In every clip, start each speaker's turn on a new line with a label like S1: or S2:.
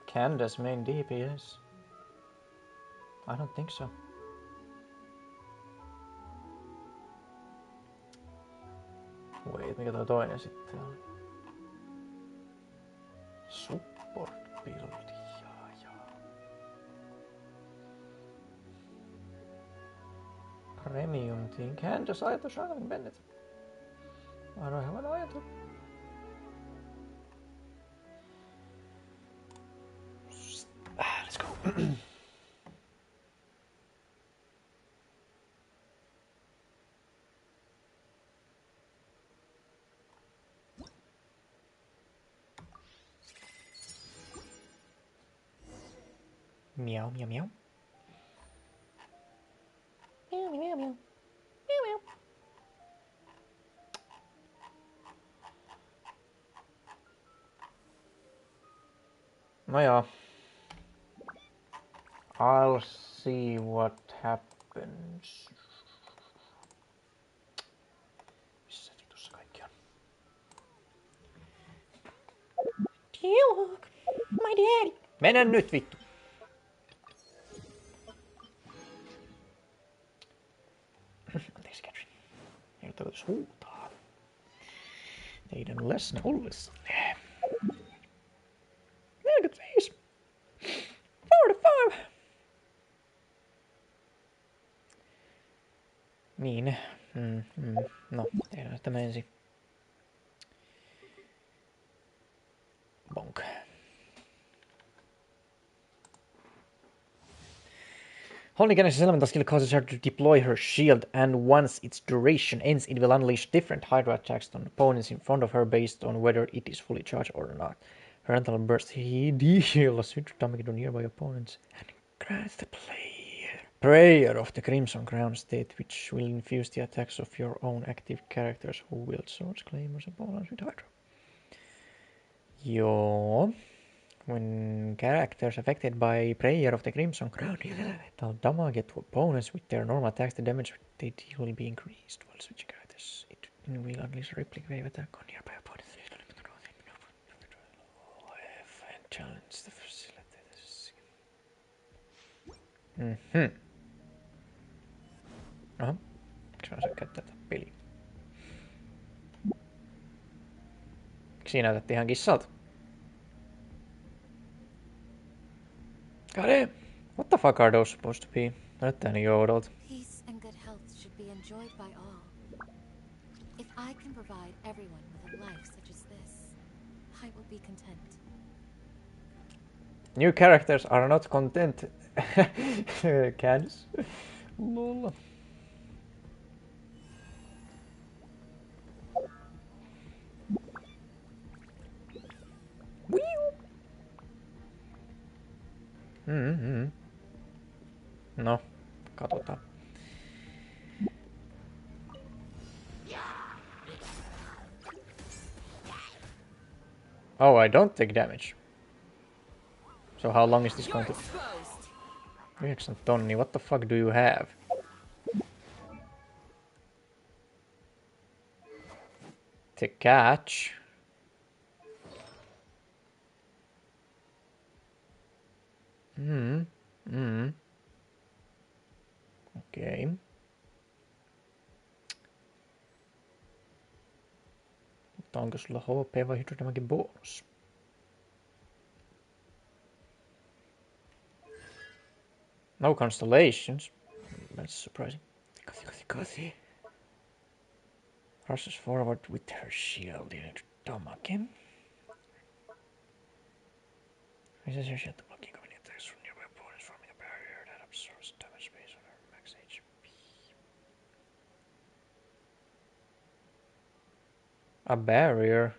S1: Candace main DPS? I don't think so. Wait, mikä toi toinen sitten on? Support build. Premium team. Candace Aito Shannon Bennett. I don't have an Aito. Let's go. Meow, meow, meow. Meow, meow, meow. Meow, meow. No joo. I'll see what happens. Missä vitussa kaikki on? Dog, my daddy. Mennä nyt vittu. Anteeksi Catherine. Ei ole tarkoitus huutaa. Teidän läsnä ollessanne. 45. 45. Niin. No, tehdään tämä ensin. Bonk. Holding an elemental skill causes her to deploy her shield, and once its duration ends, it will unleash different Hydra attacks on opponents in front of her based on whether it is fully charged or not. Her rental burst deals huge damage to nearby opponents and grants the prayer of the Crimson Crown state, which will infuse the attacks of your own active characters who wield swords, claymores, and opponents with Hydra. Joo. When characters affected by Prayer of the Crimson Crown deal elemental damage to opponents with their normal attacks, the damage they deal will be increased. While switching characters, it will unleash a replica wave attack on nearby opponents. And challenge the facilitators. Aha. Miksi mä saan käyttää tätä peliä? Siinä näytettiin ihan kissalta. God damn. What the fuck are those supposed to be? Näyttää niin joudolta.
S2: Peace and good health should be enjoyed by all. If I can provide everyone with a life such as this, I will be content.
S1: New characters are not content. Candice. Lol. No, katsotaan. Oh, I don't take damage. So how long is this going to... 9 tonnia, what the fuck do you have? To catch. Okei. Mutta onko sulla HP vai hydrodamagen bonus? No constellations. That's surprising. Kasi. Rushes forward with her shield in damagen. Raises her shield to block incoming attacks from nearby opponents, forming a barrier that absorbs damage based on her max HP. A barrier.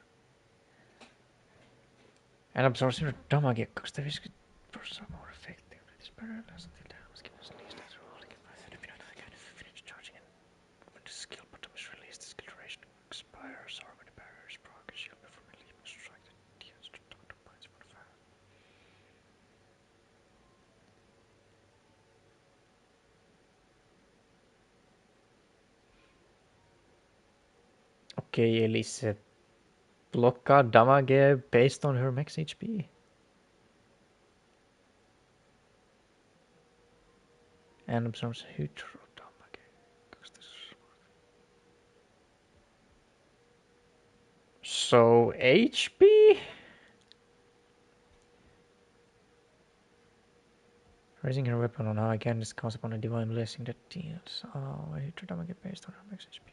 S1: And absorbs her damage 250% more effective. This barrier lasts until the damage gives least after rolling it by 30 minutes. The kind of finish charging, and when the skill bottom is released, the skill duration expires, or when the barrier is broken, shield will be Okei, eli se blokkaa damage based on her max HP. And absorbs hydro damage. So, HP? Raising her weapon on high again comes upon a divine blessing that deals hydro damage based on her max HP.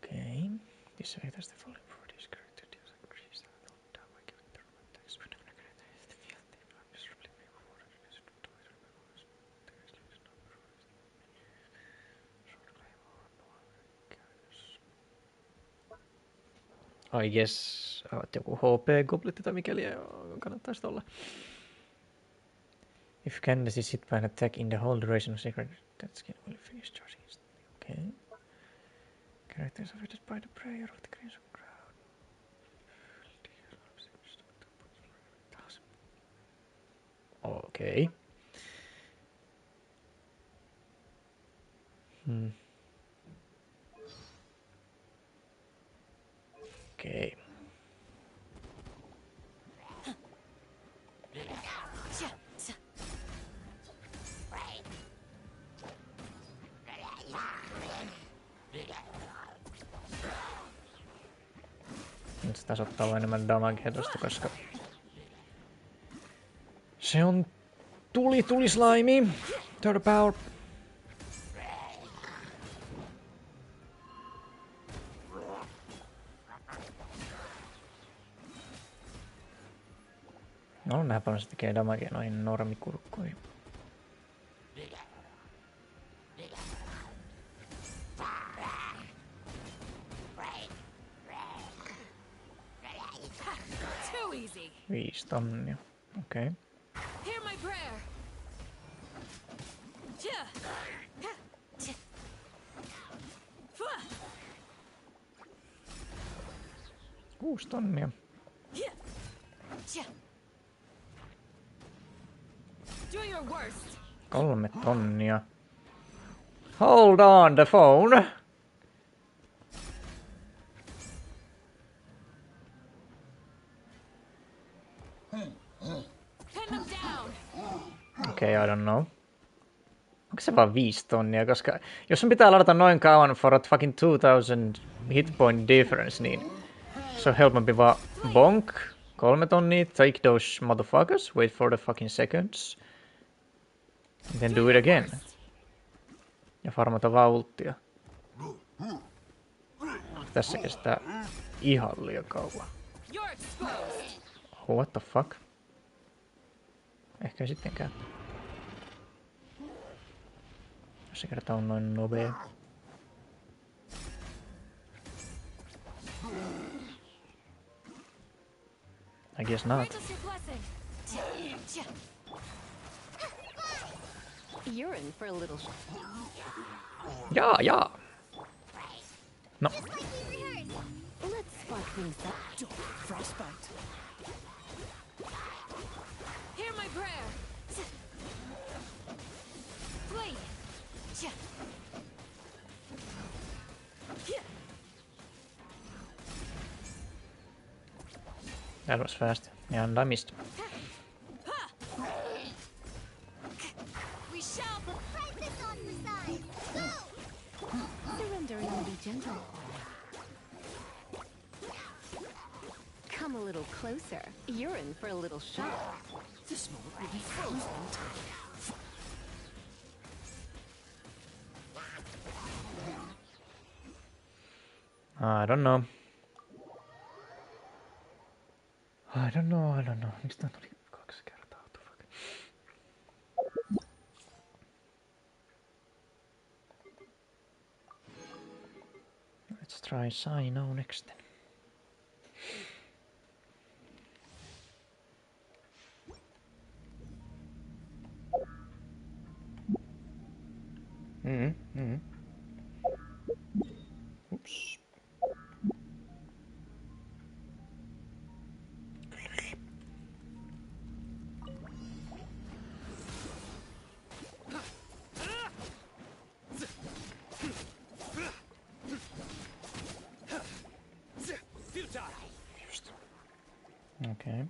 S1: Okay. This effect has the following for this character deals increased damage with the attacks. I guess joku HP-goblitti tai mikäli kannattaisi olla. If Candace is hit by an attack in the whole duration of secret, that skin will finish charging instantly. Okay. Characters affected by the prayer of the crimson crowd. Okay. Okay. Nyt se tasoittaa enemmän damagea tosta, koska se on tuli Third power. No, nähdään paljon se tekee damagea noihin normikurkkuihin.
S2: easy.
S1: 5 tonnia. Okei. Okay.
S2: Hear my prayer.
S1: 6 tonnia.
S2: Do your worst.
S1: 3 tonnia. Hold on the phone. Okei, I don't know. Onko se vaan 5 tonnia? Koska jos sun pitää ladata noin kauan for a fucking 2000 hit point difference, niin se on helpompi vaan bonk. 3 tonnia, take those motherfuckers, wait for the fucking seconds. And then do it again. Ja farmata vaan ulttia. Tässä kestää ihan liian kauan. Oh, what the fuck? Ehkä ei sittenkään. Jos se kerta on noin nopea. I guess not.
S3: You're in for a little.
S1: Ja. No.
S3: Let's spark things up.
S2: Frostbite. Hear my prayer. Flee.
S1: That was fast. And I missed.
S2: We shall fight this on the side.
S3: Surrender and be gentle. Come a little closer. You're in for a little shock.
S2: This moment will be frozen.
S1: I don't know. I don't know. Mistä tuli 2 kertaa? Fuck. Let's try Sino next. Oops. Okei.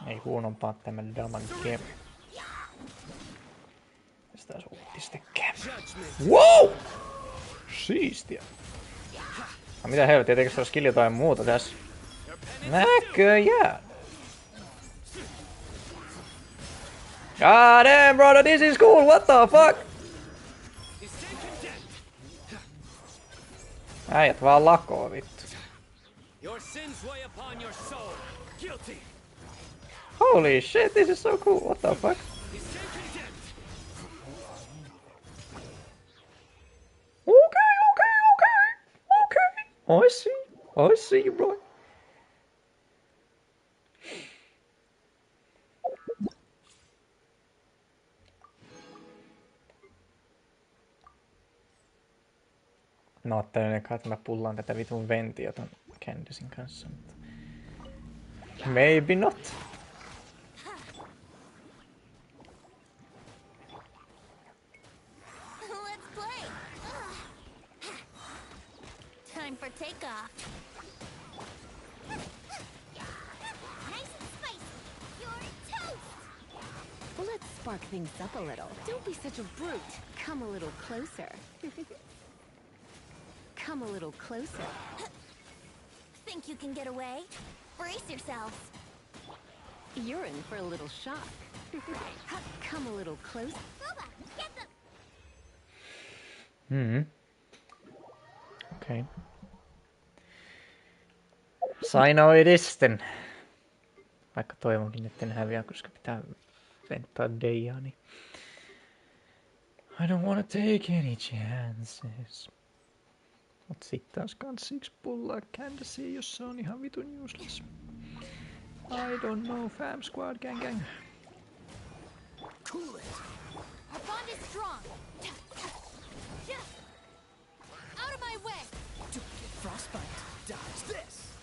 S1: Ei huonompaa tämä damage. Mistä taas Ulttis tekee? Wow! Siistiä. No mitä helvettiä, teikö se ole skill jotain muuta tässä? Näköjään! God damn, brother, this is cool, what the fuck? Äijät vaan lakoo, vittu. Holy shit, this is so cool, what the fuck? Okay. I see, bro. Mä ajattelin eka, että mä pullaan tätä vitun ventiä ton Candicein kanssa, mutta... Maybe not.
S3: Let's play. Time for takeoff. Nice and spicy. You're toast. Let's spark things up a little. Don't be such a brute. Come a little closer. Come a little closer. Think you can get away? Brace yourselves. You're in for a little shock. Come a little closer. Booba, get them.
S1: Okei. Sanoidisten. Vaikka toivonkin, etten häviä, koska pitää venttaa Deijaa, niin... I don't wanna take any chances. Mut sit taas kans yks pullaa Candicea, jos se on ihan vitun useless. I don't know, fam squad, gang.
S2: Cool it. Our bond is strong. Out of my way.
S4: Don't get frostbite. Dodge this.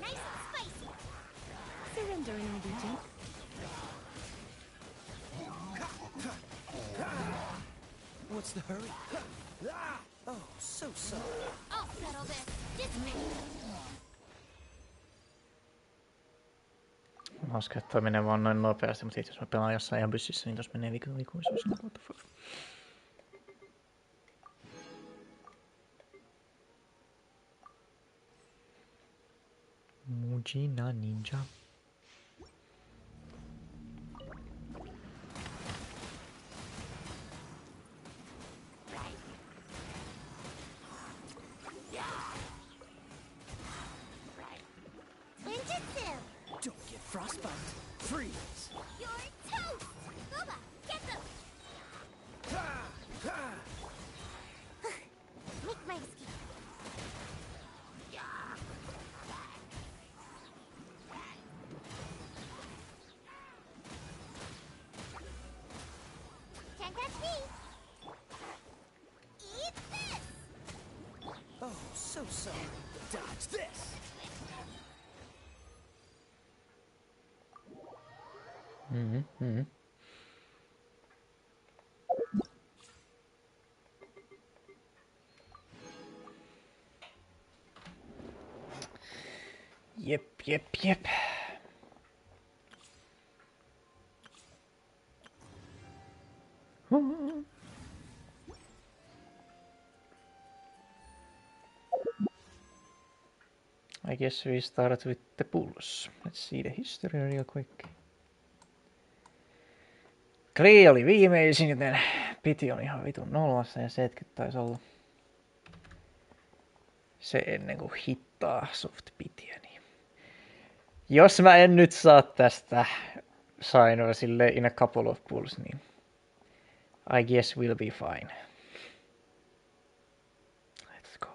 S3: Nice and spicy. Surrender and I'll be gentle.
S4: What's the hurry? Oh, so sorry.
S2: I'll settle this. Dismiss.
S1: Hauska, että toi menee vaan noin nopeasti, mutta itse jos mä pelaan jossain ihan byssissä, niin tossa menee vikuisuus. What the fuck? Mujina ninja.
S4: Don't get frostbite. Freeze.
S3: You're toast. Booba, get them. Make my escape. Can't catch me. Eat this.
S4: Oh, so sorry. Dodge this.
S1: Jep. I guess we start with the pulls. Let's see the history real quick. Kree oli viimeisin, joten piti on ihan vitun nollassa ja 70 taisi olla se ennen kuin hittaa soft pitiä. Niin. Jos mä en nyt saa tästä Sainoa sille in a couple of pulls, niin I guess we'll be fine. Let's go.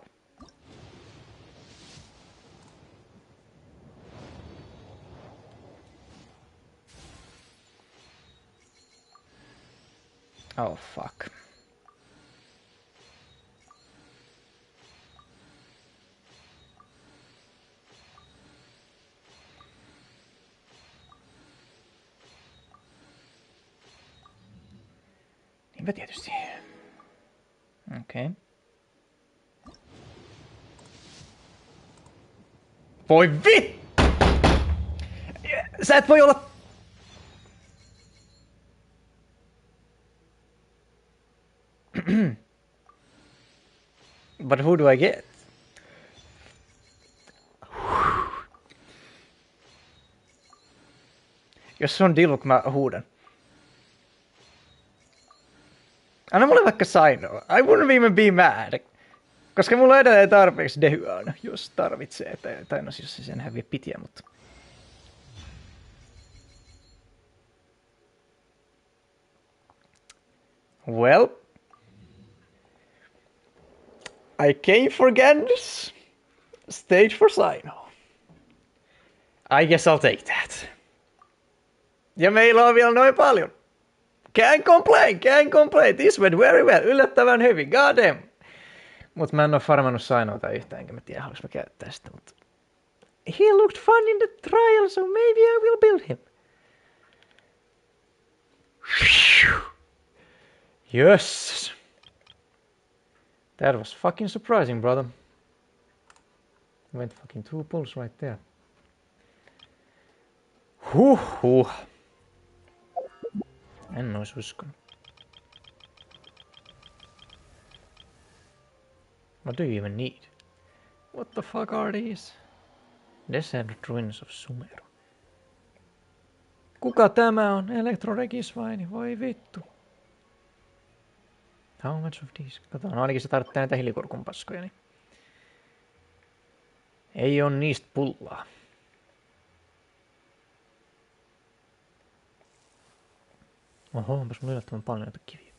S1: Oh fuck. Niinpä tietysti. Okei. Voi vi... Sä et voi olla... But who do I get? Jos se on Diluk, mä huudan. Anna mulle vaikka Sainoa. I wouldn't even be mad. Koska mulla on edelleen tarpeeksi dehyä aina, jos tarvitsee. Tai no siis sen häviä pitiä, mutta... Well... I came for Gandus. Stage for Saino. I guess I'll take that. Ja meillä on vielä noin paljon. Can't complain. This went very well. Yllättävän hyvin, goddamn. Mut mä en oo farmannut Sainoota yhtään, enkä mä tiedä, haluais mä käyttää sitä, mutta... He looked fun in the trial, so maybe I will build him. Yes. That was fucking surprising, brother. Went fucking 2 pulls right there. Huhhuh. En ois uskonut. What do you even need? What the fuck are these? Desert Ruins of Sumeru. Kuka tämä on? Elektroregisvaini, voi vittu. How much of these? Kato, no ainakin se tarvitsee näitä hilikurkun paskoja, niin... Ei oo niistä pullaa. Oho, onpas mulla yllättävän paljon näitä kiviä.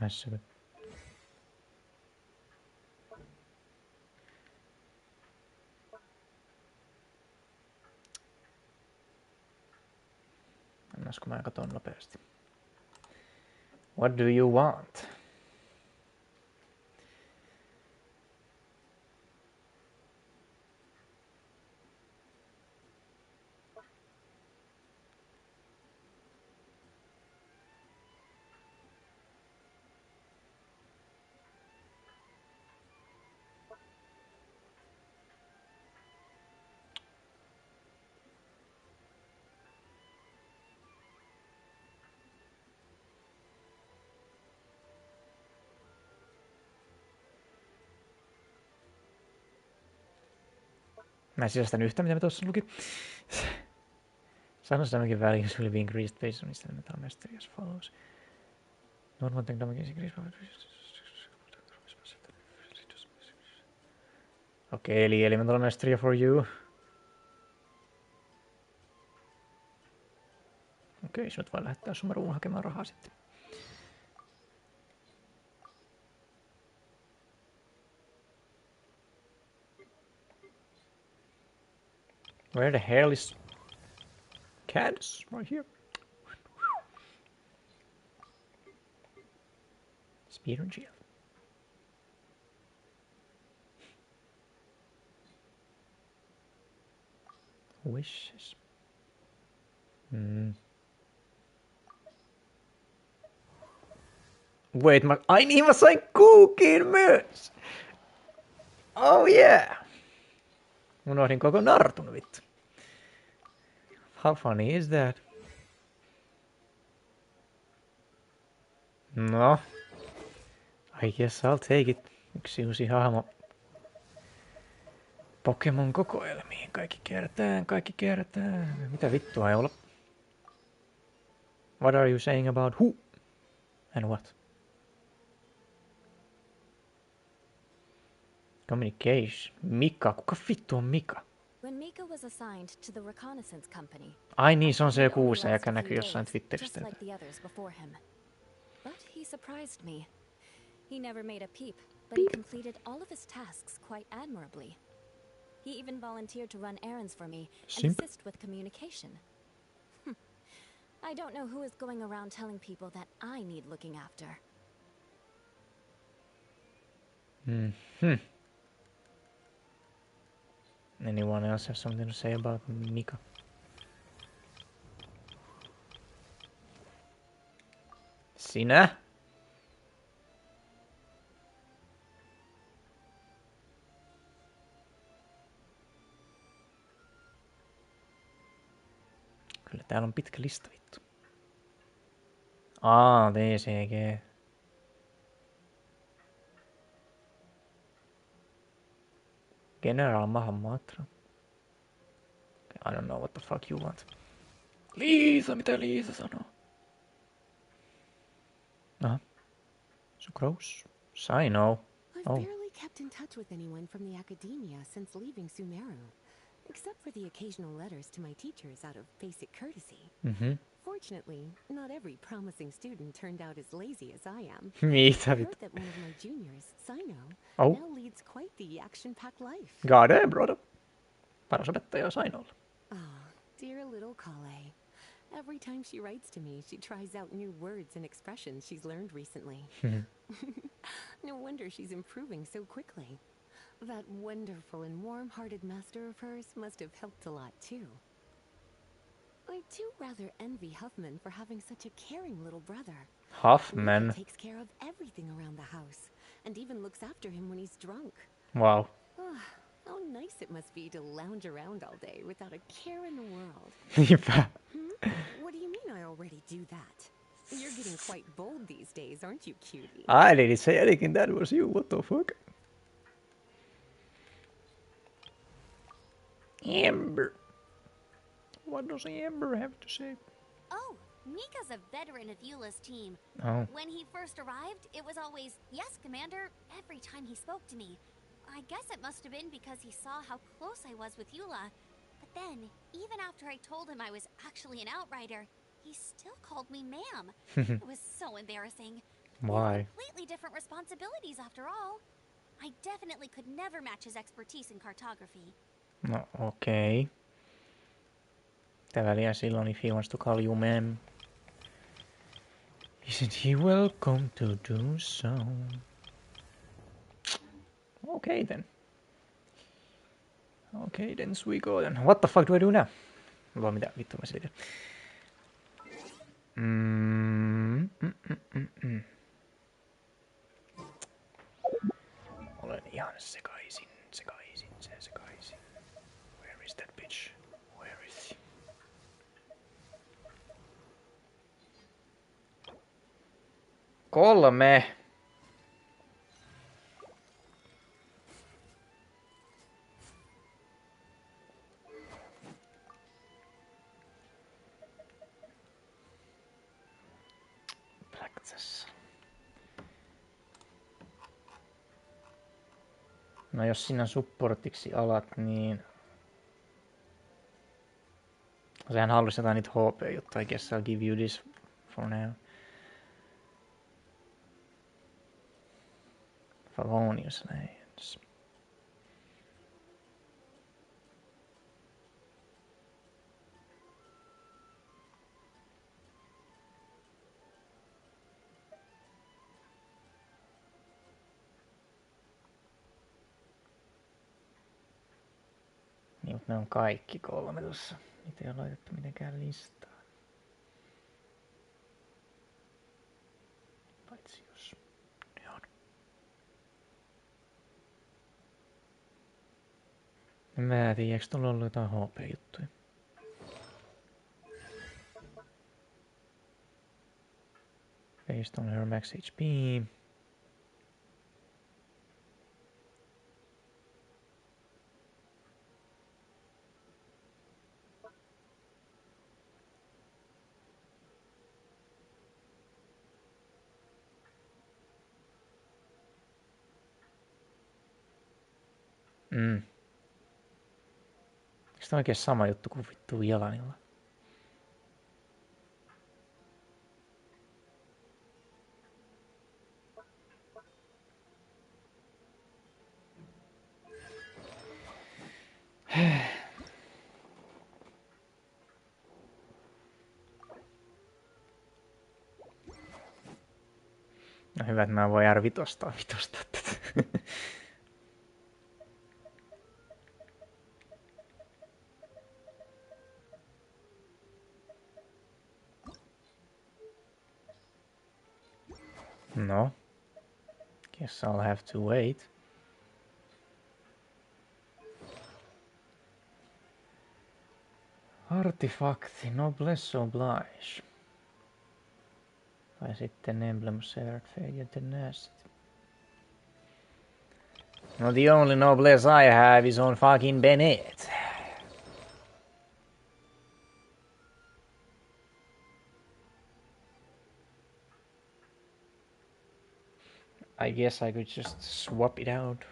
S1: Nice. Annasko mä katon nopeasti. What do you want? Mä en sisästän yhtään, mitä me tuossa luki. Sanois tämänkin values will be increased based on instant metal mastery as follows. Normal tank damage is increased by... Okei, eli elemental mastery for you. Okei, sinut voi lähettää Sumeruun hakemaan rahaa sitten. Where the hell is Cadus? Right here. Speed and shield. Wishes. Wait, ai niin mä sain kuukin myös! Oh yeah! Unohdin koko nartun vittu. How funny is that? No. I guess I'll take it. Yksi uusi hahmo. Pokemon kokoelmiin. Kaikki kerätään. Mitä vittua ei olla? What are you saying about who? And what? Communication. Mika. Kuka vittu on Mika?
S3: When Mika was assigned to the reconnaissance company.
S1: Ai niin, se on se joku uusi, joka näkyy jossain Twitteristä.
S3: Just like the others before him. But he surprised me. He never made a peep, but he completed all of his tasks quite admirably. He even volunteered to run errands for me and assist with communication. I don't know who is going around telling people that I need looking after.
S1: Anyone else have something to say about Mika? Sinä? Kyllä täällä on pitkä lista vittu. TCG. General Mahamatra. I don't know what the fuck you want. Liisa, mitä Liisa sanoo? Aha. So gross. Sino.
S5: I've barely kept in touch with anyone from the academia since leaving Sumeru, except for the occasional letters to my teachers out of basic courtesy. Fortunately, not every promising student turned out as lazy as I am. I heard that one of my juniors, Sino, now leads quite the action-packed life.
S1: God damn, brother. Paras opettaja Sinolla.
S5: Oh, dear little Kale. Every time she writes to me, she tries out new words and expressions she's learned recently. No wonder she's improving so quickly. That wonderful and warm-hearted master of hers must have helped a lot too. I do rather envy Huffman for having such a caring little brother.
S1: Huffman
S5: He takes care of everything around the house, and even looks after him when he's drunk.
S1: Wow.
S5: How nice it must be to lounge around all day without a care in the world.
S1: Niinpä.
S5: What do you mean I already do that? You're getting quite bold these days, aren't you, cutie?
S1: I didn't say anything, that was you, what the fuck? Amber. What does Amber have to say?
S3: Oh, Mika's a veteran of Eula's team.
S1: Oh.
S3: When he first arrived, it was always, "Yes, Commander," every time he spoke to me. I guess it must have been because he saw how close I was with Eula. But then, even after I told him I was actually an outrider, he still called me ma'am. It was so embarrassing.
S1: Why?
S3: Completely different responsibilities after all. I definitely could never match his expertise in cartography.
S1: No, okay. Mitä väliä silloin, if he wants to call you ma'am? Isn't he welcome to do so? Okay then. Okay then, we go then. What the fuck do I do now? Voi mitä vittu mä selitän. Olen ihan sekaisin. Where is that bitch? Where is he? Kolme. No jos sinä supportiksi alat, niin... Sehän haluaisi jotain niitä HP-juttuja. I guess I'll give you this for now. Favonius Lands. Niin, mutta ne on kaikki kolme tossa. Niitä ei ole laitettu mitenkään listaan. Paitsi jos ne on. En mä tiedä, eikö tuolla ollut jotain HP-juttuja? Based on her max HP. Eikö tämä oikein sama juttu kuin vittu Jalanilla? No hyvä, että mä voin R5 tätä. No. Guess I'll have to wait. Artifakti, noblesse oblige. Tai sitten emblem severed fate ja tenacity. No, the only noblesse I have is on fucking Bennett. I guess I could just swap it out.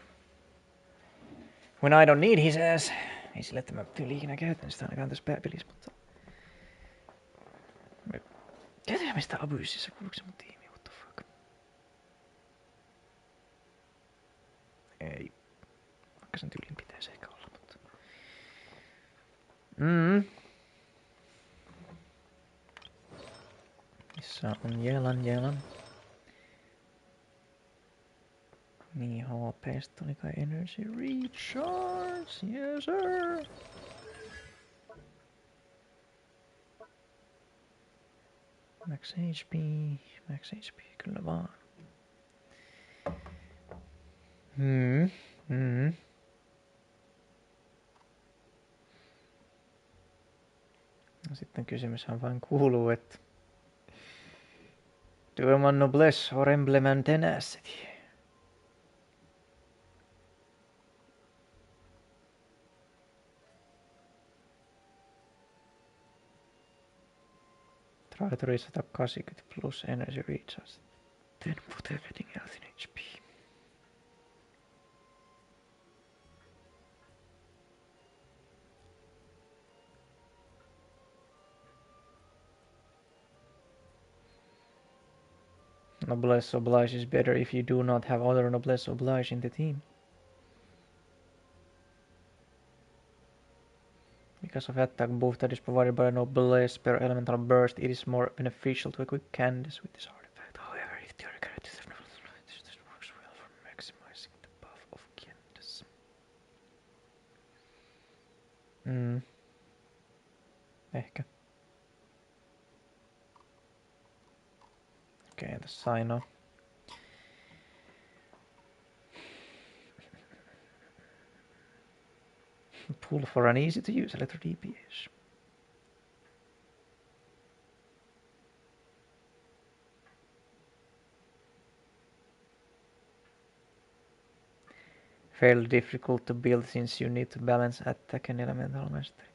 S1: When I don't need his ass. Ei sille, että mä tyyli ikinä käytän sitä ainakaan tässä pääpelissä, mutta... Käytetään me sitä Abuysissa, kuuluuko se mun tiimi? What the fuck? Ei. Vaikka sen tyylin pitäisi ehkä olla, mutta... Missä on Jelan? Niin, HP:stä tuli kai energy recharge, yes sir! Max HP, kyllä vaan. No sitten kysymyshän vain kuuluu, että... Do I want noblesse or emblem and tenacity? Traitori 180 plus energy recharge. Then put everything else in HP. Noblesse oblige is better if you do not have other noblesse oblige in the team. Because of attack buff that is provided by noblesse per elemental burst, it is more beneficial to equip Candace with this artifact. However, if the other characters have noblesse oblige, this works well for maximizing the buff of Candace. Ehkä. Okei, tässä ainoa. Pull for an easy to use electro DPS. Fairly difficult to build since you need to balance attack and elemental mastery.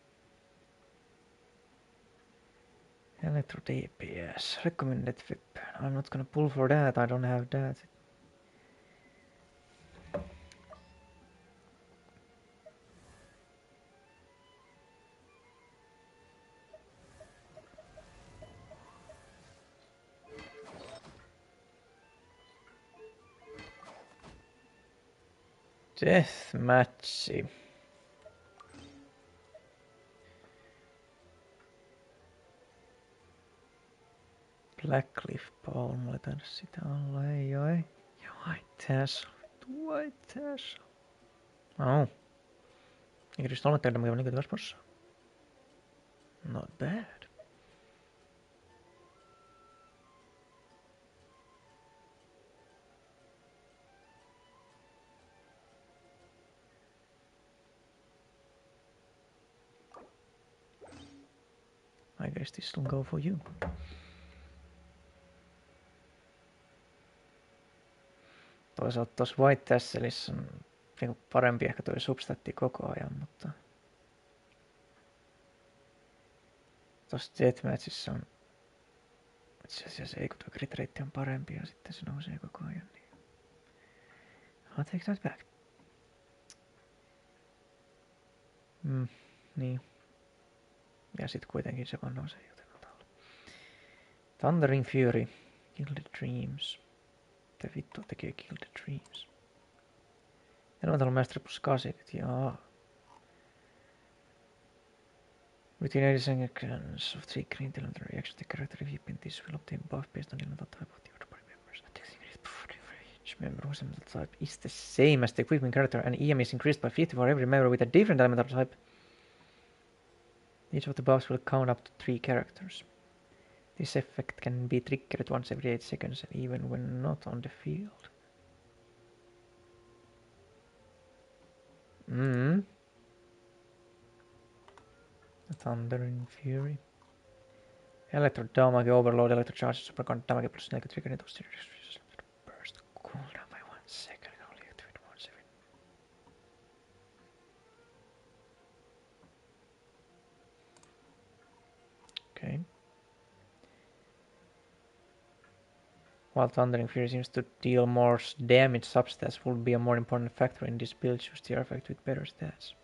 S1: Electro DPS. Recommended weapon. I'm not gonna pull for that, I don't have that. Deathmatchi. Blackcliff Paul, mulla ei taida sitä olla, ei oo, ei. Ja White Tassel. Oh. Eikä just ole tehdä, mikä on niinku possa. Not bad. I guess this will go for you. Toisaalta tuossa White Tasselissa on niinku parempi ehkä toi substatti koko ajan, mutta... Tossa Deathmatchissa on... Itse asiassa ei, kun tuo crit rate on parempi ja sitten se nousee koko ajan, niin... I'll take that back. Niin. Ja sit kuitenkin se vaan nousee, joten ota olla. Thundering Fury. Gilded Dreams. Mitä vittua tekee Gilded Dreams? Elemental Mastery plus 80, jaa. Within 80 seconds of 3 green elemental reactions, the character if you pin this will obtain buff based on elemental type of the other party members. Each member whose elemental type is the same as the equipment character and EM is increased by 50 for every member with a different elemental type. Each of the buffs will count up to 3 characters. This effect can be triggered once every 8 seconds, even when not on the field. The Thundering Fury. Electro damage overload, electro charge, super count damage plus negative trigger into burst cooldown by 1 second. Only activate once every. Okay. While Thundering Fury seems to deal more damage, substats would be a more important factor in this build. Choose the artifact with better stats.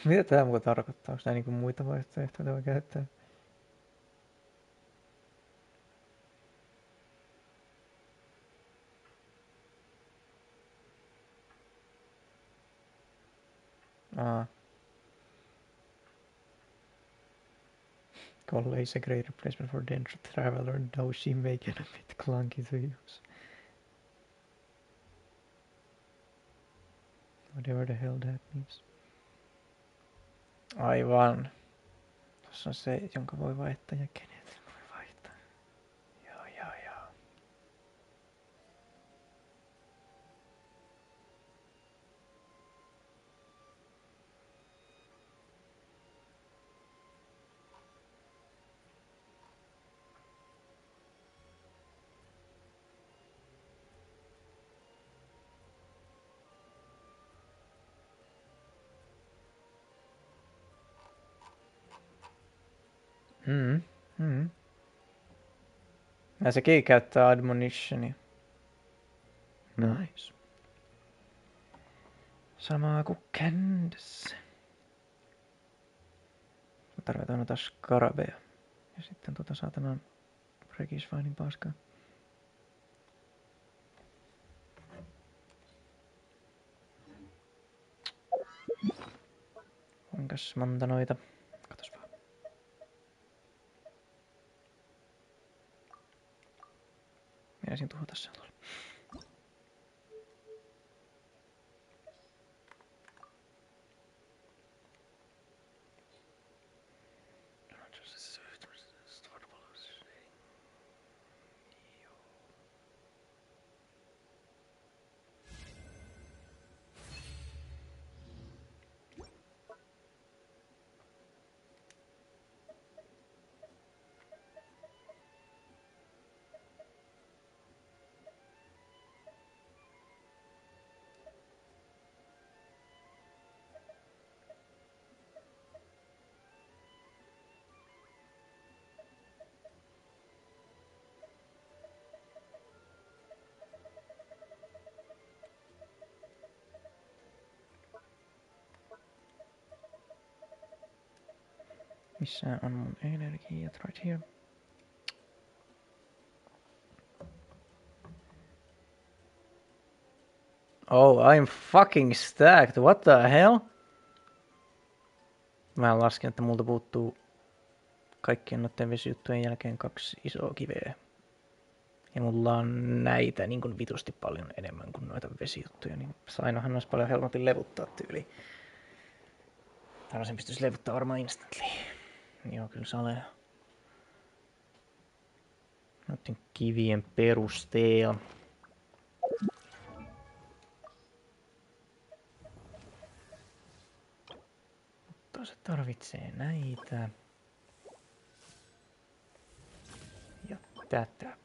S1: Mitä tää muka tarkoittaa? Onko nää niinku muita vaihtoehtoja voi käyttää? Golle is a great replacement for Dendro Traveler, though she may get a bit clunky to use. Whatever the hell that means. Aivan. Tuossa on se, jonka voi vaihtaa ja kenet voi vaihtaa. Joo. Ja sekin käyttää admonitionia. Nice. Samaa kuin Candace. Tarvitaan noita skarabeja. Ja sitten saatanan Regisvainin paskaa. Kuinkas monta noita? Katos vaan. Miesin tuhota sen tuolla. Missä on mun energiat? Right here. Oh, I'm fucking stacked. What the hell? Mä lasken, että multa puuttuu kaikkien noiden vesijuttujen jälkeen 2 isoa kiveä. Ja mulla on näitä niin kuin vitusti paljon enemmän kuin noita vesijuttuja, niin Sainohan olisi paljon helpotin levuttaa tyyliin. Tai sen pystyisi levuttaa varmaan instantly. Joo, kyllä salee. Noiden kivien perusteella. Mutta se tarvitsee näitä. Ja tätä.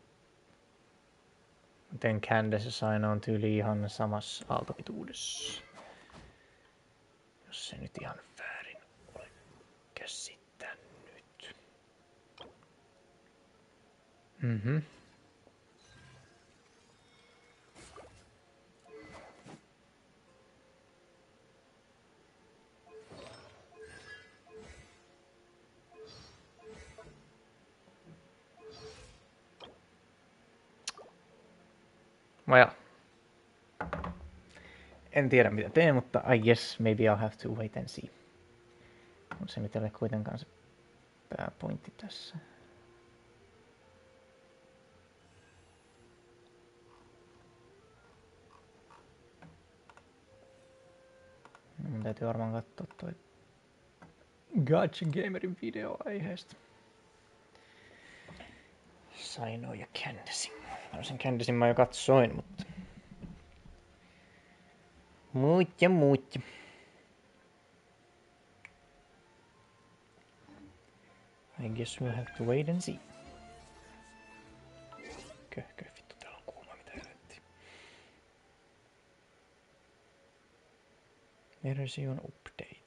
S1: Miten Candace aina on tyyli ihan samassa aaltopituudessa. Jos se nyt ihan väärin ole käsittänyt. Well. En tiedä mitä teen, mutta I guess maybe I'll have to wait and see. Mutta se nyt ei ole kuitenkaan se pääpointti tässä. Mun täytyy varmaan katsoa toi Gacha Gamerin video aiheesta. Saino ja Candace. No sen Candacein mä jo katsoin, mutta... Muut. I guess we'll have to wait and see. Köhkö, vittu, täällä on kuuma, mitä helvettiä. Version update.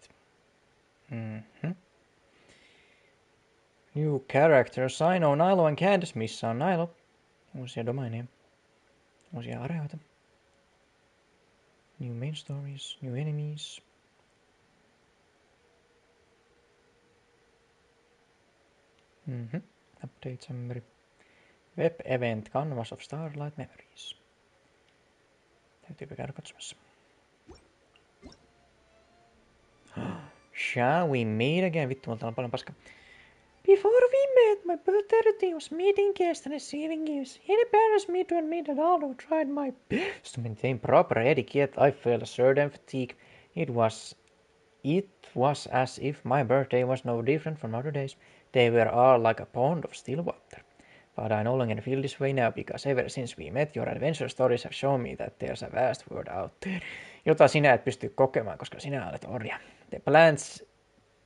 S1: New characters. Saino, Nilo and Candace. Missä on Nilo? Uusia domaineja. Uusia areoita. New main stories. New enemies. Update summary. Web event. Canvas of Starlight Memories. Täytyypä käydä katsomassa. Shall we meet again? Vittu, mulla on paljon paskaa. Before we met, my birthday routine was meeting guests and receiving gifts. It embarrassed me to admit that although I tried my best to maintain proper etiquette, I felt a certain fatigue. It was as if my birthday was no different from other days. They were all like a pond of still water. But I no longer feel this way now because ever since we met, your adventure stories have shown me that there's a vast world out there, jota sinä et pysty kokemaan, koska sinä olet orja.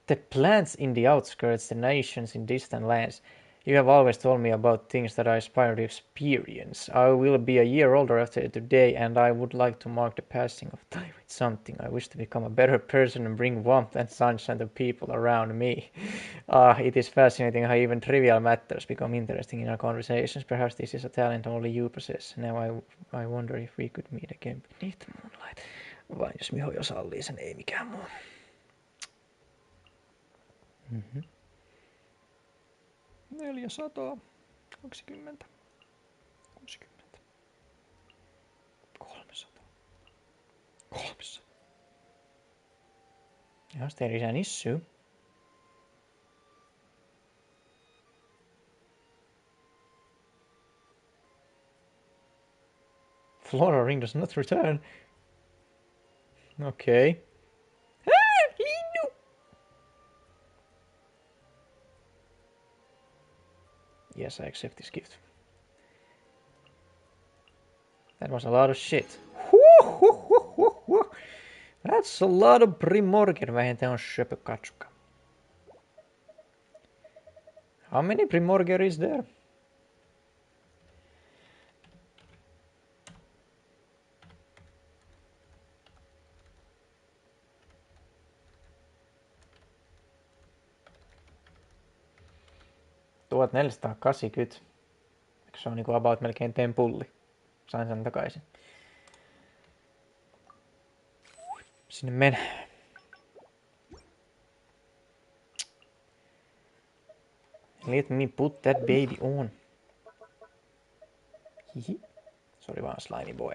S1: The plants in the outskirts, the nations in distant lands. You have always told me about things that I aspire to experience. I will be a year older after today, and I would like to mark the passing of time with something. I wish to become a better person and bring warmth and sunshine to people around me. It is fascinating how even trivial matters become interesting in our conversations. Perhaps this is a talent only you possess. Now I wonder if we could meet again beneath the moonlight. Vain jos Miho sallii sen, ei mikään muu. 400, 20, 60, 300, 300. Ja sitten lisää nissyy. Flora ring does not return. Okei. Okay. Linnu! Yes, I accept this gift. That was a lot of shit. That's a lot of primordial. Vähintään on söpö katsuka. How many primordial is there? Tuot 480. Eikö se on niinku about melkein tempulli? Sain sen takaisin. Sinne mennään. Let me put that baby on. Hihi. Se oli vaan slimy boy.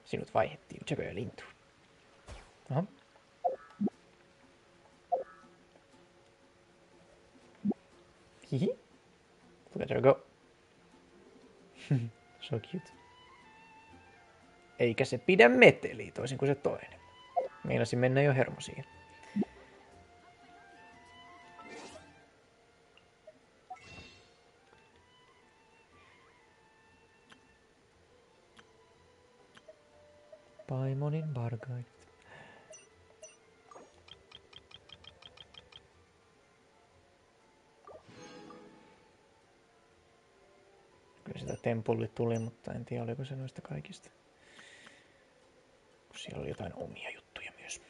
S1: Sinut vaihdettiin söpöä lintuun. Aha. Hihi. Look at her go. So cute. Eikä se pidä meteliä toisin kuin se toinen. Meinasin mennä jo hermosiin. Paimonin bargait. Kyllä sitä tempulli tuli, mutta en tiedä oliko se noista kaikista. Siellä oli jotain omia juttuja myös.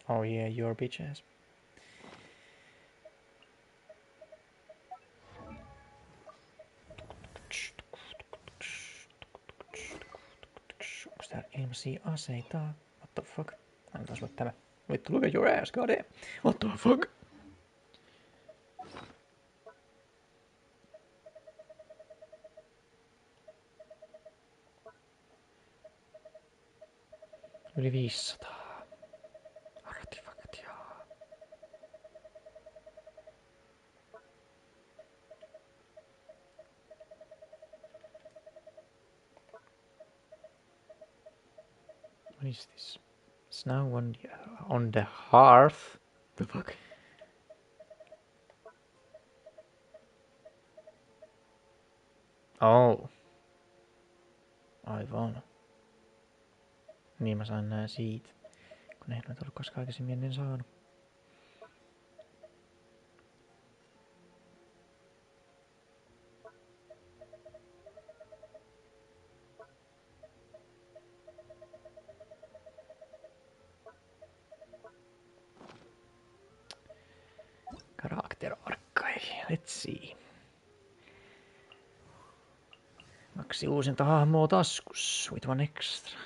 S1: Oh yeah, your bitch ass. Onko Tää ilmaisia aseita. What the fuck? Aina taas olla tämä. Vittu, look at your ass, goddamn. What the fuck? Yli 500. Artifaktia. What is this? It's now on the hearth. The fuck? Oh. Aivan. Niin mä sain nää siitä. Kun eihän noita ollut koskaan aikaisemmin ennen saanut. Karakterarkkai. Let's see. 2 uusinta hahmoa taskus. With one extra.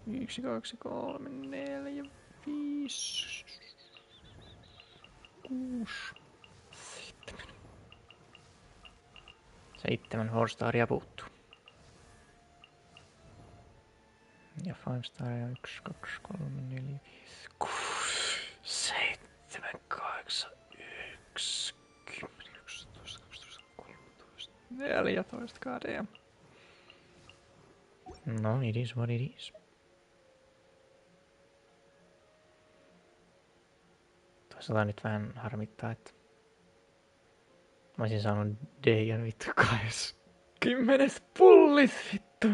S1: 1, 2, 3, 4, 5, 6, 7. 7 4-staria puuttuu. Ja 5-staria 1, 2, 3, 4, 5, 6, 7, 8, 9, 10, 11, 12, 13, 14 KD. No, it is what it is. Toisaalta nyt vähän harmittaa, että mä olisin saanut Deian vittu 10 pullit vittu.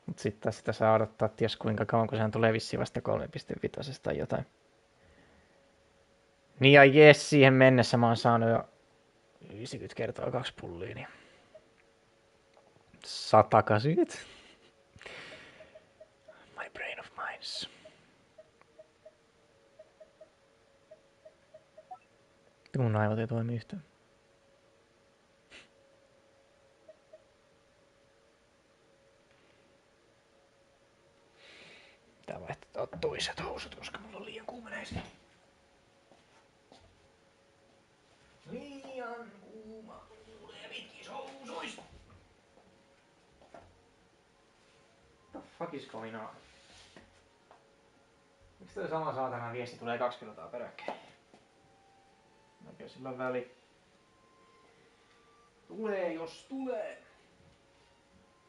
S1: Mut sit taas sitä saa odottaa ties kuinka kauan, kun sehän tulee vissiin vasta 3.5 tai jotain. Niin ja jes, siihen mennessä mä oon saanut jo 90 kertaa 2 pullia, niin 180. My brain of mines. Mun aivot ei toimi yhtään. Pitää vaihtaa toiset housut, koska mulla on liian kuumeneisiä. Liian kuuma kuulee pitkissä housuissa. What the fuck is going on? Miksi toi sama saatana viesti tulee 2 kertaa peräkkäin? Näkö sillä on väli. Tulee jos tulee.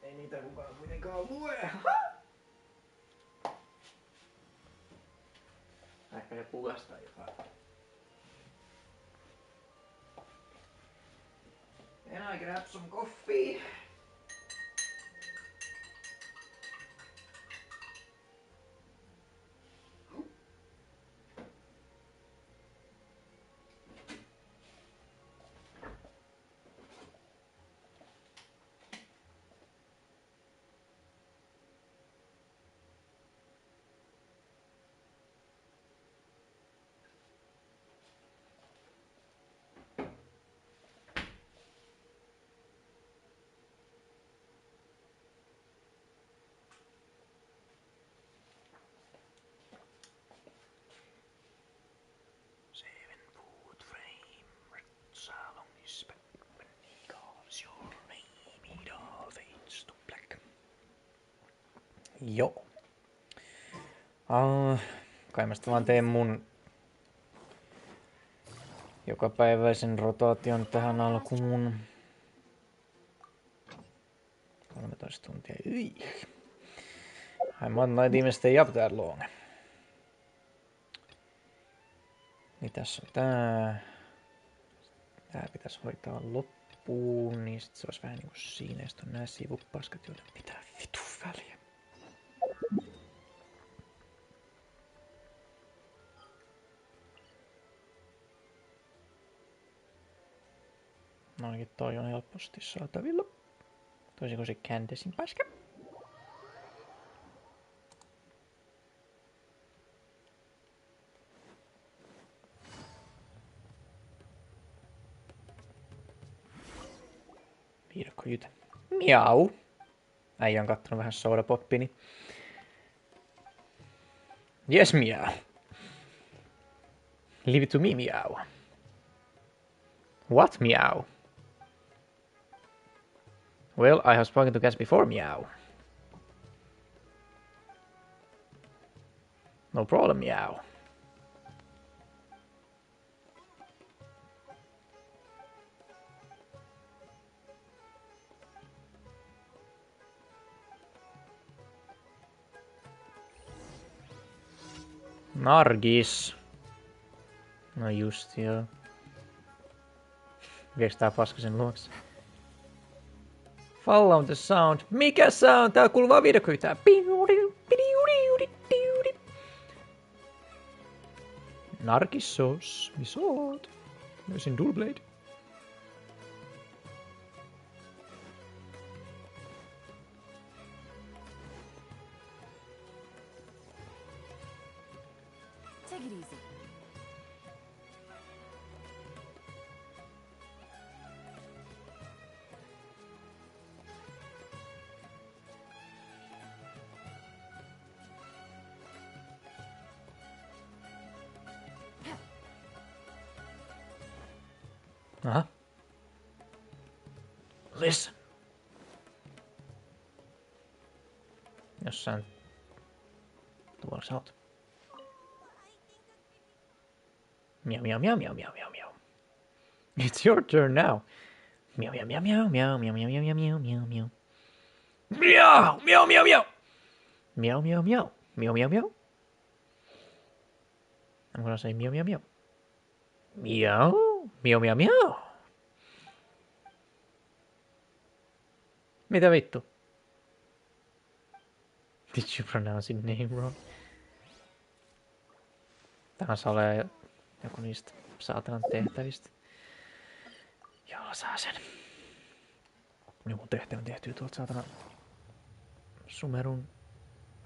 S1: Ei niitä kukaan kuitenkaan lue. Ehkä se pugastaa jotain. Then I grab some coffee. Joo. Kai mä vaan teen mun jokapäiväisen rotaation tähän alkuun. 13 tuntia. I might not even stay up that long. Mitäs on tää? Tää pitäisi hoitaa loppuun, niin sit se olisi vähän niinku siinä. Ja sit on nää sivupaskat, joille pitää vitu väliä. No ainakin toi on helposti saatavilla. Toisin kuin se käntesin paska. Viidakko jytä. Miau. äijä on kattonut vähän Soda Poppini. Yes, meow. Leave it to me, meow. What, meow? Well, I have spoken to cats before, meow. No problem, meow. Nargis. No just joo. Vieks tää paska sen luokse? Follow the sound. Mikä sound? Tää kuuluu vaan videokyytää. Narkissos. Missä oot? Löysin Dullblade.
S5: Take it easy.
S1: Aha. Listen. Jossain tuolla sä oot. Meow, meow, meow, meow, meow, meow, meow. It's your turn now. Meow, meow, meow, meow, meow, meow, meow, meow, meow, meow, meow. Meow, meow, meow, meow. Meow, meow, meow. Meow, meow, meow. I'm gonna say meow, meow, meow. Meow, meow, meow, meow. Mitä vittu? Did you pronounce your name wrong? Tahansa ole joku niistä saatanan tehtävistä. Joo, saa sen. Joku tehtävä on tehty tuolta saatana Sumerun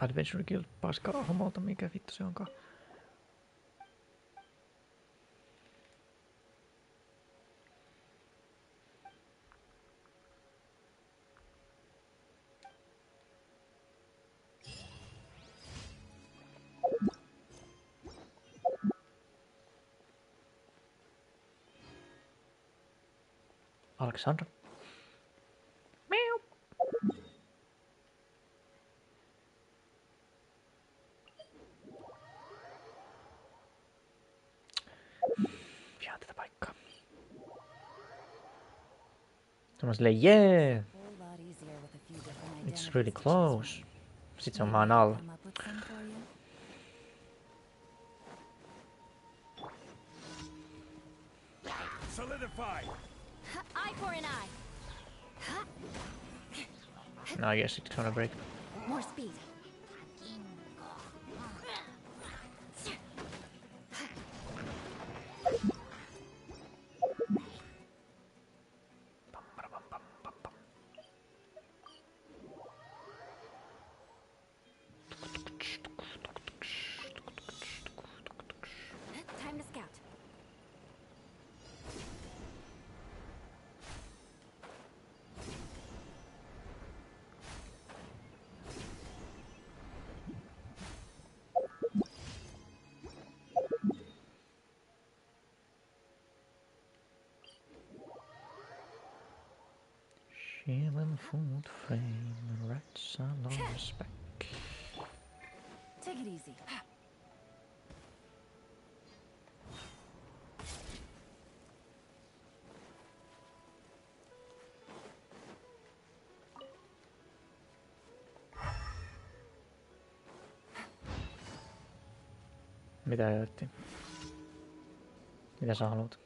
S1: Adventure Guild paskaa homolta, mikä vittu se onkaan. Alexandra. Meow. Vihaan tätä paikkaa. Tämä on silleen, yeah! It's really close. Sitten se on maan alla.
S4: Solidify.
S3: Eye for an eye.
S1: No, I guess it's gonna break.
S3: More speed. Time to scout.
S1: Själen fotframe, rats along spec.
S5: Take it easy.
S1: Mitä helvettiä? Mitä sä haluat?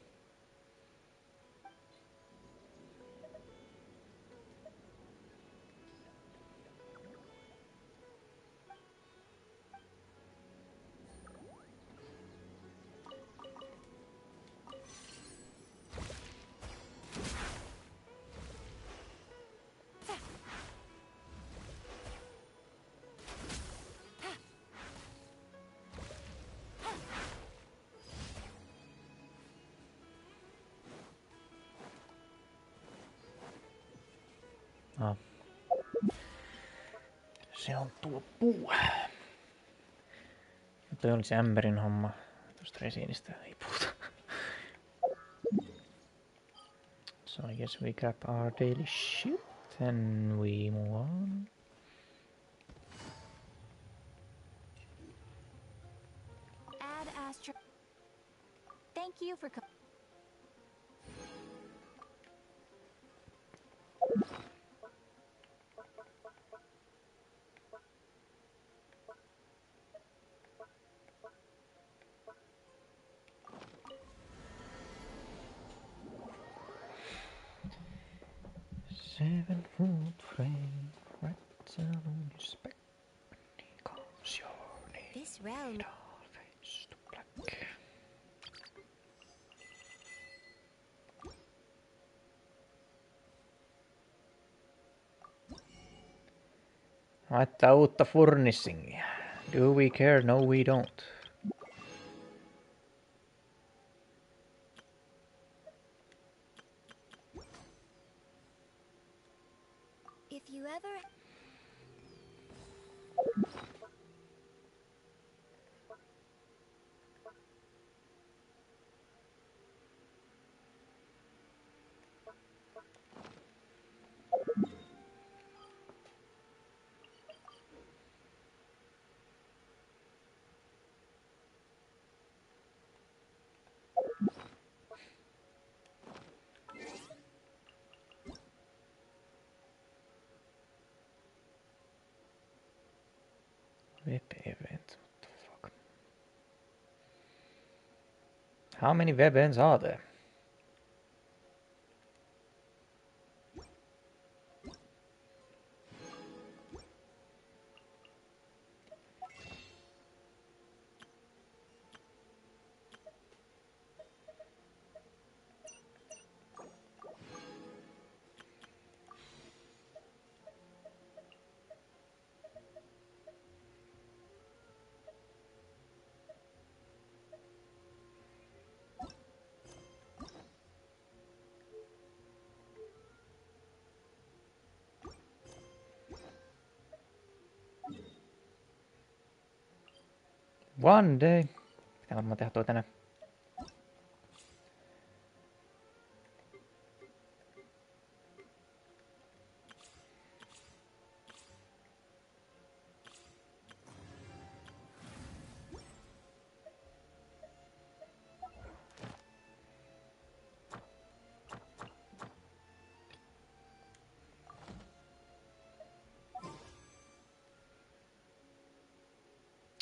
S1: Ah. Se on tuo puu. Toi oli se ämpärin homma. Tuosta resiinistä ei puhuta. So I guess we grab our daily shit and we move on.
S3: Ad Astra. Thank you for
S1: Seven foot frame, right on his back. He calls your name.
S3: This realm.
S1: It all fades to black. Laittaa uutta furnissingia. Do we care? No we don't.
S3: If you ever
S1: Web event, what the fuck? How many web events are there? One day. Pitää varmaan tehdä toi tänään.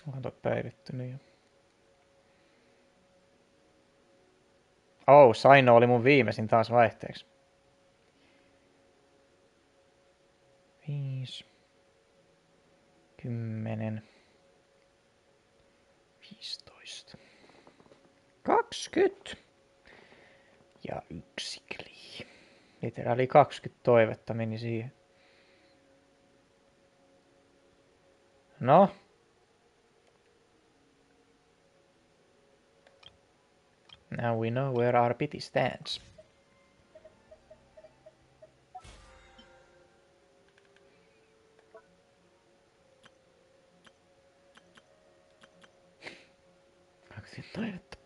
S1: Onhan toi päivittynyt jo. Oh, Saino oli mun viimeisin taas vaihteeksi. 5, 10, 15, 20 ja 1 kli. Literaali 20 toivetta meni siihen. No. Now we know where our pity stands. Kaksi toivetta.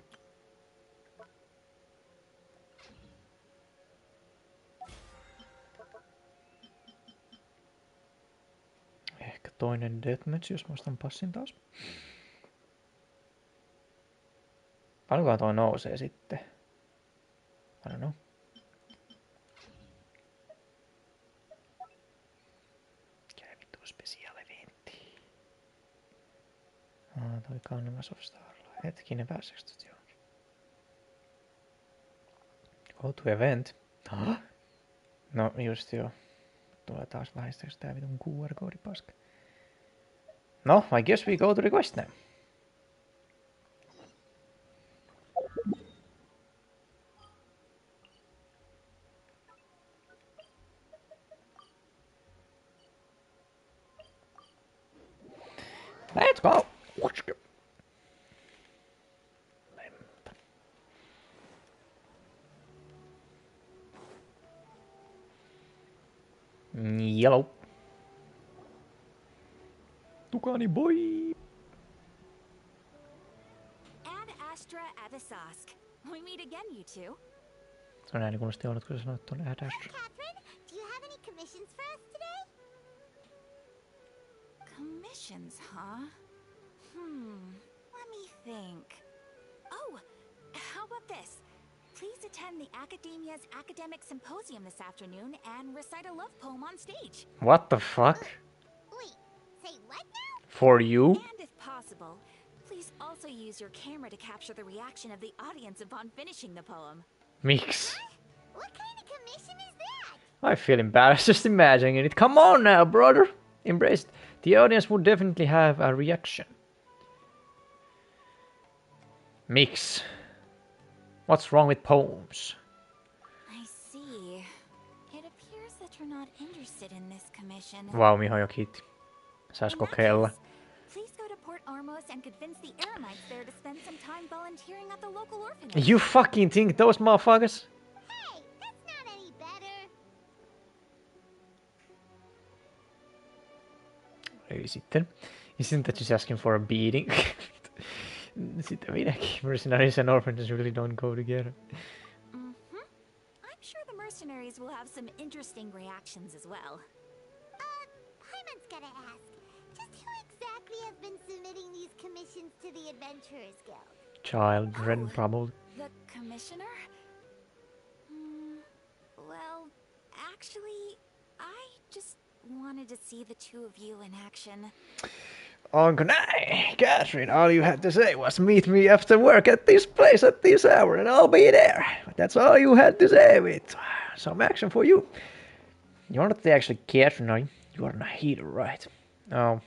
S1: Ehkä toinen deathmatch, jos mä ostan passin taas. Paljonkohan toi nousee sitten? I don't know. Mikä vittu special eventti? Toi Canvas of Starlight. Hetkinen, pääseekö tot johonkin? Go to event. No just joo. Tulee taas lähestyksi tää vitun QR-koodi paska. No, I guess we go to the quest now. Let's go! Yellow. mukani, boy!
S3: Ad Astra Adasask. We meet again, you two.
S1: Se on ääni kuulosti oudot, kun sä sanoit tuonne Ad Astra.
S3: Catherine, do you have any commissions for us today? Commissions, huh? Let me think. Oh, how about this? Please attend the Academia's Academic Symposium this afternoon and recite a love poem on stage.
S1: What the fuck?
S3: Wait, say what now?
S1: For you?
S3: And if possible, please also use your camera to capture the reaction of the audience upon finishing the poem.
S1: Miksi?
S3: What kind of commission is that?
S1: I feel embarrassed just imagining it. Come on now, brother! Embrace it. The audience would definitely have a reaction. Mix. What's wrong with poems?
S3: I see. It appears that you're not interested in this commission.
S1: Vau, Miho jo kiitti. Sais
S3: In that
S1: kokeilla.
S3: case, please go to Port Armos and convince the Eremites there to spend some time volunteering at the local orphanage.
S1: You fucking think those motherfuckers?
S3: Hey, that's not any better.
S1: Ei sitten. Isn't that just asking for a beating? Sitten minäkin. Mercenaries and orphanages really don't go together.
S3: I'm sure the mercenaries will have some interesting reactions as well. Paimon's gotta ask, just who exactly has been submitting these commissions to the Adventurers Guild?
S1: Children, probably.
S3: The commissioner? Well, actually, I just wanted to see the two of you in action.
S1: On good night, Catherine. All you had to say was meet me after work at this place at this hour and I'll be there. But that's all you had to say with some action for you. You're not actually Catherine, are you? You are Nahida, right? Oh.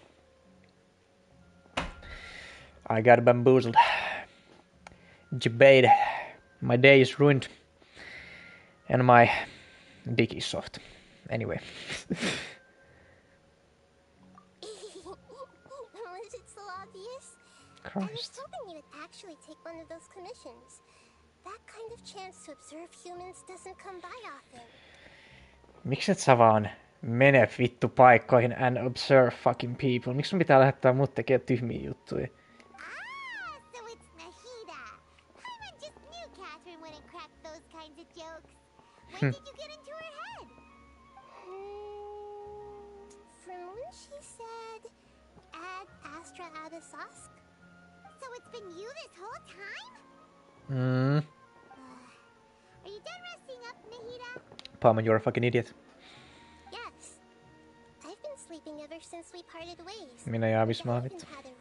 S1: I got bamboozled. Jebaited. My day is ruined. And my dick is soft. Anyway.
S3: Was it so obvious? I was
S1: Christ.
S3: hoping you would actually take one of those commissions. That kind of chance to observe humans doesn't come by often.
S1: Miksi et sä vaan mene vittu paikkoihin and observe fucking people? Miksi sun pitää lähettää mut tekemään tyhmiä juttuja?
S3: So it's Nahida. Paimon just knew Catherine wouldn't crack those kinds of jokes. When did you get into her head? From when she said, Ad Astra Adasask? So it's been you this whole time?
S1: Mm.
S3: Are you done resting up, Nahida?
S1: Palma, you're a fucking idiot.
S3: Yes. I've been sleeping ever since we parted ways.
S1: Minä ja Avis
S3: And I even
S1: Maavit.
S3: had a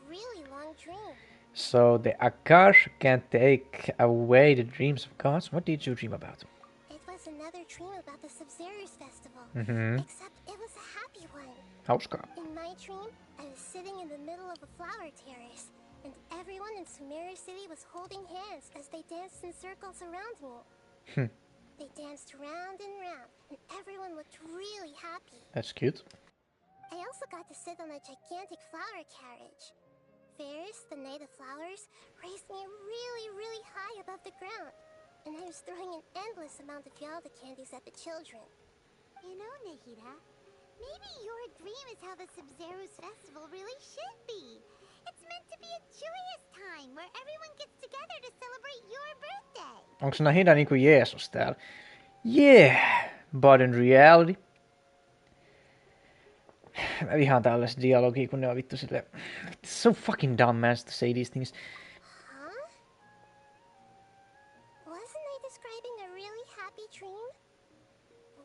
S3: really long dream.
S1: So the Akash can take away the dreams of gods? What did you dream about?
S3: It was another dream about the Sub-Zerus festival.
S1: Mhm.
S3: Except it was a happy one.
S1: Hauskaa.
S3: In my dream, I was sitting in the middle of a flower terrace, and everyone in Sumeru City was holding hands as they danced in circles around me. They danced round and round, and everyone looked really happy.
S1: That's cute.
S3: I also got to sit on a gigantic flower carriage. Ferris, the Knight of Flowers, raised me really high above the ground, and I was throwing an endless amount of Yalda candies at the children. You know, Nahida, maybe your dream is how the Sub-Zerus festival really should be. It's meant to be a joyous time where everyone gets together to celebrate your birthday.
S1: Onks Nahida niinku Jeesus täällä? Yeah, but in reality. Mä vihaan tällaista dialogia, kun ne on vittu silleen. It's so fucking dumb, man, to say these things.
S3: Huh? Wasn't I describing a really happy dream?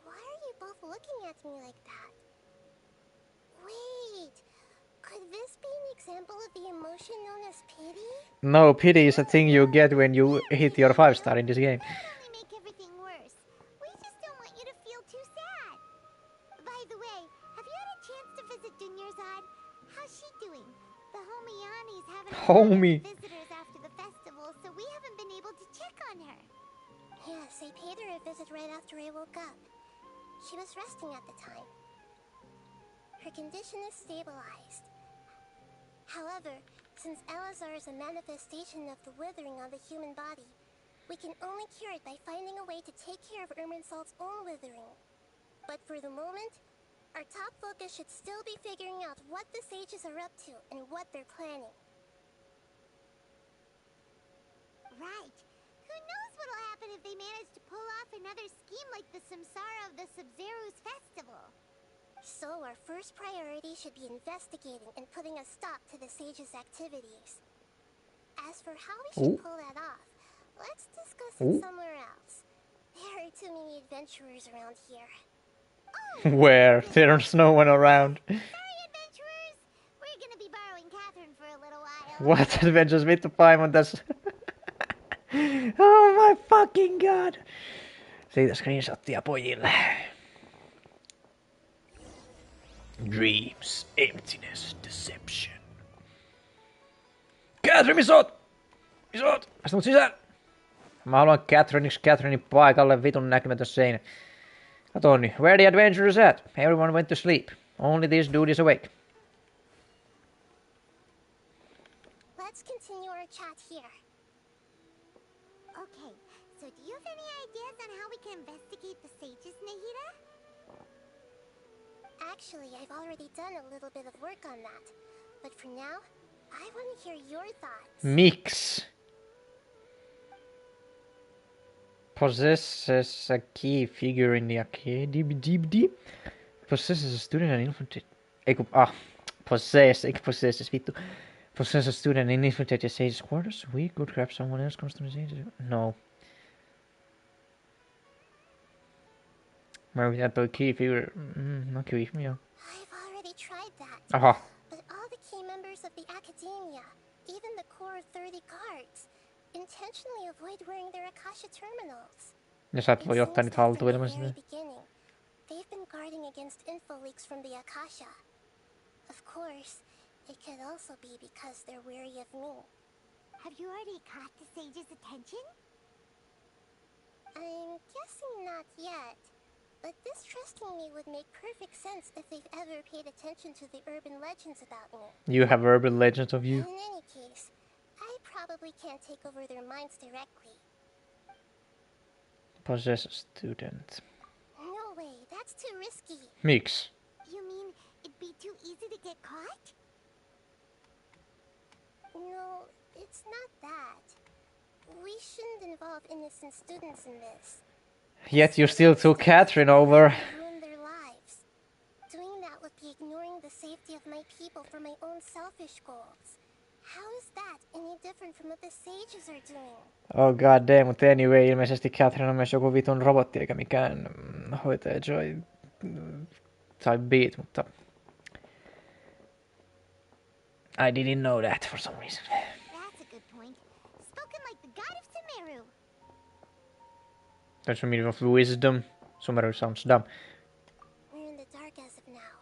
S3: Why are you both looking at me like that? Wait, could this be an example of the emotion known as pity?
S1: No, pity is a thing you get when you hit your 5-star in this game.
S3: That would only make everything worse. We just don't want you to feel too sad. By the way, have you had a chance to visit Dunyarzad? How's she doing? The Homiani's haven't
S1: Homie.
S3: visitors after the festival, so we haven't been able to check on her. Yes, I paid her a visit right after I woke up. She was resting at the time. Her condition is stabilized. However, since Elazar is a manifestation of the withering on the human body, we can only cure it by finding a way to take care of Irminsalt's own withering. But for the moment, Our top focus should still be figuring out what the sages are up to and what they're planning. Right. Who knows what'll happen if they manage to pull off another scheme like the Samsara of the Sub-Zero's festival. So our first priority should be investigating and putting a stop to the sages' activities. As for how we should pull that off, let's discuss it somewhere else. There are too many adventurers around here.
S1: Where? There's no one around.
S3: Sorry, adventurers. We're gonna be borrowing Catherine for a little while.
S1: What adventures vittu Paimon tässä? Oh my fucking god. Siitä screenshottia pojille. Dreams, emptiness, deception. Catherine, missä oot? Missä oot? Päästä mut sisään. Mä haluan Catherinein paikalle vitun näkymätön seinä. Kato nyt. Where the adventurers at? Everyone went to sleep. Only this dude is awake.
S3: Let's continue our chat here. Okay, so do you have any ideas on how we can investigate the sages, Nahida? Actually, I've already done a little bit of work on that. But for now, I want to hear your thoughts.
S1: Mix. Possesses a key figure in the academy. Possesses a student and infiltrate. Possesses vittu. Possesses a student and infiltrate the sage's quarters. We could grab someone else comes to the sage. No. Maybe that key figure. Okay, yeah.
S3: I've already tried that.
S1: Aha.
S3: But all the key members of the academia, even the core 30 guards, intentionally avoid wearing their Akasha terminals.
S1: Ja sä et voi ottaa niitä haltuun ilman sitä.
S3: They've been guarding against info leaks from the Akasha. Of course, it could also be because they're wary of me. Have you already caught the sage's attention? I'm guessing not yet. But distrusting me would make perfect sense if they've ever paid attention to the urban legends about me.
S1: You have urban legends of you?
S3: In any case, I probably can't take over their minds directly.
S1: Possess a student.
S3: No way, that's too risky.
S1: Mix.
S3: You mean it'd be too easy to get caught? No, it's not that. We shouldn't involve innocent students in this.
S1: Yet you still took Catherine over.
S3: Ruin their lives. Doing that would be ignoring the safety of my people for my own selfish goals. How is that any different from what the sages are doing?
S1: Oh god damn, mutta anyway, ilmeisesti Catherine on myös joku vitun robotti eikä mikään hoitaja Joy tai Beat, mutta I didn't know that for some reason.
S3: That's a good point. Spoken like the god of Sumeru.
S1: That's a meaning of wisdom. Sumeru sounds dumb.
S3: We're in the dark as of now.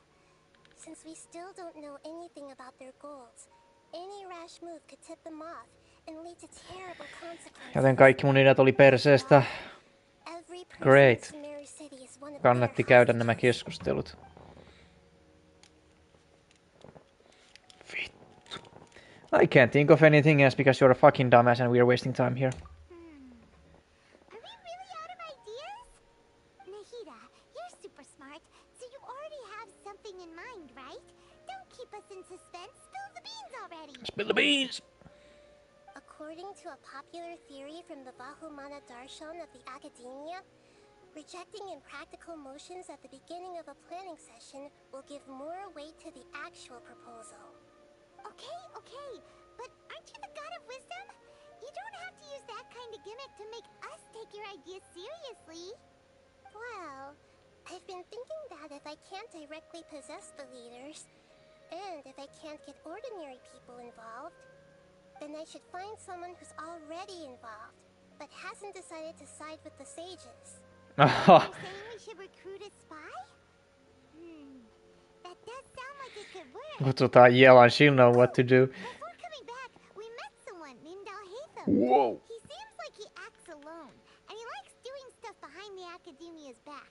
S3: Since we still don't know anything about their goals, any rash move could tip them off and lead to terrible consequences.
S1: Joten kaikki mun ideat oli perseestä. Great. Kannatti käydä nämä keskustelut. Vittu. I can't think of anything else because you're a fucking dumbass and we're wasting time here.
S3: Are we really out of ideas? Nahida, you're super smart, so you already have something in mind, right? Don't keep us in suspense. Spill the beans already.
S1: Spill the beans!
S3: According to a popular theory from the Bahumana Darshan of the Academia, rejecting impractical motions at the beginning of a planning session will give more weight to the actual proposal. Okay, but aren't you the god of wisdom? You don't have to use that kind of gimmick to make us take your ideas seriously. Well, I've been thinking that if I can't directly possess the leaders, and if I can't get ordinary people involved, then I should find someone who's already involved, but hasn't decided to side with the sages. You're saying we should recruit a spy? That does sound like it could work.
S1: Kutsutaan Jelan, she'll know what to do.
S3: Before coming back, we met someone named Alhaitham.
S1: Whoa.
S3: He seems like he acts alone, and he likes doing stuff behind the Academia's back.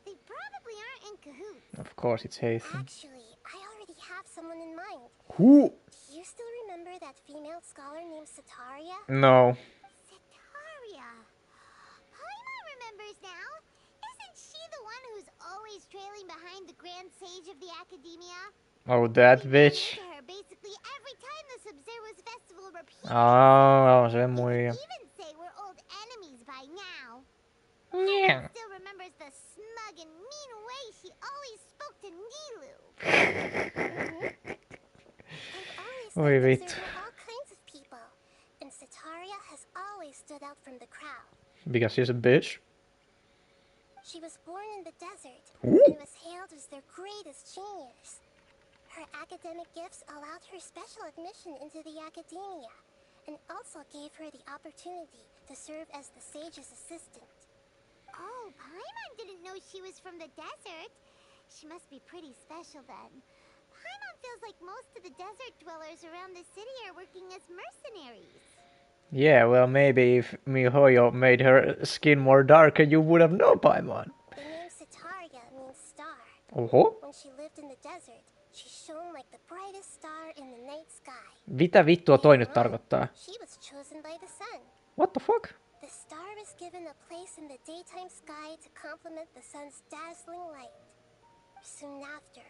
S3: They probably aren't in cahoots.
S1: Of course it's Haitham.
S3: Actually, I already have someone in mind.
S1: Who?
S3: Do you still remember that female scholar named Sataria?
S1: No.
S3: Sataria. Paimon remembers now. Isn't she the one who's always trailing behind the Grand sage of the academia.
S1: Oh, that bitch.
S3: To her basically every time the Sub-Zero's festival repeated.
S1: Oh, se muija.
S3: Even say we're old enemies by now.
S1: Yeah.
S3: Still remembers the smug and mean way she always spoke to Nilu. I've always
S1: Oi
S3: thought
S1: vittu.
S3: there were all kinds of people, and Sataria has always stood out from the crowd.
S1: Because she's a bitch.
S3: She was born in the desert
S1: Ooh.
S3: and was hailed as their greatest genius. Her academic gifts allowed her special admission into the academia, and also gave her the opportunity to serve as the sage's assistant. Oh, Paimon didn't know she was from the desert. She must be pretty special then. Paimon feels like most of the desert dwellers around the city are working as mercenaries.
S1: Yeah, well, maybe if Mihoyo made her skin more darker, you would have known Paimon.
S3: The name Sataria means star.
S1: Oho.
S3: When she lived in the desert, she shone like the brightest star in the night sky.
S1: Mitä vittua toi nyt tarkoittaa?
S3: She was chosen by the sun.
S1: What the fuck?
S3: The star was given a place in the daytime sky to complement the sun's dazzling light. Soon after,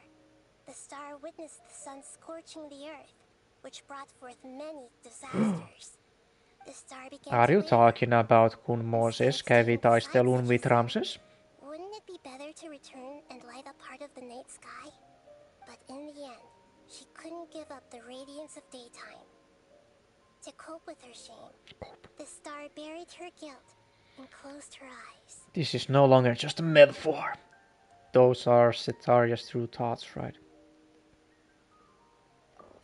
S3: the star witnessed the sun scorching the earth, which brought forth many disasters. The star began
S1: Are
S3: to
S1: you
S3: waver.
S1: talking about kun Moses kävi taistelun with Ramses?
S3: Wouldn't it be better to return and light up part of the night sky? But in the end, she couldn't give up the radiance of daytime. To cope with her shame, the star buried her guilt and closed her eyes.
S1: This is no longer just a metaphor. Those are Setaria's true thoughts, right?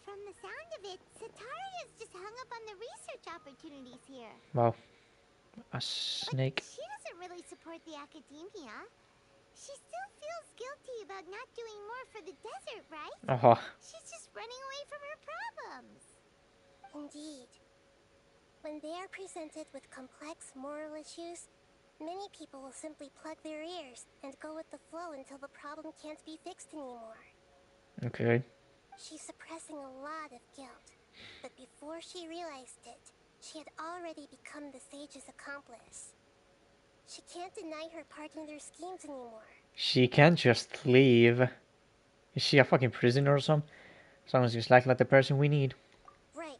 S3: From the sound of it, Sataria's just hung up on the research opportunities here.
S1: Wow. A snake.
S3: But she doesn't really support the academia. She still feels guilty about not doing more for the desert, right?
S1: Aha.
S3: She's just running away from her problems. Indeed. When they are presented with complex moral issues, many people will simply plug their ears and go with the flow until the problem can't be fixed anymore.
S1: Okay.
S3: She's suppressing a lot of guilt, but before she realized it, she had already become the sage's accomplice. She can't deny her part in their schemes anymore.
S1: She can't just leave. Is she a fucking prisoner or something? Sounds just like the person we need.
S3: Right.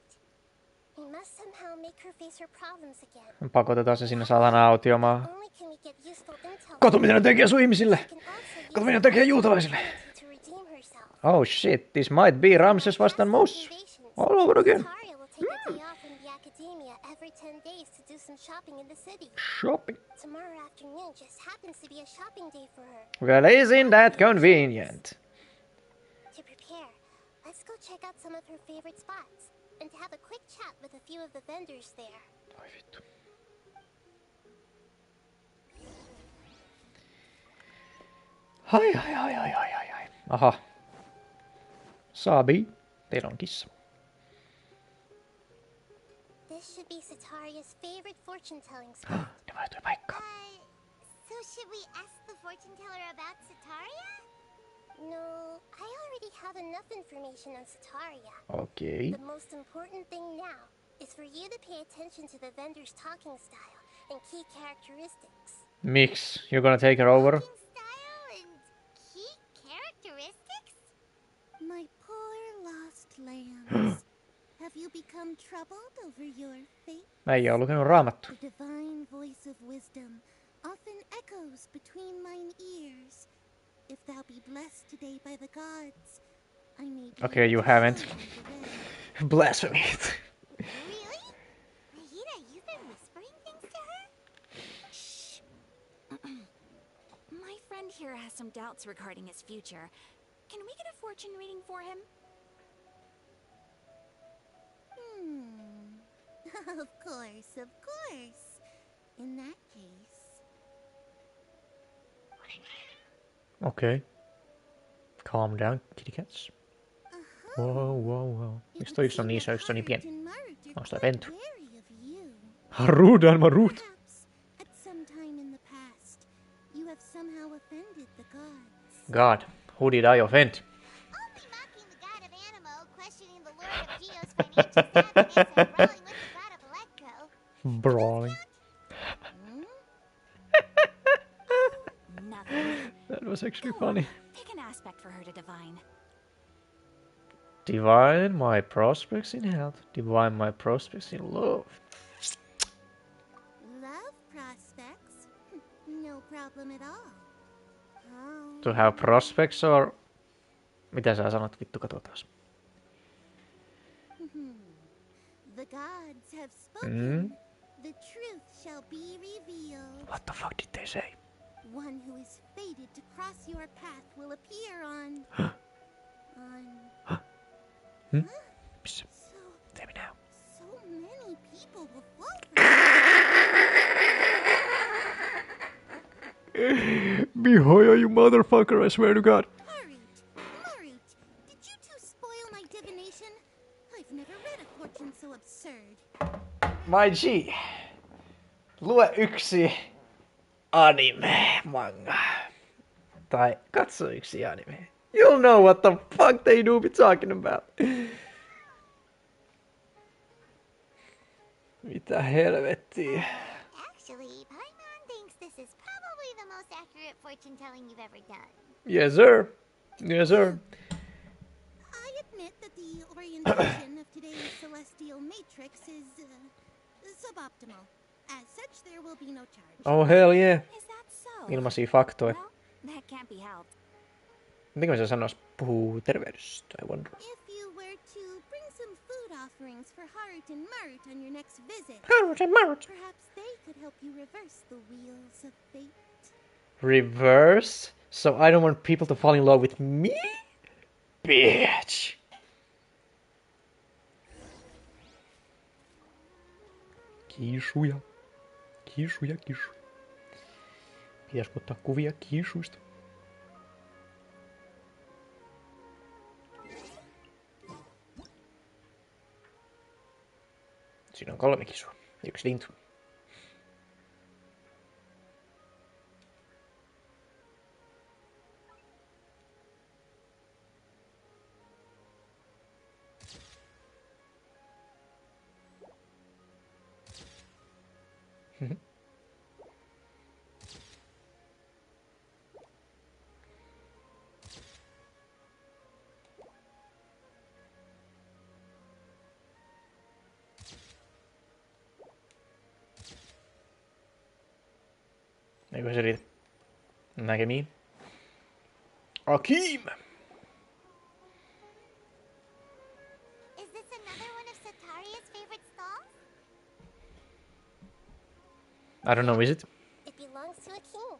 S3: We must somehow make her face her problems again.
S1: Pakotetaan se sinne saatana autiomaan.
S3: Not only can we get useful intel,
S1: Kato mitä ne tekee sun ihmisille!
S3: she can also
S1: Kato
S3: use
S1: mitä ne
S3: her
S1: tekee juutalaisille!
S3: to redeem herself.
S1: Oh shit, this might be Ramses vastaan Moses. All over again.
S3: Sataria will take a day off from the academia every 10 days to do some shopping in the city.
S1: Shopping.
S3: Tomorrow afternoon just happens to be a shopping day for her.
S1: Well, isn't that convenient?
S3: To prepare, let's go check out some of her favorite spots and have a quick chat with a few of the vendors there.
S1: Oi vittu. Hai. Aha. Saabi, teillä on kissa.
S3: This should be Sataria's favorite fortune-telling spot.
S1: Ne vaihtui paikkaa.
S3: So should we ask the fortune teller about Sataria? No, I already have enough information on Sataria.
S1: Okei.
S3: The most important thing now is for you to pay attention to the vendor's talking style and key characteristics.
S1: Miksi? You're gonna take her over?
S3: Talking style and key characteristics?
S6: My poor lost lambs. Have you become troubled over your fate?
S1: Äijä on lukenut raamattu.
S6: The divine voice of wisdom often echoes between mine ears. If thou be blessed today by the gods, I may be
S1: Okay, you
S6: able to
S1: haven't.
S6: show you the way.
S1: Blasphemy.
S3: Really? Nahida, you've been whispering things to her?
S2: Shh. My friend here has some doubts regarding his future. Can we get a fortune reading for him?
S6: Of course. In that case,
S1: Okay. Calm down, kitty cats. Wow. Miksi toi yksi on niin iso, yksi on niin pieni? Onko toi pentu? Harudan marut.
S6: perhaps at some time in the past, you have somehow offended the gods.
S1: God, who did I offend?
S3: Only mocking the god of Animo, questioning the lord of Geo's financial savviness, and brawling with the god of Lakko.
S1: Brawling.
S2: Nothing.
S1: That was actually funny.
S2: Pick an
S3: aspect for her to divine.
S1: Divine my prospects in health. Divine my prospects in love.
S6: Love prospects? No problem at all. Oh.
S1: To have prospects or... Mitä sä sanot? Vittu, katsotaan.
S6: The gods have spoken. The truth shall be revealed.
S1: What the fuck did they say?
S6: One who is fated to cross your path will appear on...
S1: Missä? Tee minä.
S6: So many people will fall
S1: Mihoya, you motherfucker, I swear to God.
S6: Marut, did you two spoil my divination? I've never read a fortune so absurd.
S1: My G. Lue yksi anime manga. Tai katso yksi anime. You'll know what the fuck they do be talking about. Mitä helvettiä.
S3: Actually, Paimon thinks this is probably the most accurate fortune telling you've ever done.
S1: Yes, sir. Yes, sir.
S6: I admit that the orientation of today's celestial matrix is suboptimal. As such, there will be no charge.
S1: Oh, hell yeah.
S3: Is that so?
S1: Ilmaisia faktoja.
S3: Well, that can't be helped.
S1: Miten se sanoisi puhuu terveydestä, I wonder.
S6: If you were to bring some food offerings for Harut and Marut on your next visit,
S1: Harut and Marut.
S6: Perhaps they could help you reverse the wheels of fate.
S1: Reverse? So I don't want people to fall in love with me? Bitch. Kiisuja. Kiisuja, kiisuja. Pitäisikö ottaa kuvia kiisuista? Siinä on 3 kisua. 1 lintu. Eikö se riitä? Näkemiin. Akim!
S3: Is this another one of Sataria's favorite stalls?
S1: I don't know, is it?
S3: It belongs to a king.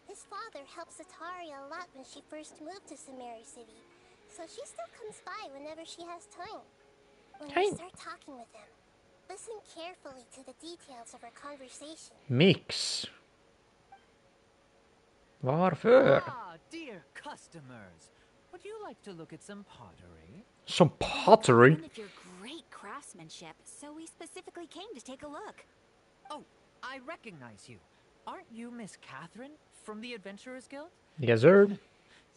S3: His father helped Sataria a lot when she first moved to Samari City, so she still comes by whenever she has time. When you start talking with him, listen carefully to the details of her conversation.
S1: Mix. Varför?
S7: Ah, dear customers, would you like to look at some pottery?
S1: Some pottery?
S3: One of your great craftsmanship, so we specifically came to take a look.
S7: Oh, I recognize you. Aren't you Miss Catherine from the Adventurers Guild?
S1: Yes, sir.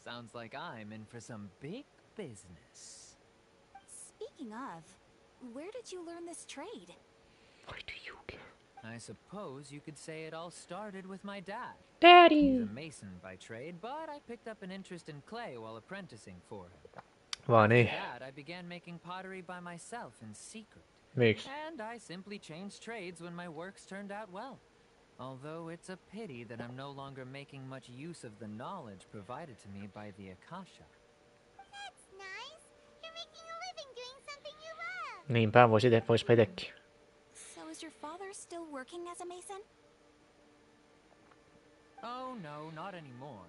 S7: Sounds like I'm in for some big business.
S3: Speaking of, where did you learn this trade?
S1: Why do you care?
S7: I suppose you could say it all started with my dad.
S1: Daddy!
S7: He's a mason by trade, but I picked up an interest in clay while apprenticing for him.
S1: Vaan niin.
S7: After that, I began making pottery by myself in secret.
S1: Miksi?
S7: And I simply changed trades when my works turned out well. Although it's a pity that I'm no longer making much use of the knowledge provided to me by the Akasha.
S3: That's nice. You're making a living doing something you love.
S1: Niinpä, voispa itekin.
S3: So is your father still working as a mason?
S7: Oh no, not anymore.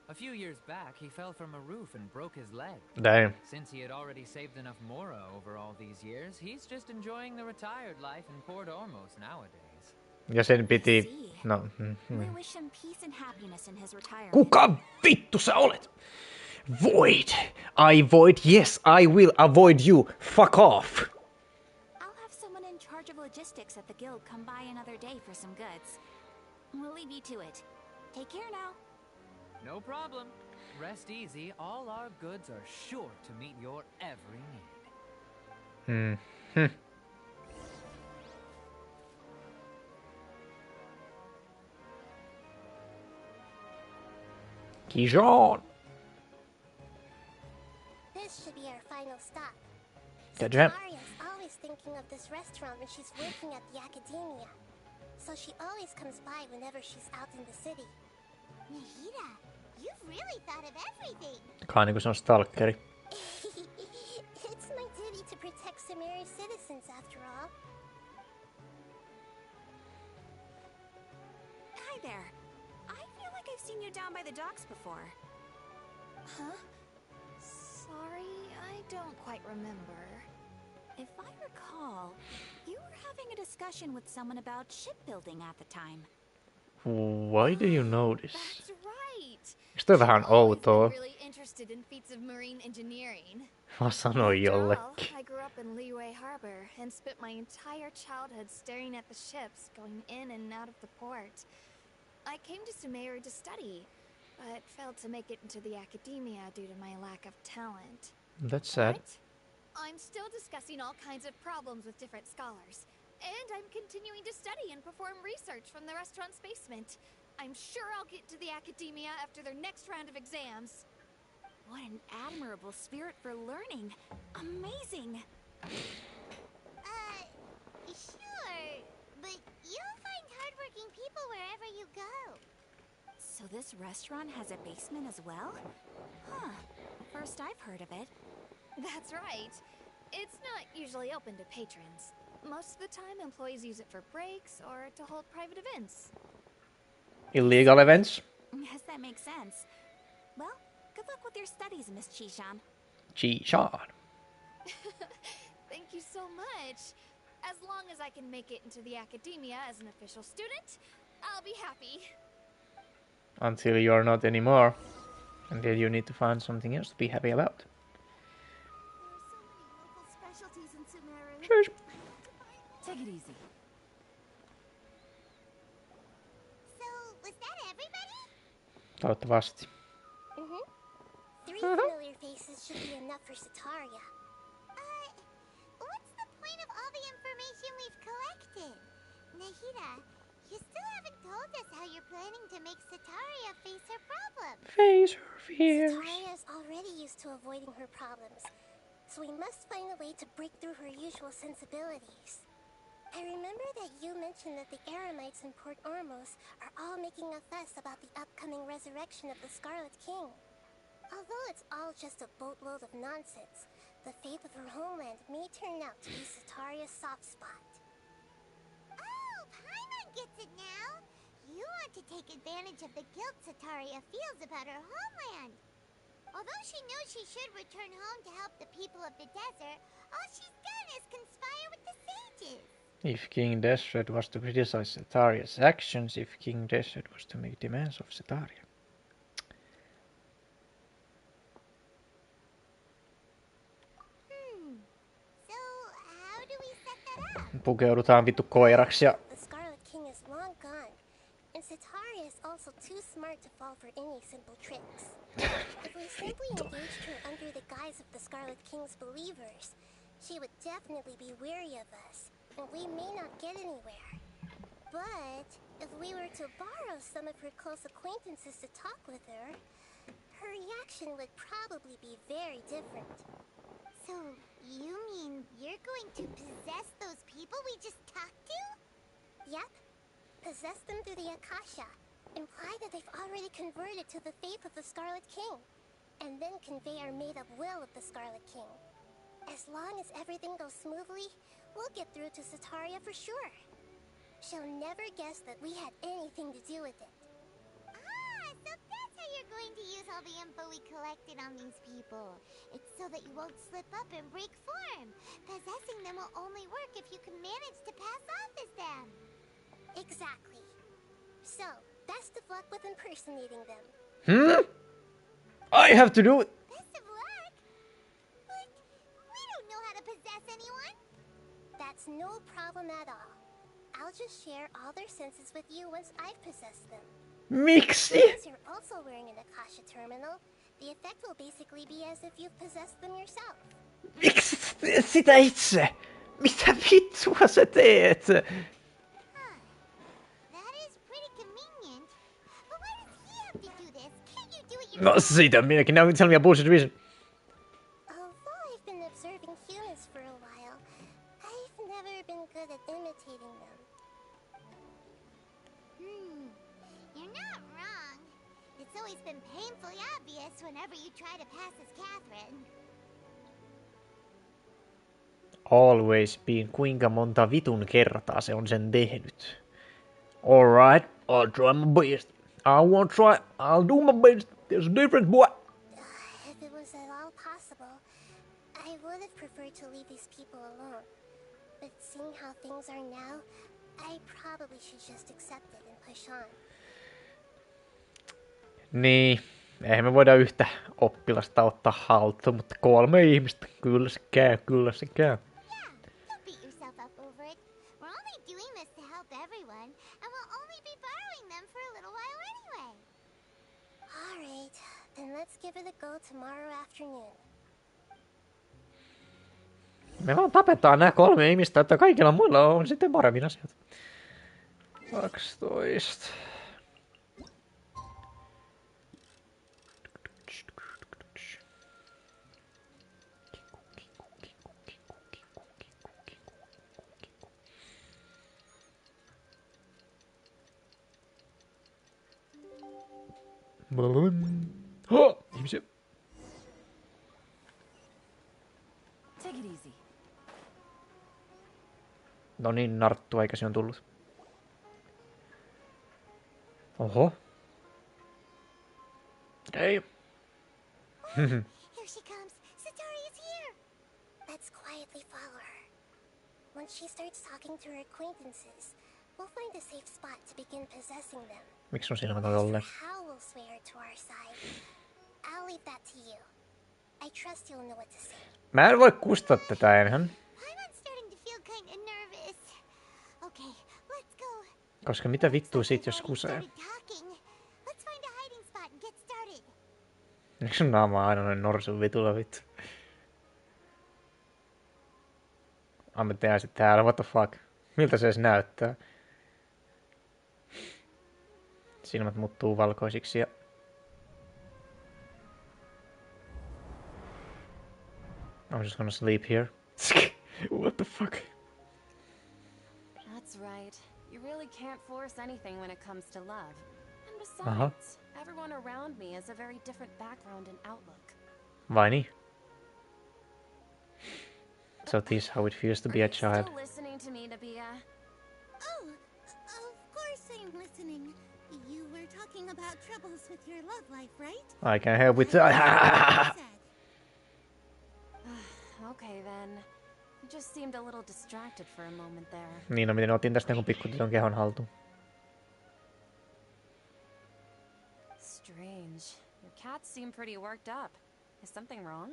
S7: A few years back, he fell from a roof and broke his leg.
S1: Damn.
S7: Since he had already saved enough mora over all these years, he's just enjoying the retired life in Port Ormos nowadays.
S1: Ja sen piti... No.
S3: We wish him peace and happiness in his retirement.
S1: Kuka vittu sä olet? Void. I void. Yes, I will avoid you. Fuck off.
S3: I'll have someone in charge of logistics at the guild come by another day for some goods. We'll leave you to it. Take care now.
S7: No problem. Rest easy. All our goods are sure to meet your every need.
S1: Kijon.
S6: should be our final stop.
S1: Good job.
S6: Sataria's always thinking of this restaurant when she's working at the academia. So she always comes by whenever she's out in the city.
S3: Nahida, you've really thought of everything.
S1: Kai niinku se on stalkeri.
S6: It's my duty to protect Sumeru's citizens after all.
S3: Hi there. I feel like I've seen you down by the docks before.
S2: Huh? Sorry, I don't quite remember.
S3: If I recall, you were having a discussion with someone about shipbuilding at the time.
S1: Why do you know this?
S2: That's right.
S1: Eikö toi vähän
S2: I've always
S1: outoa?
S2: been really interested in feats of marine engineering.
S1: Mä sanoin
S2: After all,
S1: jollekin.
S2: I grew up in Liyue Harbor and spent my entire childhood staring at the ships going in and out of the port. I came to Sumeru to study, but failed to make it into the academia due to my lack of talent.
S1: That's sad.
S2: But I'm still discussing all kinds of problems with different scholars, and I'm continuing to study and perform research from the restaurant's basement. I'm sure I'll get to the academia after their next round of exams.
S3: What an admirable spirit for learning. Amazing.
S6: Sure, but you'll find hardworking people wherever you go.
S3: So this restaurant has a basement as well? Huh. First I've heard of it.
S2: That's right. It's not usually open to patrons. Most of the time, employees use it for breaks or to hold private events.
S1: Illegal events?
S3: Yes, that makes sense. Well, good luck with your studies, Miss Chishan.
S1: Chishan.
S2: Thank you so much. As long as I can make it into the academia as an official student, I'll be happy.
S1: Until you're not anymore. And then you need to find something else to be happy about.
S6: There are so many local specialties in Sumeru.
S1: Sure.
S5: Take it easy.
S6: So, was that everybody?
S1: Toivottavasti.
S6: Three familiar faces should be enough for Sataria. What's the point of all the information we've collected? Nahida, you still haven't told us how you're planning to make Sataria face her problems.
S1: Face her fears.
S6: Sataria is already used to avoiding her problems, so we must find a way to break through her usual sensibilities. I remember that you mentioned that the Eremites in Port Ormos are all making a fuss about the upcoming resurrection of the Scarlet King. Although it's all just a boatload of nonsense, the fate of her homeland may turn out to be Sataria's soft spot. Oh, Paimon gets it now! You want to take advantage of the guilt Sataria feels about her homeland. Although she knows she should return home to help the people of the desert, all she's done is conspire with the sages.
S1: If King Desert was to criticize Sataria's actions, if King Desert was to make demands of Sataria.
S6: So, how do we set that up?
S1: Pukeudutaan vittu koiraksi ja
S6: The Scarlet King is long gone, and Sataria is also too smart to fall for any simple tricks. If we simply engaged her under the guise of the Scarlet King's believers, she would definitely be wary of us, and we may not get anywhere. But if we were to borrow some of her close acquaintances to talk with her, her reaction would probably be very different. So, you mean you're going to possess those people we just talked to? Yep. Possess them through the Akasha. Imply that they've already converted to the faith of the Scarlet King, and then convey our made-up will of the Scarlet King. As long as everything goes smoothly, we'll get through to Sataria for sure. She'll never guess that we had anything to do with it. Ah, so that's how you're going to use all the info we collected on these people. It's so that you won't slip up and break form. Possessing them will only work if you can manage to pass off as them. Exactly. So, best of luck with impersonating them.
S1: I have to do it.
S6: Best of luck? But we don't know how to possess anyone. That's no problem at all. I'll just share all their senses with you once I've possessed them.
S1: Miksi?
S6: Since you're also wearing an Akasha terminal, the effect will basically be as if you've possessed them yourself.
S1: Miksi teet sitä itse? Mitä vittua sä teet?
S6: That is pretty convenient. But why does he have to do this? Can't you do it yourself?
S1: No siitä minäkin, now tell me a bullshit reason.
S6: Of always been painfully obvious whenever you try to pass as Catherine.
S1: Always been. Kuinka monta vitun kertaa se on sen tehnyt? Alright, I'll try my best. I won't try, I'll do my best. There's a difference, boy.
S6: If it was at all possible, I would have preferred to leave these people alone. But seeing how things are now, I probably should just accept it and push on.
S1: Niin, eihän me voida yhtä oppilasta ottaa haltuun, mutta 3 ihmistä. Kyllä se käy, kyllä se käy.
S6: Yeah, don't beat yourself up over it. We're only doing this to help everyone, and we'll only be borrowing them for a little while anyway. Alright, then let's give it a go tomorrow afternoon.
S1: Me vaan tapetaan nämä 3 ihmistä, että kaikilla muilla on sitten paremmin asiat. 12. Ihmisiä.
S5: Take it easy.
S1: No niin, narttua, eikä se on tullut. Oho. Ei.
S6: Here she comes. Satori is here. Let's quietly follow her. Once she starts talking to her acquaintances, we'll find a safe spot to begin possessing them.
S1: Miksi sun silmät on jolle?
S6: How we'll sway her to our side. I'll leave that to you. I trust you'll know what to say.
S1: Mä en voi kustaa tätä enhän.
S6: I'm starting to feel kind of nervous. Okay, let's go.
S1: Koska mitä vittua siitä jos kusee?
S6: Let's find a hiding spot and get started.
S1: Eikö sun naama aina noin norsun vitulla vittu? Mä tehdään sit täällä, what the fuck? Miltä se edes näyttää? Silmät muuttuu valkoisiksi ja... I'm just gonna sleep here. What the fuck?
S5: That's right. You really can't force anything when it comes to love. And besides, everyone around me has a very different background and outlook.
S1: Vai niin? So this is how it feels to be a child.
S5: Still listening to me, Nabia?
S6: Oh, of course I'm listening. You were talking about troubles with your love life, right?
S1: I can help with...
S5: Okay then. You just seemed a little distracted for a moment there.
S1: Niin, no miten otin tästä jonkun pikkutytön kehon haltuun.
S5: Strange. Your cats seem pretty worked up. Is something wrong?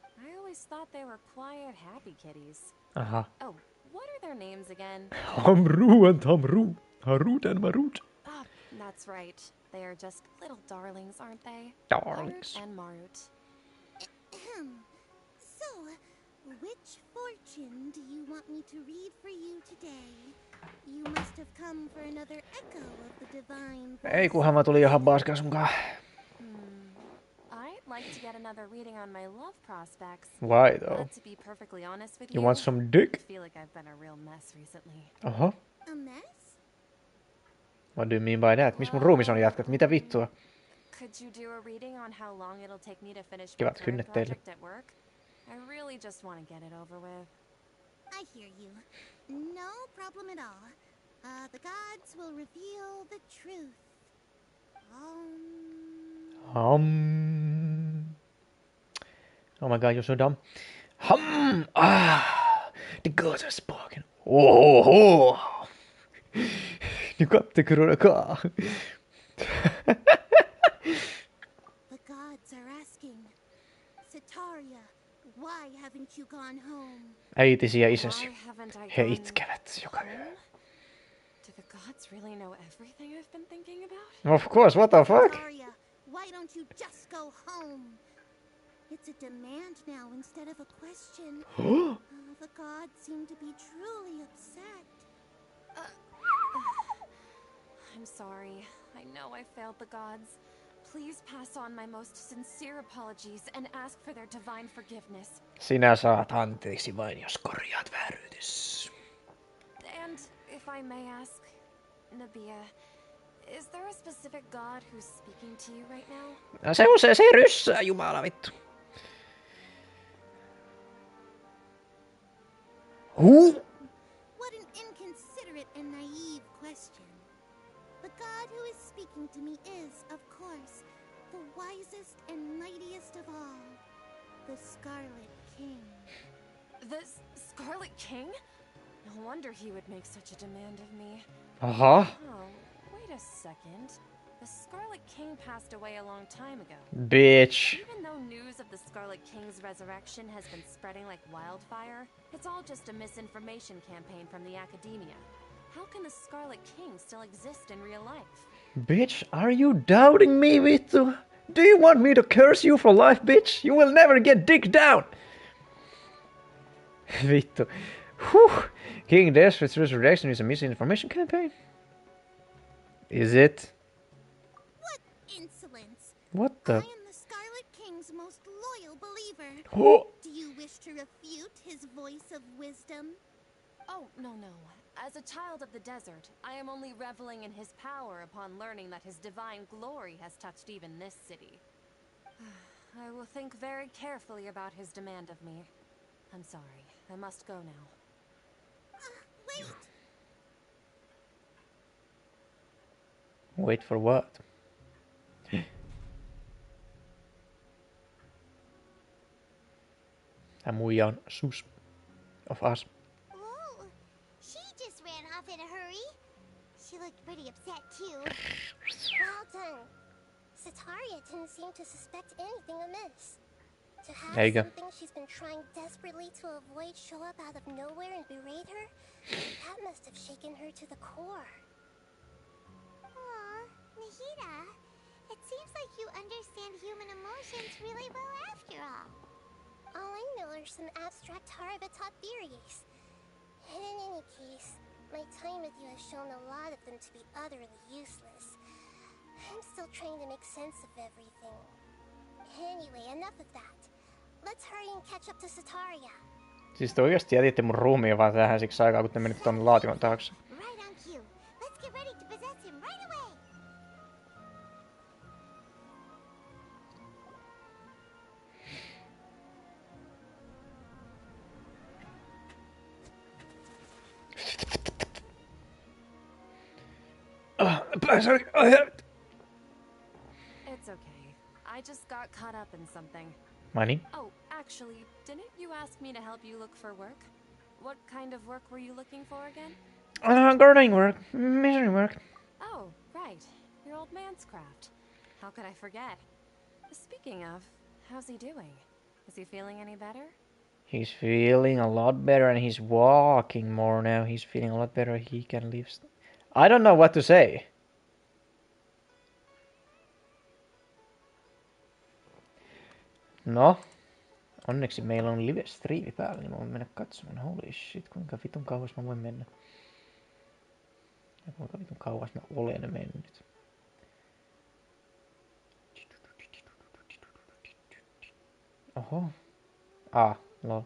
S5: I always thought they were quiet, happy kitties.
S1: Aha.
S5: Oh, what are their names again?
S1: Hamru and Hamru. Harut and Marut.
S5: Ah, that's right. They are just little darlings, aren't they?
S1: Darlings.
S5: Harut and Marut.
S6: So, which fortune do you want me to read for you today? You must have come for another echo of the divine voice.
S1: Ei kunhan mä tulin ihan baskaa sunkaan.
S5: I'd like to get another reading on my love prospects.
S1: Why though?
S5: But to be perfectly honest with
S1: You want some dick?
S5: I feel like I've been a real mess recently.
S1: Aha.
S6: A mess?
S1: What do you mean by that? Missä mun ruumis on jätkät? Mitä vittua?
S5: Could you do a reading on how long it'll take me to finish my
S1: Kivät
S5: current
S1: kynnet teille.
S5: project at work? I really just want to get it over with.
S6: I hear you. No problem at all. The gods will reveal the truth.
S1: Oh my god, you're so dumb. The gods are spoken. Oh. You got the kuraka.
S6: The gods are asking, Sataria, why haven't you gone home?
S1: Äitisi ja isäsi,
S5: Why haven't I
S1: he
S5: gone
S1: itkevät joka yö.
S5: home? Do the gods really know everything I've been thinking about?
S1: Of course, what the fuck?
S6: Sataria, why don't you just go home? It's a demand now instead of a question. The gods seem to be truly upset.
S5: I'm sorry. I know I failed the gods. Please pass on my most sincere apologies and ask for their divine forgiveness.
S1: Sinä saat anteeksi vain, jos korjaat vääryytesi.
S5: And if I may ask, Nabia, is there a specific god who's speaking to you right now?
S1: Se ryssää, jumala vittu.
S6: What an inconsiderate and naive question. The god who is speaking to me is, of course, the wisest and mightiest of all, the Scarlet King.
S5: The Scarlet King? No wonder he would make such a demand of me.
S1: Aha.
S5: Oh, wait a second. The Scarlet King passed away a long time ago.
S1: Bitch.
S5: Even though news of the Scarlet King's resurrection has been spreading like wildfire, it's all just a misinformation campaign from the academia. How can the Scarlet King still exist in real life?
S1: Bitch, are you doubting me, vittu? Do you want me to curse you for life, bitch? You will never get dick down! Vittu. Whew. King Desperate Resurrection is a misinformation campaign? Is it?
S6: What insolence!
S1: What the?
S6: I am the Scarlet King's most loyal believer.
S1: Oh.
S6: Do you wish to refute his voice of wisdom?
S5: Oh, no. As a child of the desert, I am only reveling in his power upon learning that his divine glory has touched even this city. I will think very carefully about his demand of me. I'm sorry. I must go now.
S6: Wait!
S1: Wait for what? Tämä muija on sus of us.
S6: Oh, she just ran off in a hurry. She looked pretty upset too. Well done. Sataria didn't seem to suspect anything amiss. To have
S1: There you go.
S6: something she's been trying desperately to avoid show up out of nowhere and berate her, that must have shaken her to the core. Aw, Nahida, it seems like you understand human emotions really well after all. All I know are some abstract Harava-taught theories. And in any case, my time with you has shown a lot of them to be utterly useless. I'm still trying to make sense of everything. Anyway, enough of that. Let's hurry and catch up to Sataria.
S1: Siis te oikeasti jätitte mun ruumiin vaan tähän siksi aikaa, kun te menitte tonne laatikon taakse.
S6: Right on cue. Let's get ready to possess him right away.
S1: Sorry.
S5: It's okay. I just got caught up in something.
S1: Money?
S5: Oh, actually, didn't you ask me to help you look for work? What kind of work were you looking for again?
S1: Gardening work. Misery work.
S5: Oh, right. Your old man's craft. How could I forget? Speaking of, how's he doing? Is he feeling any better?
S1: He's feeling a lot better and he's walking more now. He's feeling a lot better. He can live. I don't know what to say. No, onneksi meillä on live-striimi päällä, niin mä voin mennä katsomaan. Holy shit, kuinka vitun kauas mä voin mennä. Ja kuinka vitun kauas mä olen mennyt. Oho. Lol.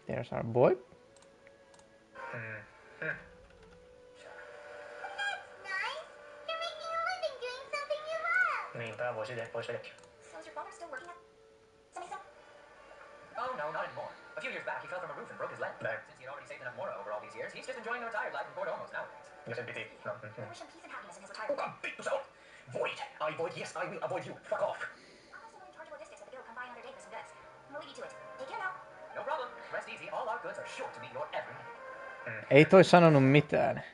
S1: There's our boy. Niinpä, voisi tehdäkin.
S6: So is your father still working at... Samisa?
S7: Oh, no, not anymore. A few years back, he fell from a roof and broke his leg.
S1: No.
S7: Since he had already saved enough mora over all these years, he's just enjoying a retired life in Port Almost nowadays.
S1: Ja sen piti. No.
S6: I wish him peace and happiness in his retirement.
S1: Kuka vittu sä oot? Void. I void. Yes, I will avoid you. Fuck off.
S6: I'll also in charge of logistics at the guild come by another day for some goods. I'll leave you to it. Take care now.
S7: No problem. Rest easy. All our goods are sure to meet your every need.
S1: Ei toi sanonut mitään.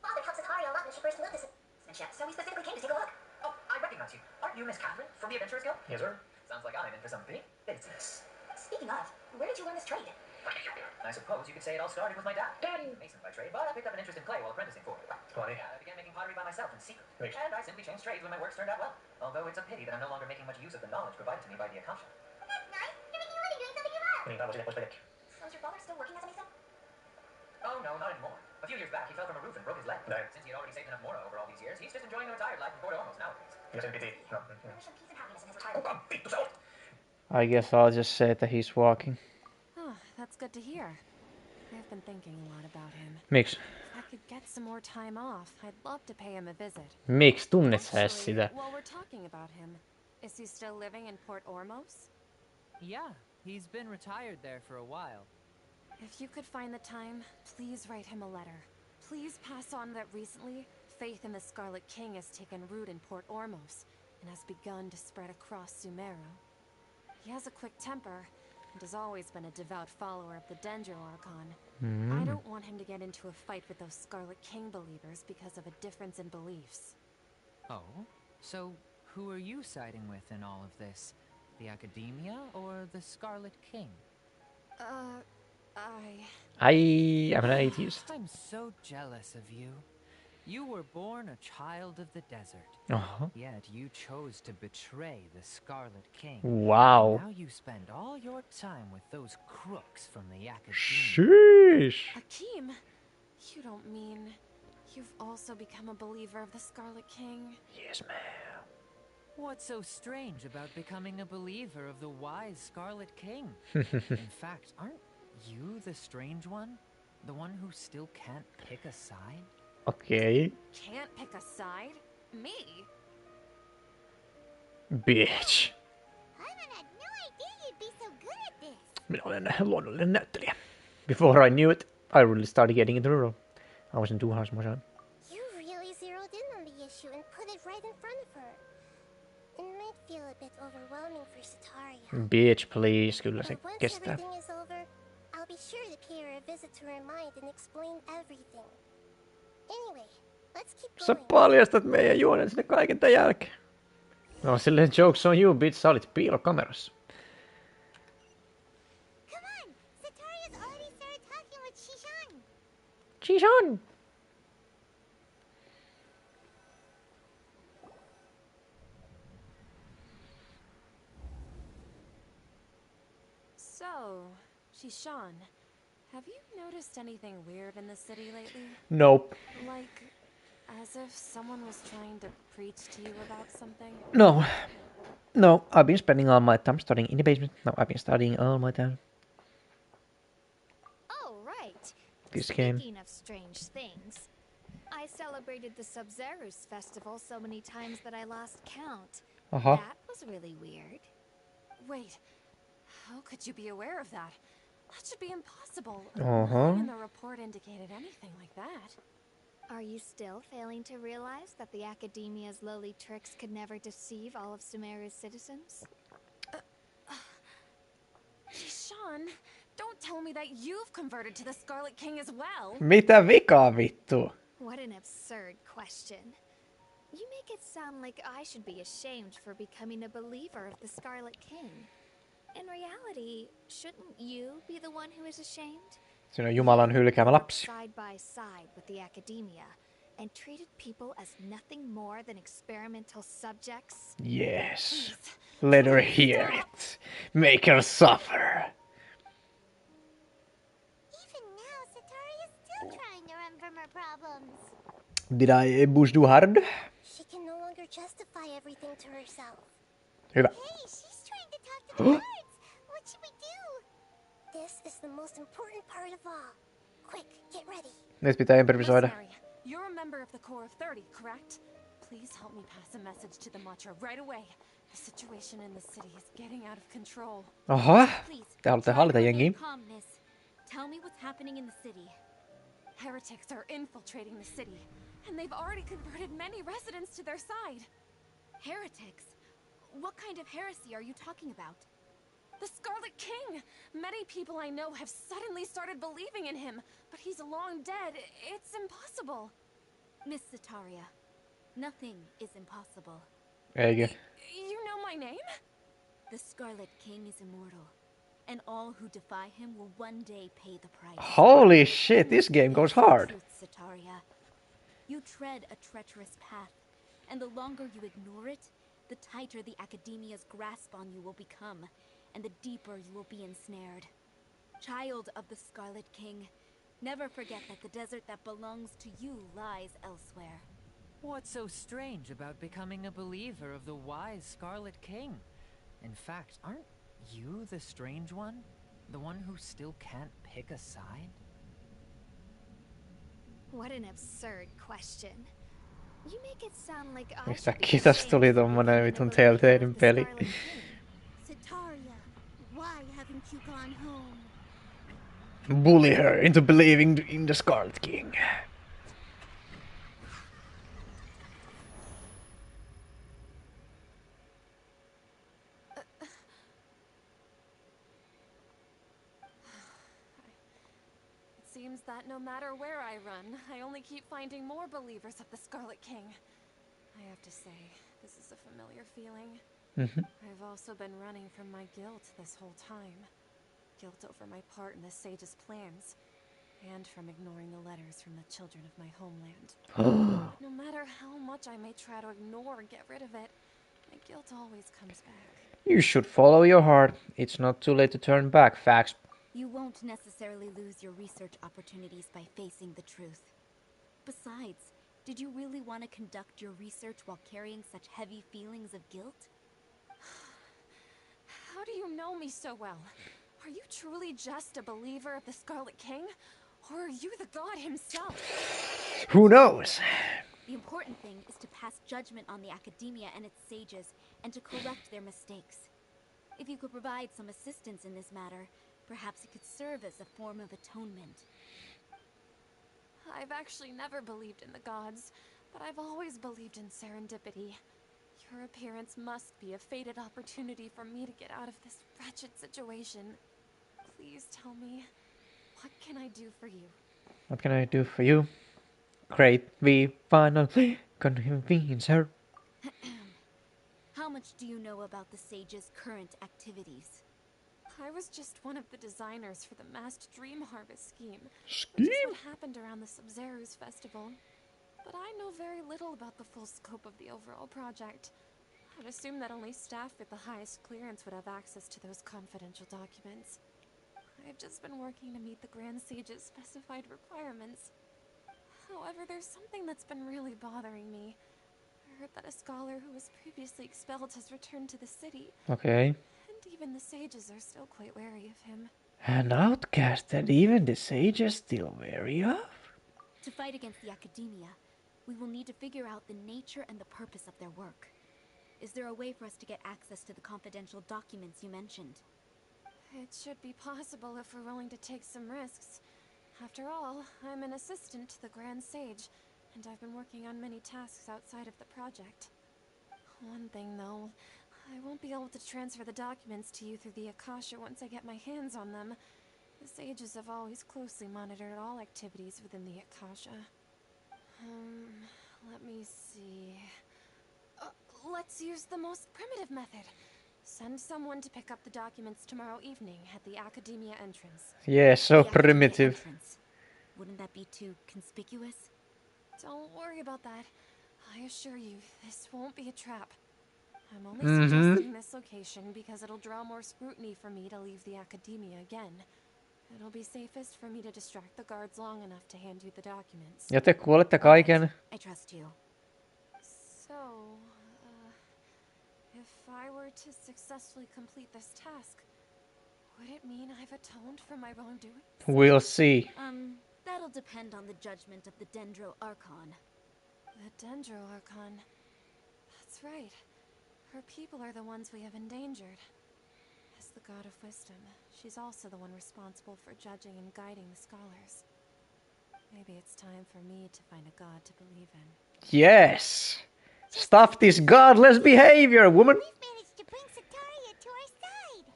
S6: Father helped Sataria a lot when she first moved this... So we specifically came to take a look.
S7: Oh, I recognize you. Aren't you Miss Catherine from the Adventurers Guild?
S1: Yes, sir.
S7: Sounds like I'm in for some big business.
S6: Speaking of, where did you learn this trade?
S7: I suppose you could say it all started with my dad. Daddy! Mason by trade, but I picked up an interest in clay while apprenticing for him.
S1: Funny.
S7: I began making pottery by myself in secret.
S1: Nice.
S7: And I simply changed trades when my works turned out well. Although it's a pity that I'm no longer making much use of the knowledge provided to me by the Akasha.
S6: That's nice. You're making a living doing something you love.
S1: Niinpä, voisi tehdäkin.
S6: So is your father still working as a mason?
S7: Oh, no, not anymore. A few years back, he fell from a roof and broke his leg.
S1: No.
S7: Since he had already saved enough mora over all
S1: I guess I'll just say that he's walking.
S5: Oh, that's good to hear. I've been thinking a lot about him.
S1: Miksi?
S5: If I could get some more time off, I'd love to pay him a visit.
S1: Miksi tunnet sä edes
S5: Actually,
S1: sitä?
S5: while we're talking about him, is he still living in Port Ormos?
S7: Yeah, he's been retired there for a while.
S5: If you could find the time, please write him a letter. Please pass on that recently, faith in the Scarlet King has taken root in Port Ormos and has begun to spread across Sumeru. He has a quick temper and has always been a devout follower of the Dendro Archon. I don't want him to get into a fight with those Scarlet King believers because of a difference in beliefs.
S7: Oh? So, who are you siding with in all of this? The Academia or the Scarlet King?
S1: I'm an atheist.
S7: I'm so jealous of you. You were born a child of the desert. Yet you chose to betray the Scarlet King.
S1: Wow.
S7: Now you spend all your time with those crooks from the Academia.
S1: Sheesh.
S5: Akeem, you don't mean you've also become a believer of the Scarlet King?
S1: Yes, ma'am.
S7: What's so strange about becoming a believer of the wise Scarlet King? In fact, aren't you the strange one? The one who still can't pick a side?
S1: Okay.
S5: Can't pick a side? Me?
S1: Bitch.
S6: Paimon had no idea you'd be so good at this.
S1: Minä olen luonnollinen näyttelijä. Before I knew it, I really started getting into the role. I wasn't too harsh myself.
S6: You really zeroed in on the issue and put it right in front of her. It might feel a bit overwhelming for Sataria.
S1: Bitch, please. Kyllä se
S6: But once
S1: kestää.
S6: everything is over, I'll be sure to pay her a visit to her mind and explain everything. Anyway, let's keep
S1: Sä
S6: going.
S1: paljastat meidän juonen sinne kaiken tämän jälkeen. No silleen jokes on you, bitch. Sä olit piilokamerassa.
S6: Come on! Sataria's already started talking with Shishan.
S1: Shishan!
S5: So, Shishan, have you noticed anything weird in the city lately?
S1: Nope.
S5: Like, as if someone was trying to preach to you about something?
S1: No. No, I've been spending all my time studying in the basement. No, I've been studying all my time.
S2: Oh, right.
S1: This game.
S2: Speaking of strange things, I celebrated the Sub-Zerus festival so many times that I lost count. That was really weird.
S5: Wait, how could you be aware of that? That should be impossible.
S1: Uh-huh.
S5: Nothing in the report indicated anything like that.
S2: Are you still failing to realize that the Academia's lowly tricks could never deceive all of Sumeru's citizens?
S5: Sean, don't tell me that you've converted to the Scarlet King as well.
S1: Mitä vikaa vittu?
S2: What an absurd question. You make it sound like I should be ashamed for becoming a believer of the Scarlet King. In reality, shouldn't you be the one who is ashamed?
S1: Siinä on Jumalan hylkäämä lapsi.
S2: Side by side with the Academia and treated people as nothing more than experimental subjects.
S1: Yes. Let her hear it. Make her suffer.
S6: Even now, Sataria's still trying to run from her problems.
S1: Did I push too hard?
S6: She can no longer justify everything to herself.
S1: Hyvä.
S6: Hey, she's trying to talk to the guards. What should we do? This is the most important part of all. Quick, get ready.
S1: Nyt pitää improvisoida.
S5: Mercenary, you're a member of the Corps of 30, correct? Please help me pass a message to the Matcha right away. The situation in the city is getting out of control.
S1: Aha.
S3: Please,
S1: Te haluatte hallita jengiä.
S3: calmness. Tell me what's happening in the city.
S5: Heretics are infiltrating the city, and they've already converted many residents to their side.
S3: Heretics? What kind of heresy are you talking about?
S5: The Scarlet King! Many people I know have suddenly started believing in him, but he's long dead. It's impossible.
S3: Miss Sataria, nothing is impossible.
S1: Eikö?
S5: You know my name?
S3: The Scarlet King is immortal, and all who defy him will one day pay the price.
S1: Holy shit, this game goes hard.
S3: Truth, Sataria. You tread a treacherous path, and the longer you ignore it, the tighter the Academia's grasp on you will become, and the deeper you will be ensnared. Child of the Scarlet King, never forget that the desert that belongs to you lies elsewhere.
S7: What's so strange about becoming a believer of the wise Scarlet King? In fact, aren't you the strange one? The one who still can't pick a side?
S2: What an absurd question. You make it sound like I
S1: Mistä
S2: should be
S1: kiitos
S2: ashamed
S1: tuli
S2: for
S1: tommonen
S2: becoming a
S1: vitun
S2: believer of
S1: Telltalein
S2: the
S1: peli?
S2: Scarlet King.
S6: Sataria, why haven't you gone home?
S1: Bully her into believing in the Scarlet King.
S5: It seems that no matter where I run, I only keep finding more believers of the Scarlet King. I have to say, this is a familiar feeling. I've also been running from my guilt this whole time. Guilt over my part in the sage's plans, and from ignoring the letters from the children of my homeland. No matter how much I may try to ignore or get rid of it, my guilt always comes back.
S1: You should follow your heart. It's not too late to turn back. Facts.
S3: You won't necessarily lose your research opportunities by facing the truth. Besides, did you really want to conduct your research while carrying such heavy feelings of guilt?
S5: How do you know me so well? Are you truly just a believer of the Scarlet King? Or are you the god himself?
S1: Who knows?
S3: The important thing is to pass judgment on the academia and its sages, and to correct their mistakes. If you could provide some assistance in this matter, perhaps it could serve as a form of atonement.
S5: I've actually never believed in the gods, but I've always believed in serendipity. Your appearance must be a fated opportunity for me to get out of this wretched situation. Please tell me, what can I do for you?
S1: What can I do for you? Great, we finally convince her.
S3: How much do you know about the sage's current activities?
S5: I was just one of the designers for the massed dream harvest scheme.
S1: Scheme?
S5: Which is what happened around the Sub-Zero's festival. But I know very little about the full scope of the overall project. I'd assume that only staff with the highest clearance would have access to those confidential documents. I've just been working to meet the Grand Sage's specified requirements. However, there's something that's been really bothering me. I heard that a scholar who was previously expelled has returned to the city.
S1: Okay.
S5: And even the sages are still quite wary of him.
S1: An outcast that even the sages still wary of?
S3: To fight against the academia, we will need to figure out the nature and the purpose of their work. Is there a way for us to get access to the confidential documents you mentioned?
S5: It should be possible if we're willing to take some risks. After all, I'm an assistant to the Grand Sage, and I've been working on many tasks outside of the project. One thing though, I won't be able to transfer the documents to you through the Akasha once I get my hands on them. The sages have always closely monitored all activities within the Akasha. Let me see... let's use the most primitive method. Send someone to pick up the documents tomorrow evening at the Academia entrance.
S1: Yeah, so
S3: The academia
S1: primitive.
S3: entrance. Wouldn't that be too conspicuous?
S5: Don't worry about that. I assure you, this won't be a trap. I'm only suggesting this location because it'll draw more scrutiny for me to leave the Academia again. It'll be safest for me to distract the guards long enough to hand you the documents.
S1: Ja te kuolette kaiken.
S3: I trust you.
S5: So, if I were to successfully complete this task, would it mean I've atoned for my wrongdoing?
S1: We'll see.
S3: That'll depend on the judgment of the Dendro Archon.
S5: The Dendro Archon. That's right. Her people are the ones we have endangered. As the god of wisdom, she's also the one responsible for judging and guiding the scholars. Maybe it's time for me to find a god to believe in.
S1: Yes! Stop this godless behavior, woman!
S6: We've managed to bring Sataria to our side.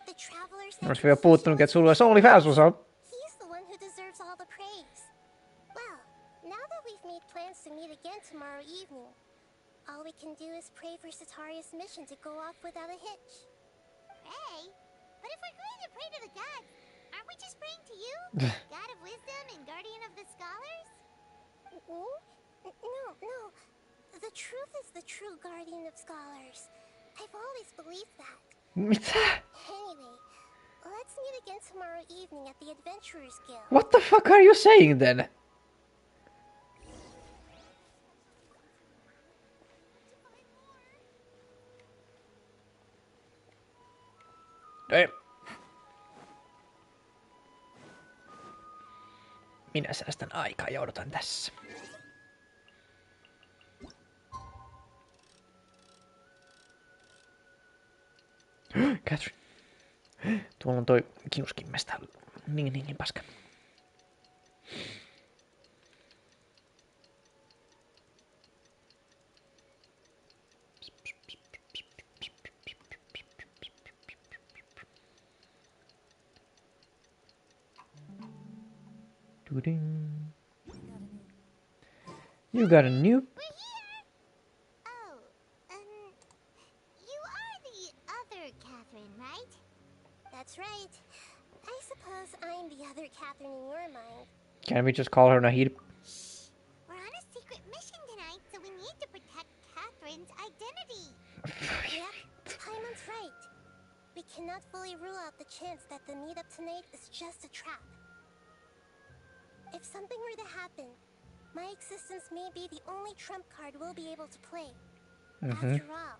S6: The travelers
S1: Olisi vielä puuttunut, että sulla olisi OnlyFans-osa.
S6: He's the one who deserves all the praise. Well, now that we've made plans to meet again tomorrow evening, all we can do is pray for Sataria's mission to go off without a hitch. Pray? But if we're going to pray to the gods, aren't we just praying to you? God of wisdom and guardian of the scholars? No. The truth is the true guardian of scholars. I've always believed that.
S1: Mitä?
S6: Anyway, let's meet again tomorrow evening at the Adventurers Guild.
S1: What the fuck are you saying then? Ei. Minä säästän aikaa ja odotan tässä. Catherine. Tuolla on toi kiuskimmestä. Niin paska. You got a new...
S6: We're here! Oh, you are the other Catherine, right? That's right. I suppose I'm the other Catherine in your mind.
S1: Can we just call her Nahid?
S6: Shh! We're on a secret mission tonight, so we need to protect Catherine's identity. Yep, Paimon's right. We cannot fully rule out the chance that the meetup tonight is just a trap. If something were to happen, my existence may be the only trump card we'll be able to play. After all,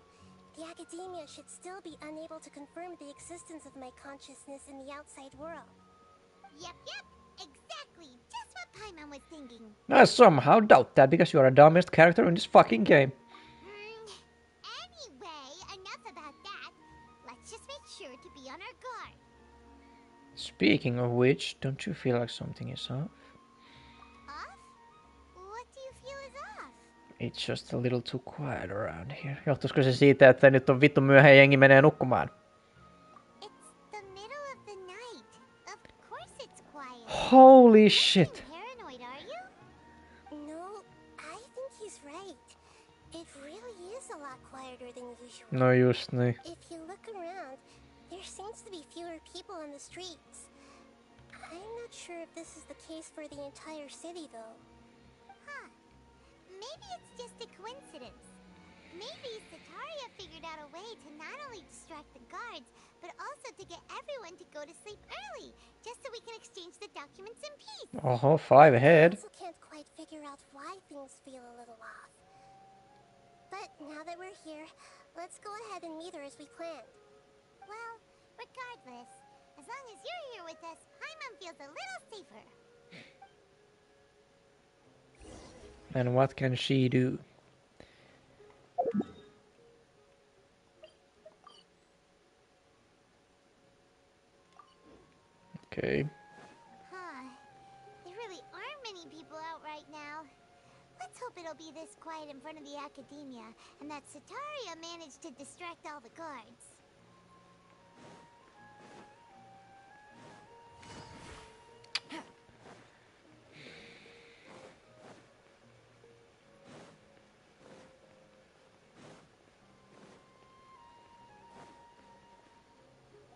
S6: the academia should still be unable to confirm the existence of my consciousness in the outside world. Yep, exactly. Just what Paimon was thinking.
S1: I somehow doubt that because you are the dumbest character in this fucking game.
S6: Anyway, enough about that. Let's just make sure to be on our guard.
S1: Speaking of which, don't you feel like something is off?
S6: What do you feel is off?
S1: It's just a little too quiet around here. Johtuisiko se siitä, että nyt on vittu myöhään jengi menee nukkumaan?
S6: It's the middle of the night. Of course it's quiet.
S1: Holy shit.
S6: Paranoid, are you? No, I think he's right. It really is a lot quieter than usual.
S1: No just niin.
S6: If you look around, there seems to be fewer people on the streets. I'm not sure if this is the case for the entire city, though. Huh. Maybe it's just a coincidence. Maybe Sataria figured out a way to not only distract the guards, but also to get everyone to go to sleep early, just so we can exchange the documents in peace.
S1: Oh, 5 ahead.
S6: I also can't quite figure out why things feel a little off. But now that we're here, let's go ahead and meet her as we planned. Well, regardless, as long as you're here with us, Paimon feels a little safer.
S1: And what can she do? Okay.
S6: Huh. There really aren't many people out right now. Let's hope it'll be this quiet in front of the academia, and that Sataria managed to distract all the guards.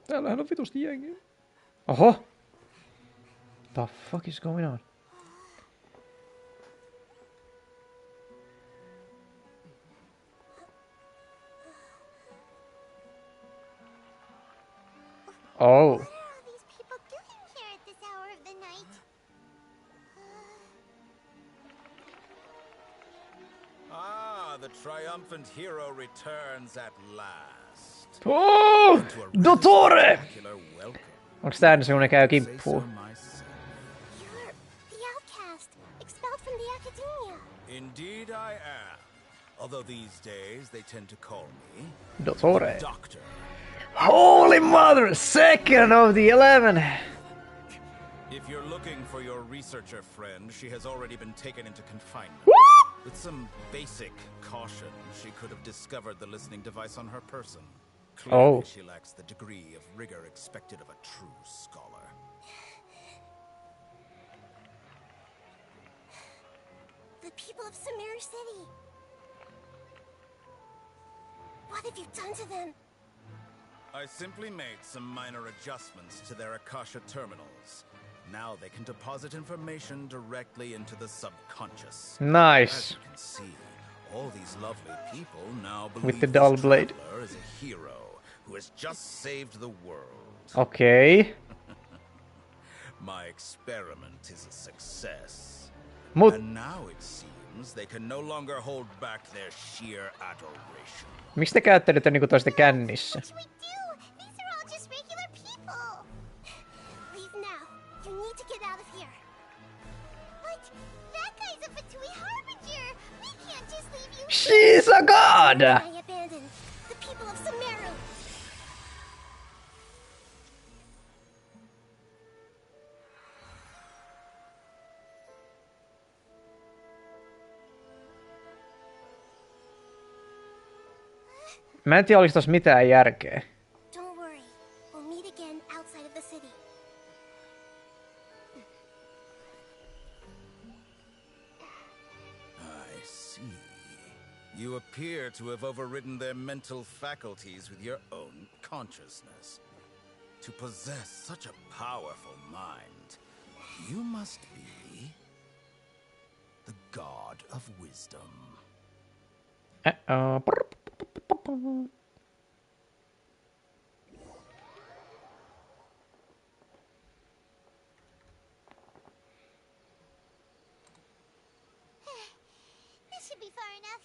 S1: Täällähän on vitusti jengiä. Oho! The fuck is going on? Oh.
S6: What are all these people doing here at this hour of the night?
S4: The triumphant hero returns at last.
S1: Oh! Dottore!
S4: Welcome.
S1: Onks tää nyt semmonen käy kimppuun?
S6: You're the outcast, expelled from the academia.
S4: Indeed I am. Although these days they tend to call me
S1: Dottore.
S4: Doctor.
S1: Holy mother! Second of the 11!
S4: If you're looking for your researcher friend, she has already been taken into confinement. With some basic caution, she could have discovered the listening device on her person. Clearly, she lacks the degree of rigor expected of a true scholar.
S6: The people of Samir City. What have you done to them?
S4: I simply made some minor adjustments to their Akasha terminals. Now they can deposit information directly into the subconscious.
S1: Nice.
S4: As you can see, all these lovely people now believe
S1: With the dull blade.
S4: This traveler is a hero who has just saved the world.
S1: Okay.
S4: My experiment is a success.
S1: Mut
S4: And now it seems they can no longer hold back their sheer adoration.
S1: miksi te käyttelitte niinku toista kännissä?
S6: What should we do? These are all just regular get out of here. But that guy's a Fatui Harbinger. We can't just leave you.
S1: She's a god!
S6: I abandon the people of Sumeru.
S1: Mä en tiedä, olis tossa mitään järkeä.
S6: Don't worry. We'll meet again outside of the city.
S4: I see. You appear to have overridden their mental faculties with your own consciousness. To possess such a powerful mind, you must be the god of wisdom.
S1: Uh-oh.
S6: This should be far enough.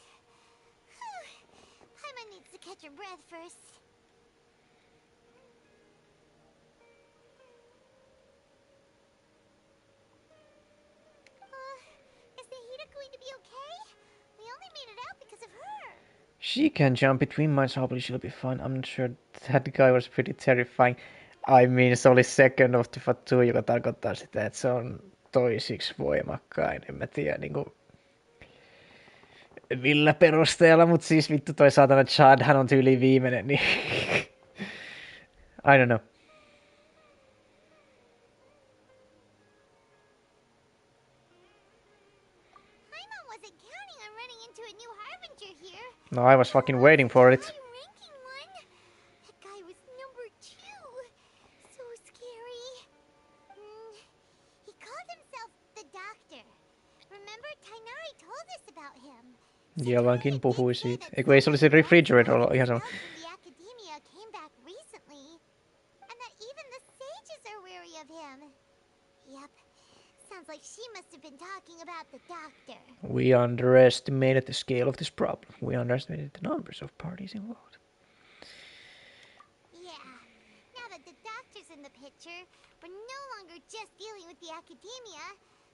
S6: Paimon needs to catch her breath first. Is Nahida going to be okay? We only made it out because of her.
S1: She can jump between mines, hopefully she'll be fine. I'm not sure, that guy was pretty terrifying. I mean, se oli second of the Fatui, joka tarkoittaa sitä, että se on toisiksi voimakkain. En mä tiedä, niinku millä perusteella, mut siis vittu toi saatana Chad, hän on tyyliin viimeinen, niin I don't know.
S6: Paimon wasn't counting on running into a new Harbinger here.
S1: No, I was fucking waiting for it.
S6: High-ranking one. That guy was number 2. So scary. He called himself the Doctor. Remember, Tainari told us about him.
S1: Jollakin puhui siitä. Eiku ei se oli se refrigerator, ihan sama.
S6: The academia came back recently, and that even the sages are wary of him. Yep. Sounds like she must have been talking about the Doctor.
S1: We underestimated the scale of this problem. We underestimated the numbers of parties involved.
S6: Yeah. Now that the Doctor's in the picture, we're no longer just dealing with the academia.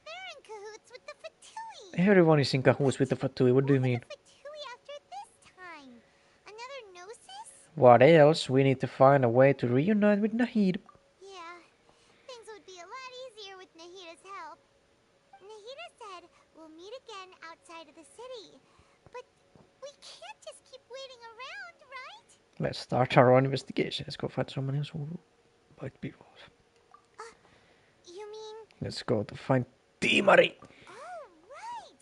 S6: They're in cahoots with the Fatui.
S1: Everyone is in cahoots with the Fatui, what do you mean?
S6: Fatui after this time. Another Gnosis?
S1: What else? We need to find a way to reunite with Nahid.
S6: Yeah. Things would be a lot easier with Nahida's help. Nahida said we'll meet again outside of the city. But we can't just keep waiting around, right?
S1: Let's start our own investigation. Let's go find someone else who might be lost.
S6: You mean...
S1: Let's go to find Tiimari.
S6: Oh, right!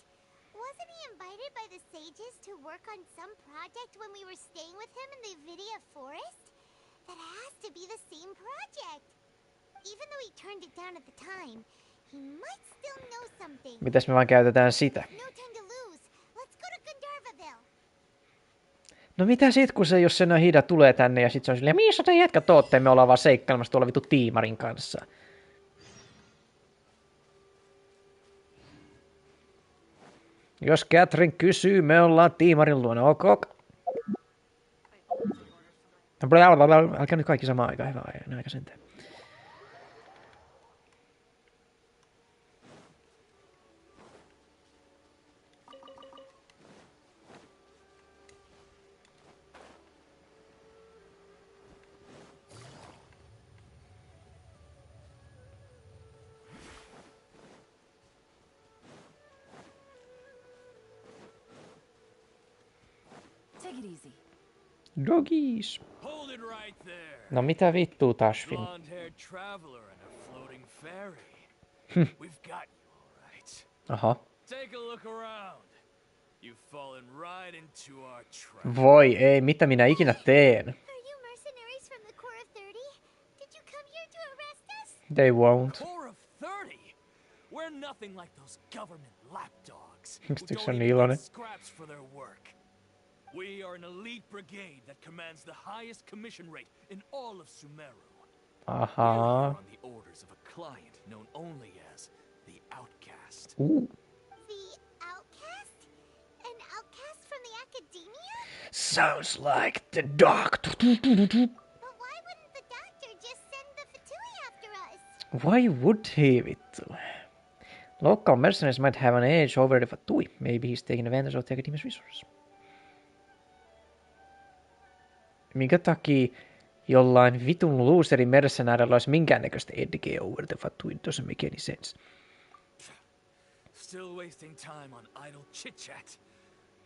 S6: Wasn't he invited by the sages to work on some project when we were staying with him in the Vidia forest? That has to be the same project. Even though he turned it down at the time, he might still know something.
S1: Mitäs me vaan käytetään sitä?
S6: No time to lose. Let's go to Gandharvaville.
S1: No mitä sit, kun se, jos se Nahida tulee tänne ja sit se on silleen, missä te jätkät ootte, me ollaan vaan seikkailemassa tuolla vittu Tiimarin kanssa. Jos Catherine kysyy, me ollaan Tiimarin luona, ok? Älkää nyt kaikki samaan aikaan, hyvä aika sentään.
S5: Take it easy.
S1: Doggies.
S8: Hold it right there.
S1: No mitä vittua, Tashvin?
S8: Blonde-haired traveler and a floating fairy. We've got you, all right.
S1: Aha.
S8: Take a look around. You've fallen right into our trap.
S1: Voi ei, mitä minä ikinä teen?
S6: Are you mercenaries from the Core of 30? Did you come here to arrest us?
S1: They won't.
S8: Core of 30? We're nothing like those government lapdogs.
S1: Miksi
S8: who
S1: se
S8: don't
S1: on
S8: even
S1: niin
S8: get
S1: iloinen?
S8: scraps for their work. We are an elite brigade that commands the highest commission rate in all of Sumeru. We're
S1: Aha.
S8: here on the orders of a client known only as the Outcast.
S6: The outcast? An outcast from the academia?
S1: Sounds like the doctor.
S6: But why wouldn't the Doctor just send the Fatui after us?
S1: Why would he, vittu? Local mercenaries might have an edge over the Fatui. Maybe he's taking advantage of the Academy's resources. Minkä takia jollain vitun loserin mercenaarilla olisi minkäännäköistä edge over the Fatui? Doesn't make any sense.
S8: Still wasting time on idle chit-chat.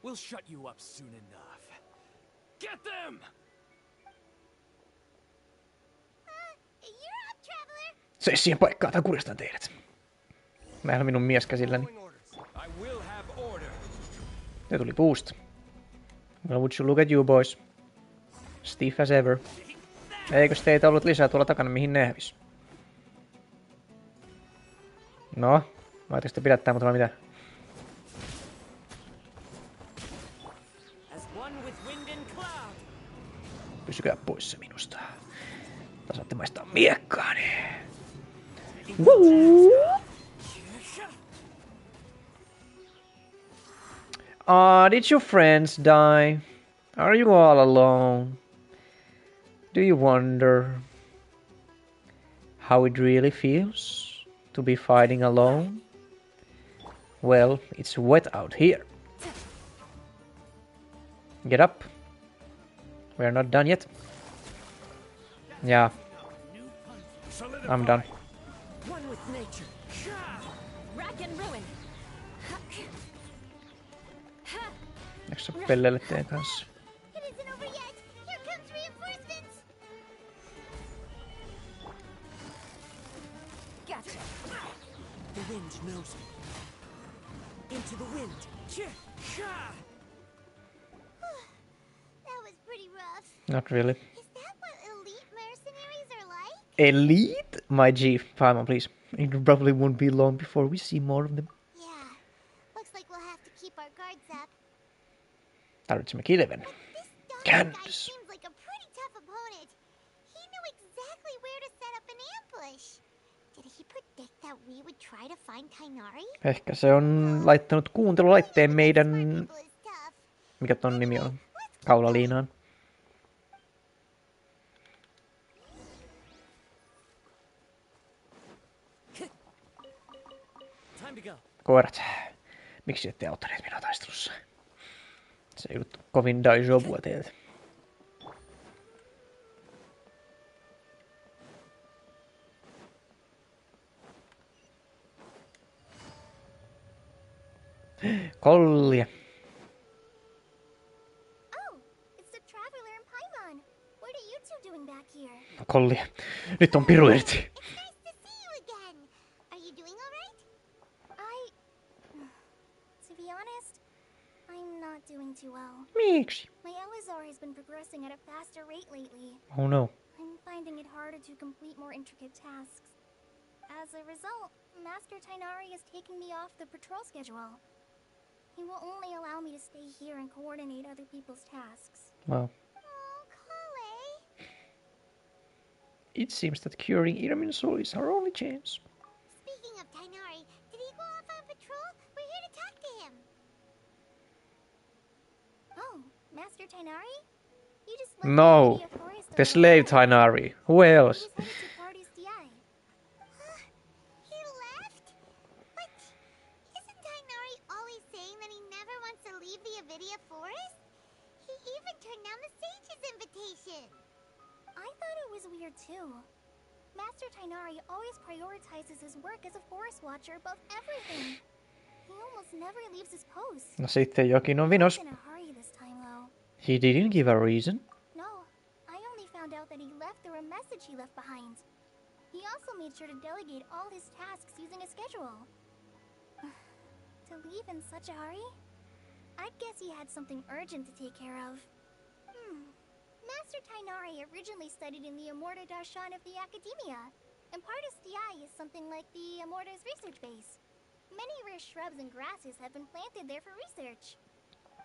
S8: We'll shut you up soon enough. Get them!
S6: You're up, traveler!
S1: Se siihen paikkaan, tai kuristan teidät. Mä en ole minun mies käsilläni.
S8: I will have order.
S1: Ne tuli puusta. Well, would you look at you boys? Stiff as ever. Eikös teitä ollut lisää tuolla takana, mihin ne hävis? No, voitteko te pidättää mut vai mitä? Pysykää poissa minusta. Tasaatte maistaa miekkaani. Did your friends die? Are you all alone? Do you wonder how it really feels to be fighting alone? Well, it's wet out here. Get up. We're not done yet. Yeah. I'm done.
S5: One with nature. Rack and ruin.
S1: Eikö sä pelleille teidän kanssa?
S6: It isn't over yet! Here comes reinforcements!
S5: Gotcha. The wind knows me. Into the wind.
S6: That was pretty rough.
S1: Not really.
S6: Is that what elite mercenaries are like?
S1: Elite? My G, come on please. It probably won't be long before we see more of them.
S6: Yeah. Looks like we'll have to keep our guards up.
S1: Tarvitsemme kilven.
S6: But this Dog guy
S1: Candace.
S6: seems like a pretty tough opponent. He knew exactly where to set up an ambush. Did he predict that we would try to find Tainari?
S1: Ehkä se on laittanut kuuntelulaitteen meidän...
S6: People is tough.
S1: Mikä ton nimi on? Kaulaliinaan.
S8: Time to go.
S1: Koirat. Miksi ette auttaneet minua taistelussa? Se ei ollut kovin daijobua teiltä. Kollia.
S6: Oh, it's the traveler and Paimon. What are you two doing back here?
S1: Kollia. Nyt on piru irti.
S6: It's nice to see you again. Are you doing all right? To be honest, I'm not doing too well.
S1: Miksi?
S6: My Elazar has been progressing at a faster rate lately.
S1: Oh no.
S6: I'm finding it harder to complete more intricate tasks. As a result, Master Tainari has taken me off the patrol schedule. He will only allow me to stay here and coordinate other people's tasks.
S1: Wow.
S6: Oh, Kale.
S1: It seems that curing Irminsul is our only chance.
S6: Speaking of Tainari, did he go off on patrol? We're here to talk to him. Oh, Master Tainari? You just left
S1: No.
S6: the forest
S1: The
S6: alone.
S1: slave Tainari. Who else?
S6: He was headed to Party's DI. He left? But isn't Tainari always saying that he never wants to leave the Avidia forest? He even turned down the sage's invitation. I thought it was weird too. Master Tainari always prioritizes his work as a forest watcher above everything. He almost never leaves his post.
S1: No sitten jokin on vinos.
S6: In a hurry this time though.
S1: He didn't give a reason.
S6: No, I only found out that he left through a message he left behind. He also made sure to delegate all his tasks using a schedule. To leave in such a hurry? I'd guess he had something urgent to take care of. Master Tainari originally studied in the Amorta Darshan of the Academia, and Partis DI is something like the Amorta's research base. Many rare shrubs and grasses have been planted there for research.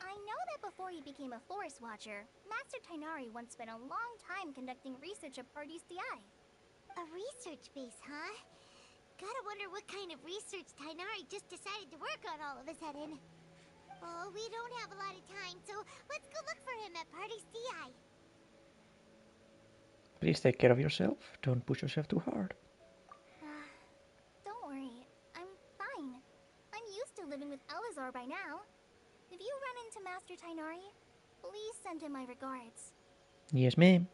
S6: I know that before he became a forest watcher, Master Tainari once spent a long time conducting research at Partis DI. A research base, huh? Gotta wonder what kind of research Tainari just decided to work on all of a sudden. Oh, we don't have a lot of time, so let's go look for him at Partis DI.
S1: Please take care of yourself. Don't push yourself too hard.
S2: before by now. If you run into Master Tainari, please send him my regards.
S1: Yes, ma'am.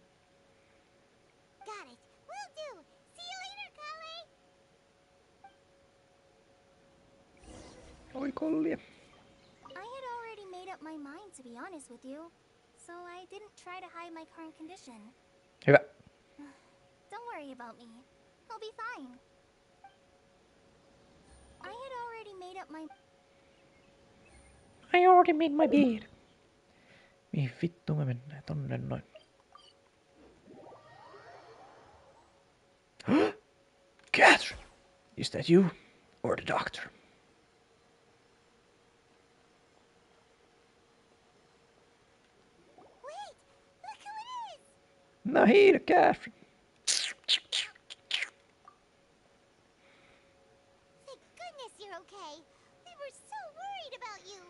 S6: Got it. Will do. See you later, Kale.
S1: Oi kollia.
S2: I had already made up my mind, to be honest with you, so I didn't try to hide my current condition.
S1: Hyvä.
S2: Don't worry about me. I'll be fine. I had already made up my...
S1: I already made my bed. Mihin vittu me mennään tonne noin? Catherine! Is that you? Or the doctor?
S6: Wait! Look who it is!
S1: Nahida, Catherine.
S6: Thank goodness you're okay. We were so worried about you.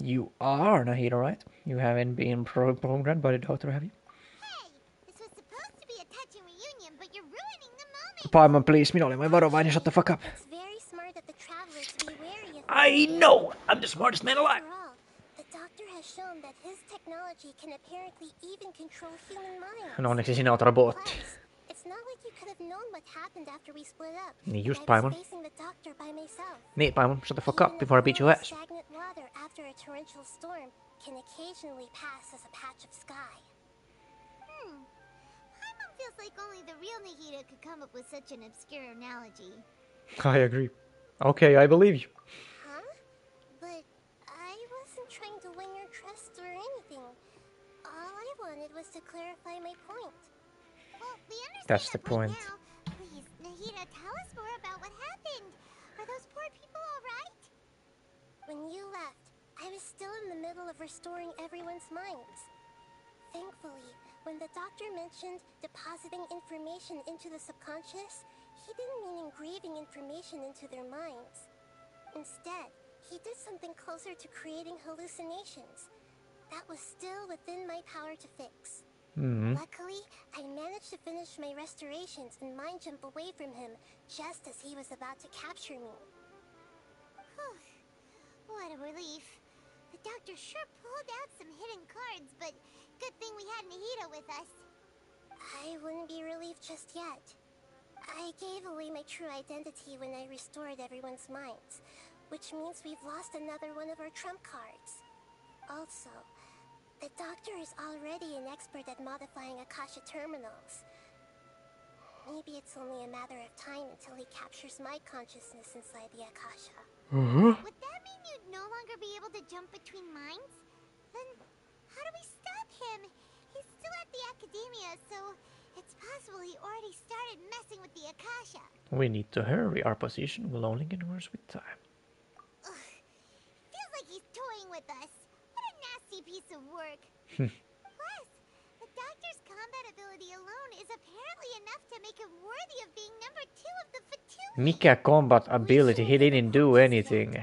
S1: You are Nahida, right? You haven't been programmed by the doctor, have you?
S6: Hey! This was supposed to be a touching reunion, but you're ruining the moment.
S1: Paimon, please, minä olen vain varovainen, shut the fuck up.
S6: It's very smart of the traveler to be wary of...
S1: I know! I'm the smartest man alive!
S6: After all, the doctor has shown that his technology can apparently even control human minds.
S1: No onneksi sinä oot robotti.
S6: Plus, it's not like you could have known what happened after we split up.
S1: Niin just,
S6: I was
S1: Paimon.
S6: facing the doctor by myself.
S1: Niin, Paimon, shut the fuck up before I beat your ass.
S6: Stagnant water after a torrential storm can occasionally pass as a patch of sky. Paimon feels like only the real Nahida could come up with such an obscure analogy.
S1: I agree. Okay, I believe you.
S6: Huh? But I wasn't trying to win your trust or anything. All I wanted was to clarify my point. Well, we understand
S1: That's the
S6: that point
S1: point.
S6: now. Please, Nahida, tell us more about what happened. Are those poor people all right? When you left, I was still in the middle of restoring everyone's minds. Thankfully, when the doctor mentioned depositing information into the subconscious, he didn't mean engraving information into their minds. Instead, he did something closer to creating hallucinations. That was still within my power to fix. Luckily, I managed to finish my restorations and mind jump away from him just as he was about to capture me. Whew. What a relief. The doctor sure pulled out some hidden cards, but good thing we had Nahida with us. I wouldn't be relieved just yet. I gave away my true identity when I restored everyone's minds, which means we've lost another one of our trump cards. Also, the doctor is already an expert at modifying Akasha terminals. Maybe it's only a matter of time until he captures my consciousness inside the Akasha. Would that mean you'd no longer be able to jump between minds? Then how do we stop him? He's still at the academia, so it's possible he already started messing with the Akasha.
S1: We need to hurry. Our position will only get worse with time.
S6: Ugh. Feels like he's toying with us. What a nasty piece of work. Plus, the doctor's combat ability alone is apparently enough to make him worthy of being number 2 of the Fatui.
S1: Mikä combat ability? He didn't do anything.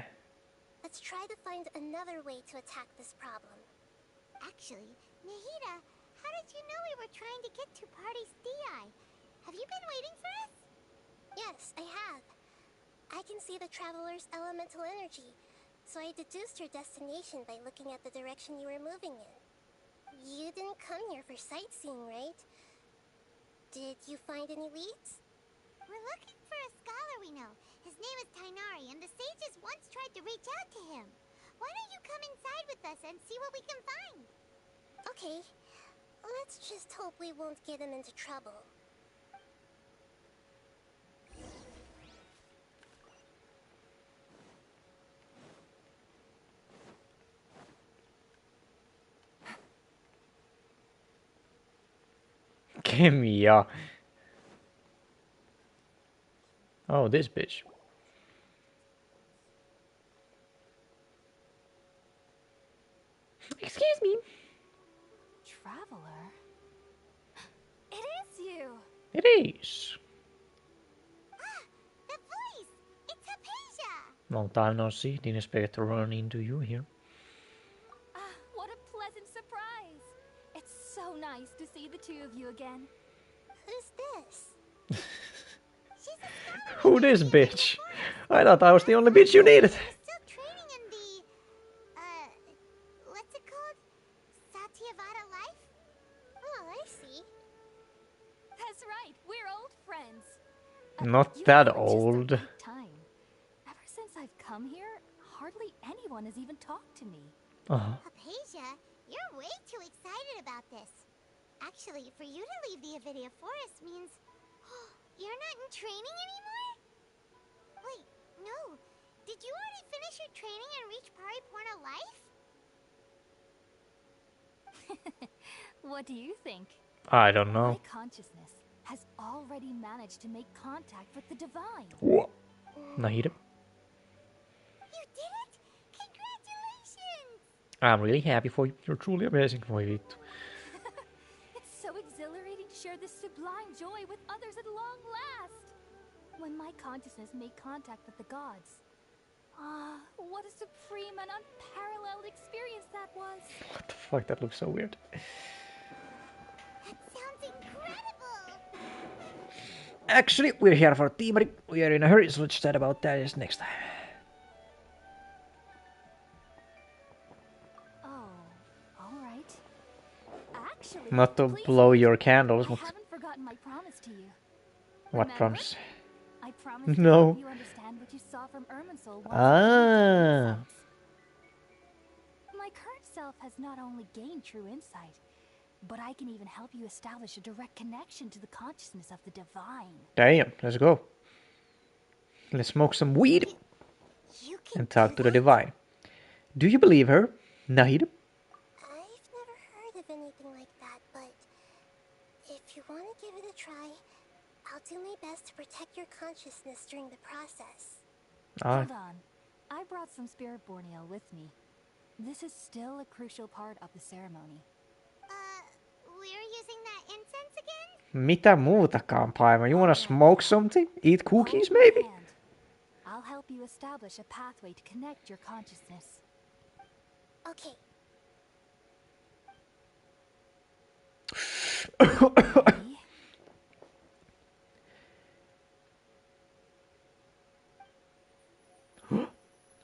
S6: Let's try to find another way to attack this problem. Actually, Nahida, how did you know we were trying to get to Party's DI? Have you been waiting for us? Yes, I have. I can see the traveler's elemental energy, so I deduced your destination by looking at the direction you were moving in. You didn't come here for sightseeing, right? Did you find any leads? We're looking for a scholar we know. His name is Tainari, and the sages once tried to reach out to him. Why don't you come inside with us and see what we can find? Okay. Let's just hope we won't get him into trouble.
S1: Kemia. Oh, this bitch. Excuse me.
S5: Traveler?
S2: It is you!
S1: It is.
S6: Ah! The voice! It's Hypatia!
S1: Long time no see. Didn't expect to run into you here.
S3: What a pleasant surprise. It's so nice to see the two of you again.
S6: Who's this? She's a scholar.
S1: Who this bitch? I thought I was the only bitch you needed.
S6: She's still training in the of Ada life? Oh, I see.
S2: That's right, we're old friends.
S1: Not
S2: You've
S1: that
S2: come at just the
S1: old.
S2: right time. Ever since I've come here, hardly anyone has even talked to me.
S6: Hypatia, you're way too excited about this. Actually, for you to leave the Avidia Forest means you're not in training anymore? Wait, no. Did you already finish your training and reach Pariporna life?
S2: What do you think?
S1: I don't know.
S2: My consciousness has already managed to make contact with the divine.
S1: Nahida.
S6: You did it! Congratulations!
S1: I'm really happy for you. You're truly amazing for you.
S2: It's so exhilarating to share this sublime joy with others at long last. When my consciousness made contact with the gods. What a supreme and unparalleled experience that was.
S1: What the fuck? That looks so weird.
S6: That sounds incredible!
S1: Actually, we're here for Teamari. We are in a hurry, so let's chat about that next time.
S2: Oh, all right. Actually,
S1: Not to
S2: please,
S1: blow your candles.
S2: I haven't forgotten my promise to you.
S1: What
S2: Remember?
S1: promise?
S2: I promised to
S1: No.
S2: help you understand what you saw from Irminsul once
S1: Ah.
S2: my current self has not only gained true insight, but I can even help you establish a direct connection to the consciousness of the divine.
S1: Damn, let's go. Let's smoke some weed
S6: You can
S1: and talk
S6: do
S1: to the
S6: that?
S1: divine. Do you believe her, Nahid?
S6: I've never heard of anything like that, but if you want to give it a try, I'll do my best to protect your consciousness during the process.
S2: Hold on. I brought some spirit borneo with me. This is still a crucial part of the ceremony.
S6: We're using that incense again?
S1: Mitä muutakaan, Paima? You wanna smoke something? Eat cookies,
S2: Hold my
S1: maybe?
S2: hand. I'll help you establish a pathway to connect your consciousness.
S6: Okay.
S2: Ready?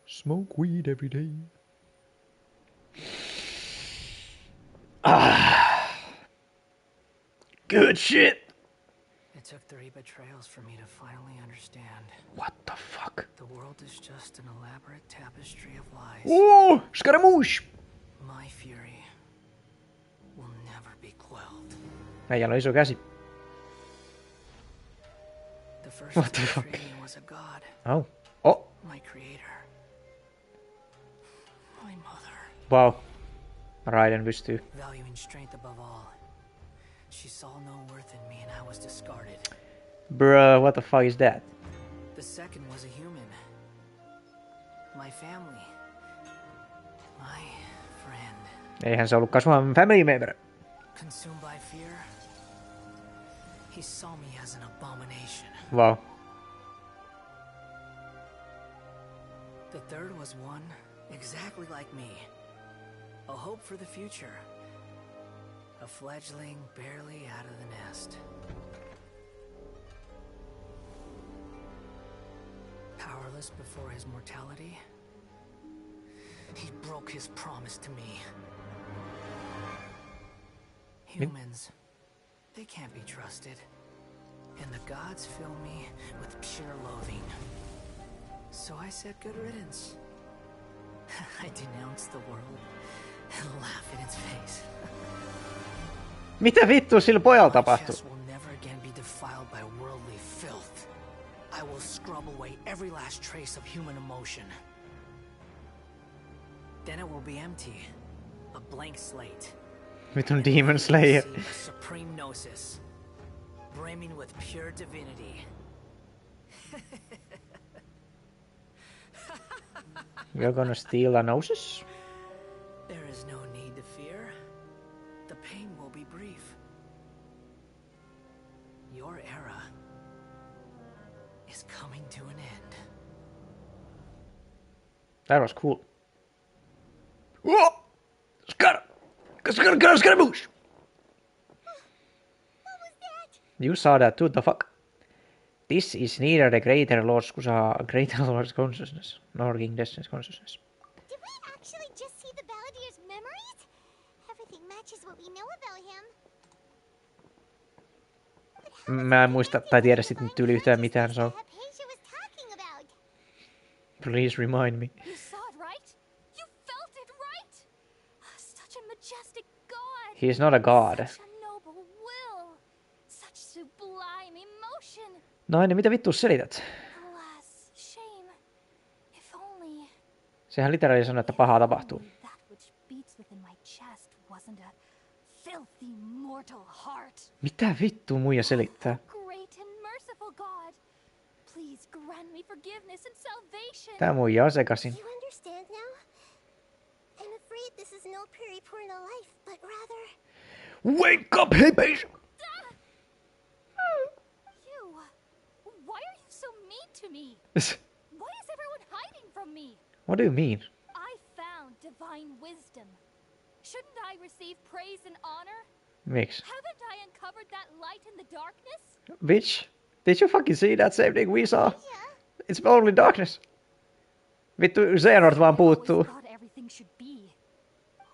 S1: Smoke weed every day. Good shit.
S7: It took 3 betrayals for me to finally understand.
S1: What the fuck?
S7: The world is just an elaborate tapestry of lies.
S1: Oh, Scaramouche!
S7: My fury will never be quelled.
S1: Äijällä on iso käsi.
S7: The first
S1: What
S7: to
S1: the fuck?
S7: betray me was a god,
S1: Oh. Oh.
S7: my creator, my mother.
S1: Wow. Raiden pystyy.
S7: Valuing strength above all, she saw no worth in me and I was discarded.
S1: Bruh, what the fuck is that?
S7: The second was a human. My family. My friend.
S1: Eihän se ollutkaan sun family member.
S7: Consumed by fear, he saw me as an abomination.
S1: Wow.
S7: The third was one exactly like me. A hope for the future. A fledgling barely out of the nest. Powerless before his mortality, he broke his promise to me. Humans, they can't be trusted. And the gods fill me with pure loathing. So I said good riddance. I denounced the world and laugh in its face.
S1: Mitä vittua sillä pojalla
S7: My
S1: tapahtui?
S7: chest will never again be defiled by worldly filth. I will scrub away every last trace of human emotion. Then it will be empty, a blank slate.
S1: Vitun Demon Slayer.
S7: See a supreme gnosis, brimming with pure divinity.
S1: You're gonna steal a Gnosis?
S7: There is no need to fear. The pain will be brief. Your era is coming to an end.
S1: That was cool. Whoa! Scaramouche!
S6: What was that?
S1: You saw that too, the fuck? This is neither the Greater Lord's consciousness, nor King Destiny's consciousness.
S6: Did we actually just see the Balladeer's memories? Everything matches what we know about him.
S1: Mä en muista tai tiedä sit nyt yli yhtään mitään, so please remind me.
S2: You saw it, right? You felt it, right? Such a majestic god.
S1: He's not a god.
S2: Such a noble will. Such sublime emotion.
S1: Nainen, mitä vittua selität?
S2: Alas, shame. If only.
S1: Sehän literally sanoo, että pahaa tapahtuu.
S2: That which beats within my chest wasn't a filthy mortal heart.
S1: Mitä vittua muija selittää?
S2: Great and merciful God. Please grant me forgiveness and salvation.
S1: Tää muija on sekasin.
S6: You understand now? I'm afraid this is no periporno life, but rather...
S1: Wake up, hey bitch!
S2: You. Why are you so mean to me? Why is everyone hiding from me?
S1: What do you mean?
S2: I found divine wisdom. Shouldn't I receive praise and honor?
S1: Miksi?
S2: Haven't I uncovered that light in the darkness?
S1: Bitch, did you fucking see that same thing we saw? It's only darkness. Vittu, Xehanort vaan puuttuu.
S2: I thought everything should be.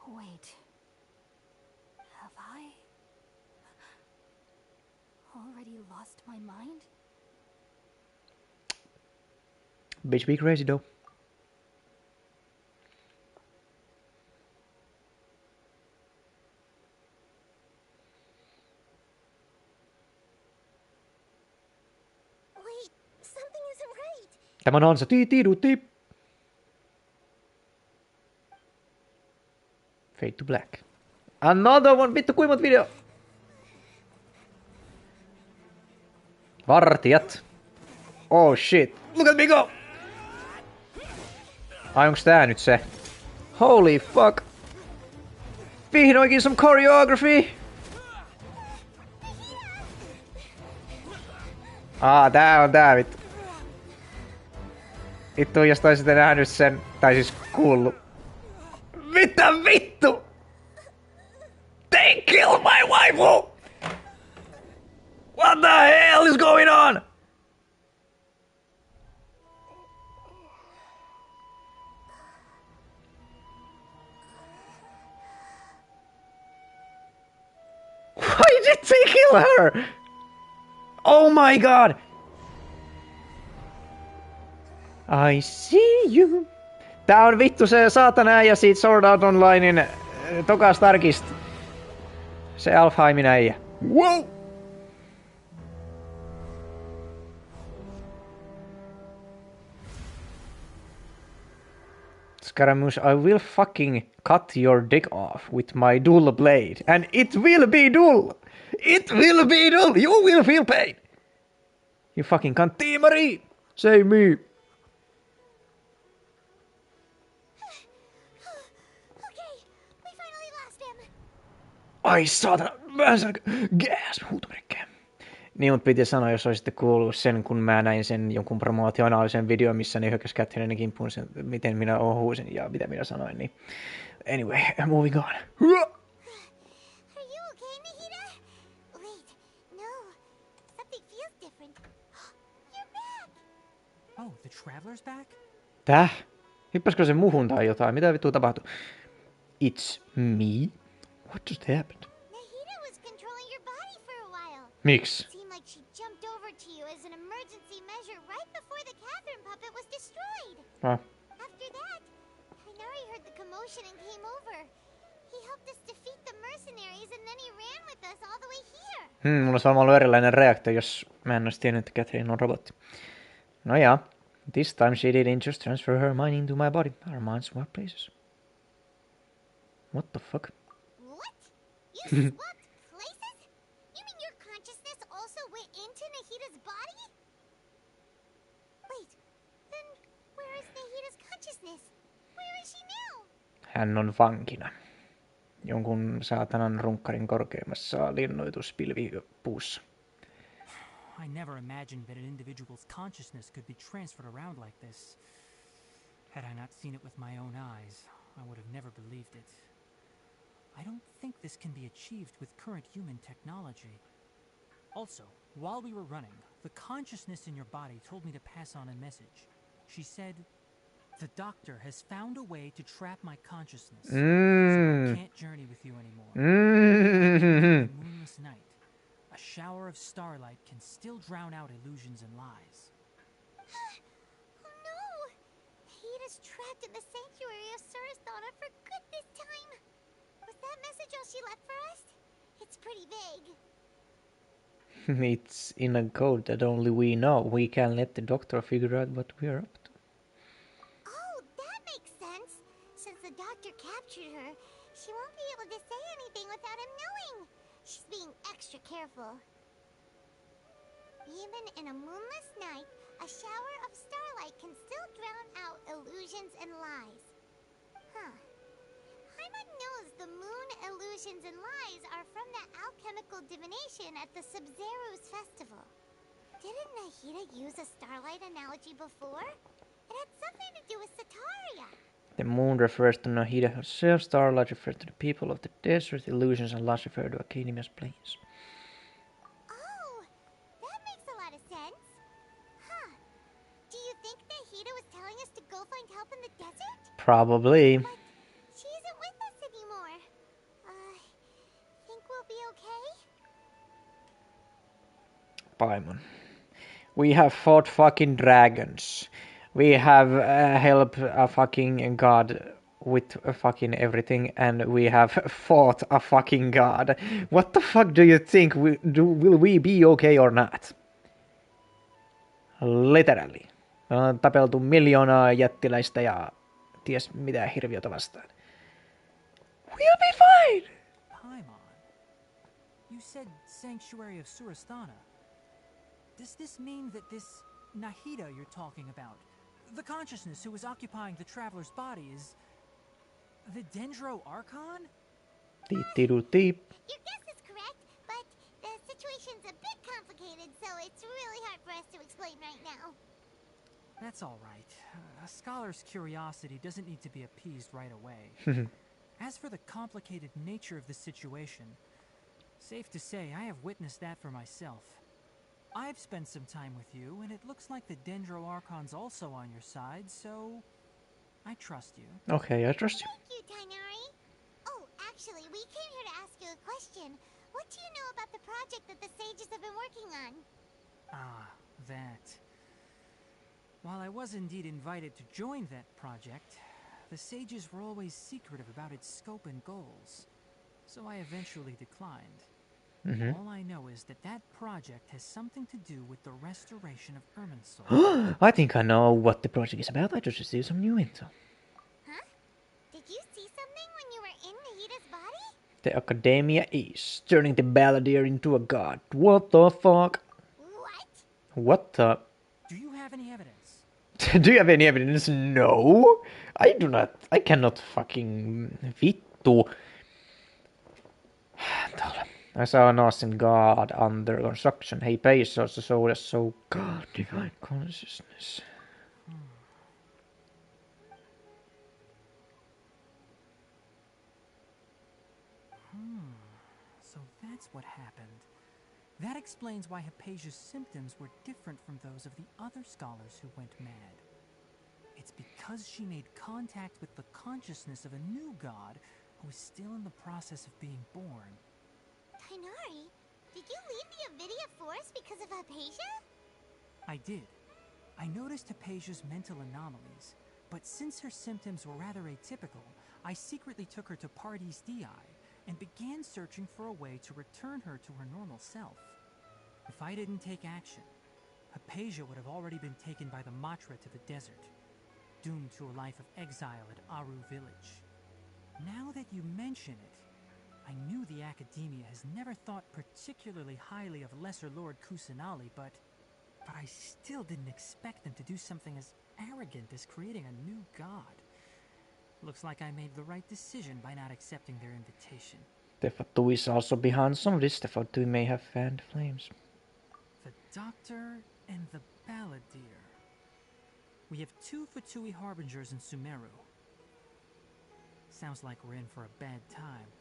S2: Wait. Have I already lost my mind?
S1: Bitch, be crazy though.
S6: Wait, something isn't right.
S1: Tämä on se tiidutti. Fade to black. Another one, vittu kuinka monta video. Vartijat. Oh shit. Look at me go. Ai onks tää nyt se? Holy fuck. Vihdoinkin some choreography. Tää on tää vittu. Vittu, jos toisitte nähnyt sen, tai siis kuullut. Mitä vittu? They killed my waifu! What the hell is going on? Why did they kill her? Oh my god! I see you. Tää on vittu se saatana äijä siitä Sword Art Onlinein tokas tarkist. Se Alfheimin äijä. Wow! Scaramouche, I will fucking cut your dick off with my dull blade. And it will be dull! It will be dull! You will feel pain! You fucking cunt, Marie! Say me! Ai saatana, gasp, huutomerkkejä. Niin, mut piti sanoa, jos olisitte kuullut sen, kun mä näin sen jonkun promotionaalisen videon, missä ne hyökkäs Catherinein kimppuun sen, miten minä huusin ja mitä minä sanoin, niin... Anyway, moving on.
S6: Are you okay, Nahida? Wait, no. Something feels different. You're back!
S7: Oh, the traveler's back?
S1: Täh? Hyppäskö se muhun tai jotain? Mitä vittua tapahtui? It's me? What just happened?
S6: Nahida was controlling your body for a while.
S1: Miksi?
S6: It seemed like she jumped over to you as an emergency measure right before the Catherine puppet was destroyed. After that, Hinari heard the commotion and came over. He helped us defeat the mercenaries and then he ran with us all the way here.
S1: Mulla olisi varmaan ollut erilainen reaktio, jos mä en olisi tiennyt, että Catherine on robotti. No ja, this time she didn't just transfer her mind into my body. Our minds swap places. What the fuck?
S6: What? You swapped places? You mean your consciousness also went into Nahida's body? Wait, then where is Nahida's consciousness? Where is she now?
S1: Hän on vankina. Jonkun saatanan runkkarin korkeimmassa linnoituspilvipuussa.
S7: I never imagined that an individual's consciousness could be transferred around like this. Had I not seen it with my own eyes, I would have never believed it. I don't think this can be achieved with current human technology. Also, while we were running, the consciousness in your body told me to pass on a message. She said,
S9: The doctor has found a way to trap my consciousness, so I can't journey with you anymore. A moonless night, a shower of starlight can still drown out illusions and lies.
S3: Oh no! Hida's trapped in the sanctuary of Surasthana for good this time. Was that message all she left for us? It's pretty vague.
S1: It's in a code that only we know. We can let the doctor figure out what we're up to.
S3: Oh, that makes sense. Since the doctor captured her, she won't be able to say anything without him knowing. She's being extra careful. Even in a moonless night, a shower of starlight can still drown out illusions and lies. Huh. Paimon knows the moon illusions and lies are from the alchemical divination at the Sub-Zero's festival. Didn't Nahida use a starlight analogy before? It had something to do with Sataria.
S1: The moon refers to Nahida herself, starlight refers to the people of the desert, illusions and lies refer to Academia's planes.
S3: Oh, that makes a lot of sense. Huh. Do you think Nahida was telling us to go find help in the desert?
S1: Probably.
S3: But she isn't with us anymore. Think we'll be okay?
S1: Paimon. We have fought fucking dragons. We have helped a fucking god with fucking everything, and we have fought a fucking god. What the fuck do you think? Will we be okay or not? Literally. Me on tapeltu miljoonaa jättiläistä ja ties mitä hirviötä vastaan. We'll be fine!
S9: Paimon, you said Sanctuary of Surasthana. Does this mean that this Nahida you're talking about, the consciousness who was occupying the traveler's body, is the Dendro Archon?
S1: Tiitti-du-tiip.
S3: Your guess is correct, but the situation's a bit complicated, so it's really hard for us to explain right now.
S9: That's all right. A scholar's curiosity doesn't need to be appeased right away. As for the complicated nature of the situation, safe to say I have witnessed that for myself. I've spent some time with you, and it looks like the Dendro Archon's also on your side, so I trust you.
S1: Okay, I trust you.
S3: Thank you, Tainari. Oh, actually, we came here to ask you a question. What do you know about the project that the sages have been working on?
S9: Ah, that. While I was indeed invited to join that project, the sages were always secretive about its scope and goals, so I eventually declined. All I know is that that project has something to do with the restoration of Irminsul.
S1: I think I know what the project is about. I just received some new info.
S3: Huh? Did you see something when you were in Nahida's body?
S1: The Academia is turning the balladeer into a god. What the fuck?
S3: What?
S1: What the?
S9: Do you have any evidence?
S1: Do you have any evidence? No. I do not. I cannot fucking vittu. I saw an awesome god under construction. Hey, Pace also showed us so god divine consciousness.
S9: So that's what happened. That explains why Hypatia's symptoms were different from those of the other scholars who went mad. It's because she made contact with the consciousness of a new god who is still in the process of being born.
S3: Tainari, did you leave the Avidia Forest because of Hypatia?
S9: I did. I noticed Hypatia's mental anomalies, but since her symptoms were rather atypical, I secretly took her to Pardes Dii and began searching for a way to return her to her normal self. If I didn't take action, Hypatia would have already been taken by the Matra to the desert, doomed to a life of exile at Aru village. Now that you mention it, I knew the Academia has never thought particularly highly of Lesser Lord Kusanali, but I still didn't expect them to do something as arrogant as creating a new god. Looks like I made the right decision by not accepting their invitation.
S1: The Fatui is also behind some of this. The Fatui may have fanned flames.
S9: The Doctor and the Balladeer. We have 2 Fatui Harbingers in Sumeru. Sounds like we're in for a bad time.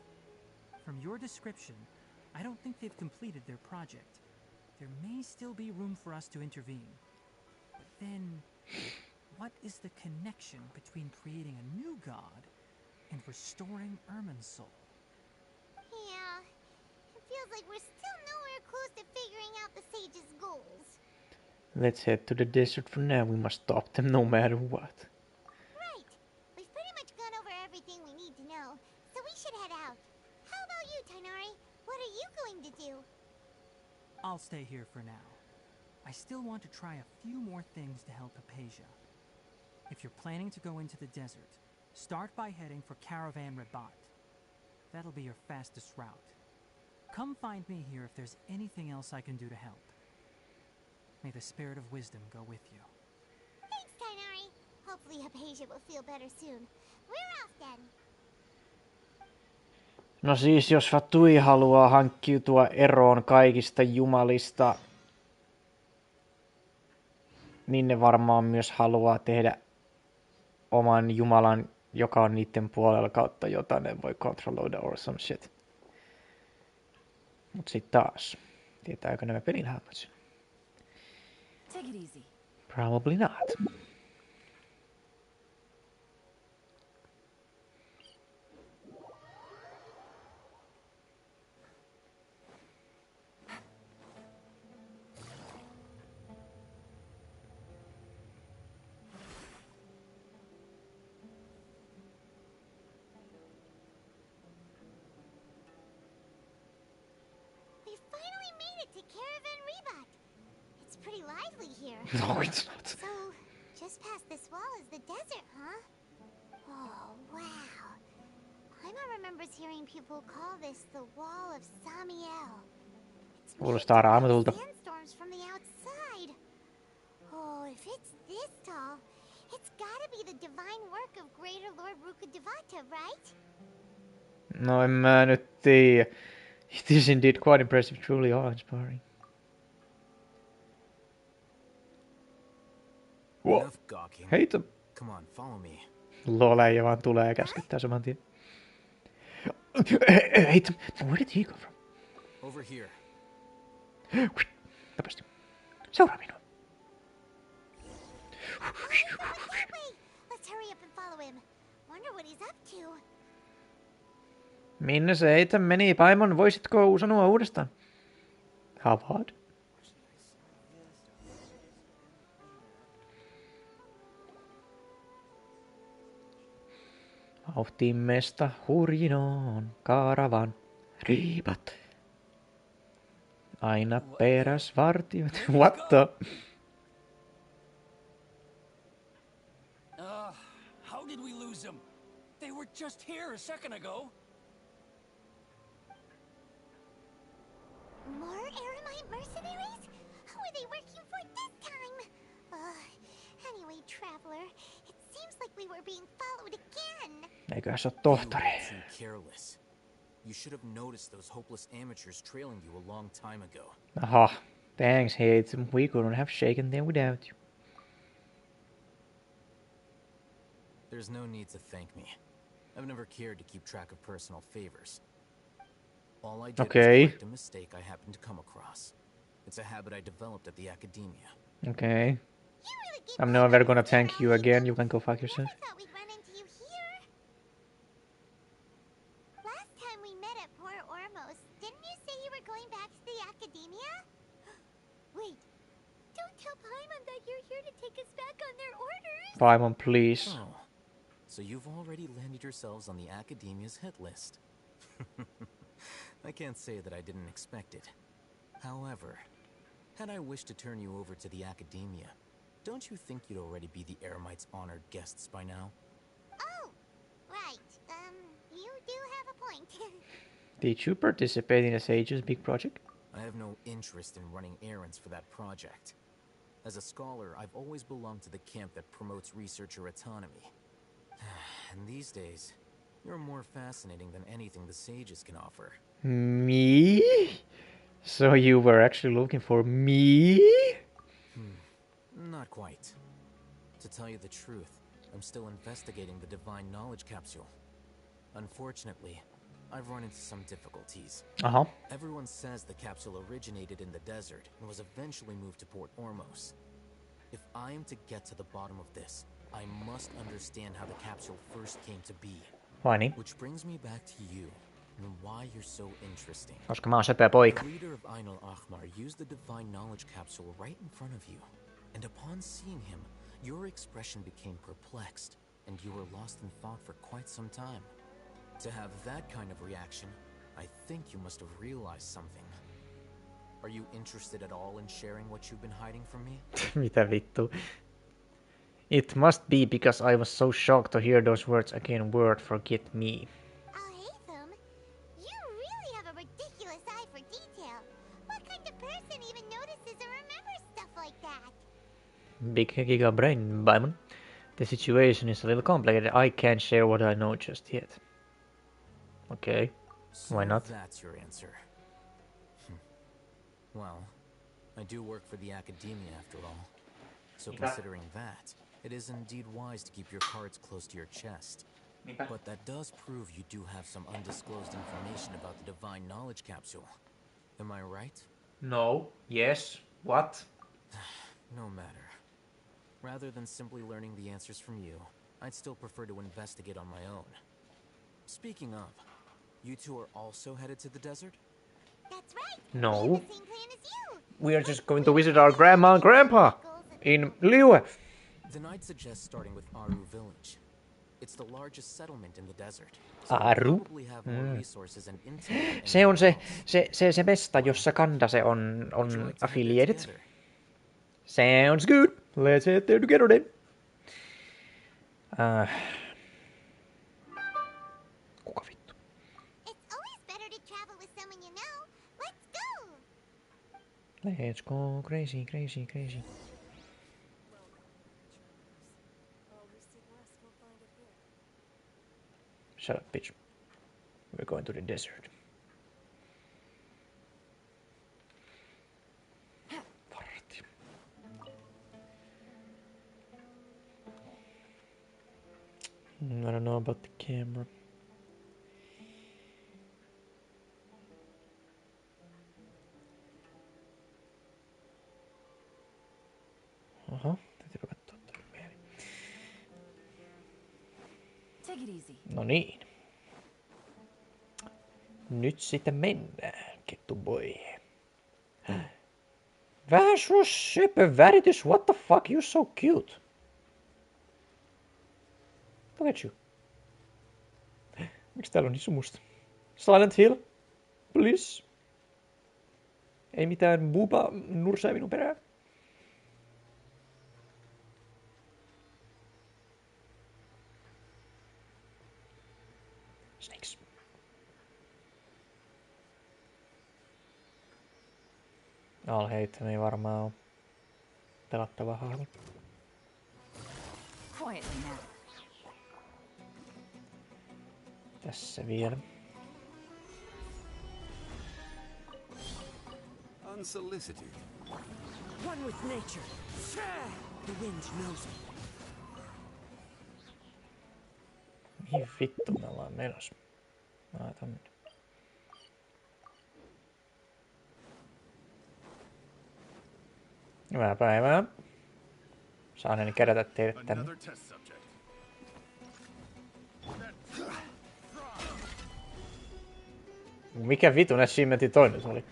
S9: From your description, I don't think they've completed their project. There may still be room for us to intervene. But then, what is the connection between creating a new god and restoring Ermin's soul?
S6: Yeah, it feels like we're still nowhere close to figuring out the sage's goals.
S1: Let's head to the desert for now. We must stop them no matter what.
S6: Right. We've pretty much gone over everything we need to know, so we should head out. How about you, Tainari? What are you going to do?
S9: I'll stay here for now. I still want to try a few more things to help Hypatia. If you're planning to go into the desert, start by heading for Caravan Rabat. That'll be your fastest route. Come find me here if there's anything else I can do to help. May the spirit of wisdom go with you.
S6: Thanks, Tainari. Hopefully Hypatia will feel better soon. We're off then.
S1: No siis, jos Fatui haluaa hankkiutua eroon kaikista jumalista, niin ne varmaan myös haluaa tehdä oman jumalan, joka on niiden puolella kautta jota ne voi kontrolloida or some shit. Mut sit taas, tietääkö nämä pelin hahmot sen?
S5: Take it easy.
S1: Probably not.
S6: We finally made it to Caravan Rabat. It's pretty lively here.
S1: No, it's not.
S6: So, just past this wall is the desert, huh? Oh, wow. Paimon remembers hearing people call this the Wall of Samiel. It's made
S1: Kuulostaa
S6: to block
S1: raamatulta.
S6: sandstorms from the outside. Oh, if it's this tall, it's gotta be the divine work of Greater Lord Rukkhadevata, right?
S1: No en mä nyt tiedä. It is indeed quite impressive, truly awe-inspiring. Whoa.
S10: Enough gawking.
S1: Heitä.
S10: Come on, follow me.
S1: Loleja vaan tulee ja käskyttää saman tien. Heitä. Where did he come from?
S10: Over here.
S1: Nopeasti. Seuraa minua.
S6: Wait, let's hurry up and follow him. Wonder what he's up to.
S1: Minne se heitä meni? Paimon, voisitko sanoa uudestaan? Havad. Vauhtimmesta hurjinoon kaaravan riipat. Aina peräs vartiot. What the?
S8: How did we lose them? They were just here a second ago.
S6: More Eremite mercenaries? Who are they working for this time? Anyway, Traveler, it seems like we were being followed again.
S1: Eiköhän se ole tohtori.
S10: You were too careless. You should have noticed those hopeless amateurs trailing you a long time ago.
S1: Aha. Thanks, Hate. We couldn't have shaken them without you.
S10: There's no need to thank me. I've never cared to keep track of personal favors. All I did was correct a mistake I happened to come across. It's a habit I developed at the academia.
S1: Okay. I'm never gonna thank you again. You can go fuck yourself.
S6: I thought we'd run into you here. Last time we met at Port Ormos, didn't you say you were going back to the academia? Wait, don't tell Paimon that you're here to take us back on their orders.
S1: Paimon, please.
S10: Oh, so you've already landed yourselves on the academia's hit list. I can't say that I didn't expect it. However, had I wished to turn you over to the academia, don't you think you'd already be the Eremites' honored guests by now?
S6: Oh, right. You do have a point.
S1: Did you participate in the Sage's big project?
S10: I have no interest in running errands for that project. As a scholar, I've always belonged to the camp that promotes researcher autonomy. And these days, you're more fascinating than anything the Sages can offer.
S1: Me? So you were actually looking for me?
S10: Not quite. To tell you the truth, I'm still investigating the Divine Knowledge Capsule. Unfortunately, I've run into some difficulties. Everyone says the capsule originated in the desert and was eventually moved to Port Ormos. If I am to get to the bottom of this, I must understand how the capsule first came to be.
S1: Vai niin?
S10: Which brings me back to you and why you're so interesting.
S1: Koska mä oon söpöä poika.
S10: The leader of Ainul Ahmar used the divine knowledge capsule right in front of you. And upon seeing him, your expression became perplexed, and you were lost in thought for quite some time. To have that kind of reaction, I think you must have realized something. Are you interested at all in sharing what you've been hiding from me?
S1: Mitä vittu? It must be because I was so shocked to hear those words again, word forget me.
S6: Oh, hey, Thum. You really have a ridiculous eye for detail. What kind of person even notices or remembers stuff like that?
S1: Big giga brain, Baimon. The situation is a little complicated. I can't share what I know just yet. Okay,
S10: so
S1: why not?
S10: That's your answer. Well, I do work for the academia after all. So considering that, it is indeed wise to keep your cards close to your chest. But that does prove you do have some undisclosed information about the divine knowledge capsule. Am I right?
S1: No. Yes. What?
S10: No matter. Rather than simply learning the answers from you, I'd still prefer to investigate on my own. Speaking of, you two are also headed to the desert?
S6: That's right.
S1: No.
S6: We have the same plan as you.
S1: We are just going to visit our grandma and grandpa in Lyhyesti.
S10: Then I'd suggest starting with Aru village. It's the largest settlement in the desert.
S1: Aru? Se on se mesta, jossa Kandase on affiliated. Sounds good. Let's head there together then. Kuka vittu?
S6: It's always better to travel with someone you know. Let's go.
S1: Let's go crazy, crazy, crazy. Shut up, bitch. We're going to the desert. Vartti. I don't know about the camera. Aha, täytyy katsoa tuonne mieli.
S5: Take it easy.
S1: No niin. Nyt sitten mennään, kettuboy. Vähän sulla söpö väritys, what the fuck, you're so cute. Look at you. Miksi täällä on niin sumusta? Silent Hill, please. Ei mitään buba nursaa minun perään. Snakes. Alheita ei varmaan ole pelattava hahmo.
S5: Quietly now.
S1: Tässä vielä.
S11: Unsolicited.
S7: One with nature. The wind knows me.
S1: Mihin vittu me ollaan menossa? Tonne. Hyvää päivää. Saan kerätä teidät tänne. Mikä vitun achievementti toi nyt oli?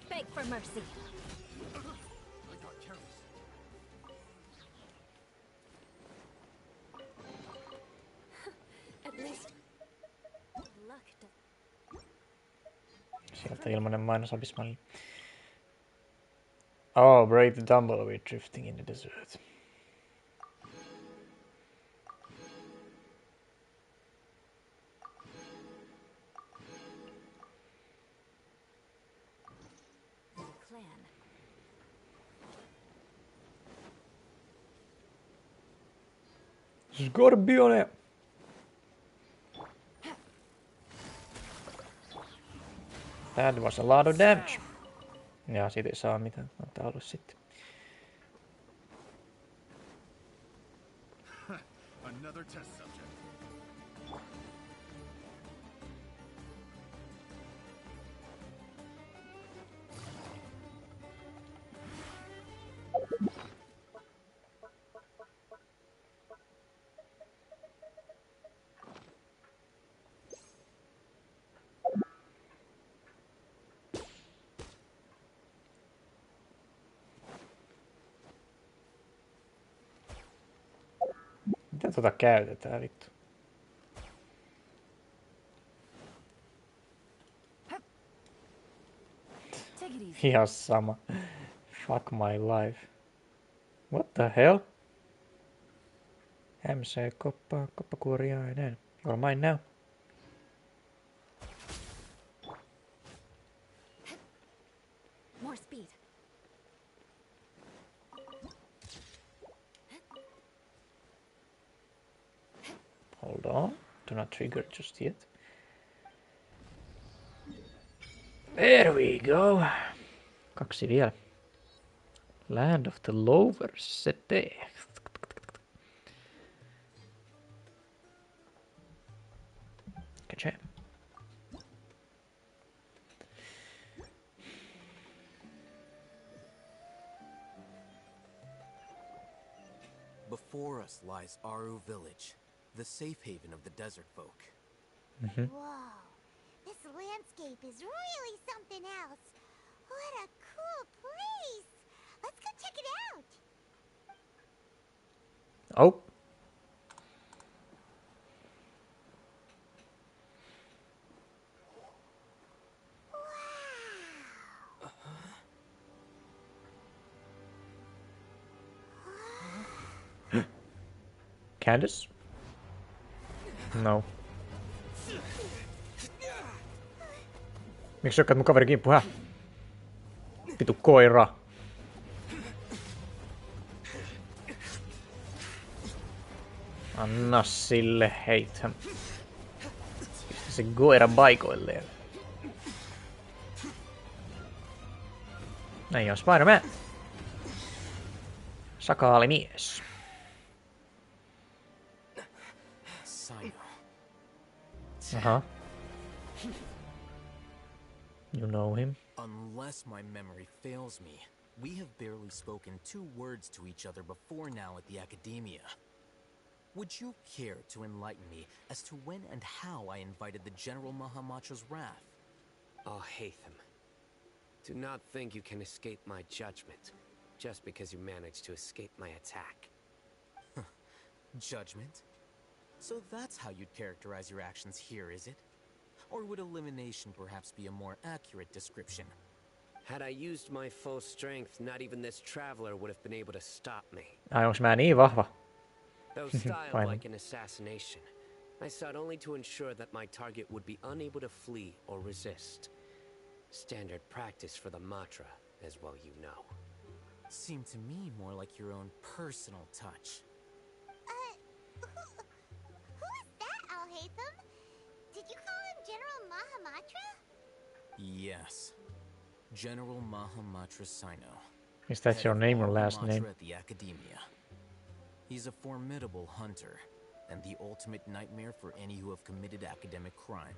S3: Beg for mercy. At least luck to...
S1: Sieltä ilmanen mainos abismalli. Oh, break the tumbleweed drifting in the desert. Scorpione! That was a lot of damage. Ja siitä ei saa mitään. Antaa olla sitten.
S11: Another test subject.
S1: Miten tota käytetään vittu? Ihan sama. Fuck my life. What the hell? MC koppakuoriainen. You're mine now.
S5: More speed.
S1: Hold on. Do not trigger just yet. There we go. 2 vielä. Land of the Lovers. Sete. Catch.
S10: Before us lies Aru Village, the safe haven of the desert folk.
S6: Whoa, this landscape is really something else. What a cool place. Let's go check it out.
S1: Oh. Candace? No. Miksi hyökkäät mun kaveri kimppu, hä? Vitu koira. Anna sille, heitä. Pistä se koira paikoilleen. Näin on Spider-Man. Sakaalimies. Uh-huh. You know him?
S10: Unless my memory fails me, we have barely spoken 2 words to each other before now at the Academia. Would you care to enlighten me as to when and how I invited the General Mahamatra's wrath?
S12: Oh, Hatham. Do not think you can escape my judgment, just because you managed to escape my attack.
S10: Judgment? So that's how you'd characterize your actions here, is it? Or would elimination perhaps be a more accurate description?
S12: Had I used my full strength, not even this traveler would have been able to stop me.
S1: Ai, onks mä niin vahva?
S12: Though styled like an assassination, I sought only to ensure that my target would be unable to flee or resist. Standard practice for the Matra, as well you know.
S10: Seemed to me more like your own personal touch.
S6: Who is that, Al-Haytham? Did you call him General Mahamatra?
S10: Yes. General Mahamatra Sino.
S1: Is that your name or last name?
S10: At the Academia. He's a formidable hunter, and the ultimate nightmare for any who have committed academic crime.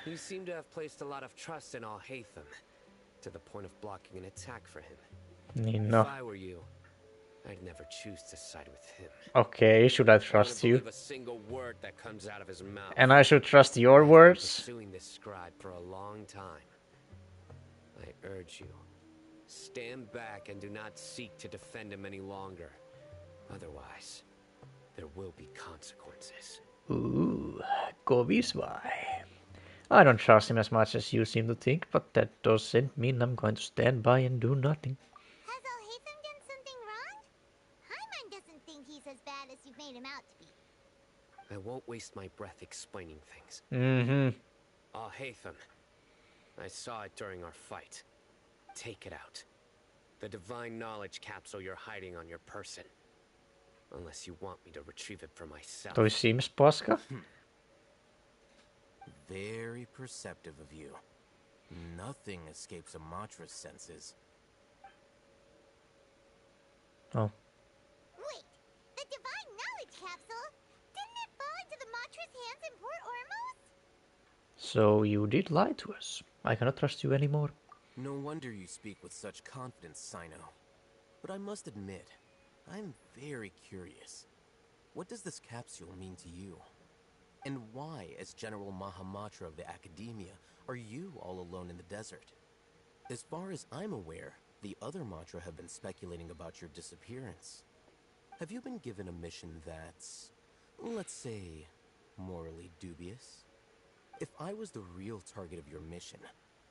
S12: You seem to have placed a lot of trust in Al-Haytham, to the point of blocking an attack for him.
S1: Niin no.
S12: If I were you, I'd never choose to side with him.
S1: Okay, should I trust you?
S12: A single word that comes out of his mouth.
S1: And I should trust your words?
S12: Pursuing this scribe for a long time. I urge you, stand back and do not seek to defend him any longer. Otherwise, there will be consequences.
S1: Ooh, kovis vai? I don't trust him as much as you seem to think, but that doesn't mean I'm going to stand by and do nothing.
S6: Has Al-Haytham done something wrong? Hyman doesn't think he's as bad as you've made him out to be.
S12: I won't waste my breath explaining things.
S1: Mm-hmm.
S12: Al-Haytham, I saw it during our fight. Take it out. The divine knowledge capsule you're hiding on your person. Unless you want me to retrieve it for myself.
S1: Toi seems paska.
S10: Very perceptive of you. Nothing escapes a Matra's senses.
S1: Oh.
S6: Wait, the divine knowledge capsule? Cleopatra's hands in Port Ormos?
S1: So you did lie to us. I cannot trust you anymore.
S10: No wonder you speak with such confidence, Sino. But I must admit, I'm very curious. What does this capsule mean to you? And why, as General Mahamatra of the Academia, are you all alone in the desert? As far as I'm aware, the other Matra have been speculating about your disappearance. Have you been given a mission that's, let's say, morally dubious? If I was the real target of your mission,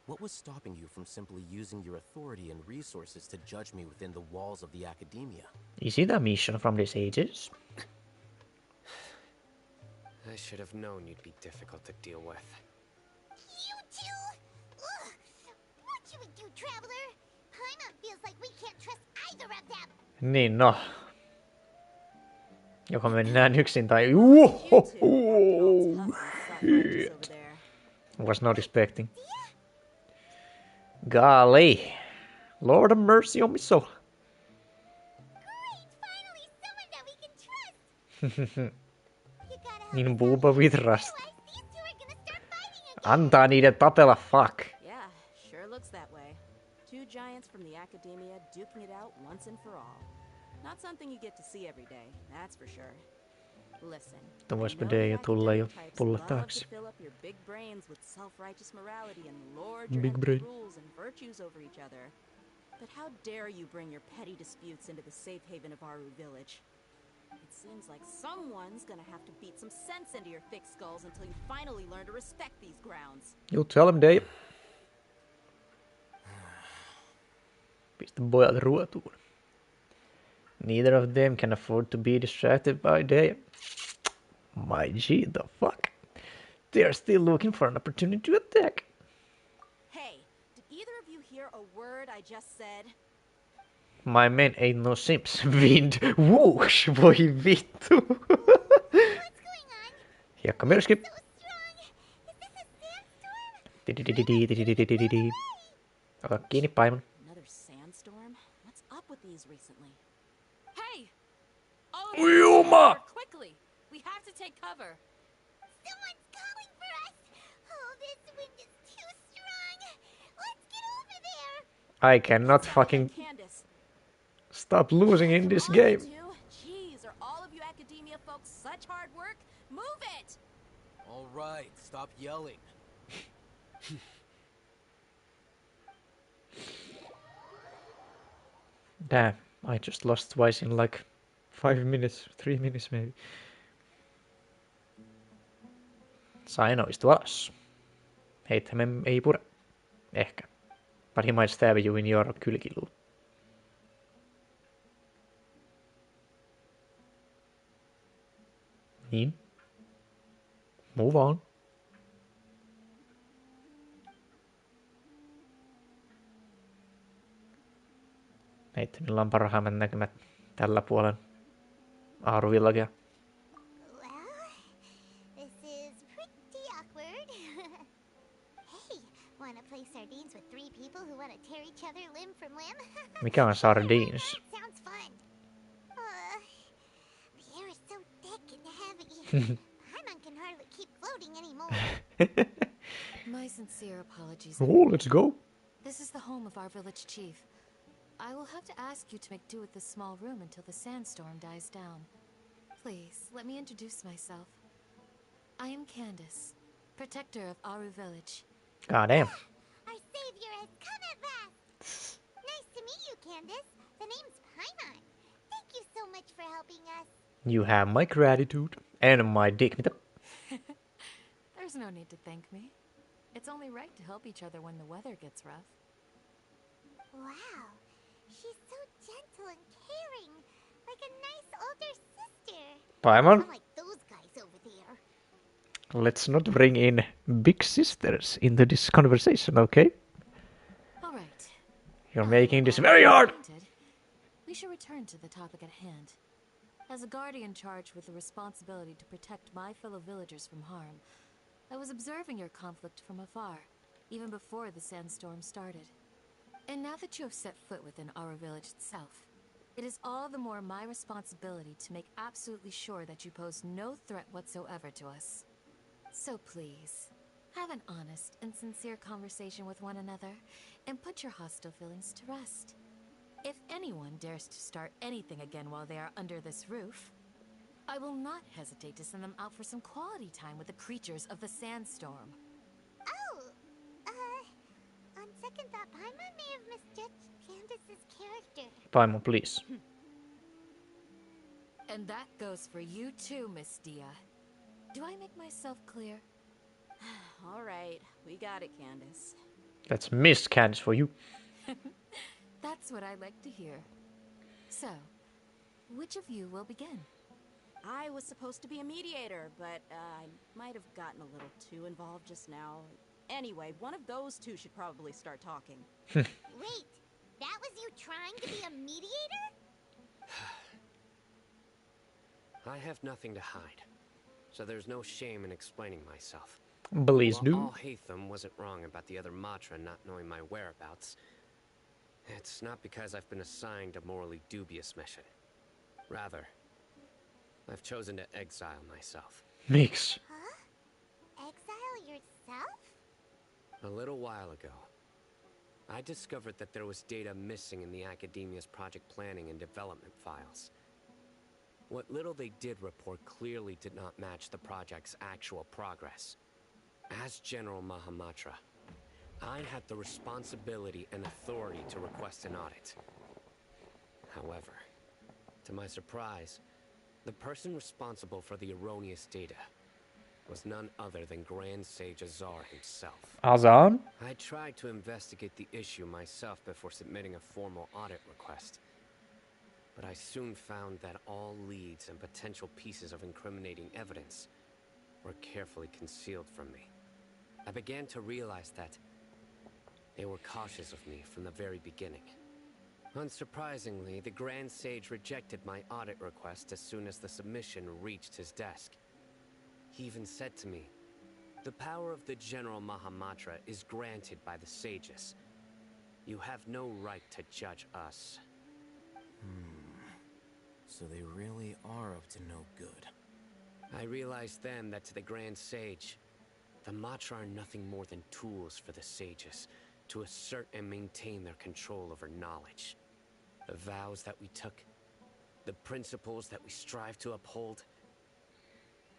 S10: what was stopping you from simply using your authority and resources to judge me within the walls of the Academia?
S1: Is it a mission from these ages?
S12: I should have known you'd be difficult to deal with.
S6: You two? Ugh. What should we do, Traveler? Paimon feels like we can't trust either of them.
S1: Niin no. Joko mennään yksin tai... Shit. Was not expecting. Golly. Lord of mercy on me soul.
S6: Great, finally someone that we can trust.
S1: Niin buuba with rust. Antaa niiden tapella, fuck.
S11: Yeah, sure looks that way. Two giants from the Academia duking it out once and for all. Not something you get to see every day, that's for sure. Listen,
S1: Tuossa jo tulla jo tulla taakse.
S11: fill up your big brains with self-righteous morality and lord
S1: Big
S11: your
S1: brain.
S11: rules and virtues over each other. But how dare you bring your petty disputes into the safe haven of Aru village? It seems like someone's gonna have to beat some sense into your thick skulls until you finally learn to respect these grounds.
S1: You tell him, Dave. Pistä pojat ruotuun. Neither of them can afford to be distracted by Dave. My G, the fuck? They are still looking for an opportunity to attack.
S11: Hey, did either of you hear a word I just said?
S1: My men ain't no simps. Wind. Whoosh. Voi vittu.
S6: What's going on?
S1: Hiekka myrsky.
S6: So strong. Is this a sandstorm?
S1: Ota kiinni, Paimon.
S11: Another sandstorm? What's up with these recently? Hey!
S1: Yuma!
S11: Quickly! We have to take cover.
S6: Someone's calling for us. Oh, this wind is too strong. Let's get over there.
S1: I cannot fucking
S11: Candace.
S1: stop losing in this
S11: Come on,
S1: game.
S11: you two. Jeez, are all of you Academia folks such hard work? Move it!
S10: All right, stop yelling.
S1: Damn, I just lost twice in like 5 minutes, 3 minutes maybe. Sino istuu alas. Heittämään ei pure. Ehkä. But he might stab you in your kylkiluun. Niin. Move on. Heittämillä on parhaimmat näkymät tällä puolen Aaruvillagea.
S6: Well, this is pretty awkward. Hey, wanna play sardines with three people who wanna tear each other limb from limb?
S1: Mikä on sardines?
S6: Sounds fun. The air is so thick and heavy. Paimon can hardly keep floating anymore.
S13: My sincere apologies.
S1: Oh, let's go.
S13: This is the home of our village chief. I will have to ask you to make do with this small room until the sandstorm dies down. Please, let me introduce myself. I am Candace, protector of Aru village.
S1: Goddamn.
S6: Our savior has come at last. Nice to meet you, Candace. The name's Paimon. Thank you so much for helping us.
S1: You have my gratitude and my dick. Mitä?
S13: There's no need to thank me. It's only right to help each other when the weather gets rough.
S6: Wow, she's so gentle and caring, like a nice older sister.
S1: Paimon,
S6: Not like those guys over there.
S1: let's not bring in big sisters into this conversation, okay?
S13: All right.
S1: You're making this very hard.
S13: We should return to the topic at hand. As a guardian charged with the responsibility to protect my fellow villagers from harm, I was observing your conflict from afar, even before the sandstorm started. And now that you have set foot within our village itself, It is all the more my responsibility to make absolutely sure that you pose no threat whatsoever to us. So please, have an honest and sincere conversation with one another, and put your hostile feelings to rest. If anyone dares to start anything again while they are under this roof, I will not hesitate to send them out for some quality time with the creatures of the sandstorm.
S6: Oh, on second thought, Paimon may have misjudged Candace's character.
S1: Paimon, please.
S13: And that goes for you too, Miss Dia. Do I make myself clear?
S11: All right, we got it, Candace.
S1: That's Miss Candace for you.
S13: That's what I like to hear. So, which of you will begin?
S11: I was supposed to be a mediator, but I might have gotten a little too involved just now. Anyway, one of those two should probably start talking.
S6: Wait, that was you trying to be a mediator?
S12: I have nothing to hide, so there's no shame in explaining myself.
S1: Please do.
S12: While Al-Haytham wasn't wrong about the other Matra not knowing my whereabouts, it's not because I've been assigned a morally dubious mission. Rather, I've chosen to exile myself.
S1: Mix.
S6: Huh? Exile yourself?
S12: A little while ago, I discovered that there was data missing in the Academia's project planning and development files. What little they did report clearly did not match the project's actual progress. As General Mahamatra, I had the responsibility and authority to request an audit. However, to my surprise, the person responsible for the erroneous data was none other than Grand Sage Azar himself.
S1: Azar?
S12: I tried to investigate the issue myself before submitting a formal audit request. But I soon found that all leads and potential pieces of incriminating evidence were carefully concealed from me. I began to realize that they were cautious of me from the very beginning. Unsurprisingly, the Grand Sage rejected my audit request as soon as the submission reached his desk. He even said to me, "The power of the General Mahamatra is granted by the sages. You have no right to judge us."
S10: So they really are up to no good.
S12: I realized then that to the Grand Sage, the Matra are nothing more than tools for the sages to assert and maintain their control over knowledge. The vows that we took, the principles that we strive to uphold,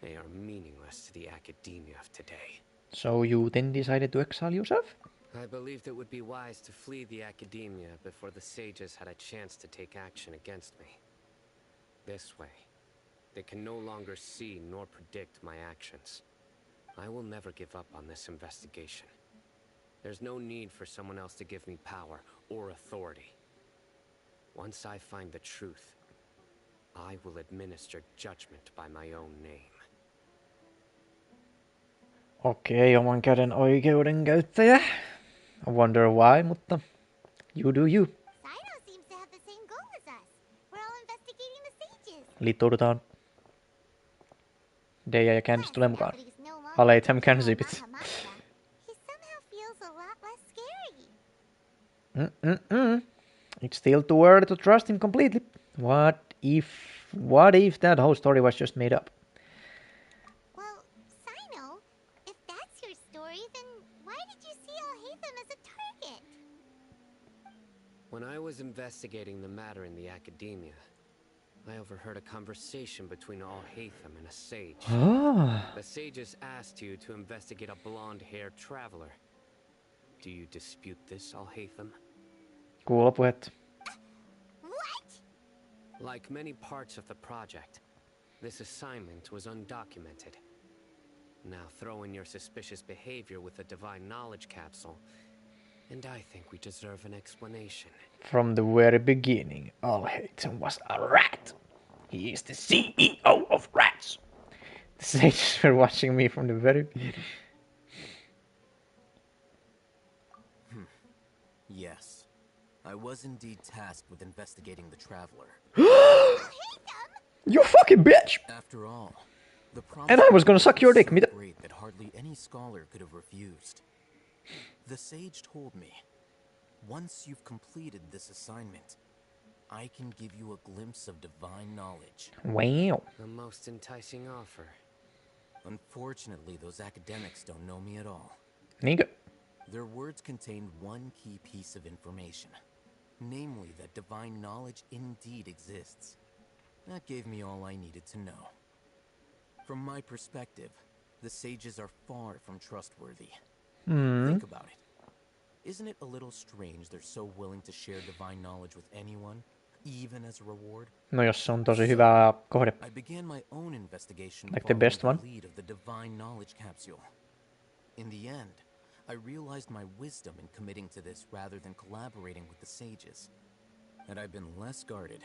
S12: they are meaningless to the academia of today.
S1: So you then decided to exile yourself?
S12: I believed it would be wise to flee the academia before the sages had a chance to take action against me. This way, they can no longer see nor predict my actions. I will never give up on this investigation. There's no need for someone else to give me power or authority. Once I find the truth, I will administer judgment by my own name.
S1: Okei, oman käden oikeudenkäyttäjä. I wonder why, mutta you do you.
S6: Sino seems to have the same goal as us. We're all investigating the sages.
S1: Liittoudutaan. Deija ja Candice tulee mukaan. Al-Haytham can zip it.
S6: He somehow feels a lot less scary.
S1: It's still too early to trust him completely. What if that whole story was just made up?
S6: Well, Sino, if that's your story, then why did you see Al-Haytham as a target?
S12: When I was investigating the matter in the academia, I overheard a conversation between Al-Haytham and a sage. The sages asked you to investigate a blonde-haired traveler. Do you dispute this, Al-Haytham?
S1: Kuulla puhetta.
S6: What?
S12: Like many parts of the project, this assignment was undocumented. Now throw in your suspicious behavior with the divine knowledge capsule, and I think we deserve an explanation.
S1: From the very beginning, Al-Haytham was a rat. He is the CEO of rats. The sages were watching me from the very beginning.
S10: Yes. I was indeed tasked with investigating the traveler.
S1: You fucking bitch!
S10: After all, the
S1: And I was gonna suck your dick.
S10: so great that hardly any scholar could have refused. The sage told me, once you've completed this assignment, I can give you a glimpse of divine knowledge.
S1: Wow.
S12: The most enticing offer.
S10: Unfortunately, those academics don't know me at all.
S1: Niinkö?
S10: Their words contained one key piece of information, namely that divine knowledge indeed exists. That gave me all I needed to know. From my perspective, the sages are far from trustworthy. Think about it. Isn't it a little strange they're so willing to share divine knowledge with anyone, even as a reward?
S1: No jos se on tosi hyvä kohde.
S10: I began my own investigation
S1: Like the best one.
S10: lead of the divine knowledge capsule. In the end, I realized my wisdom in committing to this rather than collaborating with the sages. Had I been less guarded,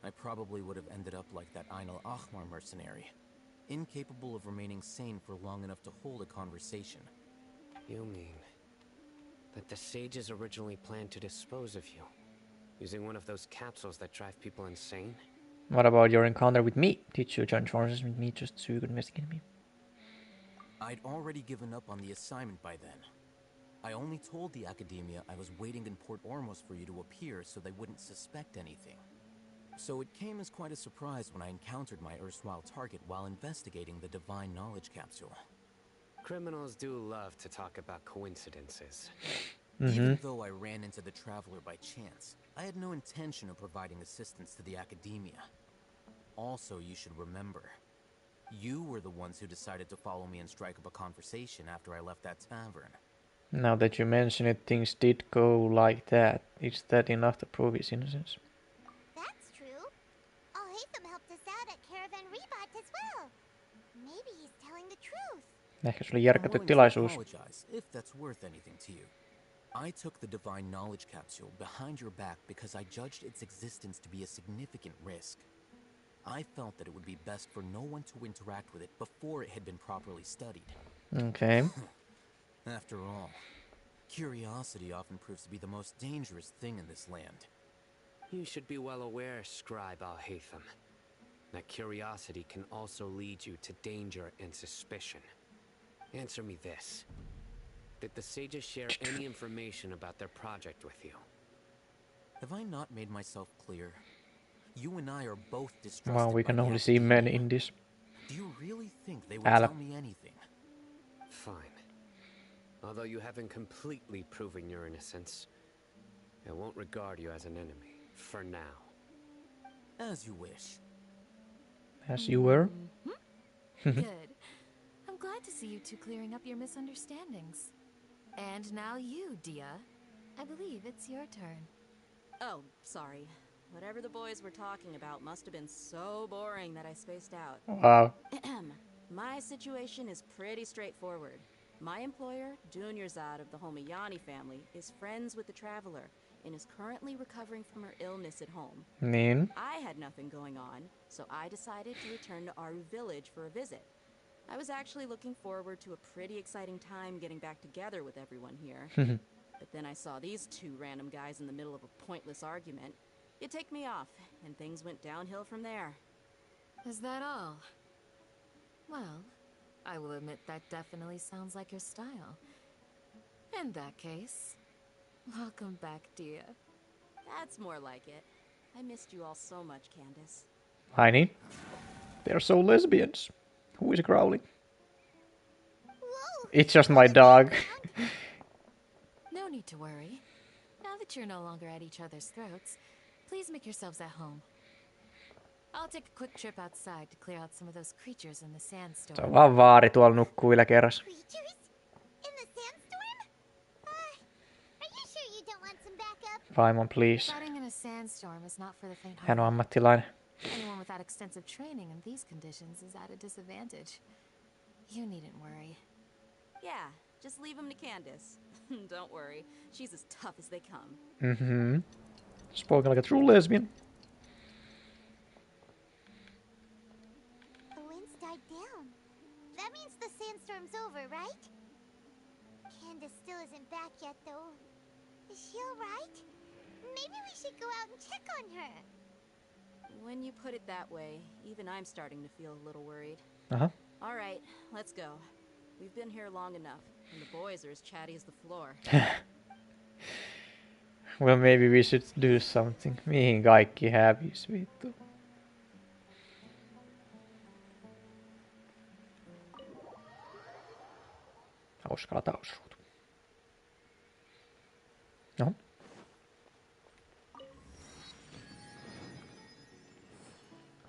S10: I probably would have ended up like that Ainul Ahmar mercenary, incapable of remaining sane for long enough to hold a conversation.
S12: You mean that the sages originally planned to dispose of you, using one of those capsules that drive people insane?
S1: What about your encounter with me? Did you join forces with me just so you could investigate me?
S10: I'd already given up on the assignment by then. I only told the Academia I was waiting in Port Ormos for you to appear so they wouldn't suspect anything. So it came as quite a surprise when I encountered my erstwhile target while investigating the divine knowledge capsule.
S12: Criminals do love to talk about coincidences.
S10: Even though I ran into the Traveler by chance, I had no intention of providing assistance to the Academia. Also, you should remember, you were the ones who decided to follow me and strike up a conversation after I left that tavern.
S1: Now that you mention it, things did go like that. Is that enough to prove his innocence?
S6: That's true. Al-Haytham helped us out at Caravan Rebat as well. Maybe he's telling the truth.
S1: Ehkä se oli järkätty tilaisuus.
S10: If that's worth anything to you. I took the divine knowledge capsule behind your back because I judged its existence to be a significant risk. I felt that it would be best for no one to interact with it before it had been properly studied.
S1: Okay.
S10: After all, curiosity often proves to be the most dangerous thing in this land.
S12: You should be well aware, Scribe Al-Haytham, that curiosity can also lead you to danger and suspicion. Answer me this. Did the sages share any information about their project with you?
S10: Have I not made myself clear? You and I are both distrusted.
S1: Wow, we can only see men in this.
S10: Do you really think they would tell me anything?
S12: Fine. Although you haven't completely proven your innocence, I won't regard you as an enemy, for now.
S10: As you wish.
S1: As you were?
S13: Good. I'm glad to see you two clearing up your misunderstandings. And now you, Dia. I believe it's your turn.
S11: Oh, sorry. Whatever the boys were talking about must have been so boring that I spaced out.
S1: Wow.
S11: My situation is pretty straightforward. My employer, Dunyarzad of the Homayani family, is friends with the Traveler and is currently recovering from her illness at home.
S1: Niin.
S11: I had nothing going on, so I decided to return to Aru village for a visit. I was actually looking forward to a pretty exciting time getting back together with everyone here. But then I saw these two random guys in the middle of a pointless argument. It ticked me off, and things went downhill from there.
S13: Is that all? Well, I will admit that definitely sounds like your style. In that case, welcome back, Dia.
S11: That's more like it. I missed you all so much, Candace.
S1: Heini. They're so lesbians. Who is growling?
S6: Whoa.
S1: It's just my dog.
S13: No need to worry. Now that you're no longer at each other's throats, please make yourselves at home. I'll take a quick trip outside to clear out some of those creatures in the sandstorm.
S1: Se on vaan vaari tuolla nukkuu yläkerrassa.
S6: Creatures? In the sandstorm? Are you sure you don't want some backup?
S1: Vaimon, please.
S13: Fighting in a sandstorm is not for the faint-hearted.
S1: Hän on ammattilainen.
S13: Anyone without extensive training in these conditions is at a disadvantage. You needn't worry.
S11: Yeah, just leave them to Candace. Don't worry, she's as tough as they come.
S1: Mm-hmm. Spoken like a true lesbian.
S6: The winds died down. That means the sandstorm's over, right? Candace still isn't back yet, though. Is she alright? Maybe we should go out and check on her.
S11: When you put it that way, even I'm starting to feel a little worried.
S1: Uh-huh.
S11: All right, let's go. We've been here long enough, and the boys are as chatty as the floor.
S1: Well, maybe we should do something. Mihin kaikki hävis, vittu. Hauska latausruutu. No.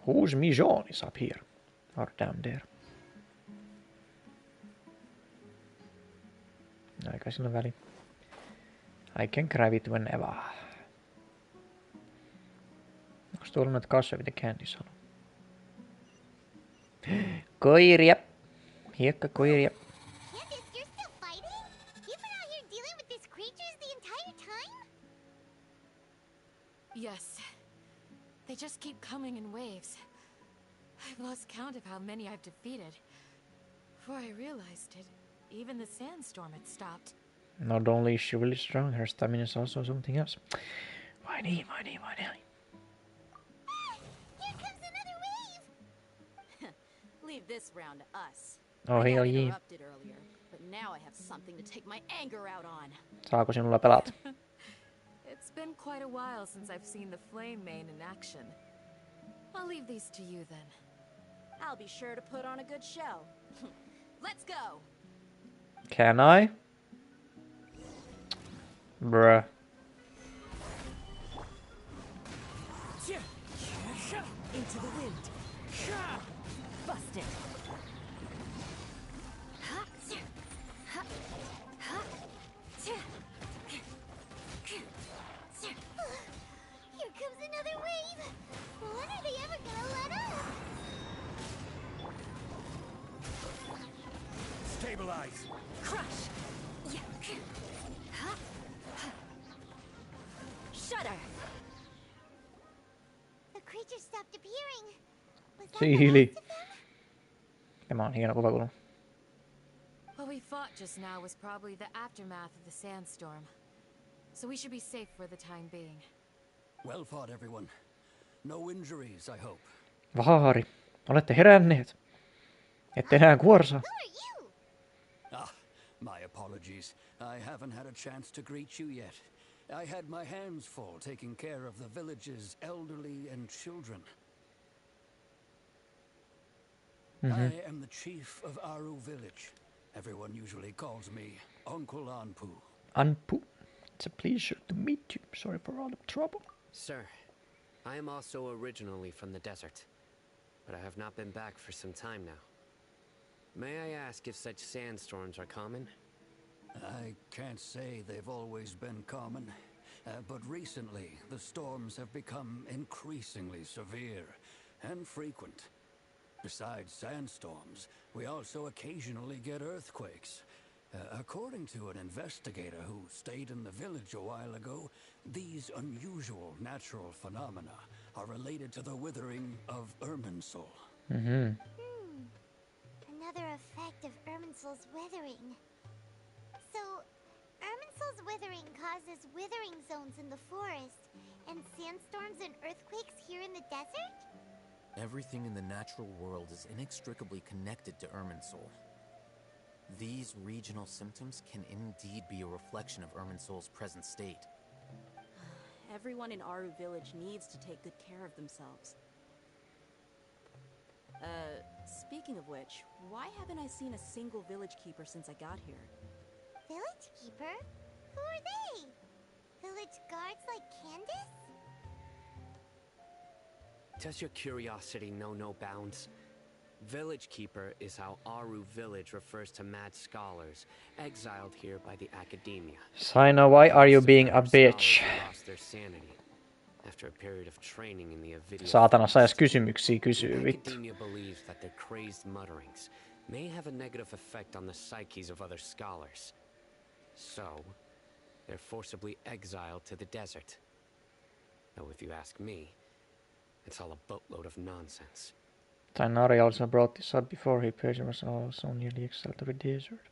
S1: Whose mission is up here? Or down there? Aika sillä väliin. I can grab it whenever. Onks tuolla noita kasveja, mitä Candice sanoo? Koiria. Hiekkakoiria.
S6: Candice, you're still fighting? You've been out here dealing with these creatures the entire time?
S13: Yes. They just keep coming in waves. I've lost count of how many I've defeated. Before I realized it, even the sandstorm had stopped.
S1: Not only is she really strong, her stamina is also something else. Whiny.
S6: Here comes another wave!
S11: Leave this round to us.
S1: Oh,
S11: I
S1: hell
S11: got
S1: yeah.
S11: interrupted earlier, but now I have something to take my anger out on.
S1: Saako sinulla pelata?
S13: It's been quite a while since I've seen the flame main in action. I'll leave these to you then.
S11: I'll be sure to put on a good show. Let's go!
S1: Can I? Bruh.
S5: Into the wind. Bust it.
S6: Here comes another wave! When are they ever gonna let up?
S8: Stabilize.
S5: Crush. Shudder.
S6: The creatures stopped appearing. Was that
S1: Siili.
S6: the last of them?
S1: Tämä on hieno kuvakulma.
S13: What we fought just now was probably the aftermath of the sandstorm. So we should be safe for the time being.
S8: Well fought, everyone. No injuries, I hope.
S1: Vaari, olette heränneet. Ette enää kuorsaa.
S6: Who are you?
S8: Ah, my apologies. I haven't had a chance to greet you yet. I had my hands full taking care of the village's elderly and children. I am the Chief of Aru village. Everyone usually calls me Uncle Anpu.
S1: Anpu, it's a pleasure to meet you. Sorry for all the trouble.
S12: Sir, I am also originally from the desert, but I have not been back for some time now. May I ask if such sandstorms are common?
S8: I can't say they've always been common, but recently the storms have become increasingly severe and frequent. Besides sandstorms, we also occasionally get earthquakes. According to an investigator who stayed in the village a while ago, these unusual natural phenomena are related to the withering of Irminsul.
S6: Another effect of Irminsul's withering. So, Irminsul's withering causes withering zones in the forest, and sandstorms and earthquakes here in the desert?
S10: Everything in the natural world is inextricably connected to Irminsul. These regional symptoms can indeed be a reflection of Irminsul's present state.
S11: Everyone in Aru village needs to take good care of themselves. Speaking of which, why haven't I seen a single village keeper since I got here?
S6: Village keeper? Who are they? Village guards like Candace?
S12: Does your curiosity know no bounds? Village Keeper is how Aru village refers to mad scholars exiled here by the academia.
S1: Saina, why are you being a bitch?
S12: Lost their sanity after a period of training in the Avidia.
S1: Saatana, sä edes kysymyksiä kysyy, vittu.
S12: Academia believes that their crazed mutterings may have a negative effect on the psyches of other scholars. So, they're forcibly exiled to the desert. Though if you ask me, it's all a boatload of nonsense.
S1: Tainari also brought this up before. He was also nearly exiled to the desert.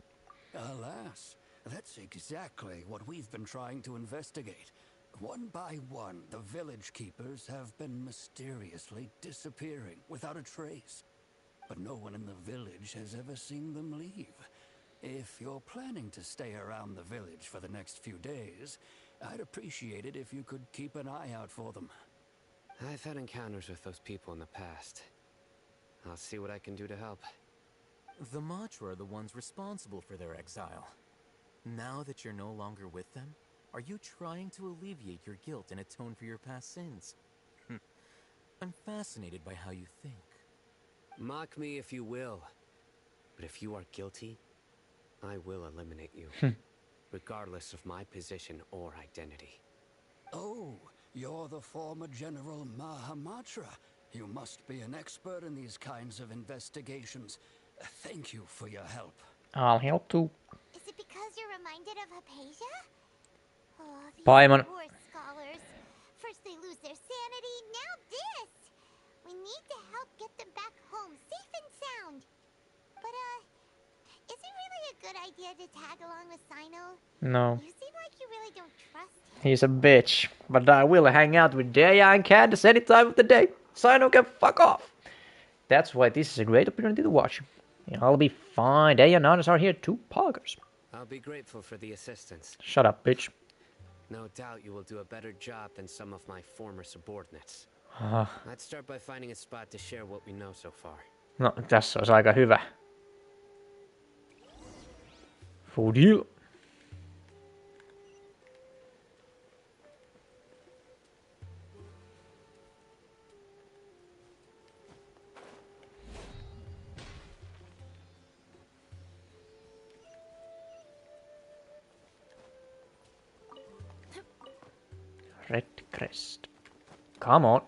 S8: Alas, that's exactly what we've been trying to investigate. One by one, the village keepers have been mysteriously disappearing without a trace. But no one in the village has ever seen them leave. If you're planning to stay around the village for the next few days, I'd appreciate it if you could keep an eye out for them.
S12: I've had encounters with those people in the past. I'll see what I can do to help.
S10: The Matra are the ones responsible for their exile. Now that you're no longer with them, are you trying to alleviate your guilt and atone for your past sins? I'm fascinated by how you think.
S12: Mock me if you will, but if you are guilty, I will eliminate you, regardless of my position or identity.
S8: Oh, you're the former General Mahamatra. You must be an expert in these kinds of investigations. Thank you for your help.
S1: I'll help too.
S6: Is it because you're reminded of Hypatia? Oh, these
S1: Paimon.
S6: poor scholars. First they lose their sanity, now this! We need to help get them back home, safe and sound. But, is it really a good idea to tag along with Sino?
S1: No.
S6: You seem like you really don't trust him.
S1: He's a bitch. But I will hang out with Deya and Candace any time of the day. Sino can fuck off. That's why this is a great opportunity to watch. Yeah, I'll be fine. Deya and Nanas are here too, poggers.
S12: I'll be grateful for the assistance.
S1: Shut up, bitch.
S12: No doubt you will do a better job than some of my former subordinates. Let's start by finding a spot to share what we know so far.
S1: No, tässä olisi aika hyvä. For deal. Red crest. Come on.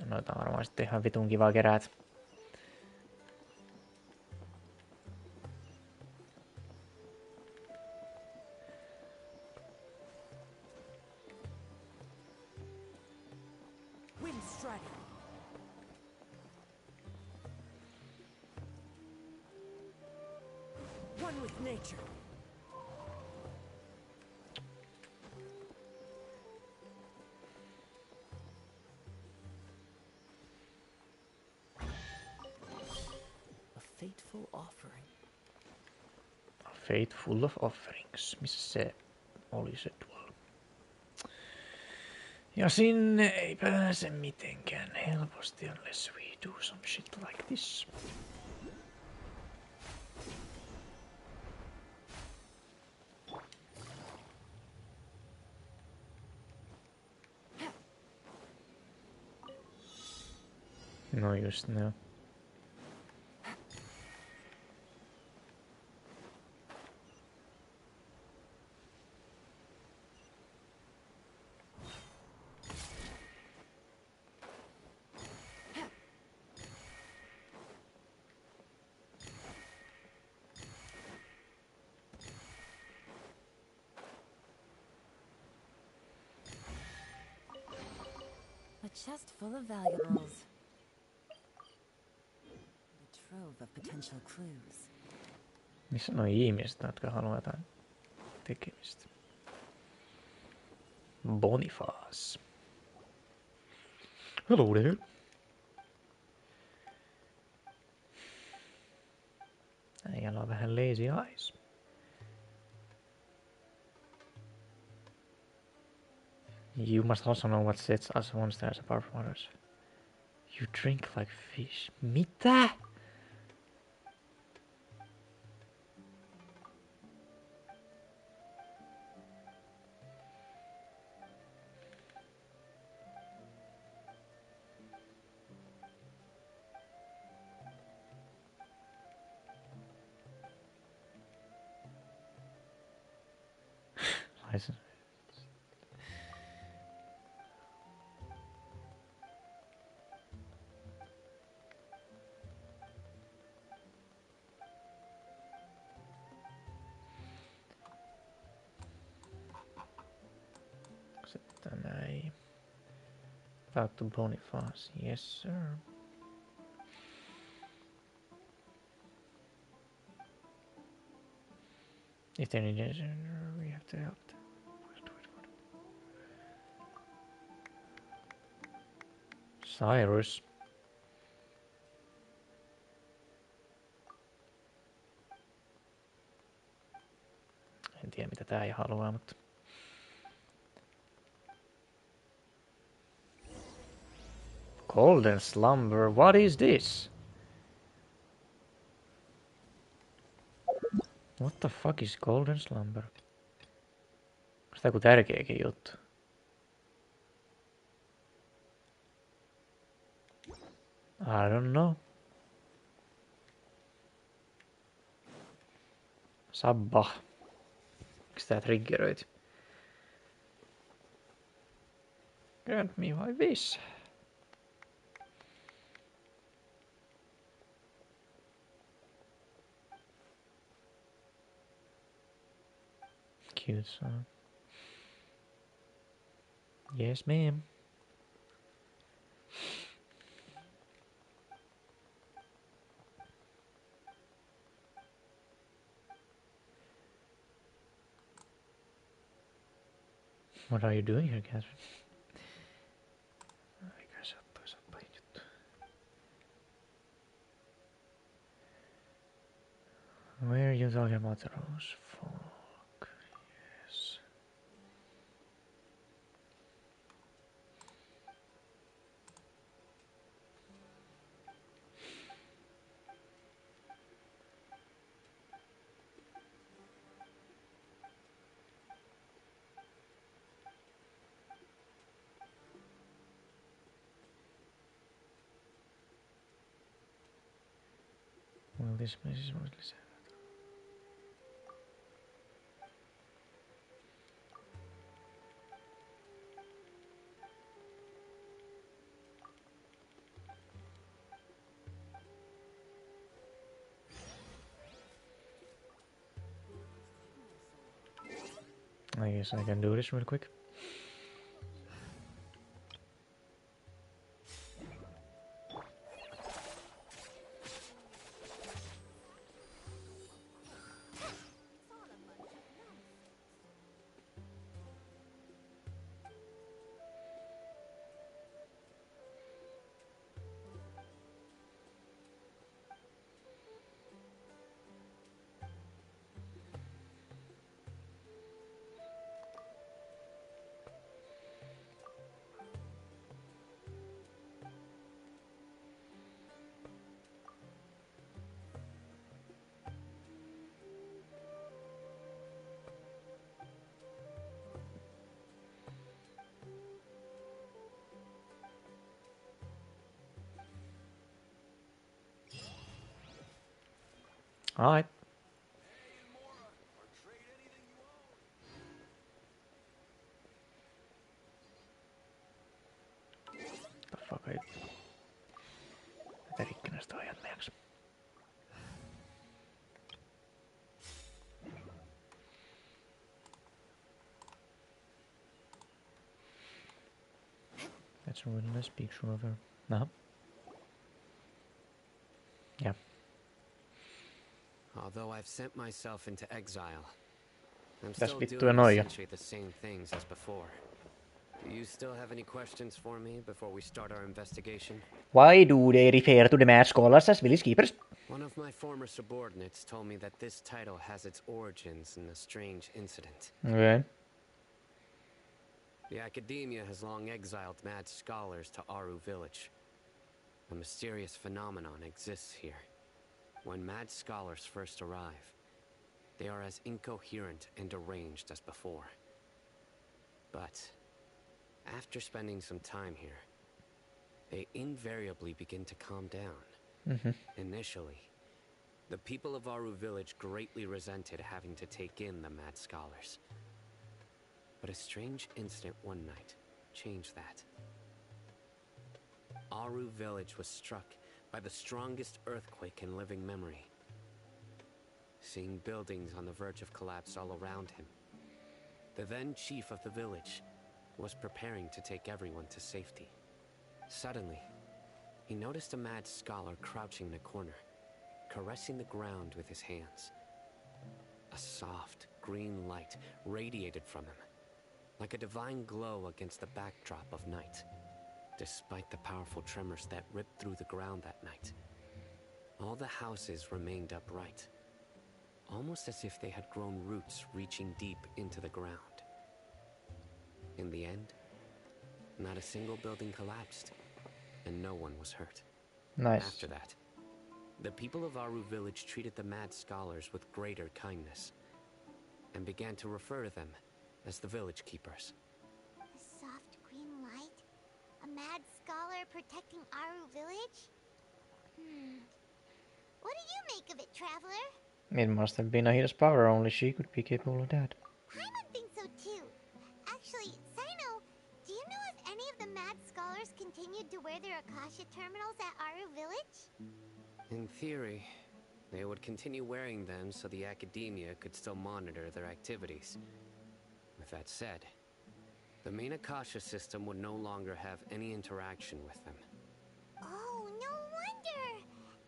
S1: Noita on varmaan sitten ihan vitun kivaa kerätä.
S7: One with nature. A fateful offering.
S1: A fate full of offerings. Missä se oli se tuolla? Ja sinne ei pääse mitenkään helposti unless we do some shit like this. No just ne.
S5: A chest full of valuables. A trove of potential clues.
S1: Missä nuo ihmiset, jotka haluaa jotain tekemistä? Boniface. Hello there. Äijällä on vähän lazy eyes. You must also know what sets us monsters apart from others. You drink like fish. Mitä? License. Sitten näin. About to Boniface. Yes, sir. If they need it, we have to help them. Cyrus. En tiedä mitä tää ei halua, mutta... Golden Slumber, what is this? What the fuck is Golden Slumber? Onko tää joku tärkeäkin juttu? I don't know. Sabba. Miksi tää triggeröiti? Grant me my wish. Cute song. Yes, ma'am. What are you doing here, Catherine? Eikä se ole toisaalta pahin juttu. Where are you talking about the rose? Fuck. Yes. Well, this place is mostly sad. I guess I can do this real quick. Alright. The fuck I... Tätä rikkinäistä ajan meäks. That's a really nice picture of her. No. Yeah.
S12: Although I've sent myself into exile, I'm
S1: That's
S12: still
S1: vittu
S12: doing
S1: noja.
S12: essentially the same things as before. Do you still have any questions for me before we start our investigation?
S1: Why do they refer to the mad scholars as village keepers?
S12: One of my former subordinates told me that this title has its origins in a strange incident.
S1: Okay.
S12: The academia has long exiled mad scholars to Aru village. A mysterious phenomenon exists here. When mad scholars first arrive, they are as incoherent and deranged as before. But after spending some time here, they invariably begin to calm down. Initially, the people of Aru village greatly resented having to take in the mad scholars. But a strange incident one night changed that. Aru village was struck by the strongest earthquake in living memory. Seeing buildings on the verge of collapse all around him, the then chief of the village was preparing to take everyone to safety. Suddenly, he noticed a mad scholar crouching in a corner, caressing the ground with his hands. A soft, green light radiated from him, like a divine glow against the backdrop of night. Despite the powerful tremors that ripped through the ground that night, all the houses remained upright. almost as if they had grown roots reaching deep into the ground. In the end, not a single building collapsed, and no one was hurt.
S1: Nice.
S12: After that, the people of Aru village treated the mad scholars with greater kindness, and began to refer to them as the village keepers.
S6: A soft green light? A mad scholar protecting Aru village? What do you make of it, traveler?
S1: It must have been a hidden power, only she could be capable of that.
S6: Paimon thinks so too. Actually, Sino, do you know if any of the mad scholars continued to wear their Akasha terminals at Aru village?
S12: In theory, they would continue wearing them so the academia could still monitor their activities. With that said, the main Akasha system would no longer have any interaction with them.
S6: Oh, no wonder!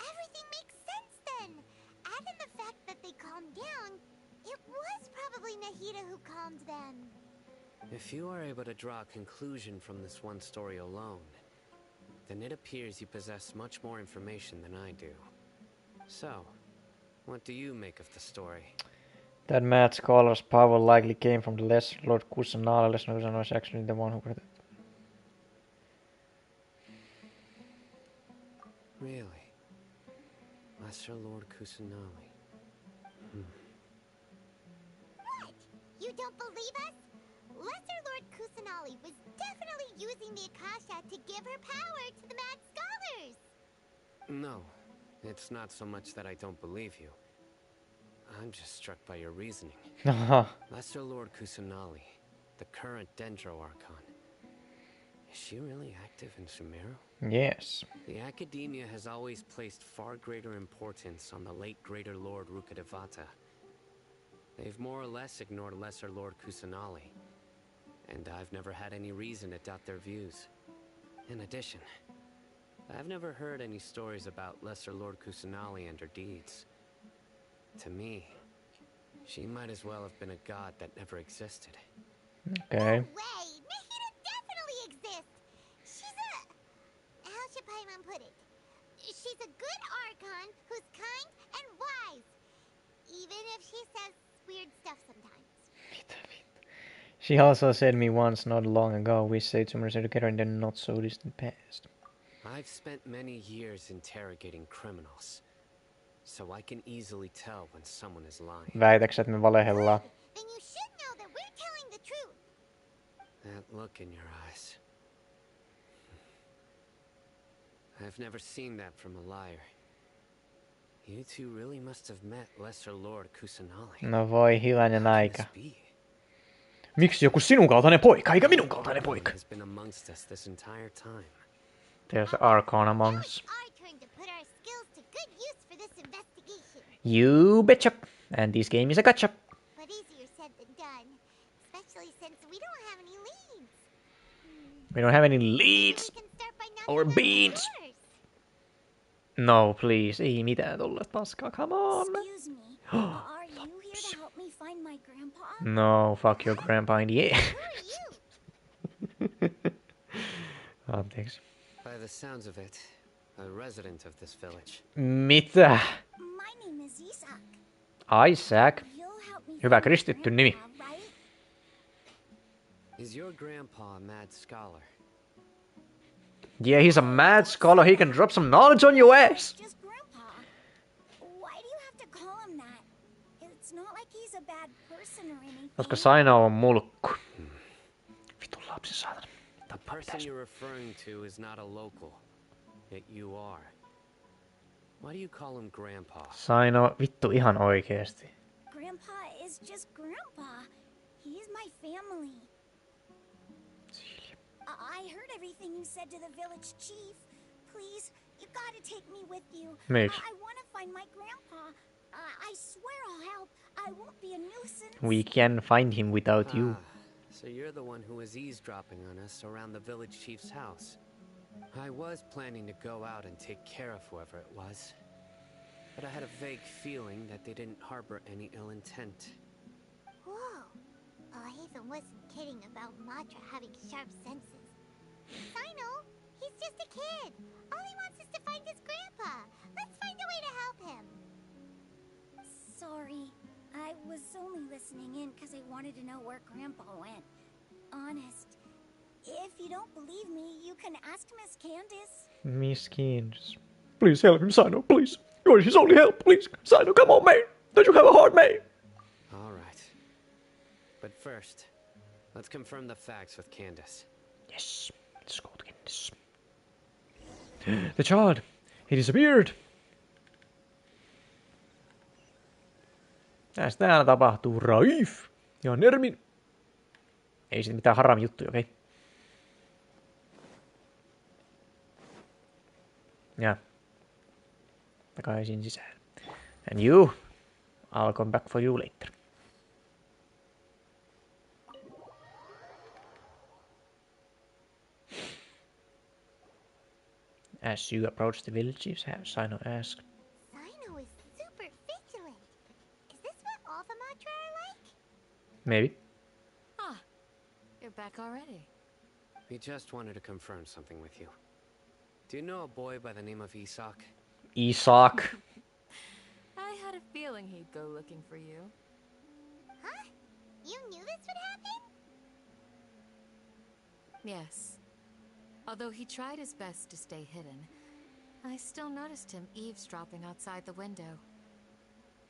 S6: Everything makes sense then! Add in the fact that they calmed down, it was probably Nahida who calmed them.
S12: If you are able to draw a conclusion from this one story alone, then it appears you possess much more information than I do. So, what do you make of the story?
S1: That mad scholar's power likely came from the Lesser Lord Kusanala. Lesser Lord Kusanala was actually the one who created.
S12: Really? Lesser Lord Kusanali.
S6: What? You don't believe us? Lesser Lord Kusanali was definitely using the Akasha to give her power to the mad scholars!
S12: No, it's not so much that I don't believe you. I'm just struck by your reasoning. Lesser Lord Kusanali, the current Dendro Archon. Is she really active in Sumeru?
S1: Yes.
S12: The academia has always placed far greater importance on the late Greater Lord Rukkhadevata. They've more or less ignored Lesser Lord Kusanali, and I've never had any reason to doubt their views. In addition, I've never heard any stories about Lesser Lord Kusanali and her deeds. To me, she might as well have been a god that never existed.
S1: Okay.
S6: No way! Nahida definitely exists! She's a... How should Paimon put it? She's a good Archon who's kind and wise. Even if she says weird stuff sometimes.
S1: She also said me once not long ago, we stayed summers together in the not so distant past.
S12: I've spent many years interrogating criminals, so I can easily tell when someone is lying.
S1: Väitäksä, että me valehellaan?
S6: Then you should know that we're telling the truth.
S12: That look in your eyes. I've never seen that from a liar. You two really must have met Lesser Lord Kusanali.
S1: No voi, hyvänen aika. Miksi joku sinun kaltainen poika, eikä minun kaltainen poika?
S12: Has been amongst us this entire time.
S1: There's an Archon among us.
S6: Our turn to put our skills to good use for this investigation.
S1: You betcha. And this game is a gotcha.
S6: But easier said than done, especially since we don't have any leads.
S1: We don't have any leads. Or beans. No, please. Ei mitään tullut paskaa. Come on.
S6: Excuse me. Are you here to help me find my grandpa?
S1: No, fuck your grandpa in the air. Anteeksi.
S12: By the sounds of it, a resident of this village.
S1: Mitä?
S6: My name is Isaac.
S1: Isaac. Hyvä kristitty nimi.
S12: Is your grandpa a mad scholar?
S1: Yeah, he's a mad scholar. He can drop some knowledge on your ass.
S6: Just grandpa. Why do you have to call him that? It's not like he's a bad person or anything.
S1: Koska Saino on mulkku. Vitun lapsi saatana.
S12: The person you're referring to is not a local, yet you are. Why do you call him Grandpa?
S1: Saino, vittu ihan oikeesti.
S6: Grandpa is just grandpa. He's my family. I heard everything you said to the village chief. Please, you gotta take me with you.
S1: Miksi?
S6: I wanna find my grandpa. I swear I'll help. I won't be a nuisance.
S1: We can find him without you.
S12: So you're the one who was eavesdropping on us around the village chief's house. I was planning to go out and take care of whoever it was, but I had a vague feeling that they didn't harbor any ill intent.
S6: Whoa. Haven wasn't kidding about Matra having sharp senses. Sino, he's just a kid. All he wants is to find his grandpa. Let's find a way to help him. Sorry.
S3: listening in because I wanted to know where Grandpa went. Honest. If you don't believe me, you can ask Miss Candace.
S1: Miss Candace. Please help him, Sino, please. You are his only help, please. Sino, come on, man. Don't you have a heart, man?
S12: All right. But first, let's confirm the facts with Candace.
S1: Yes, let's go to Candace. The child, he disappeared. Täällä tapahtuu Raif ja Nermin. Ei siitä mitään haram juttuja, okei? Okay? Ja. Takaisin sisään. And you, I'll come back for you later. As you approach the villages, Sino asked.
S6: Sino is super vigilant. Is this what all the Matra are like?
S1: Maybe.
S13: Ah, you're back already.
S12: We just wanted to confirm something with you. Do you know a boy by the name of Isak?
S1: Isak.
S13: I had a feeling he'd go looking for you.
S6: Huh? You knew this would happen?
S13: Yes. Although he tried his best to stay hidden, I still noticed him eavesdropping outside the window.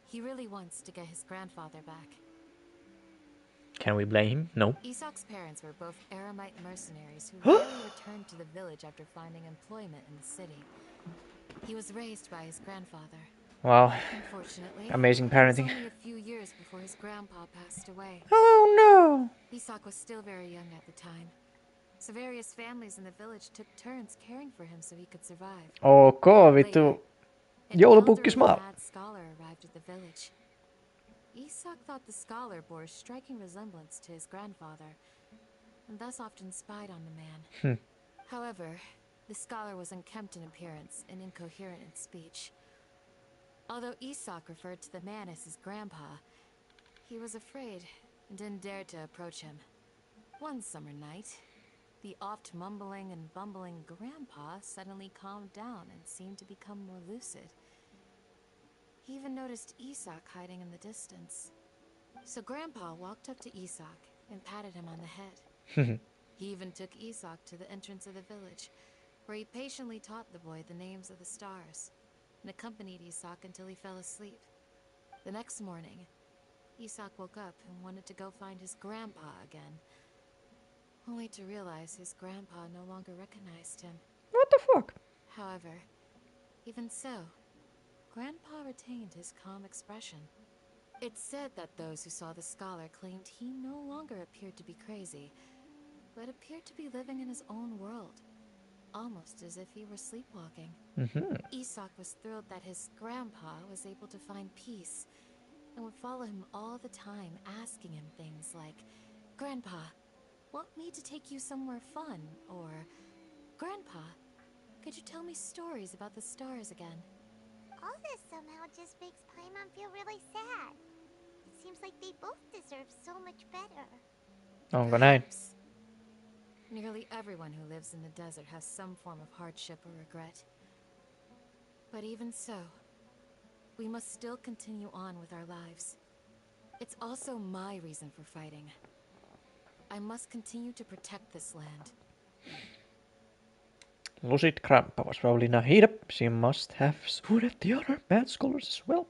S13: He really wants to get his grandfather back.
S1: Can we blame him? No.
S13: Isak's parents were both Aramite mercenaries who rarely returned to the village after finding employment in the city. He was raised by his grandfather.
S1: Wow.
S13: Unfortunately,
S1: Amazing parenting.
S13: it was only a few years before his grandpa passed away.
S1: Oh no!
S13: Isak was still very young at the time, so various families in the village took turns caring for him so he could survive.
S1: Okay, vittu. Joulupukkismaa.
S13: Mad scholar arrived at the village. Isak thought the scholar bore a striking resemblance to his grandfather, and thus often spied on the man. However, the scholar was unkempt in appearance and incoherent in speech. Although Isak referred to the man as his grandpa, he was afraid and didn't dare to approach him. One summer night, the oft mumbling and bumbling grandpa suddenly calmed down and seemed to become more lucid. He even noticed Isak hiding in the distance. So Grandpa walked up to Isak and patted him on the head. He even took Isak to the entrance of the village, where he patiently taught the boy the names of the stars, and accompanied Isak until he fell asleep. The next morning, Isak woke up and wanted to go find his grandpa again, only to realize his grandpa no longer recognized him.
S1: What the fuck?
S13: However, even so, Grandpa retained his calm expression. It's said that those who saw the scholar claimed he no longer appeared to be crazy, but appeared to be living in his own world, almost as if he were sleepwalking. Isak was thrilled that his grandpa was able to find peace, and would follow him all the time, asking him things like, "Grandpa, want me to take you somewhere fun?" Or, "Grandpa, could you tell me stories about the stars again?"
S6: All this somehow just makes Paimon feel really sad. It seems like they both deserve so much better.
S1: Onko näin?
S13: Nearly everyone who lives in the desert has some form of hardship or regret. But even so, we must still continue on with our lives. It's also my reason for fighting. I must continue to protect this land.
S1: Lucid Grandpa was probably not heat up. She must have suited the other bad scholars as well.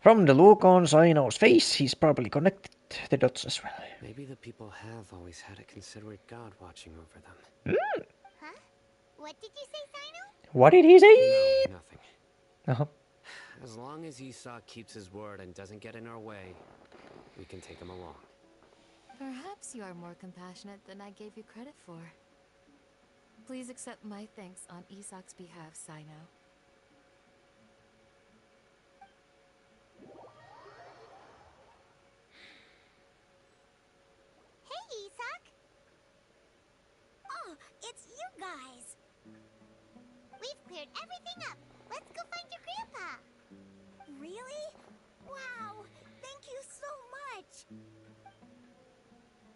S1: From the look on Sino's face, he's probably connected the dots as well.
S12: Maybe the people have always had a considerate god watching over them.
S6: Huh? What did you say, Sino?
S1: What did he say?
S12: No, nothing. As long as Isak keeps his word and doesn't get in our way, we can take him along.
S13: Perhaps you are more compassionate than I gave you credit for. Please accept my thanks on Isak's behalf, Sino.
S6: Hey, Isak! Oh, it's you guys! We've cleared everything up. Let's go find your grandpa. Really? Wow! Thank you so much!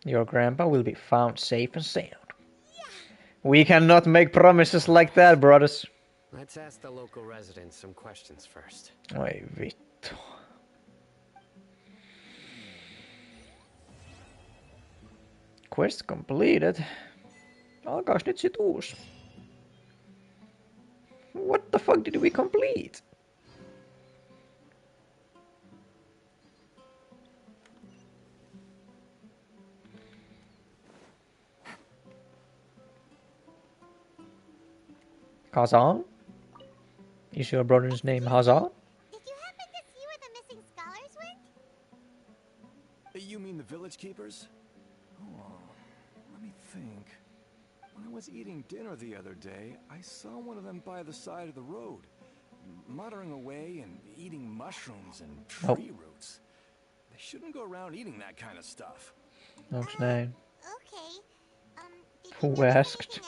S1: Your grandpa will be found safe and sound. Yeah. We cannot make promises like that, brothers.
S12: Let's ask the local residents some questions first.
S1: Oi vittu. Quest completed. Alkaas nyt sit uusi. What the fuck did we complete? Kazan? Is your brother's name Hazan?
S6: Did you happen to see where the missing scholars went?
S14: You mean the village keepers? Oh, let me think. When I was eating dinner the other day, I saw one of them by the side of the road, muttering away and eating mushrooms and tree roots. They shouldn't go around eating that kind of stuff.
S1: What's name?
S6: Okay.
S1: Who asked?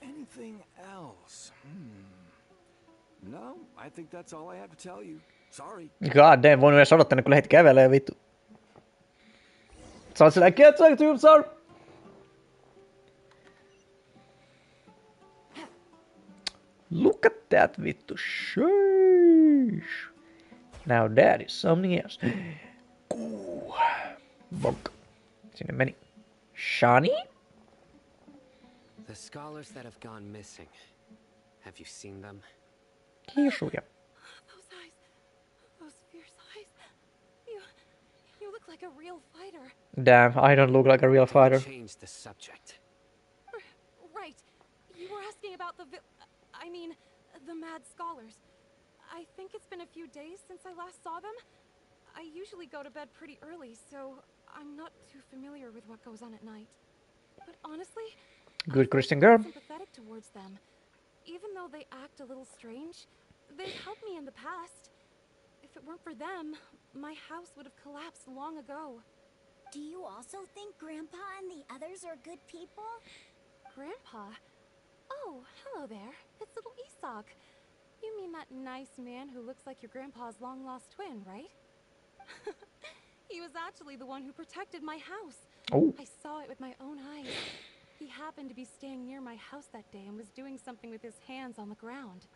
S14: Anything else? No, I think that's all I have to tell you. Sorry.
S1: God damn, voinut edes odottaa, kun lähdet kävelee, vittu. Sä oot sillä, get back to himself! Look at that, vittu. Sheesh. Now that is something else. Bonk. Sinne meni. Shani?
S12: The scholars that have gone missing. Have you seen them?
S1: Kiisuja.
S5: Those eyes. Those fierce eyes. You look like a real fighter.
S1: Damn, I don't look like a real fighter.
S12: Change the subject.
S5: Right. You were asking about the mad scholars. I think it's been a few days since I last saw them. I usually go to bed pretty early, so I'm not too familiar with what goes on at night. But honestly,
S1: good Christian girl.
S5: I'm sympathetic towards them. Even though they act a little strange, they've helped me in the past. If it weren't for them, my house would have collapsed long ago.
S3: Do you also think Grandpa and the others are good people?
S5: Grandpa? Oh, hello there. It's little Isak. You mean that nice man who looks like your grandpa's long-lost twin, right? He was actually the one who protected my house.
S1: Oh.
S5: I saw it with my own eyes. He happened to be staying near my house that day and was doing something with his hands on the ground.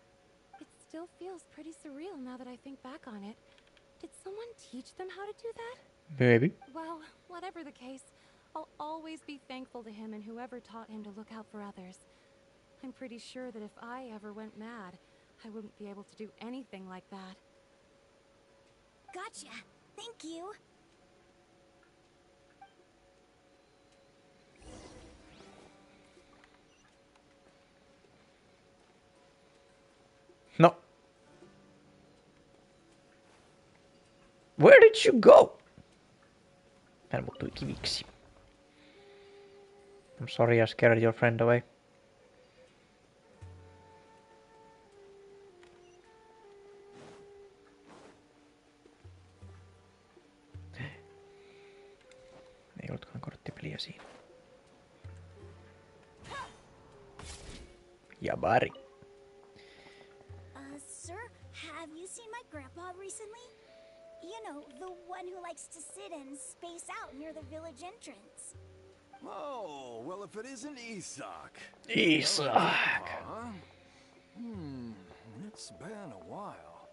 S5: It still feels pretty surreal now that I think back on it. Did someone teach them how to do that?
S1: Maybe.
S5: Well, whatever the case, I'll always be thankful to him and whoever taught him to look out for others. I'm pretty sure that if I ever went mad, I wouldn't be able to do anything like that.
S3: Gotcha. Thank you.
S1: No. Where did you go? Hän muuttui kiviksi. I'm sorry I scared your friend away. Ei ollutkaan korttipeliä siinä. Jabari.
S3: Sir, have you seen my grandpa recently? You know, the one who likes to sit and space out near the village entrance.
S14: Oh, well, if it isn't Isak.
S1: Isak.
S14: Huh? It's been a while.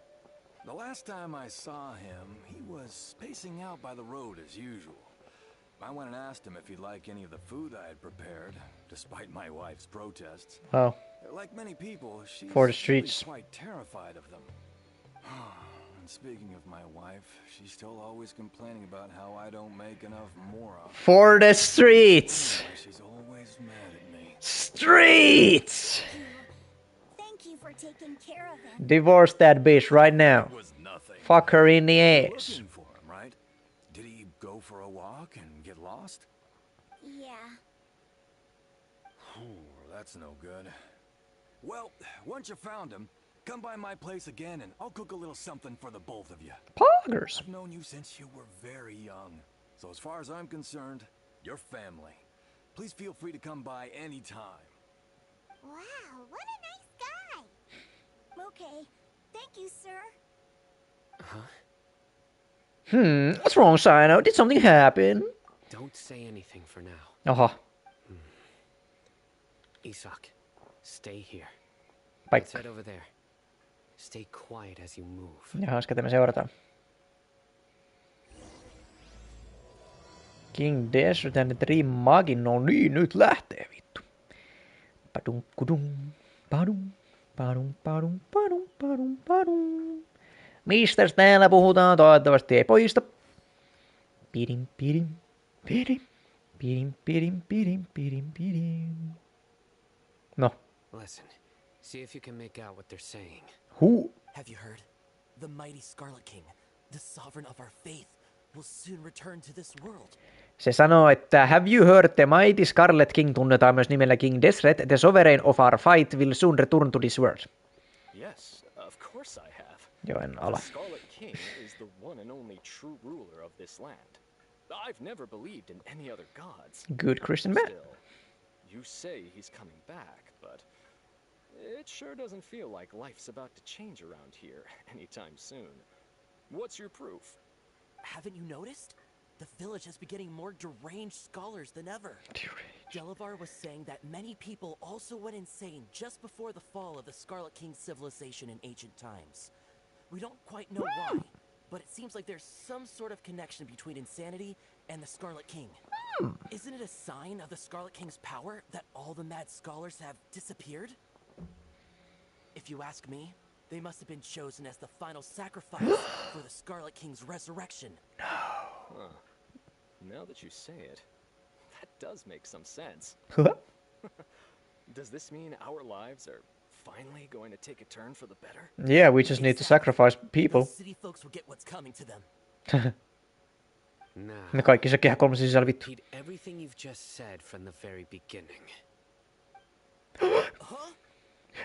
S14: The last time I saw him, he was spacing out by the road as usual. I went and asked him if he'd like any of the food I had prepared, despite my wife's protests.
S1: Oh.
S14: Like many people, she's
S1: For the streets.
S14: really quite terrified of them. And speaking of my wife, she's still always complaining about how I don't make enough mora.
S1: For the streets.
S14: She's always mad at me.
S1: Streets.
S3: Thank you for taking care of him.
S1: Divorce that bitch right now.
S14: It was nothing.
S1: Fuck her in the ass.
S14: Looking for him, right? Did he go for a walk and get lost?
S3: Yeah.
S14: That's no good. Well, once you found him, come by my place again and I'll cook a little something for the both of you.
S1: Poggers.
S14: I've known you since you were very young. So as far as I'm concerned, you're family. Please feel free to come by anytime.
S3: Wow, what a nice guy. Okay, thank you, sir.
S12: Huh?
S1: What's wrong, Sino? Did something happen?
S12: Don't say anything for now.
S1: Aha.
S12: Isak, stay here.
S1: paikka.
S12: head over there. Stay quiet as you move.
S1: Ja hauska, me seurataan. King Desert and the Dream Magin. No niin, nyt lähtee vittu. Padum kudum. Padum. Padum padum padum padum padum. Mistäs täällä puhutaan? Toivottavasti ei poista. Pidim pidim. Pidim. Pidim pidim pidim pidim pidim. No.
S12: Listen. See if you can make out what they're saying.
S1: Who?
S15: Have you heard? The mighty Scarlet King, the sovereign of our faith, will soon return to this world.
S1: Se sanoo, että have you heard the mighty Scarlet King, tunnetaan myös nimellä King Desret, the sovereign of our fight will soon return to this world.
S16: Yes, of course I have.
S1: Joo, en ala.
S16: The Scarlet King is the one and only true ruler of this land. I've never believed in any other gods.
S1: Good Christian man.
S16: Still, you say he's coming back, but it sure doesn't feel like life's about to change around here anytime soon. What's your proof?
S15: Haven't you noticed? The village has been getting more deranged scholars than ever. Delavar was saying that many people also went insane just before the fall of the Scarlet King's civilization in ancient times. We don't quite know why, but it seems like there's some sort of connection between insanity and the Scarlet King. Isn't it a sign of the Scarlet King's power that all the mad scholars have disappeared? If you ask me, they must have been chosen as the final sacrifice for the Scarlet King's resurrection.
S16: Huh. Now that you say it, that does make some sense. Does this mean our lives are finally going to take a turn for the better?
S1: Yeah, we just need to sacrifice people.
S15: The city folks will get what's coming to them.
S1: Ne kaikki se kehä kolmosen sisällä vittu.
S12: Repeat everything you've just said from the very beginning.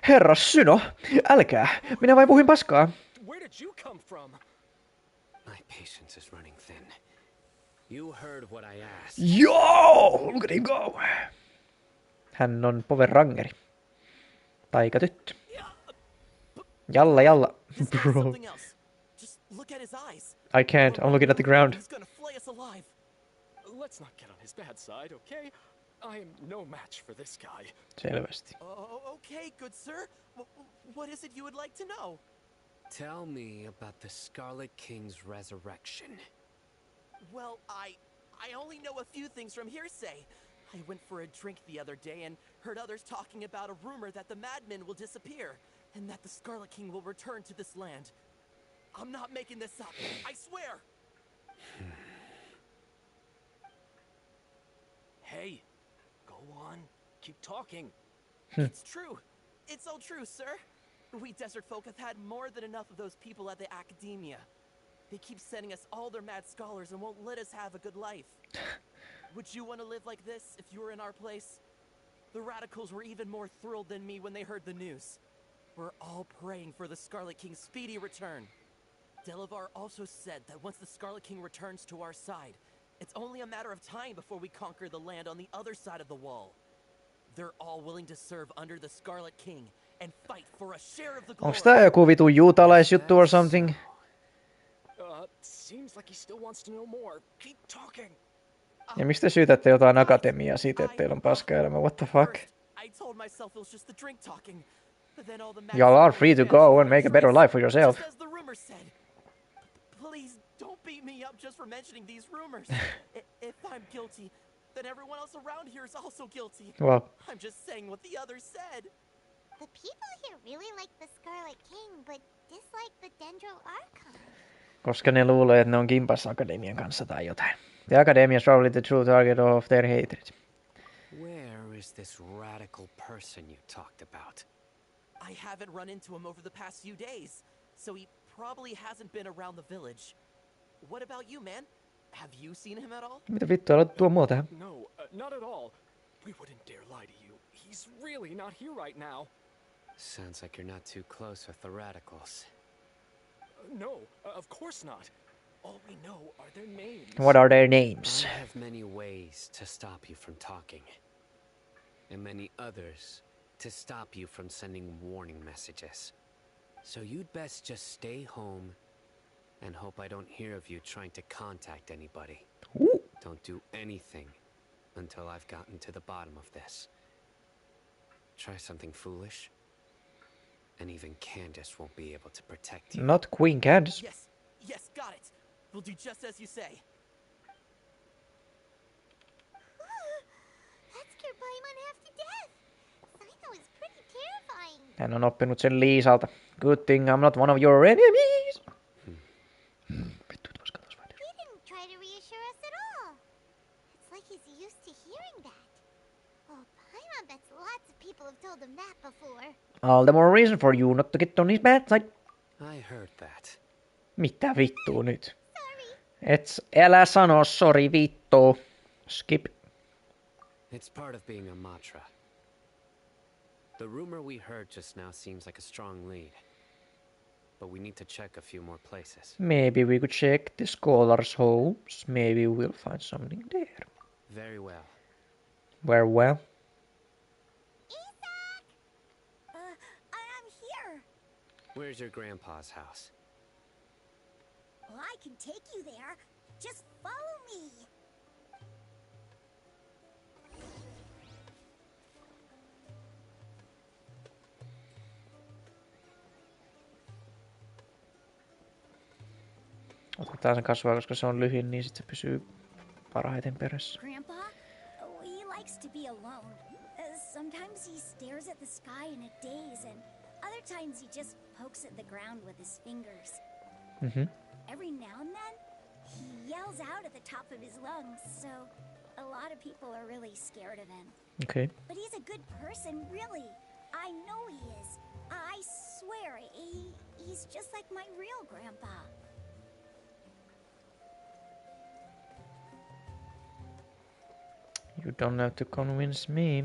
S1: Herra Syno, älkää. Minä vain puhuin paskaa.
S16: Where did you come from?
S12: My patience is running thin. You heard what I asked.
S1: Joo! Look at him go! Hän on powerrangeri. Taikatyttö. Jalla jalla. Bro.
S15: Just look at his eyes.
S1: I can't. I'm looking at the ground.
S15: He's gonna flay us alive.
S16: Let's not get on his bad side, okay? I am no match for this guy.
S1: Selvästi.
S15: Okay, good sir. What is it you would like to know?
S12: Tell me about the Scarlet King's resurrection.
S15: Well, I only know a few things from hearsay. I went for a drink the other day and heard others talking about a rumor that the madmen will disappear and that the Scarlet King will return to this land. I'm not making this up. I swear.
S16: Hey, go on. Keep talking.
S15: It's true. It's all true, sir. We desert folk have had more than enough of those people at the academia. They keep sending us all their mad scholars and won't let us have a good life. Would you want to live like this if you were in our place? The radicals were even more thrilled than me when they heard the news. We're all praying for the Scarlet King's speedy return. Delavar also said that once the Scarlet King returns to our side, it's only a matter of time before we conquer the land on the other side of the wall. They're all willing to serve under the Scarlet King and fight for a share of the glory.
S1: Onks tää joku vitu juutalaisjuttu or something?
S16: Seems like he still wants to know more. Keep talking.
S1: Ja mistä syytätte jotain akatemiaa siitä, että teillä on paska elämä? What the fuck?
S15: I told myself it was just the drink talking. But then all the
S1: Y'all are free to go and make a better life for yourself.
S15: Just as the rumor said. Please don't beat me up just for mentioning these rumors. If I'm guilty, then everyone else around here is also guilty.
S1: Well.
S15: I'm just saying what the others said.
S6: The people here really like the Scarlet King, but dislike the Dendro Archon.
S1: Koska ne luulee, että ne on kimpas akademian kanssa tai jotain. The academia is probably the true target of their hatred.
S12: Where is this radical person you talked about?
S15: I haven't run into him over the past few days, so he probably hasn't been around the village. What about you, man? Have you seen him at all?
S1: Mitä vittua, aloit tuo mua tähän?
S16: No, not at all. We wouldn't dare lie to you. He's really not here right now.
S12: Sounds like you're not too close with the radicals.
S16: No, of course not. All we know are their names.
S1: What are their names?
S12: I have many ways to stop you from talking. And many others to stop you from sending warning messages. So you'd best just stay home and hope I don't hear of you trying to contact anybody.
S1: Ooh.
S12: Don't do anything until I've gotten to the bottom of this. Try something foolish, And even Candace won't be able to protect you.
S1: Not Queen Candace.
S15: Yes, got it. We'll do just as you say.
S6: That scared Paimon half to death. Sino is pretty terrifying.
S1: Hän on oppinut sen Liisalta. Good thing I'm not one of your enemies.
S6: He didn't try to reassure us at all. It's like he's used to hearing that. Oh, Paimon bets lots of people have told him that before.
S1: All the more reason for you not to get on his bad side.
S12: I heard that.
S1: Mitä vittua nyt? Älä sano sori vittu. Skip.
S12: It's part of being a Matra. The rumor we heard just now seems like a strong lead. But we need to check a few more places.
S1: Maybe we could check the scholars' homes. Maybe we'll find something there.
S12: Very well.
S1: Where well?
S6: Isaac! I'm here.
S12: Where's your grandpa's house?
S6: Well, I can take you there. Just follow me.
S1: Otetaan sen kasvaa, koska se on lyhin, niin sit se pysyy parhaiten perässä.
S6: Grandpa, he likes to be alone. Sometimes he stares at the sky in a daze, and other times he just pokes at the ground with his fingers. Every now and then, he yells out at the top of his lungs, so a lot of people are really scared of him.
S1: Okay.
S6: But he's a good person, really. I know he is. I swear, he's just like my real grandpa.
S1: You don't have to convince me.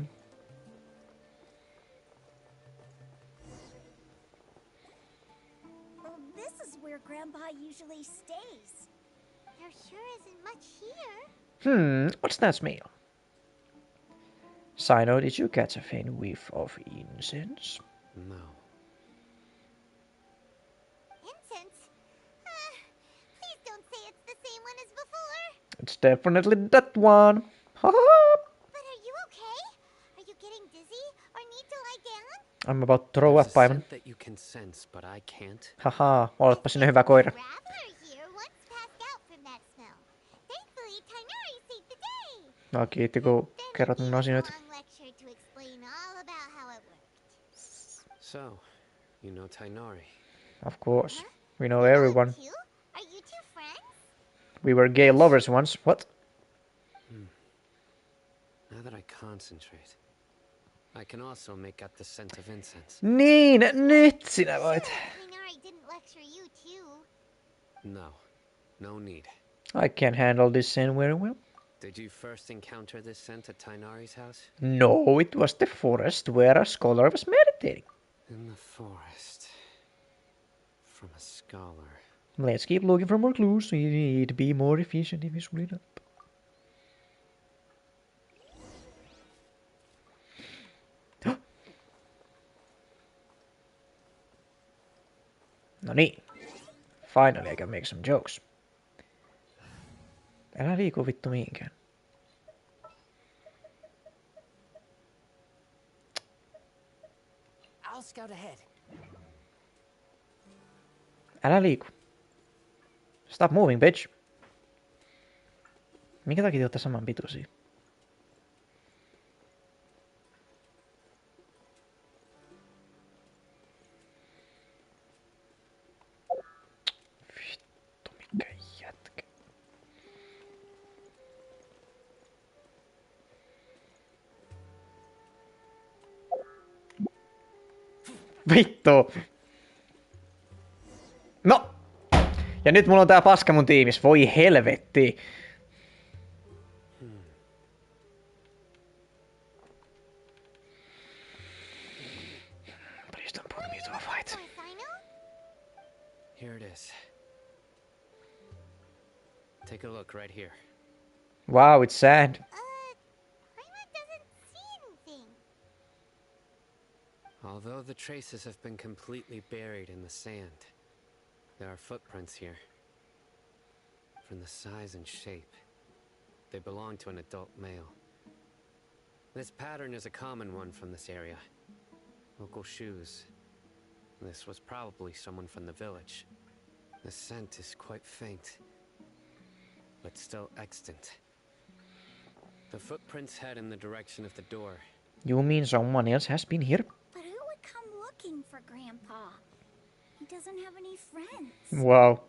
S6: Well, this is where Grandpa usually stays. There sure isn't much here.
S1: What's that smell? Sino, did you catch a faint whiff of incense?
S12: No.
S6: Incense? Please don't say it's the same one as before.
S1: It's definitely that one. Ha ha!
S6: But are you okay? Are you getting dizzy or need to lie down?
S1: I'm about to throw up, Paimon.
S12: That you can sense, but I can't.
S1: Haha, oletpa sinne hyvä koira.
S6: Traveler here once passed out from that smell. Thankfully, Tainari saved the day.
S1: No kiitti, kun kerrot mun asioita.
S6: Long lecture to explain all about how it worked.
S12: So, you know Tainari?
S1: Of course. We know everyone.
S6: Are you two friends?
S1: We were gay lovers once. What?
S12: Now that I concentrate, I can also make out the scent of incense.
S1: Niin, nyt sinä voit.
S6: Tainari didn't lecture you too.
S12: No need.
S1: I can handle this scent very well.
S12: Did you first encounter this scent at Tainari's house?
S1: No, it was the forest where a scholar was meditating.
S12: In the forest. From a scholar.
S1: Let's keep looking for more clues. We need to be more efficient if we split up. No niin. Finally I can make some jokes. Älä liiku vittu mihinkään.
S15: I'll scout ahead.
S1: Älä liiku. Stop moving, bitch. Minkä takia te olette saman pituisia? Vittu, mikä jätkä. Vittu. No! Ja nyt mulla on tää paska mun tiimis. Voi helvetti. Please don't put me to a fight.
S12: Here it is. Take a look right here.
S1: Wow, it's sad.
S6: Paimon doesn't see anything.
S12: Although the traces have been completely buried in the sand, there are footprints here. From the size and shape, they belong to an adult male. This pattern is a common one from this area. Local shoes, This was probably someone from the village. The scent is quite faint, but still extant. The footprints head in the direction of the door.
S1: You mean someone else has been here?
S3: But who would come looking for Grandpa? He doesn't have any friends.
S1: Wow.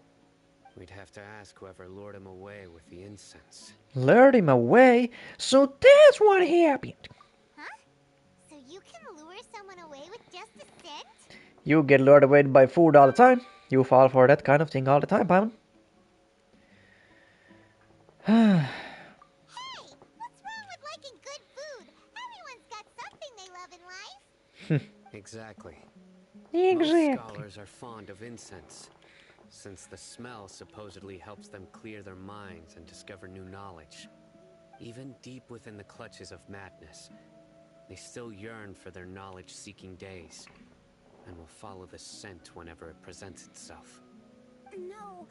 S12: We'd have to ask whoever lured him away with the incense.
S1: Lured him away? So that's what happened.
S6: Huh? So you can lure someone away with just a scent?
S1: You get lured away by food all the time. You fall for that kind of thing all the time, Paimon.
S6: Hey, what's wrong with liking good food? Everyone's got something they love in life.
S12: Exactly.
S1: Exactly.
S12: Most scholars are fond of incense, since the smell supposedly helps them clear their minds and discover new knowledge. Even deep within the clutches of madness, they still yearn for their knowledge-seeking days, and will follow the scent whenever it presents itself.
S3: No,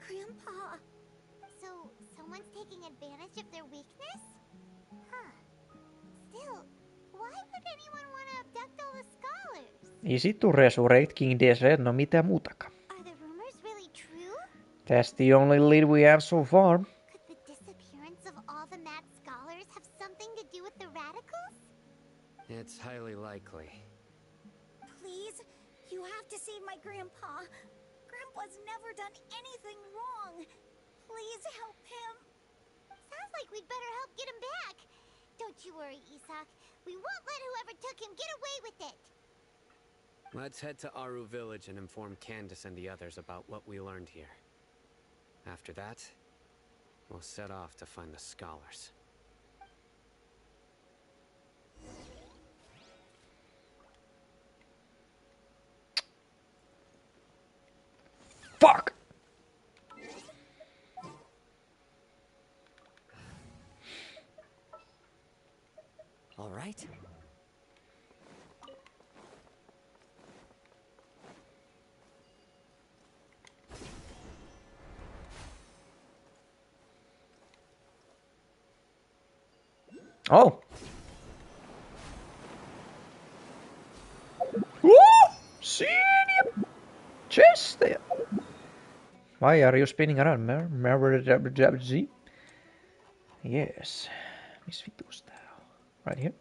S3: Grandpa.
S6: So, someone's taking advantage of their weakness? Huh. Still, why would anyone want to abduct all the scholars?
S1: Is it to resurrect King Desert? No mitä muutakaan.
S6: Are the rumors really true?
S1: That's the only lead we have so far.
S6: Could the disappearance of all the mad scholars have something to do with the radicals?
S12: It's highly likely.
S3: Please, you have to save my Grandpa. Grandpa's never done anything wrong. Please help him.
S6: Sounds like we'd better help get him back. Don't you worry, Isak. We won't let whoever took him get away with it.
S12: Let's head to Aru village and inform Candace and the others about what we learned here. After that, we'll set off to find the scholars.
S1: Fuck!
S7: All right.
S1: Oh! Woo! Seen him! Chest there! Why are you spinning around, Z? Yes. Miss Vitus now. Right here.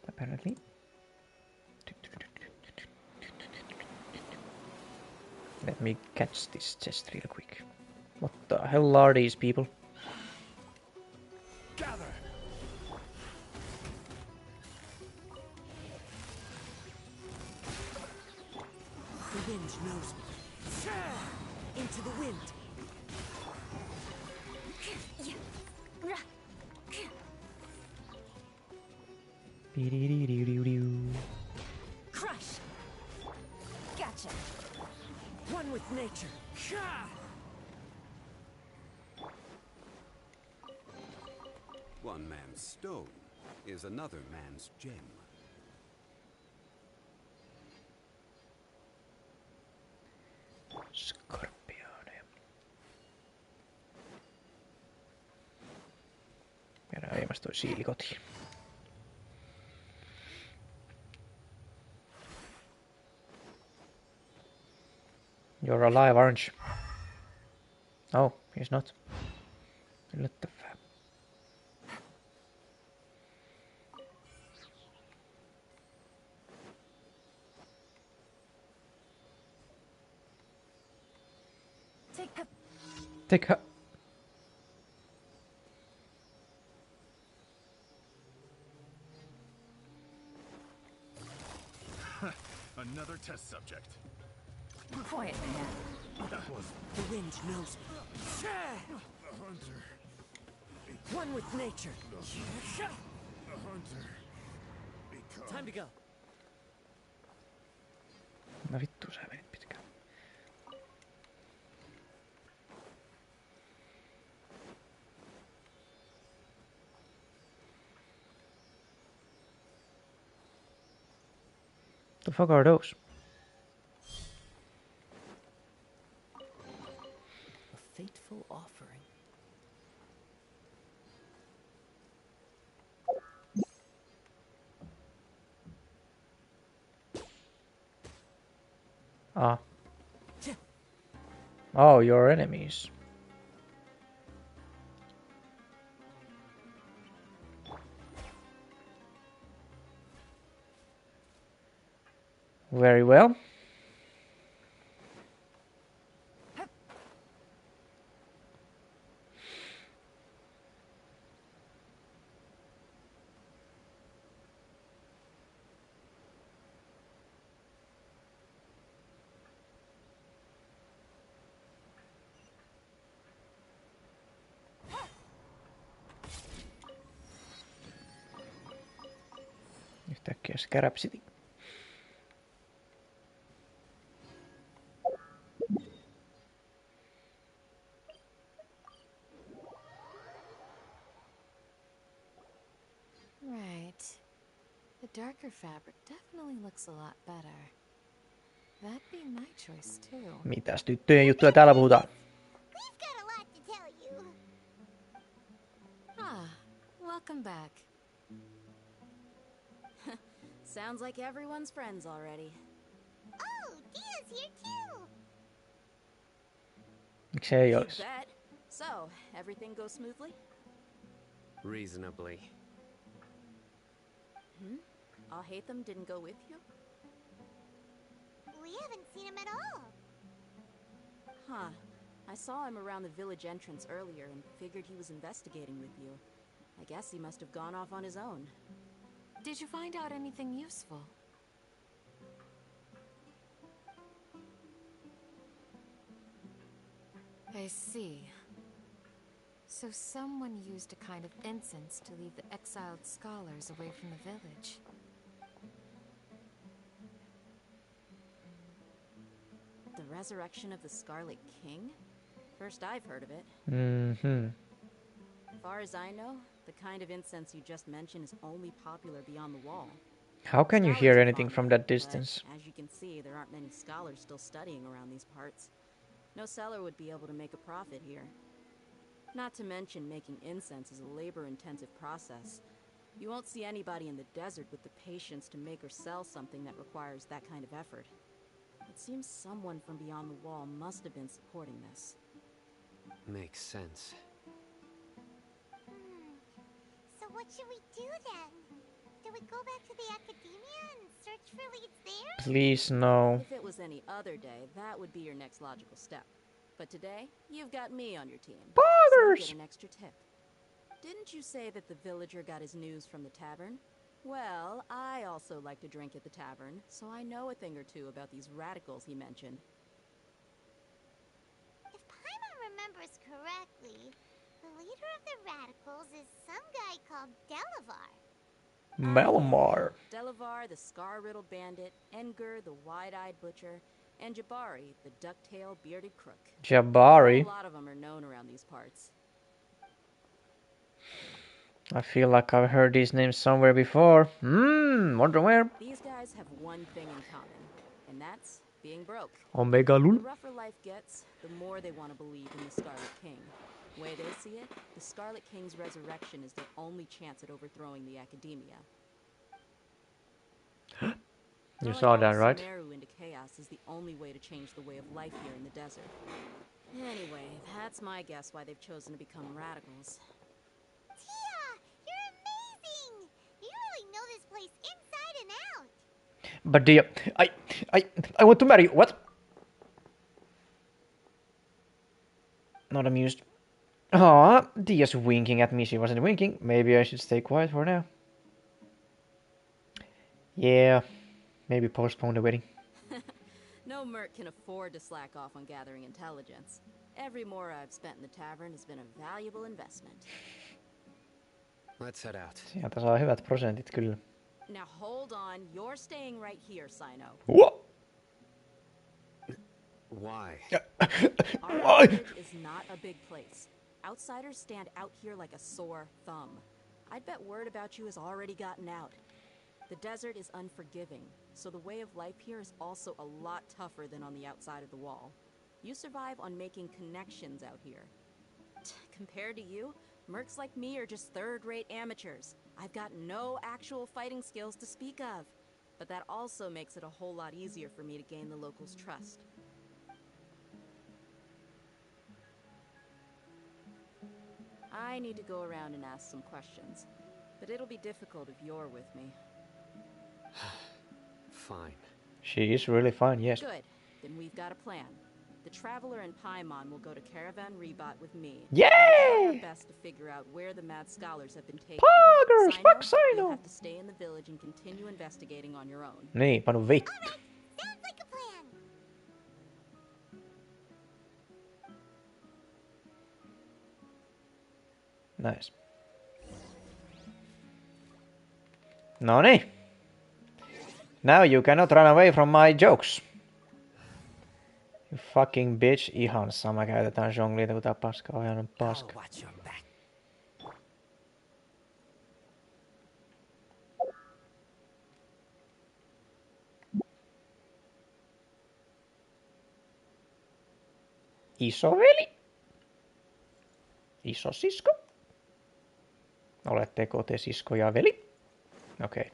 S1: Apparently. Let me catch this chest real quick. What the hell are these people?
S14: Gather.
S7: The wind knows me. Into the wind. Crush. Gotcha. One with nature.
S8: One man's stone is another man's gem.
S1: Skorpione. Viedään viemäs toi siili kotiin. You're alive, aren't you? Oh, he's not. Yllättävää. Take her.
S14: Another test subject.
S7: Quiet, man.
S14: That was
S7: The wind knows me.
S14: the hunter.
S7: One with nature.
S14: The hunter.
S7: Time to go.
S1: No vittu, sä menit pitkään. The fuck are those?
S7: A fateful offering.
S1: Ah. Oh, your enemies. Very well. Yhtäkkiä Scarab City.
S13: Right. The darker fabric definitely looks a lot better. That'd be my choice too.
S1: Mitäs tyttöjen juttuja täällä puhutaan?
S6: We've got a lot to tell you.
S13: Ah, welcome back.
S11: Sounds like everyone's friends already.
S6: Oh, Dia's here too.
S1: Miksi ei ois?
S11: Bet. So, everything goes smoothly?
S12: Reasonably.
S11: Al-Haytham didn't go with you?
S6: We haven't seen him at all.
S11: Huh. I saw him around the village entrance earlier and figured he was investigating with you. I guess he must have gone off on his own.
S13: Did you find out anything useful? I see. So someone used a kind of incense to lead the exiled scholars away from the village.
S11: The resurrection of the Scarlet King? First I've heard of it. Far as I know, the kind of incense you just mentioned is only popular beyond the wall.
S1: How can you hear anything from that distance?
S11: As you can see, there aren't many scholars still studying around these parts. No seller would be able to make a profit here. Not to mention making incense is a labor-intensive process. You won't see anybody in the desert with the patience to make or sell something that requires that kind of effort. It seems someone from beyond the wall must have been supporting this.
S12: Makes sense.
S6: So what should we do then? Do we go back to the academia and search for leads there?
S1: Please, no.
S11: If it was any other day, that would be your next logical step. But today, you've got me on your team. So you get an extra tip. Didn't you say that the villager got his news from the tavern? Well, I also like to drink at the tavern, so I know a thing or two about these radicals he mentioned.
S6: If Paimon remembers correctly, the leader of the radicals is some guy called Delavar.
S1: Melmar.
S11: Delavar, the scar-riddled bandit, Enger, the wide-eyed butcher, and Jabari, the duck-tailed bearded crook.
S1: Jabari?
S11: A lot of them are known around these parts.
S1: I feel like I've heard these names somewhere before. Wonder where.
S11: These guys have one thing in common, and that's being broke.
S1: Omega Lul.
S11: The rougher life gets, the more they want to believe in the Scarlet King. The way they see it, the Scarlet King's resurrection is their only chance at overthrowing the academia.
S1: You saw that, right?
S11: Sumeru into chaos is the only way to change the way of life here in the desert. Anyway, that's my guess why they've chosen to become radicals.
S6: Tia, you're amazing! You really know this place inside and out.
S1: But Dia, I want to marry you. What? Not amused. Aw, Dia's winking at me. She wasn't winking. Maybe I should stay quiet for now. Yeah, maybe postpone the wedding.
S11: No merc can afford to slack off on gathering intelligence. Every more I've spent in the tavern has been a valuable investment.
S12: Let's head out.
S1: Sieltä saa hyvät prosentit kyllä.
S11: Now hold on, you're staying right here, Sino.
S1: What?
S12: Why?
S11: Our village is not a big place. Outsiders stand out here like a sore thumb. I'd bet word about you has already gotten out. The desert is unforgiving, so the way of life here is also a lot tougher than on the outside of the wall. You survive on making connections out here. Compared to you, mercs like me are just third-rate amateurs. I've got no actual fighting skills to speak of. but that also makes it a whole lot easier for me to gain the locals' trust. I need to go around and ask some questions, but it'll be difficult if you're with me.
S12: Fine.
S1: She is really fine, yes.
S11: Good. Then we've got a plan. The Traveler and Paimon will go to Caravan Rebot with me.
S1: Yay!
S11: We'll try our best to figure out where the mad scholars have been taken.
S1: Poggers! Fuck
S11: You'll
S1: Sino!
S11: have to stay in the village and continue investigating on your own.
S1: Niin, panu vittu.
S6: Sounds like a plan.
S1: Nice. Noniin. Now you cannot run away from my jokes. You fucking bitch. Ihan sama, käytetään jongliita kun tää paska on ihan paska. Isoveli. Isosisko. Oletteko te sisko ja veli? Okay.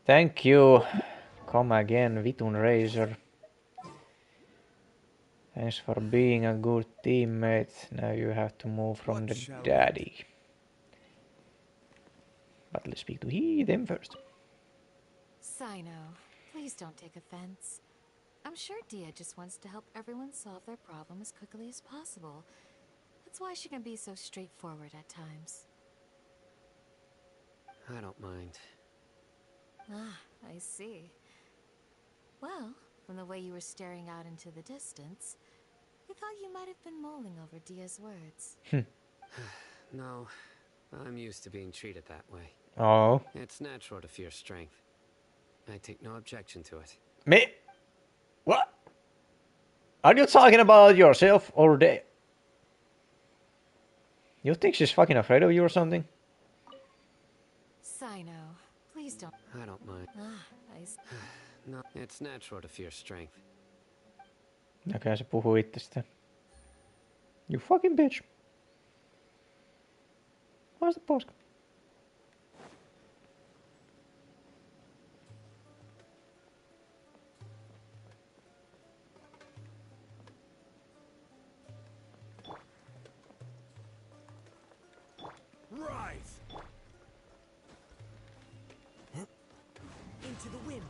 S1: Thank you. Come again, Vitun Razor. Thanks for being a good teammate. Now you have to move from the daddy. But let's speak to them first.
S13: Sino, please don't take offense. I'm sure Dia just wants to help everyone solve their problem as quickly as possible. That's why she can be so straightforward at times.
S12: I don't mind.
S13: Ah, I see. Well, from the way you were staring out into the distance, we thought you might have been mulling over Dia's words.
S12: No, I'm used to being treated that way.
S1: Oh.
S12: It's natural to fear strength. I take no objection to it.
S1: Me? What? Are you talking about yourself or they? You think she's fucking afraid of you or something?
S13: Sino, please don't.
S12: I don't mind.
S13: Ah, I see.
S12: No, it's natural to fear strength.
S1: Näköjään se puhuu itsestään. You fucking bitch. Haista paska.
S7: Rise! Into the wind.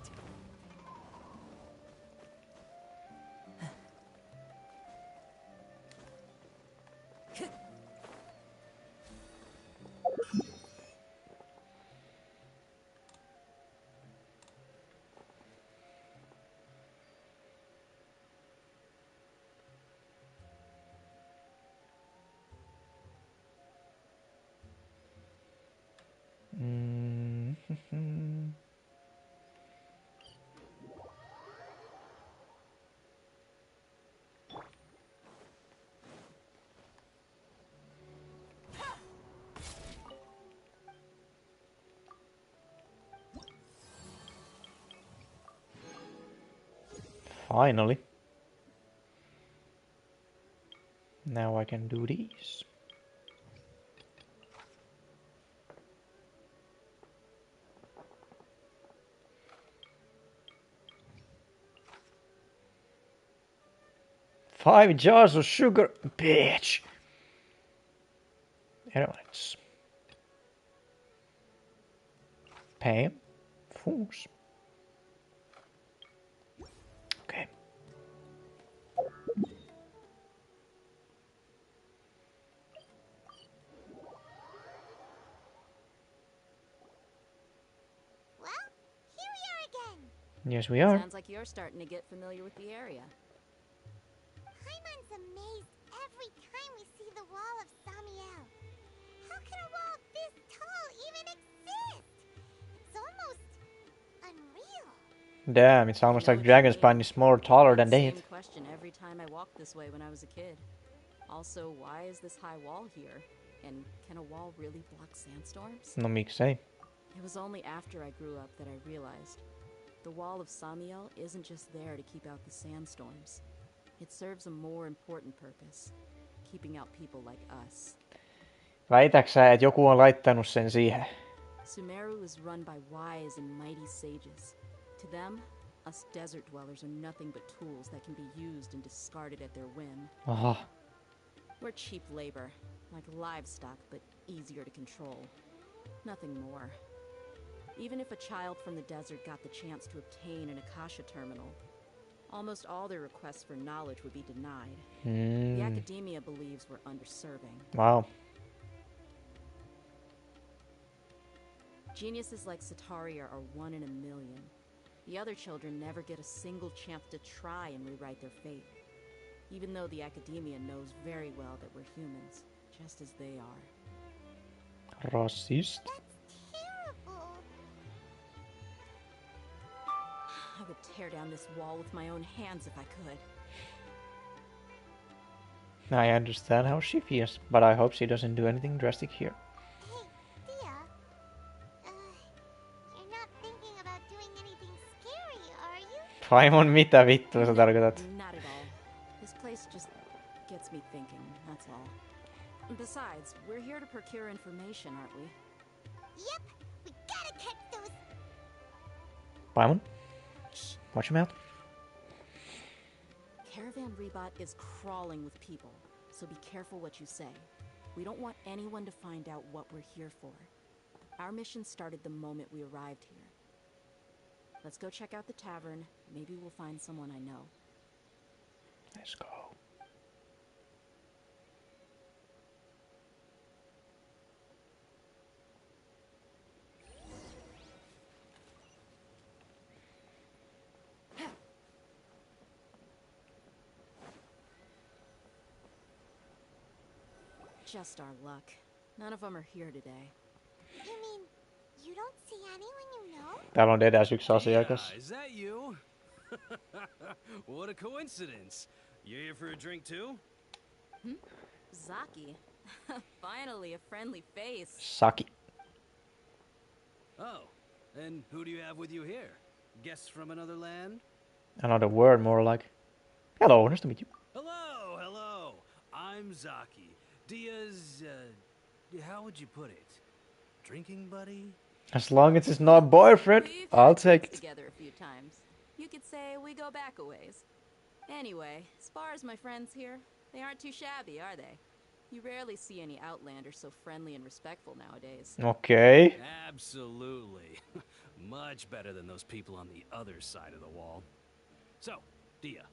S1: Finally. Now I can do these. Five jars of sugar, bitch. Elements. Pam. Fools. Okay.
S6: Well, here we are again.
S1: Yes, we are.
S11: Sounds like you're starting to get familiar with the area.
S6: Paimon's amazed every time we see the wall of Samiel. How can a wall this tall even exist? It's almost unreal.
S1: Damn, it's almost like Dragonspine is more taller than
S11: Same
S1: that.
S11: question every time I walked this way when I was a kid. Also, why is this high wall here? And can a wall really block sandstorms?
S1: No miksei.
S11: It was only after I grew up that I realized the wall of Samiel isn't just there to keep out the sandstorms. It serves a more important purpose, keeping out people like us.
S1: Väitäksä, että joku on laittanut sen siihen?
S11: Sumeru is run by wise and mighty sages. To them, us desert dwellers are nothing but tools that can be used and discarded at their whim.
S1: Aha.
S11: We're cheap labor, like livestock, but easier to control. Nothing more. Even if a child from the desert got the chance to obtain an Akasha terminal, almost all their requests for knowledge would be denied. The academia believes we're underserving.
S1: Wow.
S11: Geniuses like Sataria are one in a million. The other children never get a single chance to try and rewrite their fate, even though the academia knows very well that we're humans, just as they are.
S1: Racist.
S11: I would tear down this wall with my own hands if I could.
S1: I understand how she feels, but I hope she doesn't do anything drastic here.
S6: Hey, Thea. You're not thinking about doing anything scary, are you?
S1: Paimon, mitä vittua sä tarkoitat?
S11: Not at all. This place just gets me thinking, that's all. Besides, we're here to procure information, aren't we?
S6: Yep, we gotta catch those.
S1: Paimon? Watch your mouth.
S11: Caravan Rebot is crawling with people, so be careful what you say. We don't want anyone to find out what we're here for. Our mission started the moment we arrived here. Let's go check out the tavern. Maybe we'll find someone I know.
S1: Let's go.
S11: Just our luck. None of them are here today.
S6: You mean you don't see anyone you know?
S1: Täällä on edes yksi asiakas.
S17: Is that you? What a coincidence. You here for a drink too?
S11: Zaki. Finally, a friendly face.
S1: Saki.
S17: Oh, and who do you have with you here? Guests from another land?
S1: Another word, more like. Hello, nice to meet you.
S17: Hello, hello. I'm Zaki. Dia's, how would you put it? Drinking buddy?
S1: As long as it's not boyfriend, I'll take it.
S11: Together a few times. You could say we go back a ways. Anyway, as far as my friends here, they aren't too shabby, are they? You rarely see any Outlanders so friendly and respectful nowadays.
S1: Okay.
S17: Absolutely. Much better than those people on the other side of the wall. So, Dia,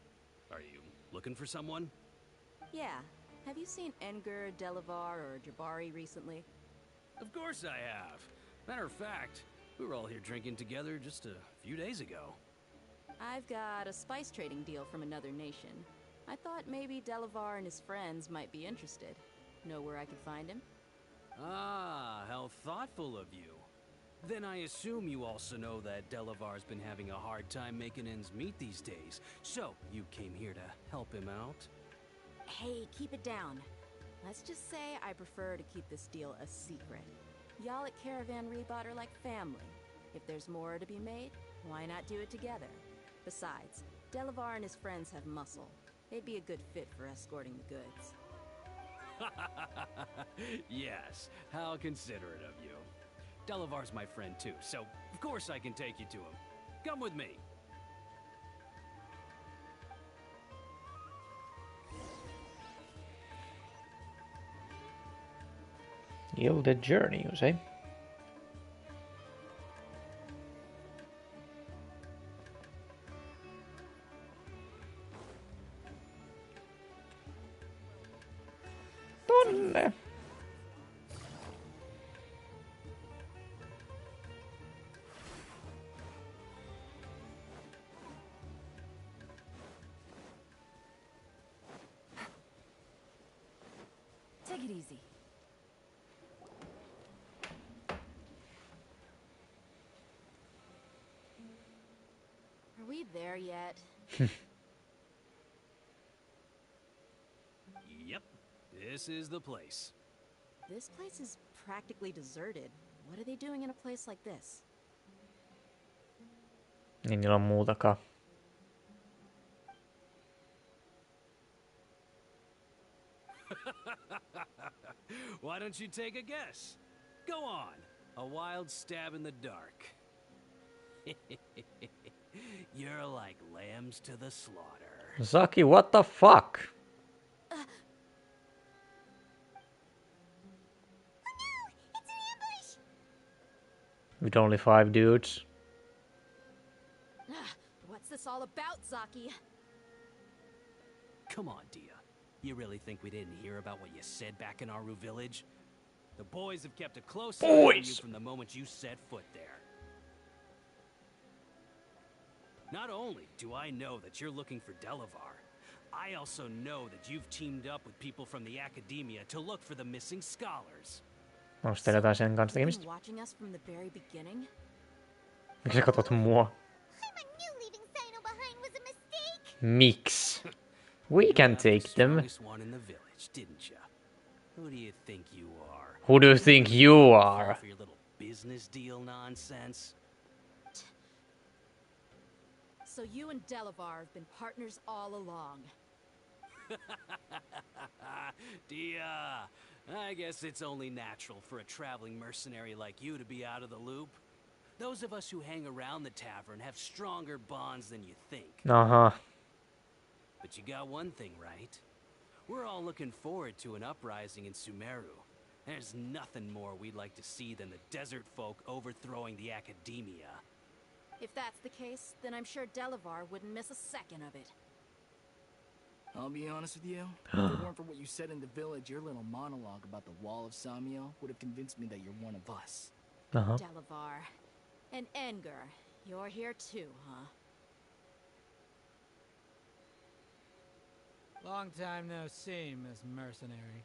S17: are you looking for someone?
S11: Yeah. Have you seen Enger, Delavar, or Jabari recently?
S17: Of course I have. Matter of fact, we were all here drinking together just a few days ago.
S11: I've got a spice trading deal from another nation. I thought maybe Delavar and his friends might be interested. Know where I could find him?
S17: Ah, how thoughtful of you. Then I assume you also know that Delavar's been having a hard time making ends meet these days. So, you came here to help him out?
S11: Hey, keep it down. Let's just say I prefer to keep this deal a secret. Y'all at Caravan Rebot are like family. If there's more to be made, why not do it together? Besides, Delavar and his friends have muscle. They'd be a good fit for escorting the goods.
S17: Yes, how considerate of you. Delavar's my friend too, so of course I can take you to him. Come with me.
S1: The journey, you say? Tonne.
S11: Take it easy. Are we there yet?
S17: Yep, this is the place.
S11: This place is practically deserted. What are they doing in a place like this?
S1: Niin niillä on muutakaan.
S17: Why don't you take a guess? Go on. A wild stab in the dark. You're like lambs to the slaughter.
S1: Zaki, what the fuck? With only 5 dudes.
S11: What's this all about, Zaki?
S17: Come on, Dia. You really think we didn't hear about what you said back in Aru village? The boys have kept a close eye on you from the moment you set foot there. Not only do I know that you're looking for Delavar, I also know that you've teamed up with people from the academia to look for the missing scholars.
S1: Onko teillä jotain sen kanssa tekemistä?
S11: Watching us from the very beginning?
S1: Miksi sä katot mua? Miksi? We can take them.
S17: One in the village, didn't you? Who do you think you are?
S1: Who do you think you are?
S17: For your little business deal nonsense?
S11: So you and Delavar have been partners all along.
S17: Dia, I guess it's only natural for a traveling mercenary like you to be out of the loop. Those of us who hang around the tavern have stronger bonds than you think.
S1: Uh-huh.
S17: But you got one thing right. We're all looking forward to an uprising in Sumeru. There's nothing more we'd like to see than the desert folk overthrowing the academia.
S11: If that's the case, then I'm sure Delavar wouldn't miss a second of it.
S18: I'll be honest with you. If it weren't for what you said in the village, your little monologue about the wall of Samio would have convinced me that you're one of us.
S11: Delavar. And Engar, you're here too, huh?
S19: Long time no see, Miss Mercenary.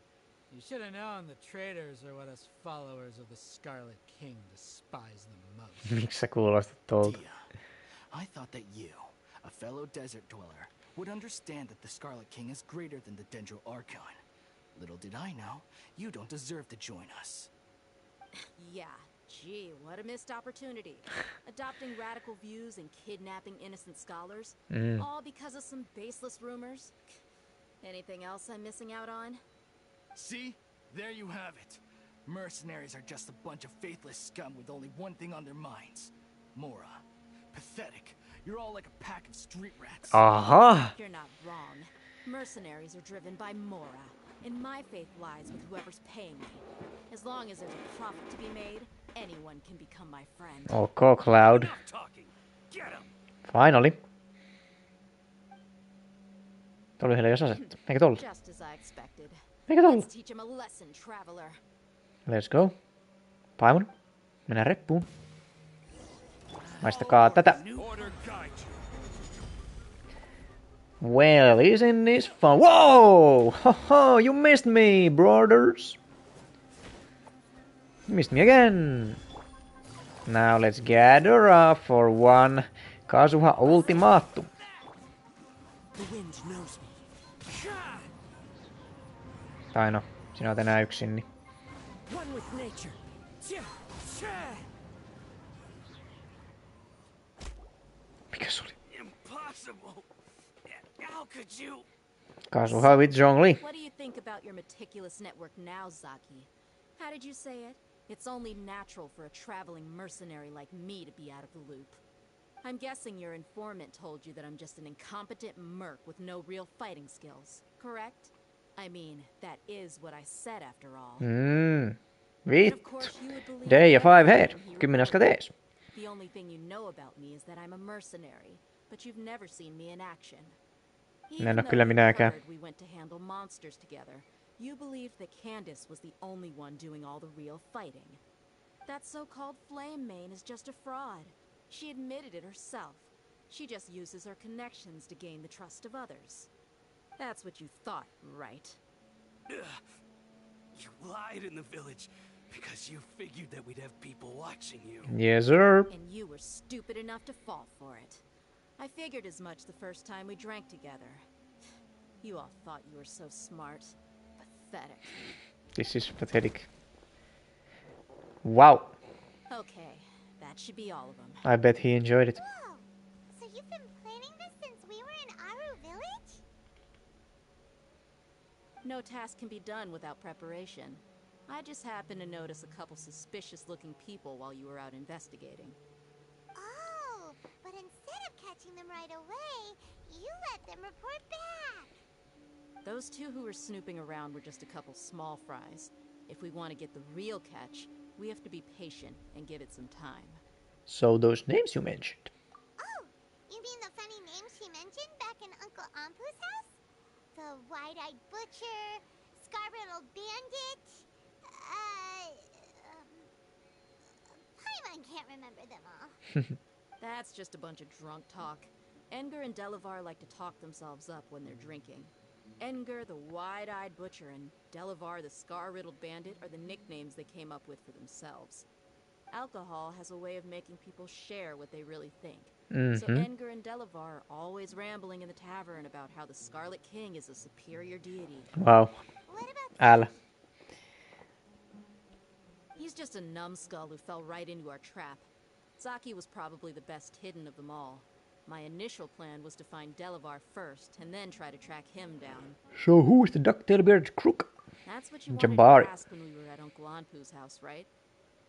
S19: You should have known the traitors are what us followers of the Scarlet King despise the most.
S1: Miksi sä kuulostat tuolta?
S18: I thought that you, a fellow desert dweller, would understand that the Scarlet King is greater than the Dendro Archon. Little did I know, you don't deserve to join us.
S11: Yeah, gee, what a missed opportunity. Adopting radical views and kidnapping innocent scholars, all because of some baseless rumors. Anything else I'm missing out on?
S18: See? There you have it. Mercenaries are just a bunch of faithless scum with only one thing on their minds. Mora. Pathetic. You're all like a pack of street rats.
S11: You're not wrong. Mercenaries are driven by Mora, and my faith lies with whoever's paying me. As long as there's a profit to be made, anyone can become my friend.
S1: Okay, Cloud. Finally. Tuli heille jos asettu. Eikö tullut?
S11: Just as I expected.
S1: Eikö tullut?
S11: Let's teach him a lesson, traveler.
S1: Let's go. Paimon. Mennään reppuun. Maistakaa tätä. Well, isn't this fun? Whoa! Haha, you missed me, brothers. You missed me again. Now let's gather up for one Kazuha Ultimatum.
S7: The wind knows me.
S1: Tai no, sinä oot enää yksin, niin.
S7: One with nature.
S1: Mikä se oli?
S17: Impossible. How could you?
S1: Kazuha with Zhongli.
S11: What do you think about your meticulous network now, Zaki? How did you say it? It's only natural for a traveling mercenary like me to be out of the loop. I'm guessing your informant told you that I'm just an incompetent merc with no real fighting skills, correct? I mean, that is what I said after all.
S1: Vittu. Day ja 5 head. 10 askelta ees.
S11: The only thing you know about me is that I'm a mercenary, but you've never seen me in action.
S1: En oo kyllä minäkään.
S11: We went to handle monsters together. You believed that Candace was the only one doing all the real fighting. That so-called flame main is just a fraud. She admitted it herself. She just uses her connections to gain the trust of others. That's what you thought, right?
S17: You lied in the village because you figured that we'd have people watching you.
S1: Yes, sir.
S11: And you were stupid enough to fall for it. I figured as much the first time we drank together. You all thought you were so smart. Pathetic.
S1: This is pathetic. Wow.
S11: Okay, that should be all of them.
S1: I bet he enjoyed it.
S6: Whoa! So you've been planning this since we were in Aru village?
S11: No task can be done without preparation. I just happened to notice a couple suspicious-looking people while you were out investigating.
S6: Oh, but instead of catching them right away, you let them report back.
S11: Those two who were snooping around were just a couple small fries. If we want to get the real catch, we have to be patient and give it some time.
S1: So those names you mentioned.
S6: Oh, you mean the funny names she mentioned back in Uncle Ampu's house? The wide-eyed butcher, scar-riddled bandit, Paimon can't remember them all.
S11: That's just a bunch of drunk talk. Edgar and Delavar like to talk themselves up when they're drinking. Edgar, the wide-eyed butcher, and Delavar, the scar-riddled bandit, are the nicknames they came up with for themselves. Alcohol has a way of making people share what they really think. So Edgar and Delavar are always rambling in the tavern about how the Scarlet King is a superior deity.
S1: Wow. Älä.
S11: He's just a numbskull who fell right into our trap. Zaki was probably the best hidden of them all. My initial plan was to find Delavar first, and then try to track him down.
S1: So who is the duck-tail-bearded crook?
S11: That's what you wanted to ask when we were at Uncle Anpu's house, right?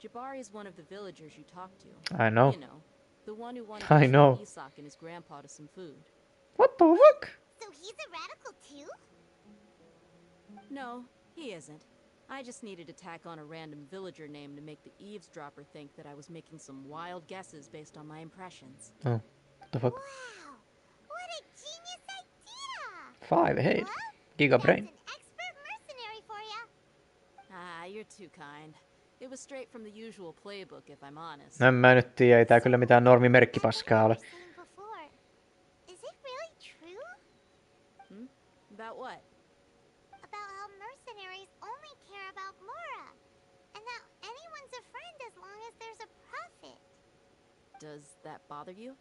S11: Jabari is one of the villagers you talked to.
S1: I know.
S11: You know, the one who wanted to treat Isak and his grandpa to some food.
S1: What the fuck?
S6: So he's a radical too?
S11: No, he isn't. I just needed to tack on a random villager name to make the eavesdropper think that I was making some wild guesses based on my impressions.
S1: Oh, what the fuck?
S6: Wow, what a genius idea!
S1: 5, hey, giga brain.
S6: Expert mercenary for ya.
S11: Ah, you're too kind. It was straight from the usual playbook, if I'm honest.
S1: En mä nyt tiedä, ei tää kyllä mitään normimerkkipaskaa ole.
S6: Is it really true?
S11: About what?
S6: About how mercenaries only care about Mora, and that anyone's a friend as long as there's a profit.
S11: Does that bother you?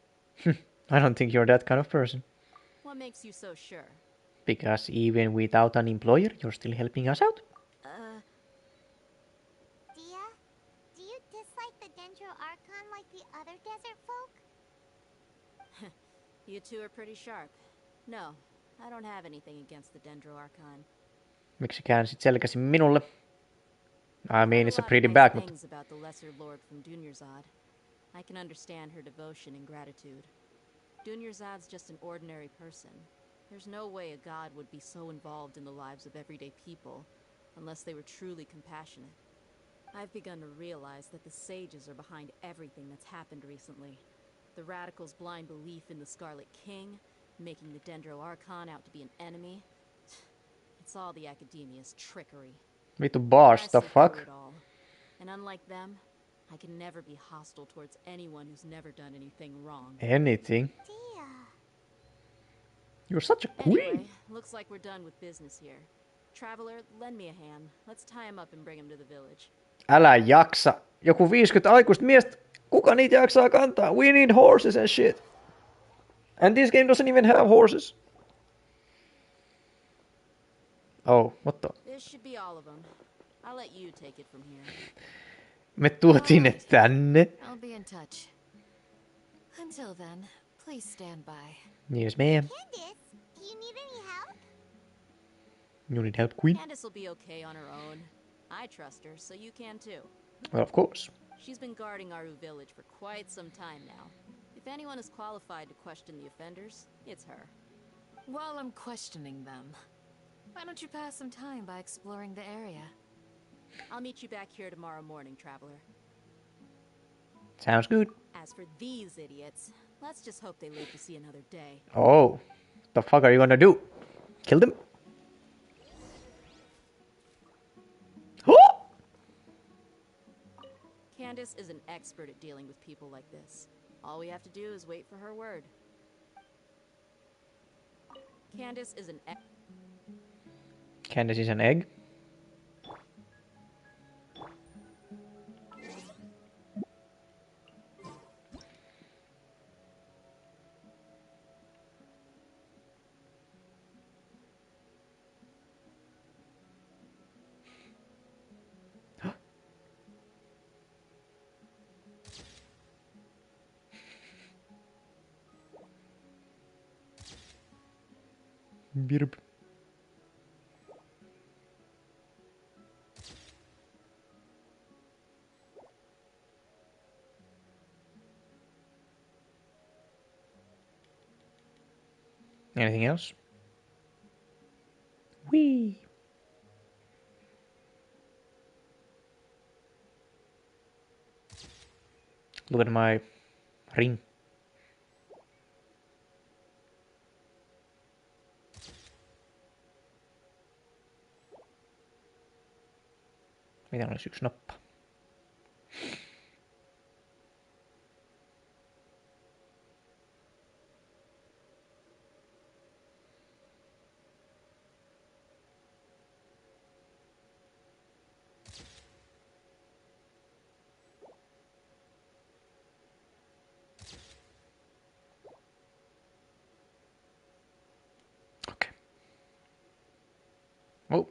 S1: I don't think you're that kind of person.
S11: What makes you so sure?
S1: Because even without an employer, you're still helping us out.
S6: Dia, do you dislike the Dendro Archon like the other desert folk?
S11: You two are pretty sharp. No, I don't have anything against the Dendro Archon.
S1: Miksi käänsit selkäsi minulle? I mean, it's a pretty bad, mutta...
S11: things about the Lesser Lord from Dunyarzad. I can understand her devotion and gratitude. Dunyarzad's just an ordinary person. There's no way a god would be so involved in the lives of everyday people, unless they were truly compassionate. I've begun to realize that the sages are behind everything that's happened recently. The radicals' blind belief in the Scarlet King, making the Dendro Archon out to be an enemy. It's all the Academia's trickery.
S1: Vittu boss, the fuck?
S11: And unlike them, I can never be hostile towards anyone who's never done anything wrong.
S1: Anything? You're such a queen.
S11: Anyway, looks like we're done with business here. Traveler, lend me a hand. Let's tie him up and bring him to the village.
S1: Älä jaksa. Joku 50 aikuista miestä. Kuka niitä jaksaa kantaa? We need horses and shit. And this game doesn't even have horses. Oh, what the?
S11: This should be all of them. I'll let you take it from here.
S1: Me tuotiin ne tänne.
S13: I'll be in touch. Until then, please stand by.
S1: Yes, ma'am.
S6: Candace, do you need any help?
S1: You need help, queen?
S11: Candace will be okay on her own. I trust her, so you can too.
S1: Well, of course.
S11: She's been guarding Aru village for quite some time now. If anyone is qualified to question the offenders, it's her.
S13: While I'm questioning them, why don't you pass some time by exploring the area?
S11: I'll meet you back here tomorrow morning, Traveler.
S1: Sounds good.
S11: As for these idiots, let's just hope they live to see another day.
S1: Oh, what the fuck are you gonna do? Kill them?
S11: Candace is an expert at dealing with people like this. All we have to do is wait for her word. Candace is an egg.
S1: Candace is an egg?
S6: Hey,
S1: Anything else? Whee! Look at my ring. Miten olisi yksi nappa? Oh.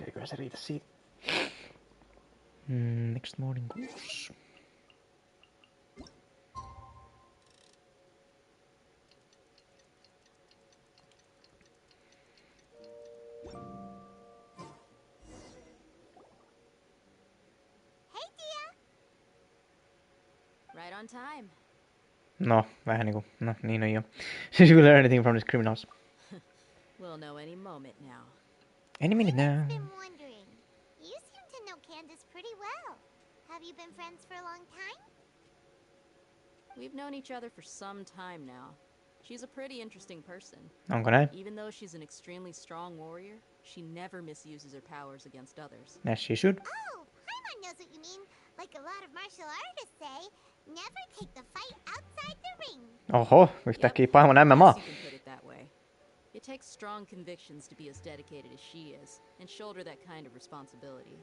S1: Eiköhän se riitä siitä. Next morning goose.
S11: Right on time.
S1: No, vähän niinku, no niin on jo. Did you learn anything from these criminals?
S11: We'll know any moment now.
S1: Any minute now.
S6: I've been wondering. You seem to know Candace pretty well. Have you been friends for a long time?
S11: We've known each other for some time now. She's a pretty interesting person.
S1: Onko näin?
S11: Even though she's an extremely strong warrior, she never misuses her powers against others.
S1: As she should.
S6: Oh, Paimon knows what you mean. Like a lot of martial artists say, never take the fight outside the ring.
S1: Oho, yhtäkkiä Paimon MMA.
S11: You can put it that way. It takes strong convictions to be as dedicated as she is, and shoulder that kind of responsibility.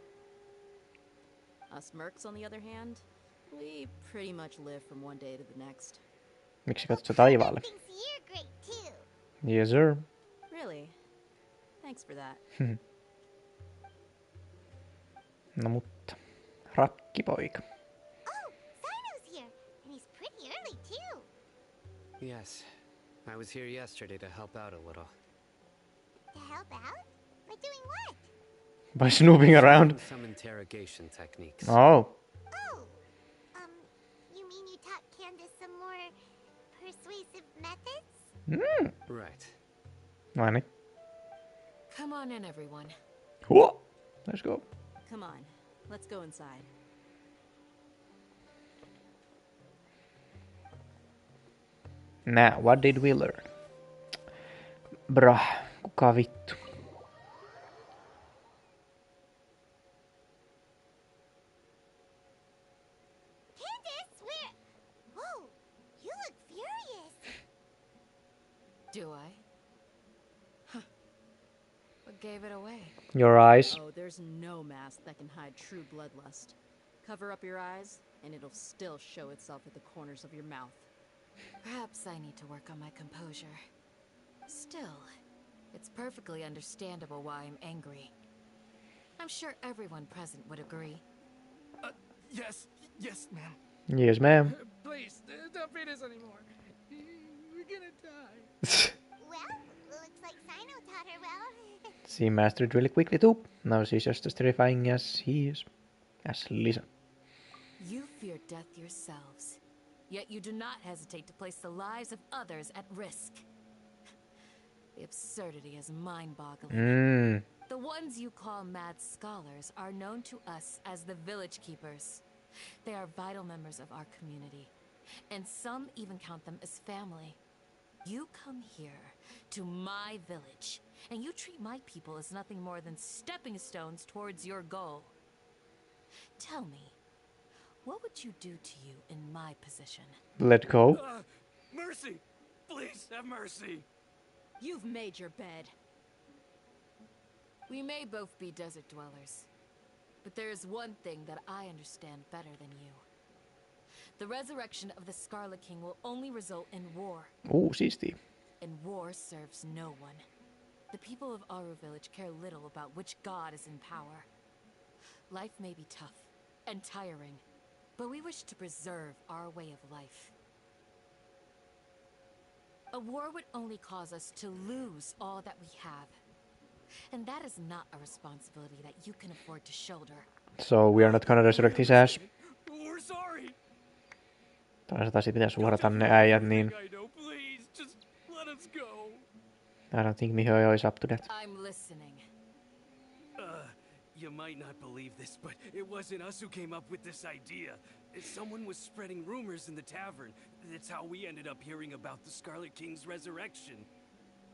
S11: Us mercs, on the other hand, we pretty much live from one day to the next.
S1: Miksi katsot sä taivaalle? Yes, sir.
S11: Really? Thanks for that.
S1: No mutta, rakkipoika.
S6: Oh, Sino's here, and he's pretty early too.
S12: Yes, I was here yesterday to help out a little.
S6: To help out? By doing what?
S1: By snooping around.
S12: Some interrogation techniques.
S1: Oh.
S6: Oh, you mean you taught Candace some more persuasive methods?
S12: Right.
S1: No niin.
S13: Come on in, everyone.
S1: Whoa. Let's go.
S11: Come on, let's go inside.
S1: Now, what did we learn? Brah, kuka vittu?
S6: Candace, where? Whoa, you look furious.
S13: Do I? Huh. What gave it away?
S1: Your eyes.
S11: Oh, there's no mask that can hide true bloodlust. Cover up your eyes, and it'll still show itself at the corners of your mouth.
S13: Perhaps I need to work on my composure. Still, it's perfectly understandable why I'm angry. I'm sure everyone present would agree.
S18: Yes, ma'am.
S1: Yes, ma'am.
S19: Please, don't beat us anymore. We're gonna die.
S6: Well, looks like Sino taught her well.
S1: She mastered really quickly too. Now she's just as terrifying as he is. As Lisa.
S13: You fear death yourselves, yet you do not hesitate to place the lives of others at risk. The absurdity is mind-boggling. The ones you call mad scholars are known to us as the village keepers. They are vital members of our community, and some even count them as family. You come here, to my village, and you treat my people as nothing more than stepping stones towards your goal. Tell me, what would you do to you in my position?
S1: Let go.
S18: Mercy! Please, have mercy!
S11: You've made your bed.
S13: We may both be desert dwellers, but there is one thing that I understand better than you. The resurrection of the Scarlet King will only result in war.
S1: Siisti.
S13: And war serves no one. The people of Aru village care little about which god is in power. Life may be tough and tiring, but we wish to preserve our way of life. A war would only cause us to lose all that we have. And that is not a responsibility that you can afford to shoulder.
S1: So we are not gonna resurrect his ass.
S18: We're sorry.
S1: Toisaalta sit pitäis uhrata ne äijät, niin I don't think Mikhael is up to that.
S13: I'm listening.
S17: You might not believe this, but it wasn't us who came up with this idea. Someone was spreading rumors in the tavern. That's how we ended up hearing about the Scarlet King's resurrection.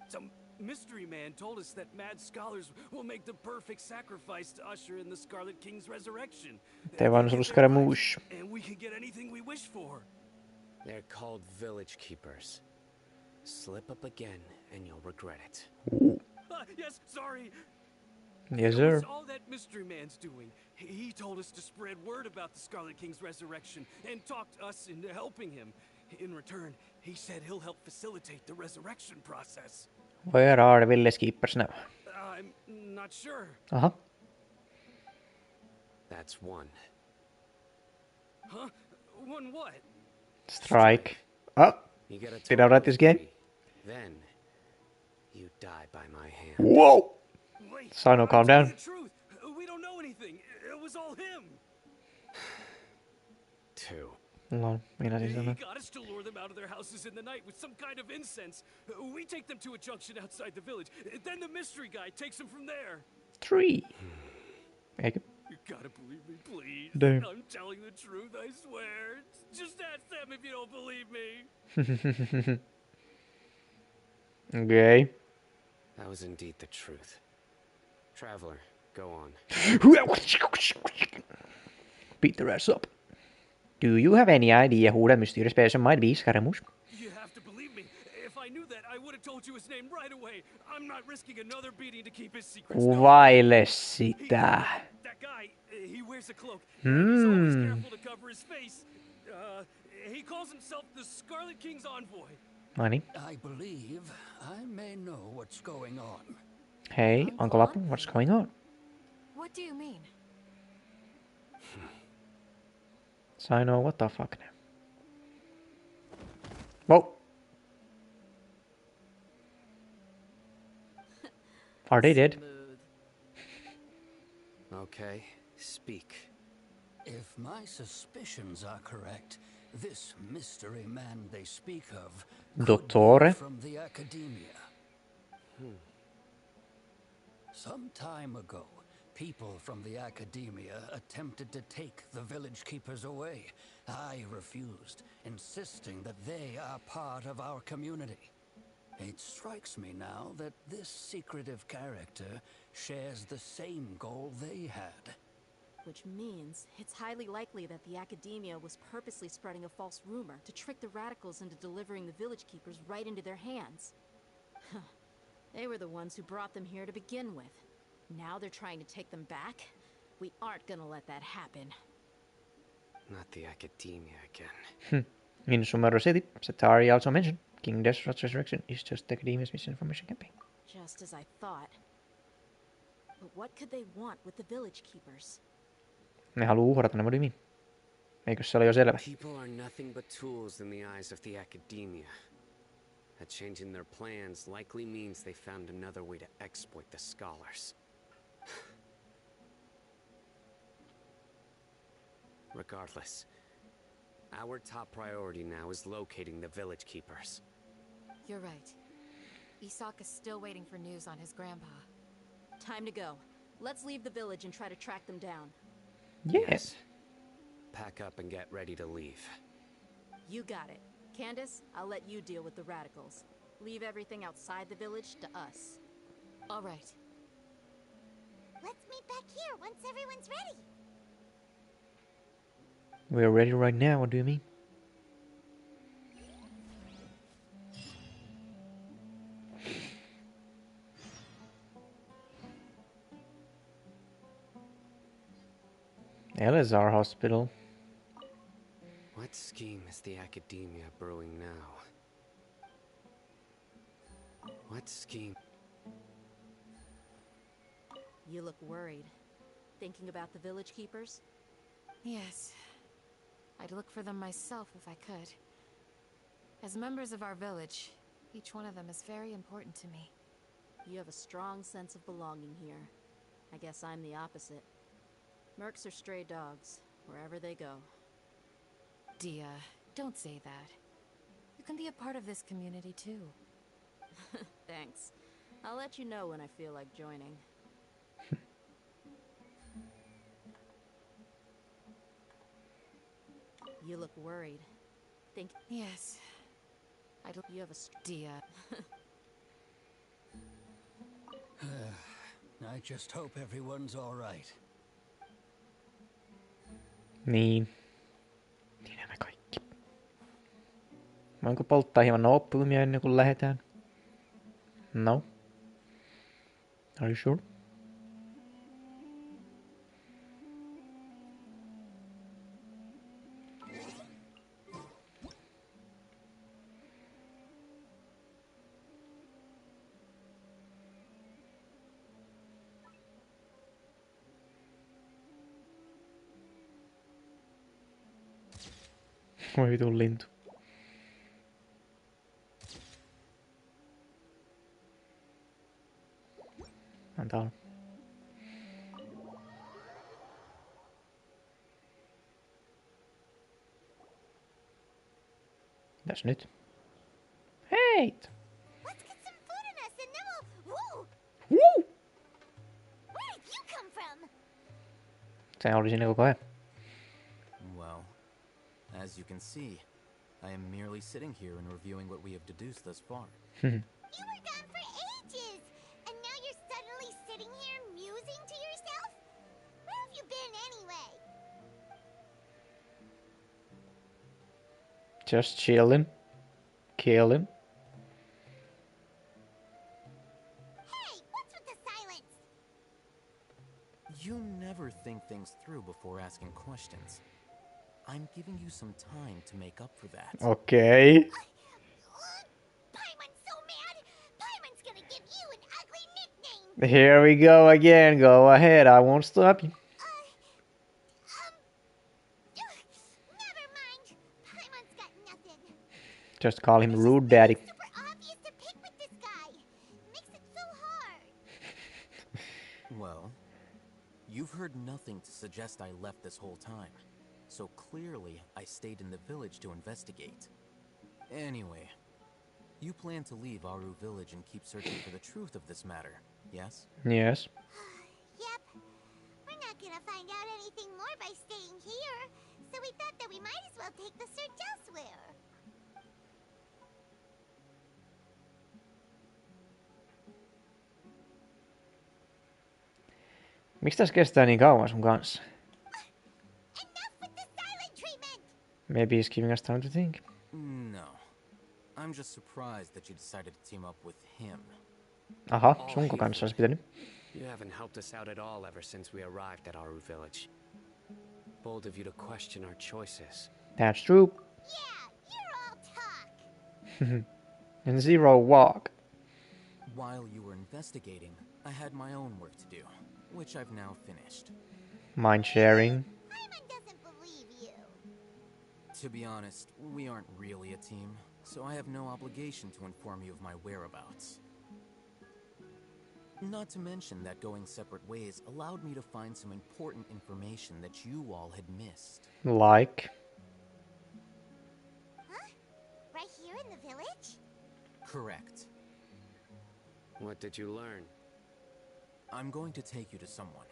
S17: Some mystery man told us that mad scholars will make the perfect sacrifice to usher in the Scarlet King's resurrection.
S12: And we can get anything we wish for. They're called village keepers. Slip up again and you'll regret it.
S17: Yes, sorry.
S1: Yes, sir.
S17: That's all that mystery man's doing. He told us to spread word about the Scarlet King's resurrection and talked us into helping him. In return, he said he'll help facilitate the resurrection process.
S1: Where are the village keepers now?
S17: I'm not sure.
S1: Uh-huh.
S12: That's one.
S17: Huh? One what?
S1: Strike. Oh! Did I write this game?
S12: Then you die by my hand.
S1: Whoa! Sino, calm down.
S17: The truth. We don't know anything. It was all him.
S12: Two.
S1: No, minä siis
S17: He
S1: sanon.
S17: got us to lure them out of their houses in the night with some kind of incense. We take them to a junction outside the village. Then the mystery guy takes them from there.
S1: 3. Eikö?
S17: You gotta believe me, please.
S1: Damn.
S17: I'm telling the truth, I swear. Just ask them if you don't believe me.
S1: Okay.
S12: That was indeed the truth. Traveler, go on.
S1: Beat their ass up. Do you have any idea who that mysterious person might be, Scaramouche?
S17: You have to believe me. If I knew that, I would have told you his name right away. I'm not risking another beating to keep his secrets.
S1: Kuvaile sitä.
S17: That guy, he wears a cloak. He's always careful to cover his face. He calls himself the Scarlet King's envoy.
S1: Noniin.
S8: I believe I may know what's going on.
S1: Hey, Uncle Apu, what's going on?
S13: What do you mean?
S1: Sino, what the fuck now? Whoa! Are they dead?
S12: Okay, speak.
S8: If my suspicions are correct, this mystery man they speak of could
S1: Dottore?
S8: be from the academia. Some time ago, people from the academia attempted to take the village keepers away. I refused, insisting that they are part of our community. It strikes me now that this secretive character shares the same goal they had.
S11: Which means it's highly likely that the academia was purposely spreading a false rumor to trick the radicals into delivering the village keepers right into their hands. They were the ones who brought them here to begin with. Now they're trying to take them back? We aren't gonna let that happen.
S12: Not the academia again.
S1: In Sumeru City, Satari also mentioned King Desrat's resurrection is just the academia's misinformation campaign.
S11: Just as I thought. But what could they want with the village keepers?
S1: Ne haluu uhrata ne modimi. Eikös se ole jo selvä?
S12: People are nothing but tools in the eyes of the academia. A change in their plans likely means they found another way to exploit the scholars. Regardless, our top priority now is locating the village keepers.
S13: You're right. Isak is still waiting for news on his grandpa.
S11: Time to go. Let's leave the village and try to track them down.
S1: Yes.
S12: Pack up and get ready to leave.
S11: You got it. Candace, I'll let you deal with the radicals. Leave everything outside the village to us.
S13: All right.
S6: Let's meet back here once everyone's ready.
S1: We're ready right now, what do you mean? Elazar Hospital.
S12: What scheme is the academia brewing now? What scheme?
S11: You look worried. Thinking about the village keepers?
S13: Yes. I'd look for them myself if I could. As members of our village, each one of them is very important to me.
S11: You have a strong sense of belonging here. I guess I'm the opposite. Mercs are stray dogs, wherever they go.
S13: Dia, don't say that. You can be a part of this community too.
S11: Thanks. I'll let you know when I feel like joining. You look worried.
S13: Yes.
S11: You have a
S13: Dia.
S8: I just hope everyone's all right.
S1: Niin. Tiedämme kaikki. Voinko polttaa hieman oppiumia ennen kuin lähdetään? No. Are you sure? Voi vitun lintu. Antaa olla. Mitäs nyt? Hei!
S6: Let's get some food in us and then we'll... Woo!
S1: Woo!
S6: Where did you come from?
S1: Sehän oli siinä koko ajan.
S10: Well, as you can see, I am merely sitting here and reviewing what we have deduced thus far.
S6: You were gone for ages, and now you're suddenly sitting here musing to yourself? Where have you been anyway?
S1: Just chilling. Killing.
S6: Hey, what's with the silence?
S10: You never think things through before asking questions. I'm giving you some time to make up for that.
S1: Okay.
S6: Paimon's so mad. Paimon's gonna give you an ugly nickname.
S1: Here we go again. Go ahead. I won't stop you.
S6: Never mind. Paimon's got nothing.
S1: Just call him Rude Daddy.
S6: Super obvious to pick with this guy. Makes it so hard.
S10: Well, you've heard nothing to suggest I left this whole time. So clearly, I stayed in the village to investigate. Anyway, you plan to leave Aru village and keep searching for the truth of this matter, yes?
S1: Yes.
S6: Yep. We're not gonna find out anything more by staying here, so we thought that we might as well take the search elsewhere.
S1: Miksi tässä kestää niin kauan sun kanssa? Maybe he's giving us time to think.
S10: No. I'm just surprised that you decided to team up with him.
S1: Aha, sunko kanssa olisi pitänyt.
S12: You haven't helped us out at all ever since we arrived at Aru village. Bold of you to question our choices.
S1: That's true.
S6: Yeah, you're all talk.
S1: And zero walk.
S10: While you were investigating, I had my own work to do, which I've now finished.
S1: Mind sharing.
S6: Paimon doesn't believe you.
S10: To be honest, we aren't really a team, so I have no obligation to inform you of my whereabouts. Not to mention that going separate ways allowed me to find some important information that you all had missed.
S1: Like?
S6: Huh? Right here in the village?
S10: Correct.
S12: What did you learn?
S10: I'm going to take you to someone.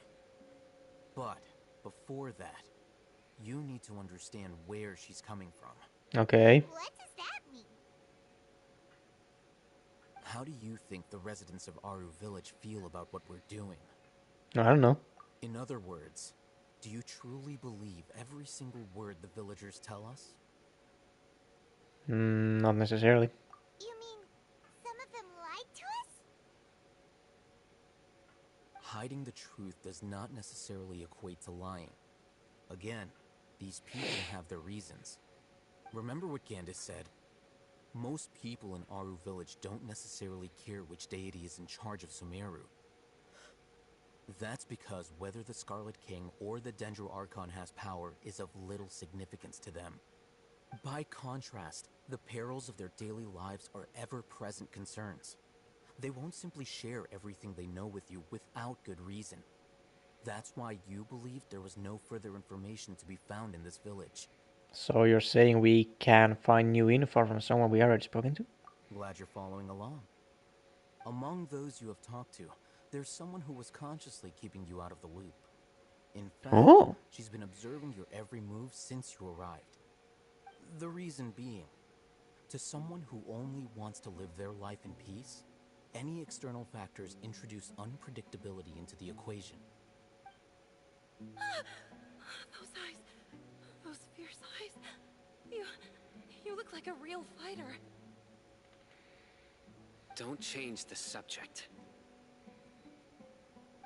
S10: But before that, you need to understand where she's coming from.
S1: Okay.
S6: What does that mean?
S10: How do you think the residents of Aru village feel about what we're doing?
S1: I don't know.
S10: In other words, do you truly believe every single word the villagers tell us?
S1: Not necessarily.
S6: You mean some of them lied to us?
S10: Hiding the truth does not necessarily equate to lying. Again, these people have their reasons. Remember what Gandis said? Most people in Aru village don't necessarily care which deity is in charge of Sumeru. That's because whether the Scarlet King or the Dendro Archon has power is of little significance to them. By contrast, the perils of their daily lives are ever-present concerns. They won't simply share everything they know with you without good reason. That's why you believed there was no further information to be found in this village.
S1: So you're saying we can find new info from someone we already spoken to?
S10: Glad you're following along. Among those you have talked to, there's someone who was consciously keeping you out of the loop. In fact, she's been observing your every move since you arrived. The reason being, to someone who only wants to live their life in peace, any external factors introduce unpredictability into the equation.
S5: Those eyes. Those fierce eyes. You look like a real fighter.
S12: Don't change the subject.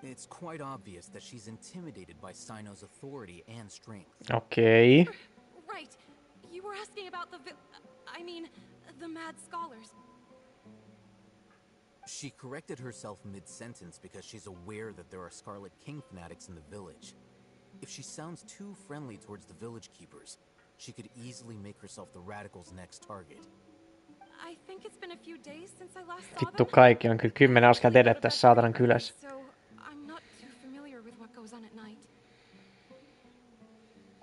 S10: It's quite obvious that she's intimidated by Sino's authority and strength.
S1: Okay.
S5: Right. You were asking about the mad scholars.
S10: She corrected herself mid-sentence because she's aware that there are Scarlet King fanatics in the village. If she sounds too friendly towards the village keepers, she could easily make herself the radicals' next target.
S5: I think it's been a few days since I last saw
S1: Vittu
S5: them.
S1: kaikki on kyllä 10 askelta edet tässä saatanan kylässä.
S5: So I'm not too familiar with what goes on at night.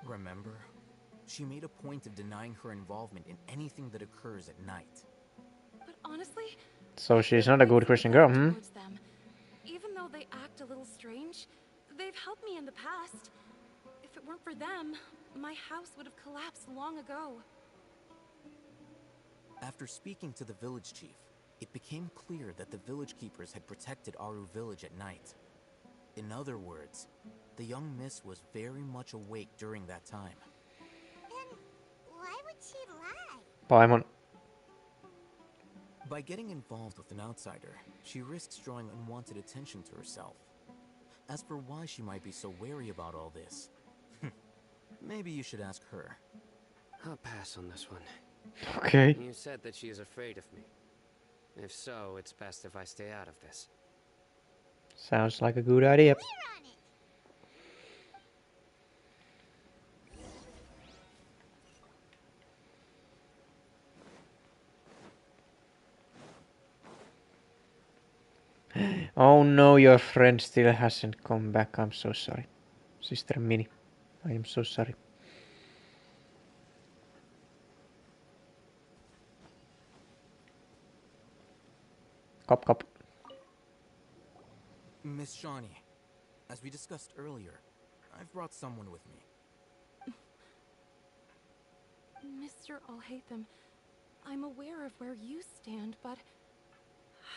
S10: Remember? She made a point of denying her involvement in anything that occurs at night.
S5: But honestly,
S1: So she's not a good Christian girl, hmm?
S5: them. Even though they act a little strange, they've helped me in the past. If it weren't for them, my house would have collapsed long ago.
S10: After speaking to the village chief, it became clear that the village keepers had protected Aru village at night. In other words, the young miss was very much awake during that time.
S6: Then why would she lie?
S1: Paimon.
S10: By getting involved with an outsider, she risks drawing unwanted attention to herself. As for why she might be so wary about all this, maybe you should ask her.
S12: I'll pass on this one.
S1: Okay.
S12: You said that she is afraid of me. If so, it's best if I stay out of this.
S1: Sounds like a good idea. Oh no, your friend still hasn't come back. I'm so sorry. Sister Minnie, I am so sorry. Cop.
S10: Miss Shawnee, as we discussed earlier, I've brought someone with me.
S5: Mr. Alhaitham, I'm aware of where you stand, but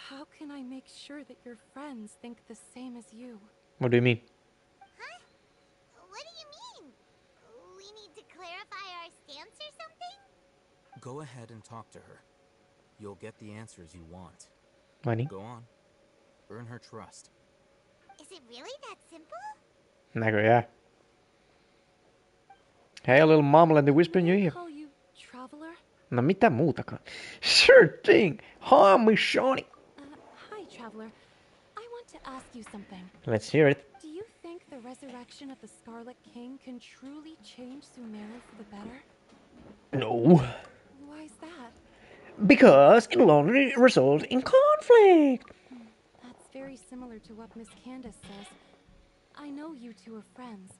S5: how can I make sure that your friends think the same as you?
S1: What do you mean?
S6: Huh? What do you mean? We need to clarify our stance or something?
S10: Go ahead and talk to her. You'll get the answers you want.
S1: Money?
S10: Go on. Earn her trust.
S6: Is it really that simple?
S1: Näköjään. Hey, a little mom, let me whisper in your ear.
S5: Call you traveler?
S1: No mitä muutakaan. Sure thing. Hi, Miss Shawnee.
S5: Hi, traveler. I want to ask you something.
S1: Let's hear it.
S5: Do you think the resurrection of the Scarlet King can truly change Sumeru for the better?
S1: No.
S5: Why is that?
S1: Because it'll only result in conflict.
S5: That's very similar to what Miss Candace says. I know you two are friends.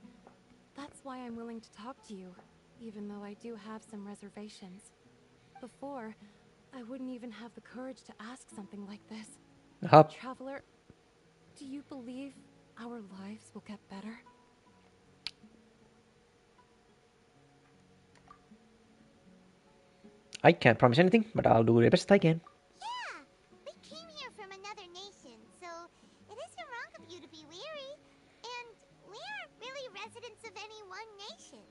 S5: That's why I'm willing to talk to you, even though I do have some reservations. Before, I wouldn't even have the courage to ask something like this. Traveler, do you believe our lives will get better?
S1: I can't promise anything, but I'll do the best I can.
S6: Yeah, we came here from another nation, so it isn't wrong of you to be weary. And we aren't really residents of any one nation.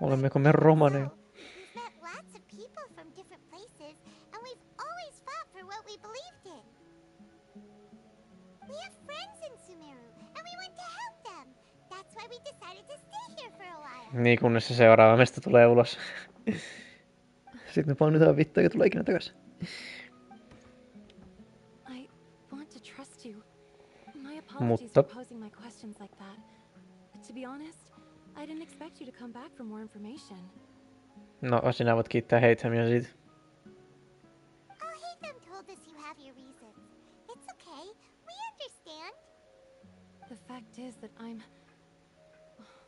S1: Olemmeko me romaneja?
S6: We've met lots of people from different places, and we've always fought for what we believed in. We have friends in Sumeru, and we want to help them. That's why we decided to stay here for a while.
S1: Niin, kunnes se seuraava mesta tulee ulos. Sitten me painutaan vittua ja tulee ikinä takaisin.
S5: I want to trust you. My apologies for posing my questions like that. To be honest, I didn't expect you to come back for more information.
S1: No, sinä voit kiittää Heithamia siitä.
S6: Oh, Haytham told us you have your reasons. It's okay. We understand.
S5: The fact is that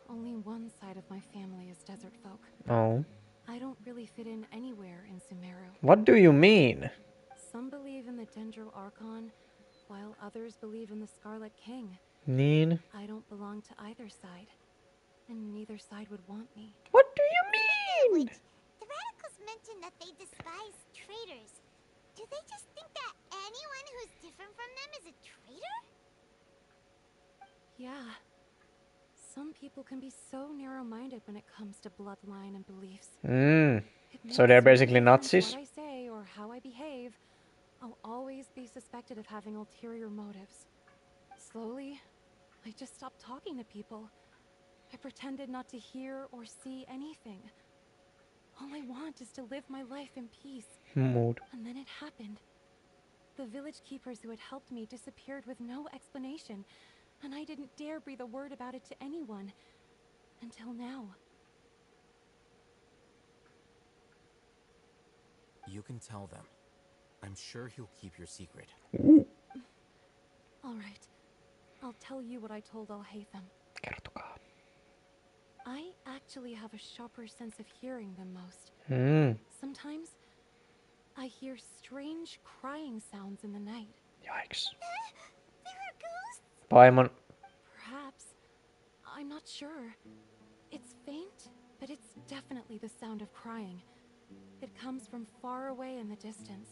S5: only one side of my family is desert folk.
S1: Oh.
S5: I don't really fit in anywhere in Sumeru.
S1: What do you mean?
S5: Some believe in the Dendro Archon, while others believe in the Scarlet King.
S1: Niin.
S5: I don't belong to either side, and neither side would want me.
S1: What do you mean?
S6: The radicals mentioned that they despise traitors. Do they just think that anyone who's different from them is a traitor?
S5: Yeah. Some people can be so narrow-minded when it comes to bloodline and beliefs.
S1: So they're basically Nazis?
S5: What I say or how I behave, I'll always be suspected of having ulterior motives. Slowly, I just stopped talking to people. I pretended not to hear or see anything. All I want is to live my life in peace.
S1: Mood.
S5: And then it happened. The village keepers who had helped me disappeared with no explanation, and I didn't dare breathe a word about it to anyone. Until now.
S10: You can tell them. I'm sure he'll keep your secret.
S5: All right. I'll tell you what I told Al-Haytham.
S1: Kertokaa.
S5: I actually have a sharper sense of hearing than most. Sometimes I hear strange crying sounds in the night.
S1: Yikes.
S6: There are ghosts?
S1: Paimon.
S5: Perhaps. I'm not sure. It's faint, but it's definitely the sound of crying. It comes from far away in the distance,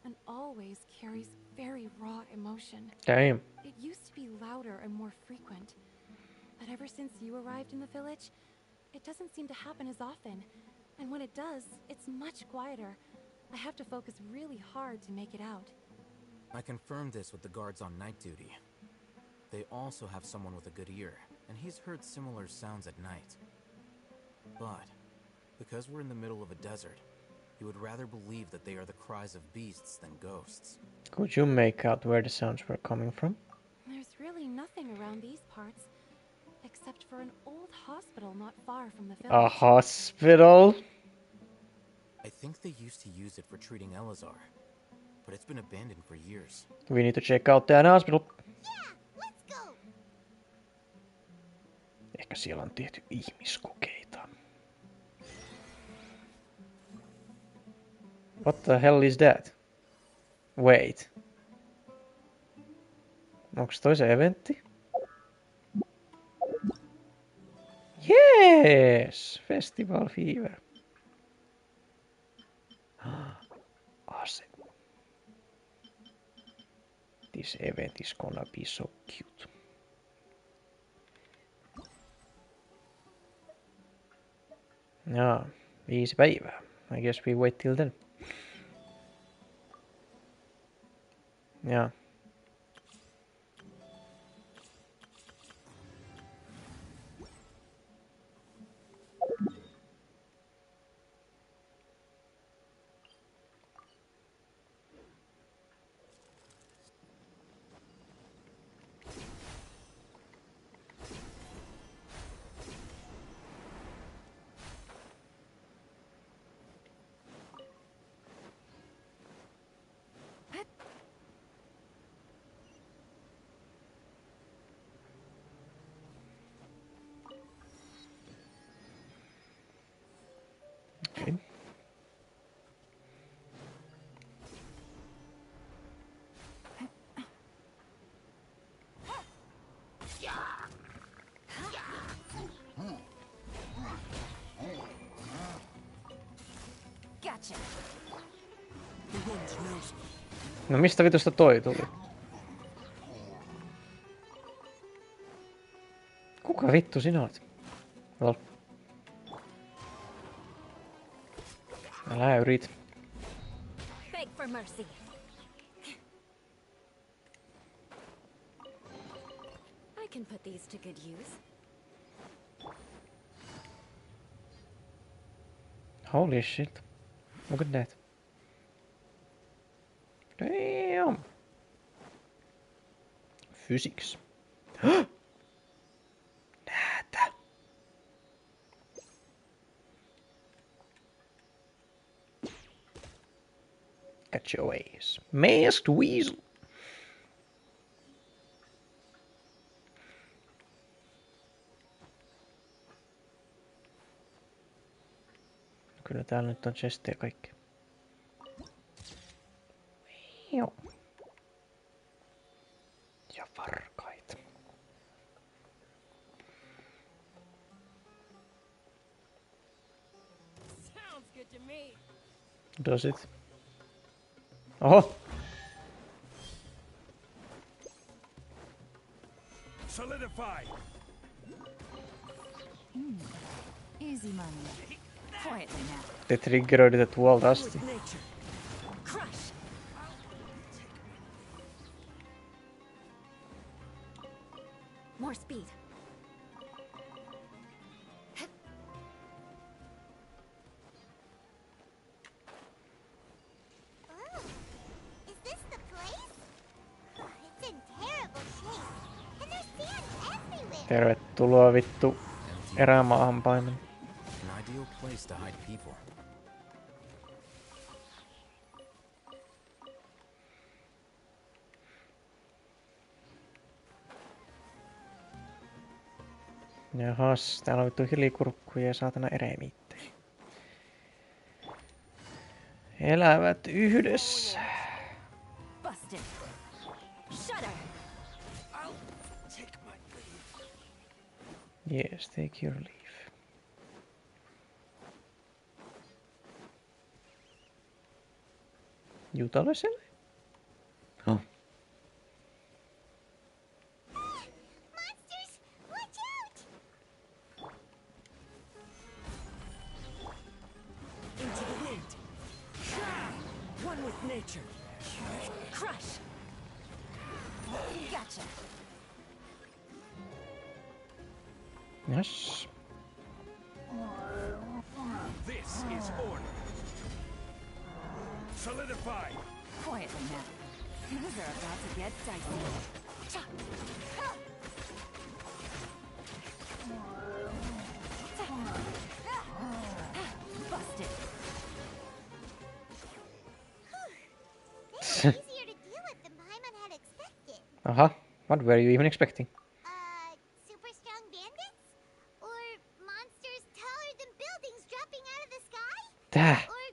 S5: and always carries very raw emotion.
S1: Damn.
S5: It used to be louder and more frequent, but ever since you arrived in the village, it doesn't seem to happen as often. And when it does, it's much quieter. I have to focus really hard to make it out.
S10: I confirmed this with the guards on night duty. They also have someone with a good ear, and he's heard similar sounds at night. But, because we're in the middle of a desert, he would rather believe that they are the cries of beasts than ghosts.
S1: Could you make out where the sounds were coming from?
S5: There's really nothing around these parts, except for an old hospital not far from the village.
S1: A hospital?
S10: I think they used to use it for treating Elazar, but it's been abandoned for years.
S1: We need to check out that hospital.
S6: Yeah, let's go.
S1: Ehkä siellä on tehty ihmiskokeita. What the hell is that? Wait. Onks toi se eventti? Yes! Festival Fever. Ase. This event is gonna be so cute. Jaa, 5 päivää. I guess we wait till then. Jaa. Okay.
S3: Gotcha.
S1: No mistä vitusta toi tuli? Kuka vittu sinä olet? Lol. Älä yrit.
S3: Beg for mercy. I can put these to good use.
S1: Holy shit. Look at that. Damn. Physics. Näätä. Catch your ace. Masked weasel. Kyllä täällä nyt on chestejä kaikki. Joo. Ja varkaita. Does it? Oho!
S18: Solidify.
S3: Easy money. Quietly now.
S1: Te triggeröiditte tuolta asti.
S3: Crush. More speed.
S6: Oh, is this the place? Oh, it's in terrible shape, and there's sand everywhere.
S1: Tervetuloa vittu erämaahan paimen.
S10: An ideal place to hide people.
S1: Jahas, täällä on vittu hilikurkkuja ja saatana eremiittejä. Elävät yhdessä.
S3: Busted. Shudder.
S18: I'll take my leave.
S1: Yes, take your leave. Jutaleselle? Oh.
S6: Monsters, watch out!
S3: Into the wind. One with nature. Crush. Gotcha.
S1: Yes.
S18: This is order. Solidify.
S3: Quietly now. Things are about to get dicey. Busted.
S6: This is easier to deal with than Paimon had expected.
S1: Aha, what were you even expecting?
S6: Super strong bandits? Or monsters taller than buildings dropping out of the sky?
S1: Tää.
S6: Or,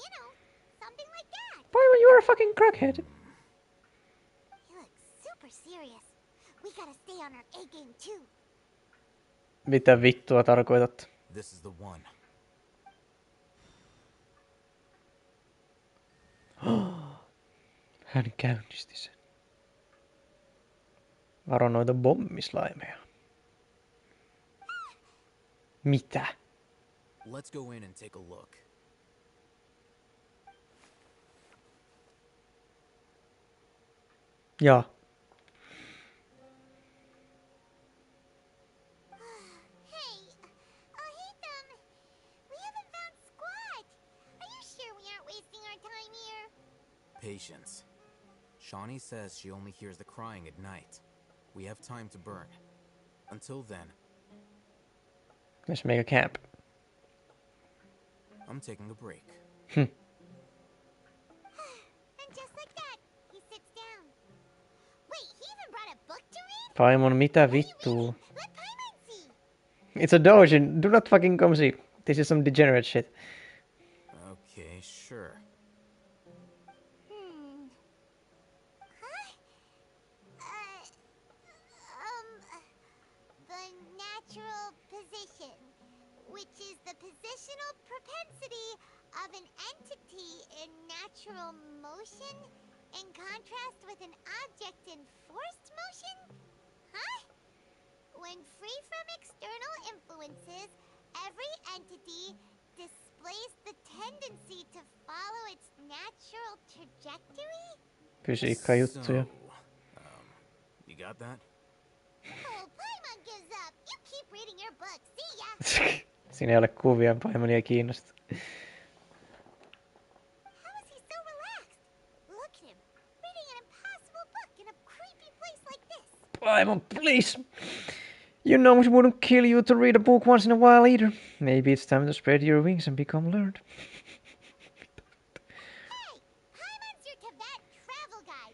S6: you know, something like that.
S1: Paimon, you are a fucking crackhead.
S6: You look super serious. We gotta stay on our A game too.
S1: Mitä vittua tarkoitat?
S10: This is the one.
S1: Hän käynnisti sen. Varo noita bommislaimeja. Mitä?
S10: Let's go in and take a look.
S1: Ja.
S6: Hey, Ohitham, we haven't found squat. Are you sure we aren't wasting our time here?
S10: Patience. Shawnee says she only hears the crying at night. We have time to burn. Until then,
S1: Let's make a camp.
S10: I'm taking a break.
S6: And just like that, he sits down. Wait, he even brought a book to read?
S1: Paimon, mitä vittua?
S6: Let Paimon see.
S1: It's a doujin. Do not fucking come see. This is some degenerate shit.
S10: Okay, sure.
S6: Huh? The natural position, which is the positional propensity of an entity in natural motion in contrast with an object in forced motion? Huh? When free from external influences, every entity displays the tendency to follow its natural trajectory?
S1: Fysiikkajuttuja.
S10: You got that?
S6: Oh, Paimon gives up. You keep reading your book. See ya.
S1: Siinä ei ole kuvia, Paimonia kiinnosta.
S6: How is he so relaxed? Look at him, reading an impossible book in a creepy place like this.
S1: Paimon, please. You know it wouldn't kill you to read a book once in a while either. Maybe it's time to spread your wings and become learned.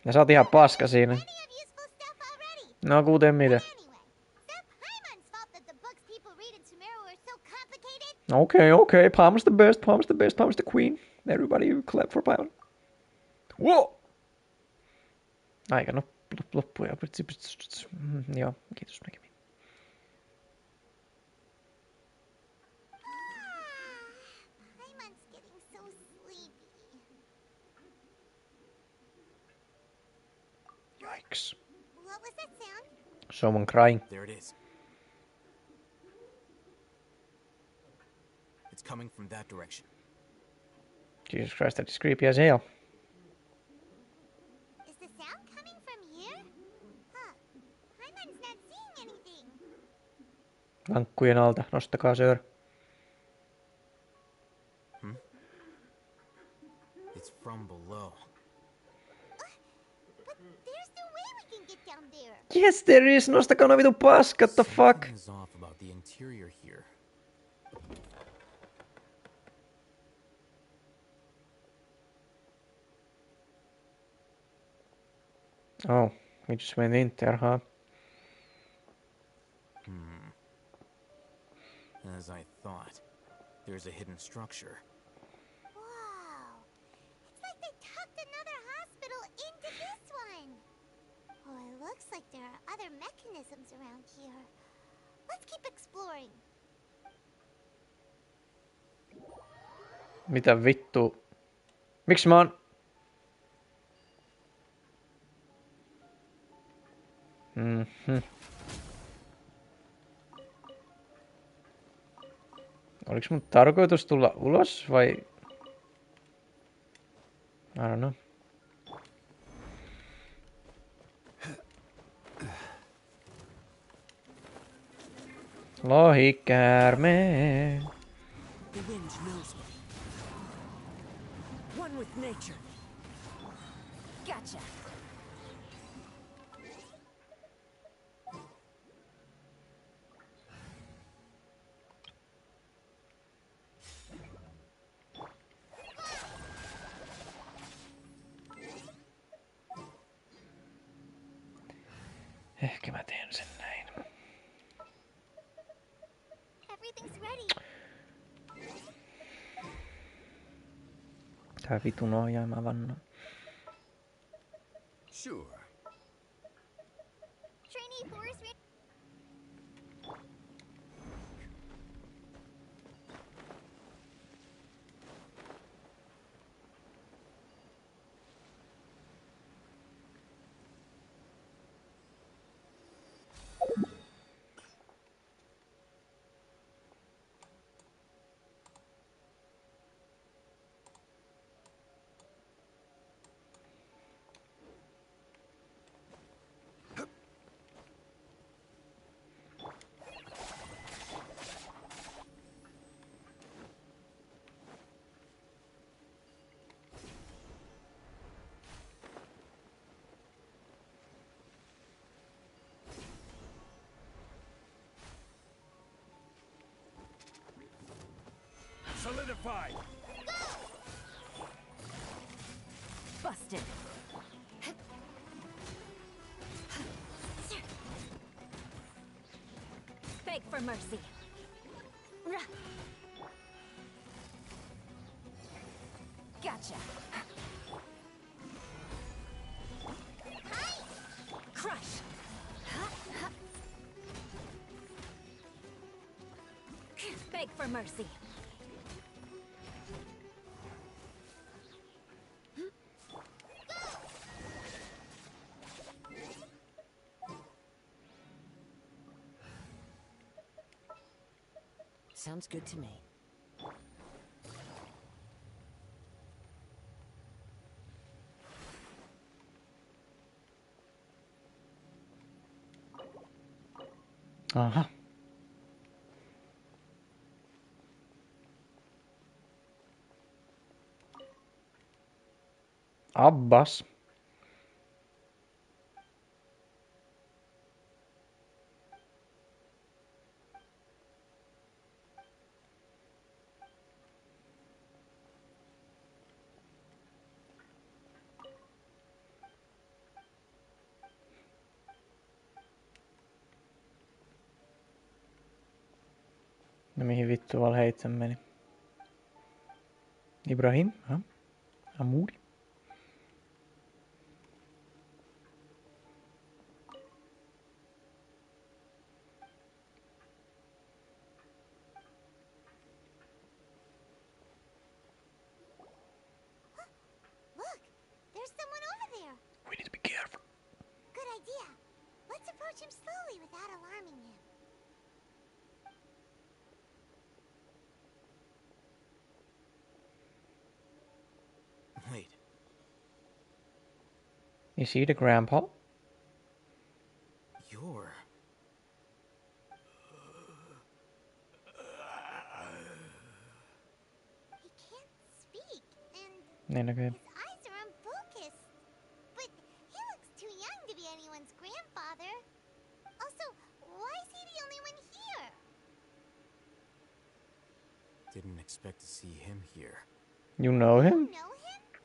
S1: Ja sä oot ihan paska siinä. No kuten mitä. Okay. Palmer's the best, Palmer's the queen. Everybody clap for Palmer. Wow! Aika loppu ja... Joo, kiitos näkemiin. Yikes.
S6: What was that sound?
S1: Someone crying.
S10: There it is. It's coming from that direction.
S1: Jesus Christ, that is creepy as hell.
S6: Is the sound coming from here? Huh. Paimon's not seeing anything.
S1: Lankkujen alta, nostakaa sör.
S10: It's from below.
S6: But there's no way we can get down there.
S1: Yes, there is. Nostakaa no vitu paskat, the fuck.
S10: Something is off about the interior here.
S1: Oh, we just went in there, huh?
S10: As I thought, there's a hidden structure.
S6: Wow. It's like they tucked another hospital into this one. Oh, it looks like there are other mechanisms around here. Let's keep exploring.
S1: Mitä vittu? Miksi mä oon... Oliko mun tarkoitus tulla ulos vai... I don't know. Lohikäärme.
S7: The wind knows me. One with nature.
S3: Gotcha.
S1: Ehkä mä teen sen näin.
S6: Everything's ready.
S1: Tää vitun ohjaima vanno.
S8: Sure.
S6: Trainee Forest Ranger.
S14: Solidified.
S3: Busted. Beg for mercy. Gotcha. Crush. Beg for mercy.
S7: Sounds good to me.
S1: Aha. Abbas. No mihin vittu Valheitsen meni? Ibrahim? Amuri?
S6: Look! There's someone over there!
S1: We need to be careful.
S6: Good idea. Let's approach him slowly without alarming him.
S10: Wait.
S1: Is he the grandpa?
S10: You're...
S6: He can't speak, and
S1: Niin näköjään.
S6: his eyes are unfocused. But he looks too young to be anyone's grandfather. Also, why is he the only one here?
S10: Didn't expect to see him here.
S1: You know him?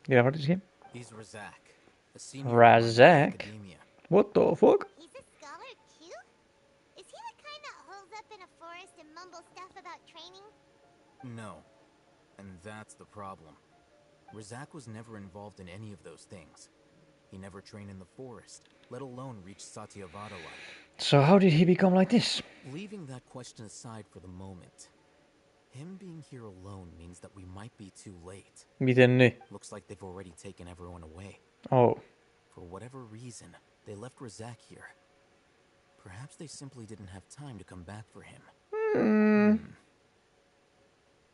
S1: Yeah, what is him?
S10: He's Razak, a senior
S1: Razak?
S10: in academia.
S1: What the fuck?
S6: He's a scholar too? Is he the kind that holes up in a forest and mumbles stuff about training?
S10: No. And that's the problem. Razak was never involved in any of those things. He never trained in the forest, let alone reach Satyavada life.
S1: So how did he become like this?
S10: Leaving that question aside for the moment, him being here alone means that we might be too late.
S1: Miten niin?
S10: Looks like they've already taken everyone away.
S1: Oh.
S10: For whatever reason, they left Razak here. Perhaps they simply didn't have time to come back for him.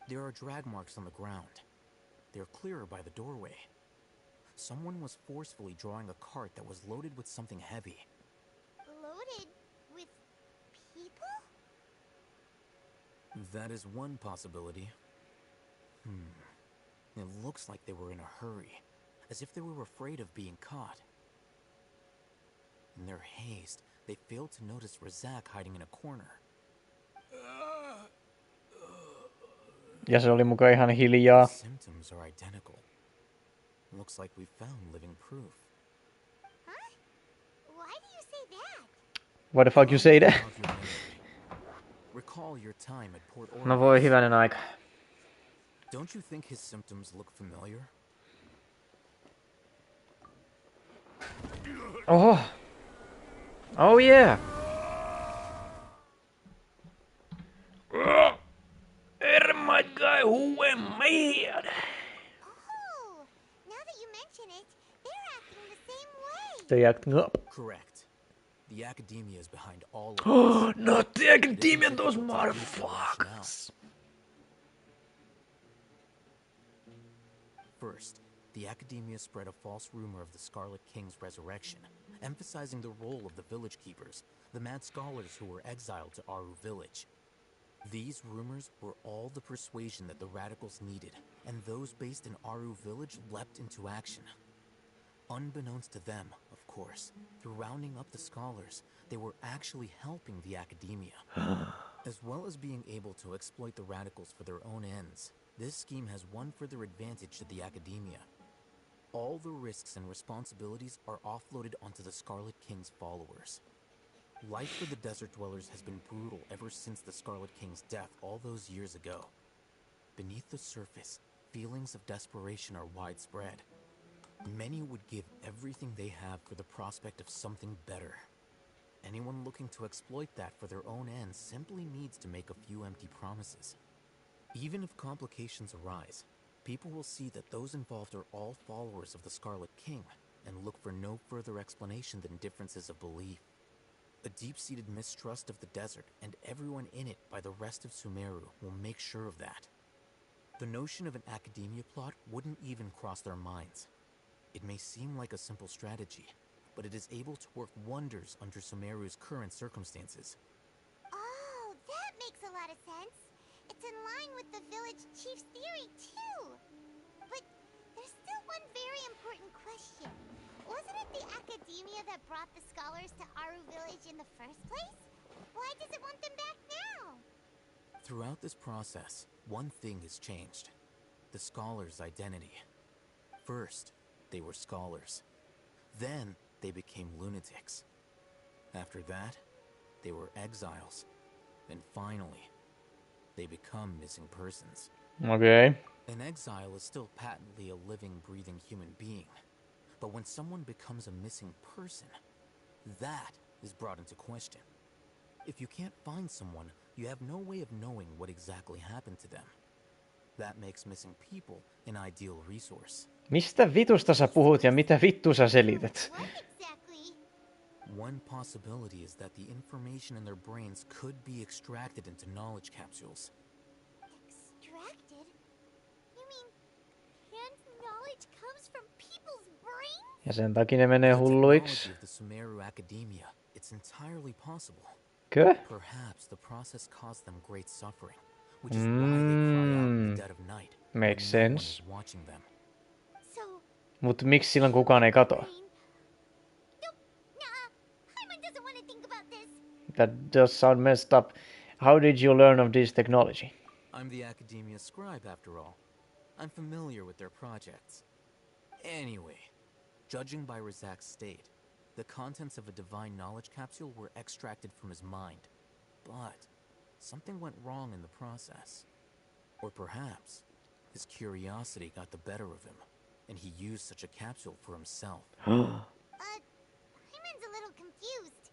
S10: There are drag marks on the ground. They're clearer by the doorway. Someone was forcefully drawing a cart that was loaded with something heavy.
S6: Loaded with people?
S10: That is one possibility. It looks like they were in a hurry, as if they were afraid of being caught. In their haste, they failed to notice Razak hiding in a corner.
S1: Ja se oli muka ihan hiljaa.
S10: Symptoms are identical. Looks like we found living proof.
S6: Huh? Why do you say that?
S1: Why the fuck you say that?
S10: Recall your time at Port Orient.
S1: No voi hyvänen aika.
S10: Don't you think his symptoms look familiar?
S1: Oho. Oh yeah. My guy who went mad.
S6: Oh, now that you mention it, they're acting the same way.
S1: They acting up.
S10: Correct. The academia is behind all of
S1: Oh,
S10: this.
S1: not the academia, those motherfuckers.
S10: First, the academia spread a false rumor of the Scarlet King's resurrection, emphasizing the role of the village keepers, the mad scholars who were exiled to Aru village. These rumors were all the persuasion that the radicals needed, and those based in Aru village leapt into action. Unbeknownst to them, of course, through rounding up the scholars, they were actually helping the academia. As well as being able to exploit the radicals for their own ends, this scheme has one further advantage to the academia. All the risks and responsibilities are offloaded onto the Scarlet King's followers. Life for the desert dwellers has been brutal ever since the Scarlet King's death all those years ago. Beneath the surface, feelings of desperation are widespread. Many would give everything they have for the prospect of something better. Anyone looking to exploit that for their own ends simply needs to make a few empty promises. Even if complications arise, people will see that those involved are all followers of the Scarlet King and look for no further explanation than differences of belief. A deep-seated mistrust of the desert and everyone in it by the rest of Sumeru will make sure of that. The notion of an academia plot wouldn't even cross their minds. It may seem like a simple strategy, but it is able to work wonders under Sumeru's current circumstances.
S6: Oh, that makes a lot of sense. It's in line with the village chief's theory, too. But there's still one very important question. Wasn't it the academia that brought the scholars to Aru village in the first place? Why does it want them back now?
S10: Throughout this process, one thing has changed. The scholars' identity. First, they were scholars. Then, they became lunatics. After that, they were exiles. And finally, they become missing persons.
S1: Okay.
S10: An exile is still patently a living, breathing human being. But when someone becomes a missing person, that is brought into question. If you can't find someone, you have no way of knowing what exactly happened to them. That makes missing people an ideal resource.
S1: Mistä vitusta sä puhut ja mitä vittua sä selität?
S10: One possibility is that the information in their brains could be extracted into knowledge capsules.
S6: Extracted? You mean canned knowledge comes from people's brains?
S1: Ja sen takia ne menee hulluiksi.
S10: The Sumeru academia, it's entirely possible.
S1: Kö?
S10: Perhaps the process caused them great suffering, which is why they cry out in the dead of night.
S1: Makes
S10: when no one
S1: sense.
S10: is watching them.
S1: Mut miksi silloin kukaan ei katoa? That does sound messed up. How did you learn of this technology?
S10: I'm the academia scribe after all. I'm familiar with their projects. Anyway, judging by Razak's state, the contents of a divine knowledge capsule were extracted from his mind. But something went wrong in the process. Or perhaps his curiosity got the better of him, and he used such a capsule for himself.
S6: Hyman's a little confused.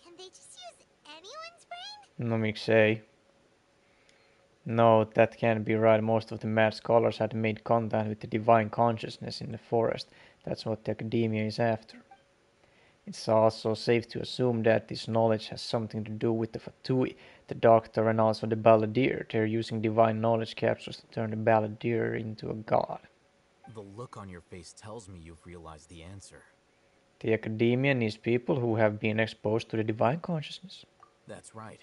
S6: Can they just use anyone's brain?
S1: No miksei. No, that can't be right. Most of the mad scholars had made contact with the divine consciousness in the forest. That's what the academia is after. It's also safe to assume that this knowledge has something to do with the Fatui, the doctor, and also the balladeer. They're using divine knowledge capsules to turn the balladeer into a god.
S10: The look on your face tells me you've realized the answer.
S1: The academia needs people who have been exposed to the divine consciousness.
S10: That's right.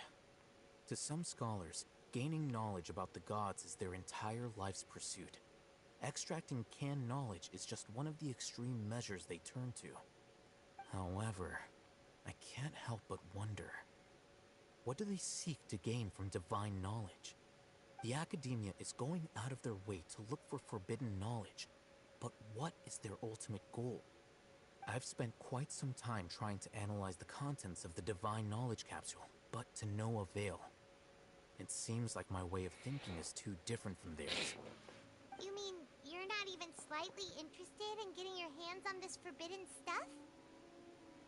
S10: To some scholars, gaining knowledge about the gods is their entire life's pursuit. Extracting canned knowledge is just one of the extreme measures they turn to. However, I can't help but wonder, what do they seek to gain from divine knowledge? The academia is going out of their way to look for forbidden knowledge, but what is their ultimate goal? I've spent quite some time trying to analyze the contents of the divine knowledge capsule, but to no avail. It seems like my way of thinking is too different from theirs.
S6: You mean you're not even slightly interested in getting your hands on this forbidden stuff?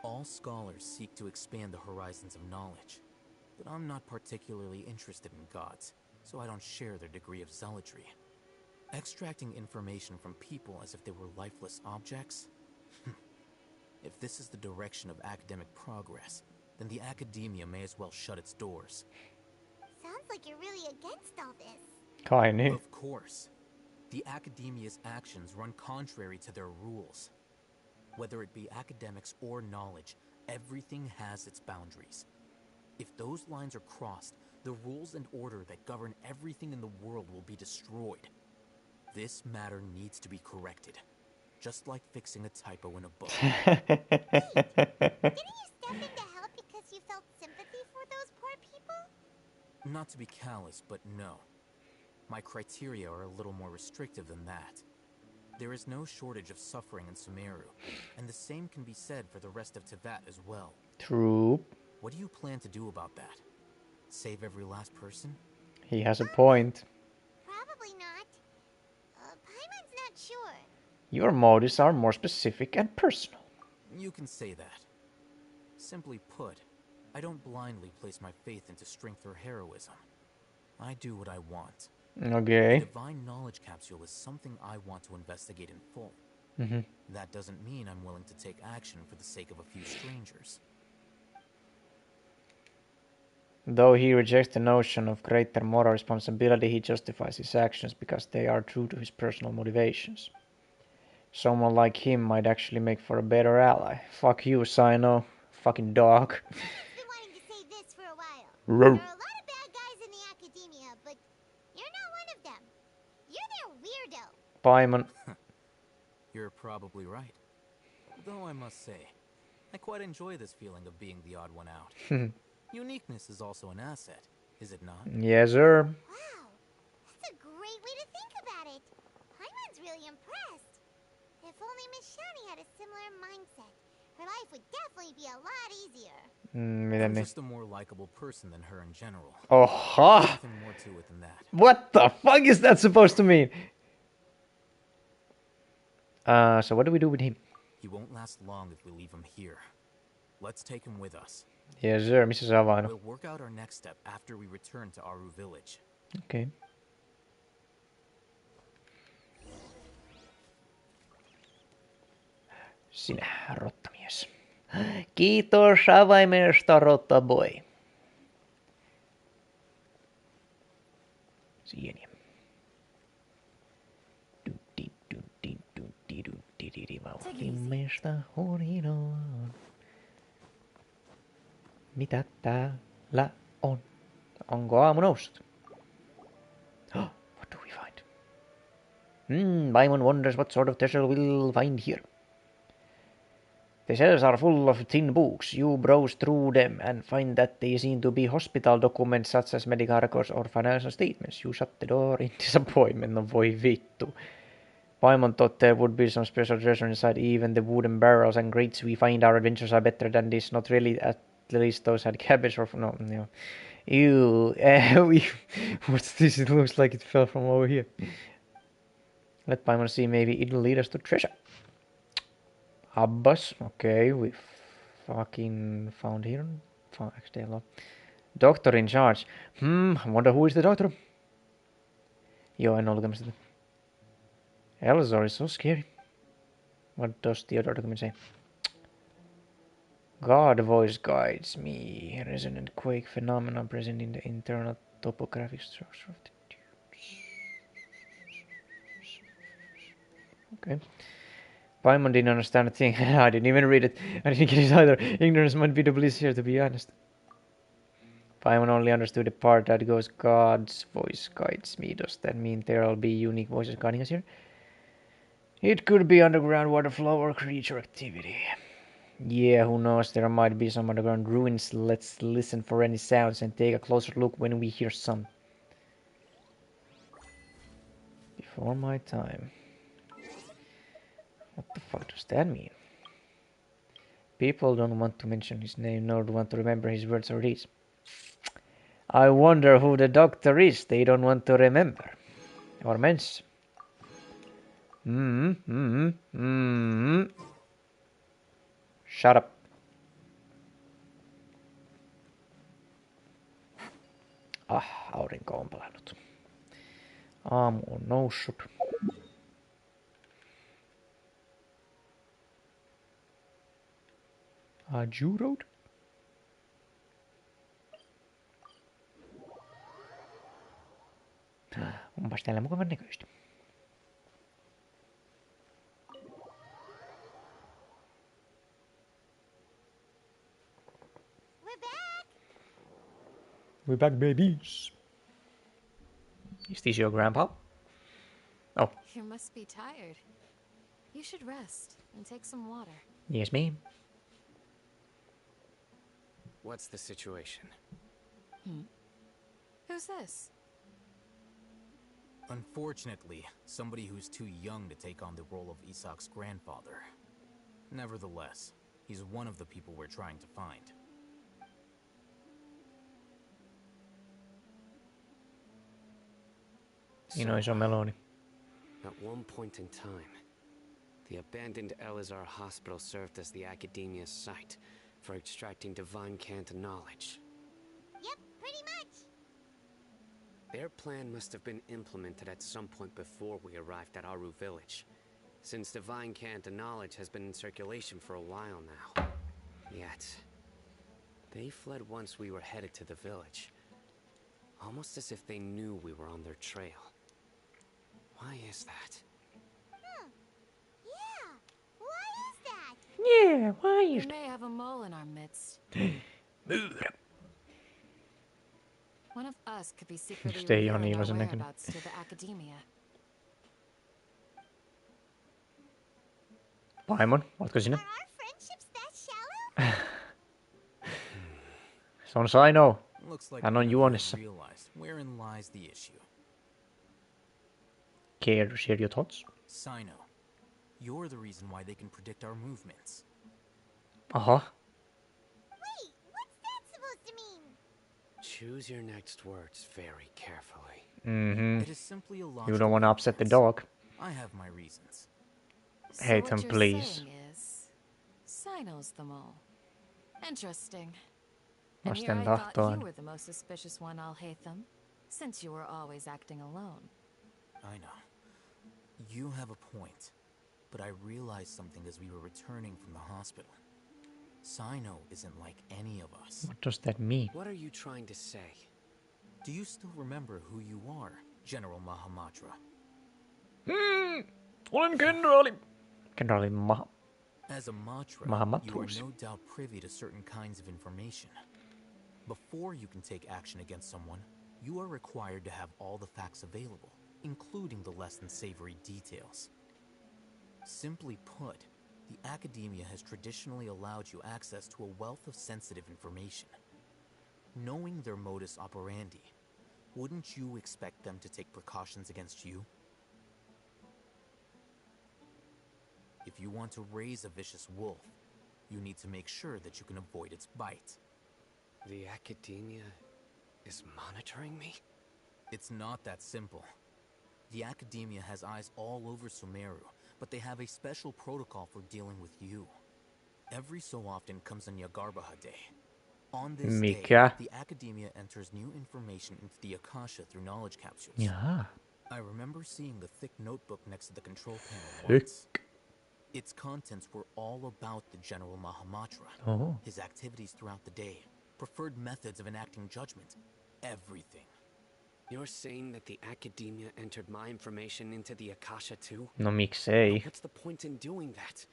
S10: All scholars seek to expand the horizons of knowledge, but I'm not particularly interested in gods, so I don't share their degree of zealotry. Extracting information from people as if they were lifeless objects? If this is the direction of academic progress, then the academia may as well shut its doors.
S6: Sounds like you're really against all this.
S1: Kinda.
S10: Of course. The academia's actions run contrary to their rules. Whether it be academics or knowledge, everything has its boundaries. If those lines are crossed, the rules and order that govern everything in the world will be destroyed. This matter needs to be corrected. Just like fixing a typo in a book.
S6: Didn't you step in to help because you felt sympathy for those poor people?
S10: Not to be callous, but no. My criteria are a little more restrictive than that. There is no shortage of suffering in Sumeru, and the same can be said for the rest of Teyvat as well.
S1: True.
S10: What do you plan to do about that? Save every last person?
S1: He has a point.
S6: Probably not. Paimon's not sure.
S1: Your motives are more specific and personal.
S10: You can say that. Simply put, I don't blindly place my faith into strength or heroism. I do what I want.
S1: Okay.
S10: The divine knowledge capsule is something I want to investigate in full. That doesn't mean I'm willing to take action for the sake of a few strangers.
S1: Though he rejects the notion of greater moral responsibility, he justifies his actions because they are true to his personal motivations. Someone like him might actually make for a better ally. Fuck you, Sino. Fucking dog.
S6: I've been wanting to say this for a while.
S1: Roar.
S6: There are a lot of bad guys in the academia, but you're not one of them. You're their weirdo.
S1: Paimon.
S10: You're probably right. Though I must say, I quite enjoy this feeling of being the odd one out. Uniqueness is also an asset, is it not?
S1: Yes, sir.
S6: Wow, that's a great way to think about it. Paimon's really impressed. If only Miss Shani had a similar mindset. her life would definitely be a lot easier.
S10: I'm just a more likable person than her in general.
S1: Oha!
S10: Nothing more to it than that.
S1: What the fuck is that supposed to mean? So what do we do with him?
S10: He won't last long if we leave him here. Let's take him with us.
S1: Yes, sir. Missä se avain?
S10: We'll work out our next step after we return to Aru village.
S1: Okay. Sinä, rottamies. Kiitos avaimesta, rottaboy. Sieniä. Vauhtimesta horinaan. Mitä täällä on? Onko aamu noussut? What do we find? Paimon wonders what sort of treasure we'll find here. The cells are full of thin books. You browse through them and find that they seem to be hospital documents such as medical records or financial statements. You shut the door in disappointment. No voi vittu. Paimon thought there would be some special treasure inside. Even the wooden barrels and crates we find our adventures are better than this. Not really, at least those had cabbage or... No. Ew. What's this? It looks like it fell from over here. Let Paimon see. Maybe it'll lead us to treasure. Abbas. Okay, we fucking found here. Actually, a lot. Doctor in charge. I wonder who is the doctor. Joo, en ole lukemassa tätä. Elzor is so scary. What does the other document say? God voice guides me. Resonant quake phenomena present in the internal topographic structure of the dunes. Okay. Paimon didn't understand a thing. I didn't even read it. I didn't get it either. Ignorance might be the bliss here, to be honest. Paimon only understood the part that goes, God's voice guides me. Does that mean there'll be unique voices guiding us here? It could be underground water flow or creature activity. Yeah, who knows? There might be some underground ruins. Let's listen for any sounds and take a closer look when we hear some. Before my time. What the fuck does that mean? People don't want to mention his name, nor do want to remember his words or deeds. I wonder who the doctor is they don't want to remember. Or mention. Shut up. Aurinko on palannut. Aamu on noussut. Aju Road? Onpas täällä mukavan näköistä. We're back, babies. Is this your grandpa? Oh.
S13: You must be tired. You should rest and take some water.
S1: Yes, ma'am.
S12: What's the situation?
S13: Who's this?
S10: Unfortunately, somebody who's too young to take on the role of Isak's grandfather. Nevertheless, he's one of the people we're trying to find.
S1: Iso meloni.
S12: At one point in time, the abandoned Elazar hospital served as the academia's site for extracting divine cant knowledge.
S6: Yep, pretty much.
S12: Their plan must have been implemented at some point before we arrived at Aru village, since divine cant knowledge has been in circulation for a while now. Yet, they fled once we were headed to the village, almost as if they knew we were on their trail. Why is that?
S6: Yeah, why is that?
S1: Yeah, why is
S13: We may have a mole in our midst. One of us could be secretly revealing our whereabouts to the academia.
S1: Paimon, oletko sinä? Se on Saino. Hän on juonissa.
S10: Wherein lies the issue?
S1: Care to share your thoughts?
S10: Sino, you're the reason why they can predict our movements.
S1: Aha.
S6: Wait, what's that supposed to mean?
S12: Choose your next words very carefully.
S1: Mm-hmm.
S10: It is simply a logical
S1: You don't want to upset the dog.
S10: I have my reasons.
S1: Hate
S13: So
S1: him,
S13: what you're
S1: please.
S13: saying is, Sino's the mole. Interesting. And here
S1: Vasten
S13: I thought you
S1: tahtoon.
S13: were the most suspicious one, I'll hate them, since you were always acting alone.
S10: I know. You have a point. But I realized something as we were returning from the hospital. Sino isn't like any of us.
S1: What does that mean?
S12: What are you trying to say?
S10: Do you still remember who you are, General Mahamatra?
S1: Olen kenraali. Kenraali
S10: As a Matra, you are
S1: Mahamatrusi.
S10: no doubt privy to certain kinds of information. Before you can take action against someone, you are required to have all the facts available, including the less than savory details. Simply put, the academia has traditionally allowed you access to a wealth of sensitive information. Knowing their modus operandi, wouldn't you expect them to take precautions against you? If you want to raise a vicious wolf, you need to make sure that you can avoid its bite.
S12: The academia is monitoring me?
S10: It's not that simple. The academia has eyes all over Sumeru, but they have a special protocol for dealing with you. Every so often comes a Nyagarbaha day. On this day,
S1: Mikä?
S10: the academia enters new information into the Akasha through knowledge capsules.
S1: Jaha.
S10: I remember seeing the thick notebook next to the control panel
S1: Thick.
S10: once. Its contents were all about the General Mahamatra,
S1: Oh.
S10: his activities throughout the day, preferred methods of enacting judgment, everything.
S12: You're saying that the academia entered my information into the Akasha too?
S1: No miksei.
S12: But what's the point in doing that?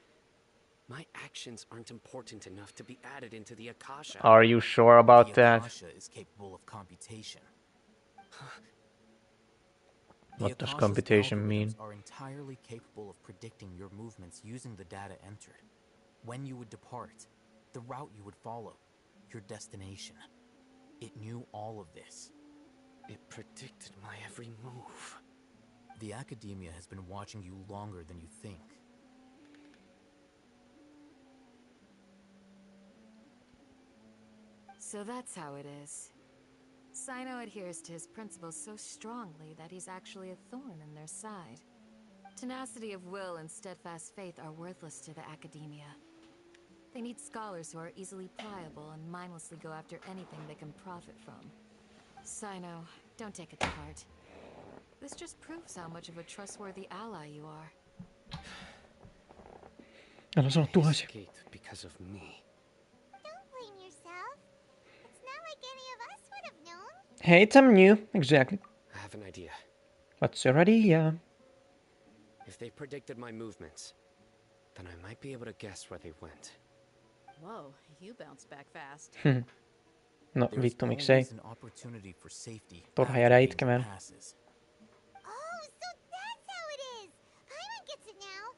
S12: My actions aren't important enough to be added into the Akasha.
S1: Are you sure about
S10: The
S1: that?
S10: Akasha is capable of computation.
S1: What does
S10: Akasha's
S1: computation mean?
S10: algorithms are entirely capable of predicting your movements using the data entered. When you would depart, the route you would follow, your destination. It knew all of this.
S12: It predicted my every move.
S10: The academia has been watching you longer than you think.
S13: So that's how it is. Sino adheres to his principles so strongly that he's actually a thorn in their side. Tenacity of will and steadfast faith are worthless to the academia. They need scholars who are easily pliable and mindlessly go after anything they can profit from. Sino, don't take it to heart. This just proves how much of a trustworthy ally you are.
S1: Älä sano tuhansia.
S12: Escaped because of me.
S6: Don't blame yourself. It's not like any of us would have known.
S1: Hate them new. Exactly.
S12: I have an idea.
S1: What's your idea?
S12: If they predicted my movements, then I might be able to guess where they went.
S11: Whoa, you bounced back fast.
S1: No
S10: There's
S1: vittu
S10: always
S1: miksei.
S10: an opportunity for safety
S1: Turha
S10: after
S1: jäädä
S10: danger
S1: itkemään.
S10: passes.
S6: Oh, so that's how it is. Paimon gets it now.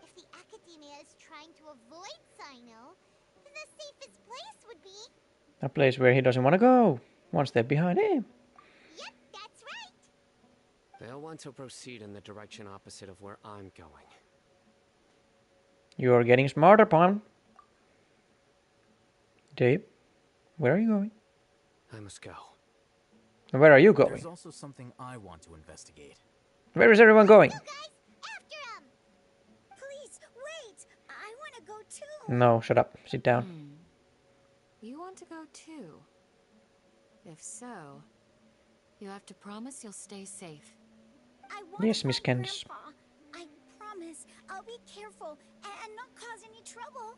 S6: If the academia is trying to avoid Sino, then the safest place would be...
S1: A place where he doesn't want to go. One step behind him.
S6: Yep, that's right.
S12: They'll want to proceed in the direction opposite of where I'm going.
S1: You're getting smarter, Pawn. Dave, where are you going?
S12: I must go.
S1: Where are you going?
S10: There's also something I want to investigate.
S1: Where is everyone going?
S6: Please, wait. I want to go too.
S1: No, shut up. Sit down.
S13: You want to go too? If so, you have to promise you'll stay safe.
S6: I want
S1: Yes,
S6: to
S1: Miss
S6: find
S1: Candice.
S6: Grandpa. I promise I'll be careful and not cause any trouble.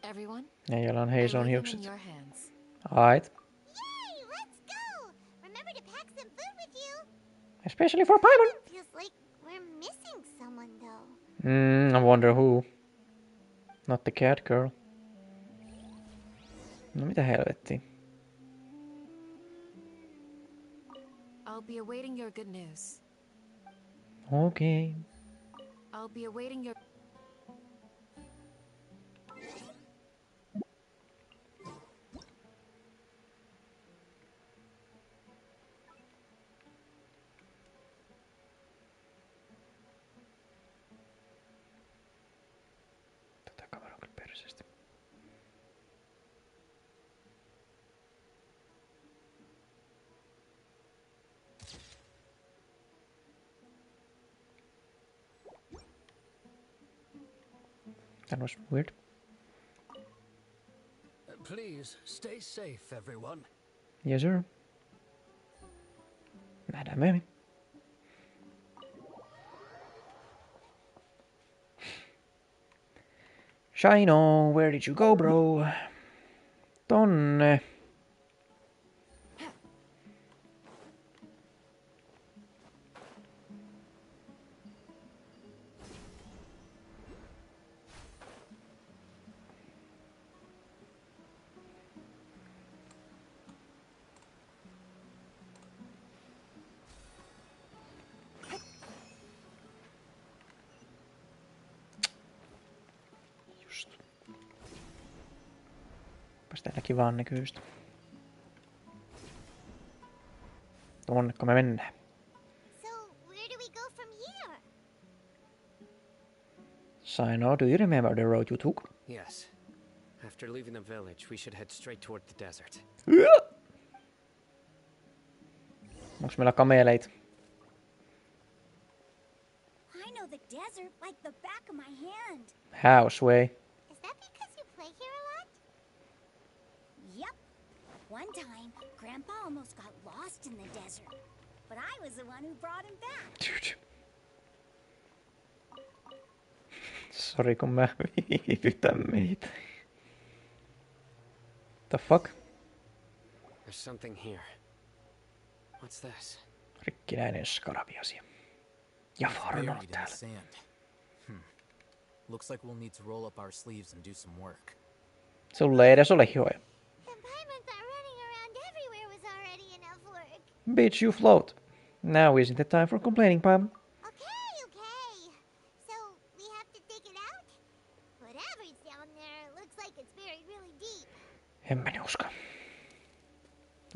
S13: Everyone,
S1: Ja jolla on
S13: I
S1: Heison
S13: leave them in
S1: hiukset.
S13: your hands.
S1: Ait.
S6: Yay, let's go. Remember to pack some food with you.
S1: Especially for Paimon.
S6: Feels like we're missing someone though.
S1: I wonder who. Not the cat girl. No mitä helvettiä.
S13: I'll be awaiting your good news.
S1: Okei.
S13: I'll be awaiting your...
S1: Tätä kameraa kyllä perseestä. That was weird.
S8: Please stay safe, everyone.
S1: Yes, sir. Nähdään myöhemmin. Shino, where did you go, bro? Tonne. Onpas täällä kivaa näköistä. Tuonneko me mennään? Shino, do you remember the road you took?
S12: Yes. After leaving the village, we should head straight toward the desert.
S1: Onks meillä kameleita?
S3: I know the desert like the back of my hand.
S1: How, Sway?
S6: Is that because you play here a lot?
S3: Yep. One time, Grandpa almost got lost in the desert, but I was the one who brought him back.
S1: Sori, kun mä viivytän meitä. The fuck?
S12: There's something here. What's this?
S1: Rikkinäinen skarabiasia. Ja Faron on täällä.
S10: Looks like we'll need to roll up our sleeves and do some work.
S1: Sulle ei edes ole hihoja. Bitch, you float. Now isn't the time for complaining, Pam.
S6: Okay. So we have to dig it out? Whatever's down there looks like it's buried really deep.
S1: En mä usko.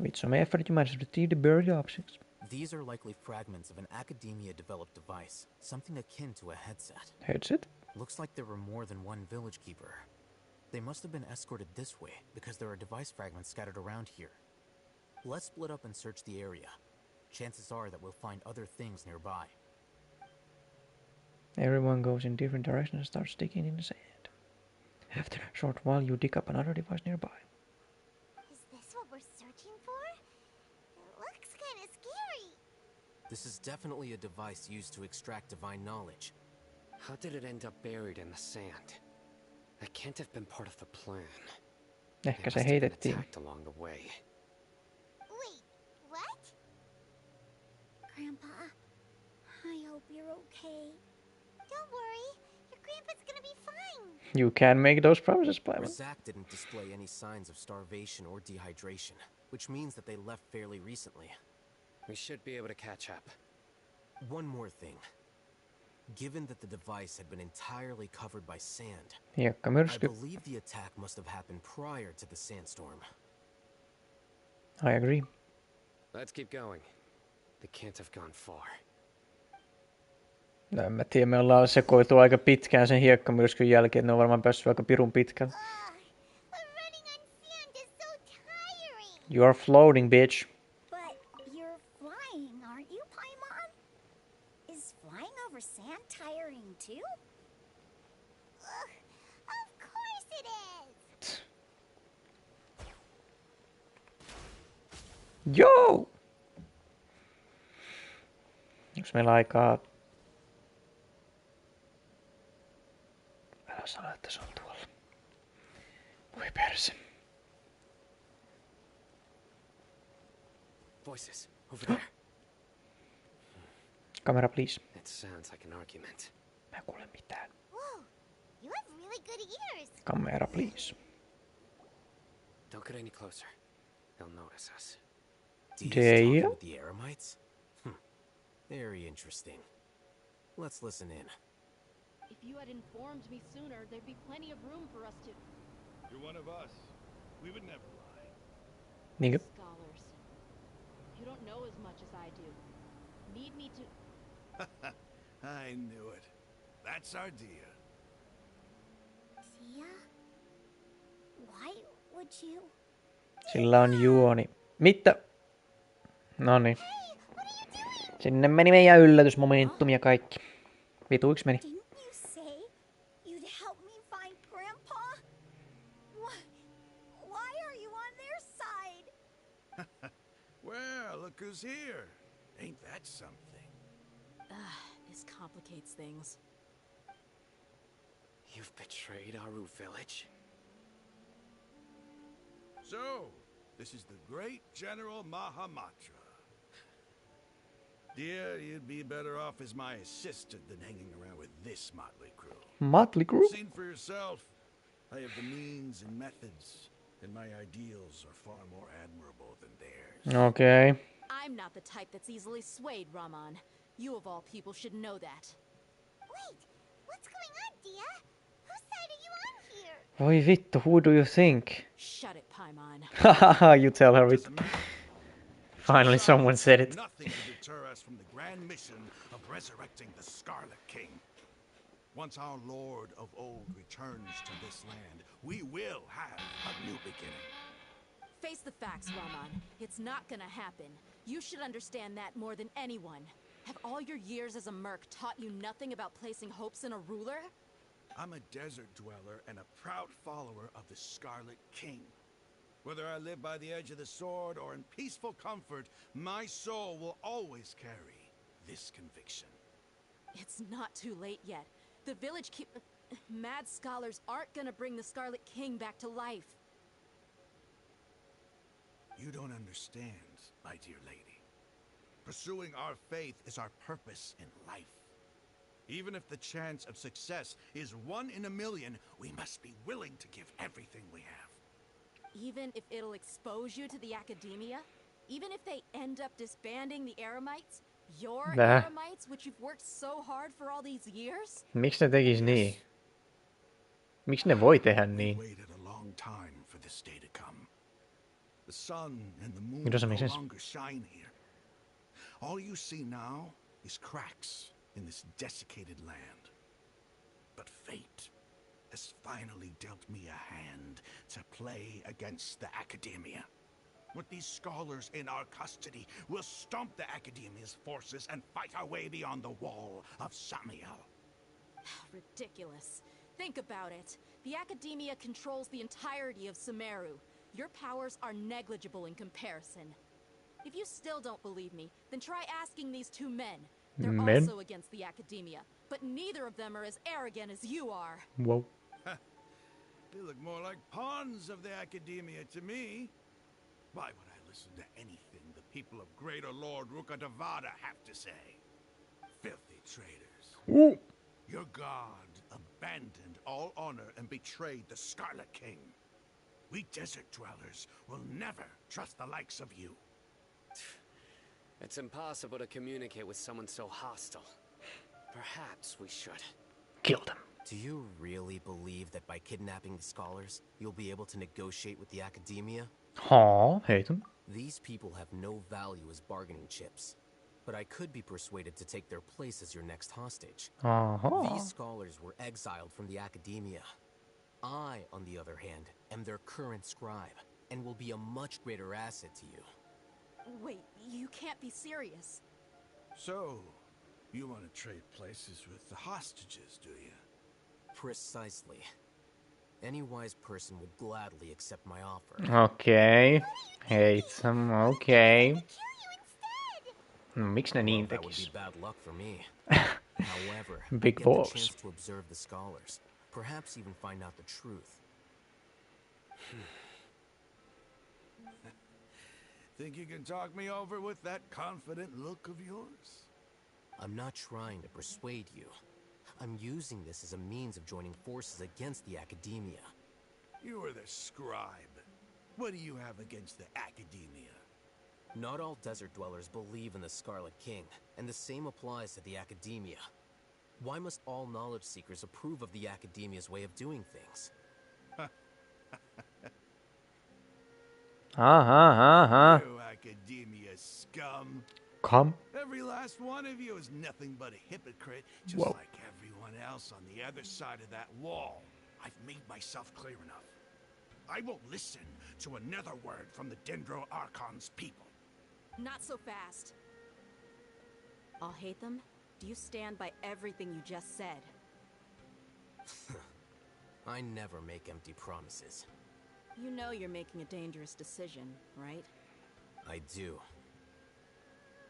S1: With some effort, you managed to retrieve the buried objects.
S10: These are likely fragments of an academia-developed device, something akin to a headset.
S1: Headset?
S10: Looks like there were more than one village keeper. They must have been escorted this way because there are device fragments scattered around here. Let's split up and search the area. Chances are that we'll find other things nearby.
S1: Everyone goes in different directions and starts digging in the sand. After a short while, you dig up another device nearby.
S6: Is this what we're searching for? It looks kind of scary.
S10: This is definitely a device used to extract divine knowledge.
S12: How did it end up buried in the sand? That can't have been part of the plan.
S1: Ehkä se heitettiin.
S12: Along the way.
S6: Wait, what?
S3: Grandpa, I hope you're okay.
S6: Don't worry, your grandpa's gonna be fine.
S1: You can make those promises, Paimon.
S10: Zach didn't display any signs of starvation or dehydration, which means that they left fairly recently.
S12: We should be able to catch up.
S10: One more thing. Given that the device had been entirely covered by sand, I believe the attack must have happened prior to the sandstorm.
S1: I agree.
S12: Let's keep going. They can't have gone far.
S1: No, en mä tiedä, me ollaan sekoitu aika pitkään sen hiekkamyrskyn jälkeen, ne on varmaan päässyt aika pirun pitkällä. You are floating, bitch.
S3: But you're flying, aren't you, Paimon? Is flying over sand tiring too?
S6: Of course it is!
S1: Joo! Onks meillä aikaa? Älä sano, että se on tuolla. Voi perse.
S12: Voices over there.
S1: Camera, please.
S12: It sounds like an argument.
S1: Mä en kuule mitään.
S6: Whoa, you have really good ears.
S1: Camera, please.
S12: Don't get any closer. They'll notice us.
S10: Talking with the Eremites? Very interesting. Let's listen in.
S11: If you had informed me sooner, there'd be plenty of room for us to...
S14: You're one of us. We would never lie.
S1: Nigga.
S11: Scholars. You don't know as much as I do. Need me to...
S14: I knew it. That's our dear.
S3: Tia? Why would you...
S1: Sillä on juoni. Mitä? Noniin. Sinne meni meidän yllätysmomentum ja kaikki. Vituiksi meni.
S3: Didn't you say you'd help me find
S14: look who's here. Ain't that something?
S11: This complicates things.
S12: You've betrayed Aru village?
S14: So, this is the great General Mahamatra. Dear, you'd be better off as my assistant than hanging around with this motley crew.
S1: Motley crew?
S14: Seen for yourself. I have the means and methods, and my ideals are far more admirable than theirs.
S1: Okay.
S11: I'm not the type that's easily swayed, Raman. You of all people should know that.
S6: Wait, what's going on, Dia? Whose side are you on here?
S1: Voi vittu, who do you think?
S11: Shut it, Paimon.
S1: Haha, you tell her it. Finally someone said it.
S14: Nothing to deter us from the grand mission of resurrecting the Scarlet King. Once our Lord of Old returns to this land, we will have a new beginning.
S11: Face the facts, Raman. It's not gonna happen. You should understand that more than anyone. Have all your years as a merc taught you nothing about placing hopes in a ruler?
S14: I'm a desert dweller and a proud follower of the Scarlet King. Whether I live by the edge of the sword or in peaceful comfort, my soul will always carry this conviction.
S11: It's not too late yet. The village mad scholars aren't gonna bring the Scarlet King back to life.
S14: You don't understand, my dear lady. Pursuing our faith is our purpose in life. Even if the chance of success is 1 in a million, we must be willing to give everything we have.
S11: Even if it'll expose you to the academia? Even if they end up disbanding the Eremites? Your Eremites, which you've worked so hard for all these years?
S1: Miksi ne tekis niin? Miksi ne voi tehdä niin?
S14: We waited a long time for this day to come. The sun and the moon
S1: It doesn't
S14: no
S1: make sense.
S14: longer shine here. All you see now is cracks in this desiccated land. But fate has finally dealt me a hand to play against the academia. With these scholars in our custody, we'll stomp the academia's forces and fight our way beyond the wall of Samiel.
S11: Ridiculous. Think about it. The academia controls the entirety of Sumeru. Your powers are negligible in comparison. If you still don't believe me, then try asking these two men. They're also against the academia, but neither of them are as arrogant as you are.
S1: Whoa.
S14: They look more like pawns of the academia to me. Why would I listen to anything the people of Greater Lord Rukkhadevata have to say? Filthy traitors.
S1: Ooh.
S14: Your god abandoned all honor and betrayed the Scarlet King. We desert dwellers will never trust the likes of you.
S12: It's impossible to communicate with someone so hostile. Perhaps we should
S1: kill them.
S10: Do you really believe that by kidnapping the scholars, you'll be able to negotiate with the academia?
S1: Hate them.
S10: These people have no value as bargaining chips, but I could be persuaded to take their place as your next hostage. These scholars were exiled from the academia. I, on the other hand, am their current scribe, and will be a much greater asset to you.
S11: Wait, you can't be serious.
S14: So, you want to trade places with the hostages, do you?
S10: Precisely. Any wise person would gladly accept my offer.
S1: Okay. Hate them. Okay. Miksi ne niin
S10: That would
S1: tekis?
S10: be bad luck for me. However,
S1: Big
S10: I get
S1: balls.
S10: the chance to observe the scholars, perhaps even find out the truth.
S14: Think you can talk me over with that confident look of yours?
S10: I'm not trying to persuade you. I'm using this as a means of joining forces against the academia.
S14: You are the scribe. What do you have against the academia?
S10: Not all desert dwellers believe in the Scarlet King, and the same applies to the academia. Why must all knowledge seekers approve of the academia's way of doing things?
S14: You academia scum.
S1: Come.
S14: Every last one of you is nothing but a hypocrite, just like everyone else on the other side of that wall. I've made myself clear enough. I won't listen to another word from the Dendro Archon's people.
S11: Not so fast. I'll hate them. Do you stand by everything you just said?
S10: I never make empty promises.
S11: You know you're making a dangerous decision, right?
S10: I do.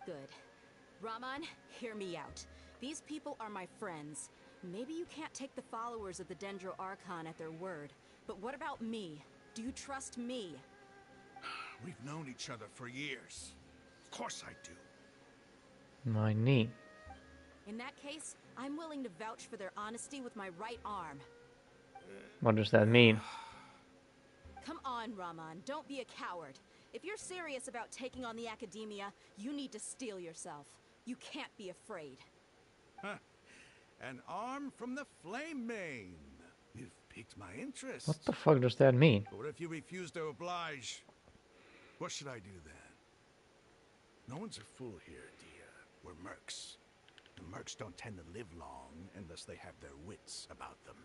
S11: Good. Raman, hear me out. These people are my friends. Maybe you can't take the followers of the Dendro Archon at their word, but what about me? Do you trust me?
S20: We've known each other for years. Of course I do.
S1: My knee.
S11: In that case, I'm willing to vouch for their honesty with my right arm.
S1: What does that mean?
S11: Come on, Raman, don't be a coward. If you're serious about taking on the academia, you need to steel yourself. You can't be afraid.
S20: Huh. An arm from the Flame Mane. You've piqued my interest.
S1: What the fuck does that mean?
S20: But what if you refuse to oblige? What should I do then? No one's a fool here, dear. We're mercs. The mercs don't tend to live long unless they have their wits about them.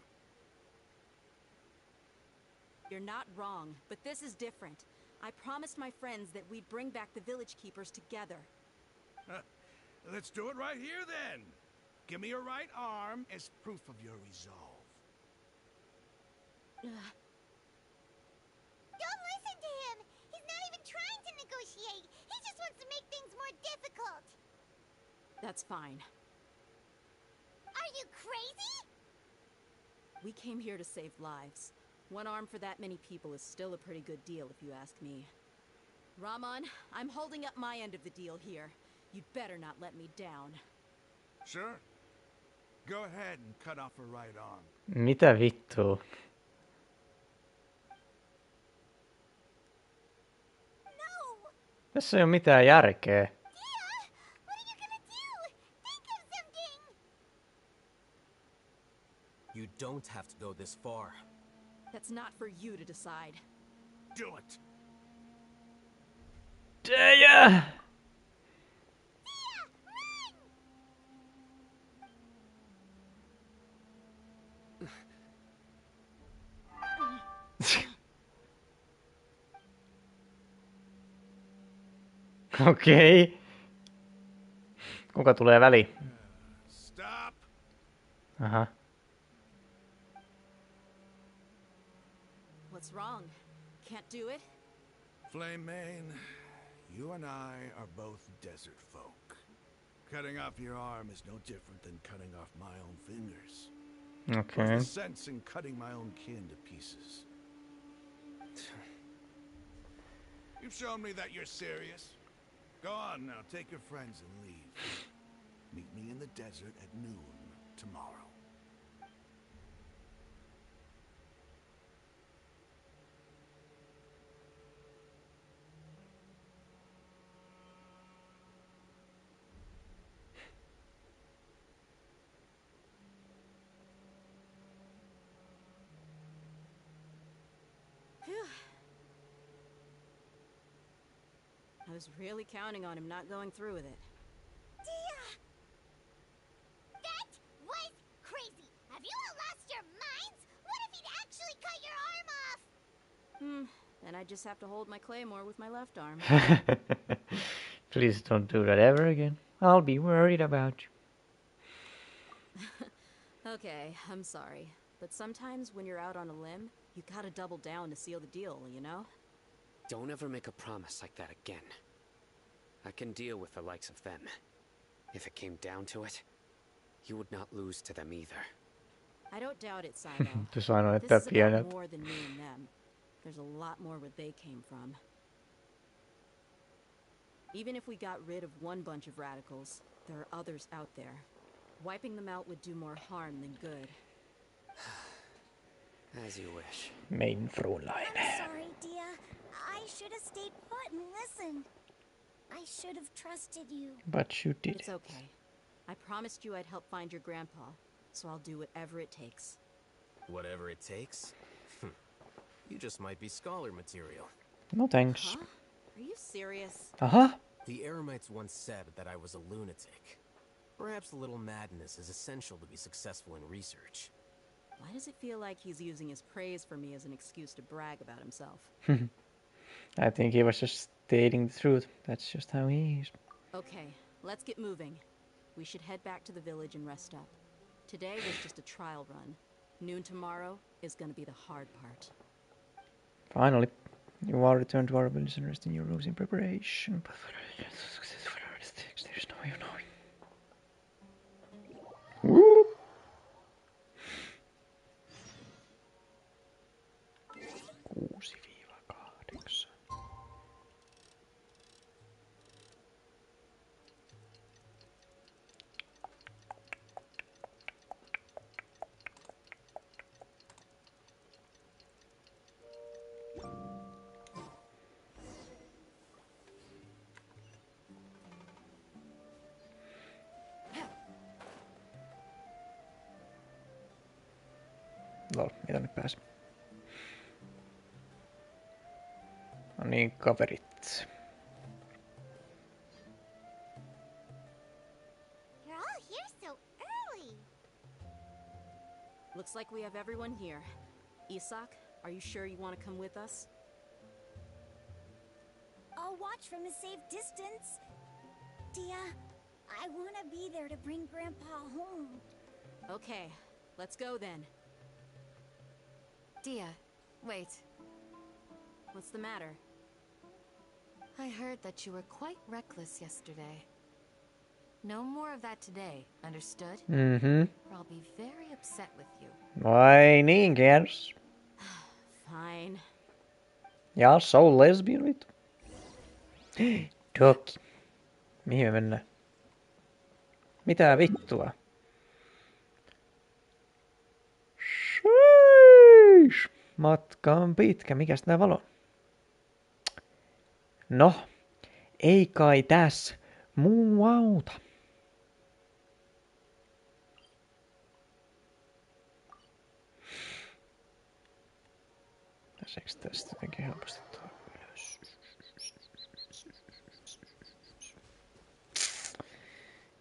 S11: You're not wrong, but this is different. I promised my friends that we'd bring back the village keepers together.
S20: Let's do it right here then. Give me your right arm as proof of your resolve.
S6: Don't listen to him! He's not even trying to negotiate! He just wants to make things more difficult!
S11: That's fine.
S6: Are you crazy?
S11: We came here to save lives. One arm for that many people is still a pretty good deal, if you ask me. Raman, I'm holding up my end of the deal here. You'd better not let me down.
S20: Sure. Go ahead and cut off her right arm.
S1: Mitä vittua?
S6: No!
S1: Tässä ei ole mitään järkeä.
S6: What are you gonna do? Think of something!
S10: You don't have to go this far.
S11: That's not for you to decide.
S20: Do it!
S1: Damn! Okei. Kuka tulee väliin?
S20: Stop!
S1: Aha.
S11: What's wrong? Can't do it?
S20: Flame Mane, you and I are both desert folk. Cutting off your arm is no different than cutting off my own fingers.
S1: Okay.
S20: What's the sense in cutting my own kin to pieces? You've shown me that you're serious. Go on now, take your friends and leave. Meet me in the desert at noon tomorrow.
S11: I was really counting on him not going through with it.
S6: That was crazy! Have you all lost your minds? What if he'd actually cut your arm off?
S11: Then I just have to hold my claymore with my left arm.
S1: Please don't do that ever again. I'll be worried about you.
S11: Okay, I'm sorry. But sometimes when you're out on a limb, you gotta double down to seal the deal, you know?
S12: Don't ever make a promise like that again. I can deal with the likes of them. If it came down to it, you would not lose to them either.
S11: I don't doubt it, Simo.
S1: Just I know
S11: This
S1: that
S11: is
S1: piano.
S11: about more than me and them. There's a lot more where they came from. Even if we got rid of one bunch of radicals, there are others out there. Wiping them out would do more harm than good.
S12: As you wish.
S1: Main Fräulein.
S6: I'm sorry, Dia. I should have stayed put and listened. I should have trusted you.
S1: But you did.
S11: It's okay. I promised you I'd help find your grandpa, so I'll do whatever it takes.
S10: Whatever it takes? You just might be scholar material.
S1: No thanks.
S11: Huh? Are you serious?
S1: Uh-huh.
S10: The Eremites once said that I was a lunatic. Perhaps a little madness is essential to be successful in research.
S11: Why does it feel like he's using his praise for me as an excuse to brag about himself?
S1: I think he was just stating the truth. That's just how he is.
S11: Okay, let's get moving. We should head back to the village and rest up. Today was just a trial run. Noon tomorrow is gonna be the hard part.
S1: Finally, you all returned to our village and rest in your rooms in preparation. You know. 6-8. Lol, mitä nyt pääsi? No niin, kaverit.
S3: You're all here so early.
S11: Looks like we have everyone here. Isak, are you sure you want to come with us?
S3: I'll watch from a safe distance. Dia, I want to be there to bring Grandpa home.
S11: Okay, let's go then.
S13: Dia, wait.
S11: What's the matter?
S13: I heard that you were quite reckless yesterday. No more of that today, understood?
S1: Mm-hmm.
S13: Or I'll be very upset with you.
S1: Vai niin, Gers?
S11: Fine.
S1: Ja, so lesbian vittu. Toki. Mihin me mennään? Mitä vittua? Sheesh. Matka on pitkä. Mikäs tää valo? No, ei kai tässä muu auta. Pääseekö tästä jotenkin helposti tuohon ylös?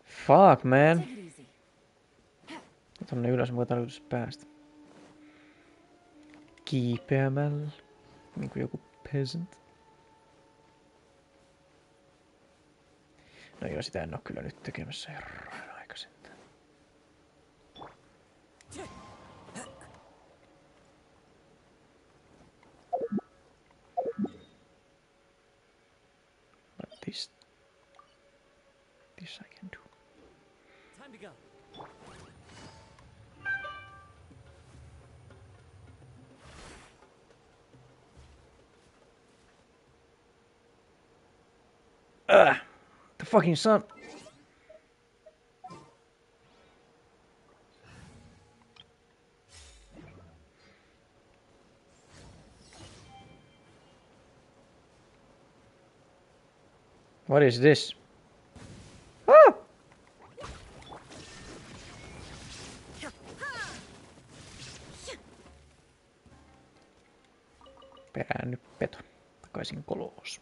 S1: Fuck, man. Tonne ylös voi tarkoitus päästä. Kiipeämällä. Niinku joku peasant. No joo, sitä en oo kyllä nyt tekemässä herran aikaisin. But this I can do.
S7: Time to go.
S1: The fucking sun. What is this? Ah! Perään nyt peto. Takaisin koloos.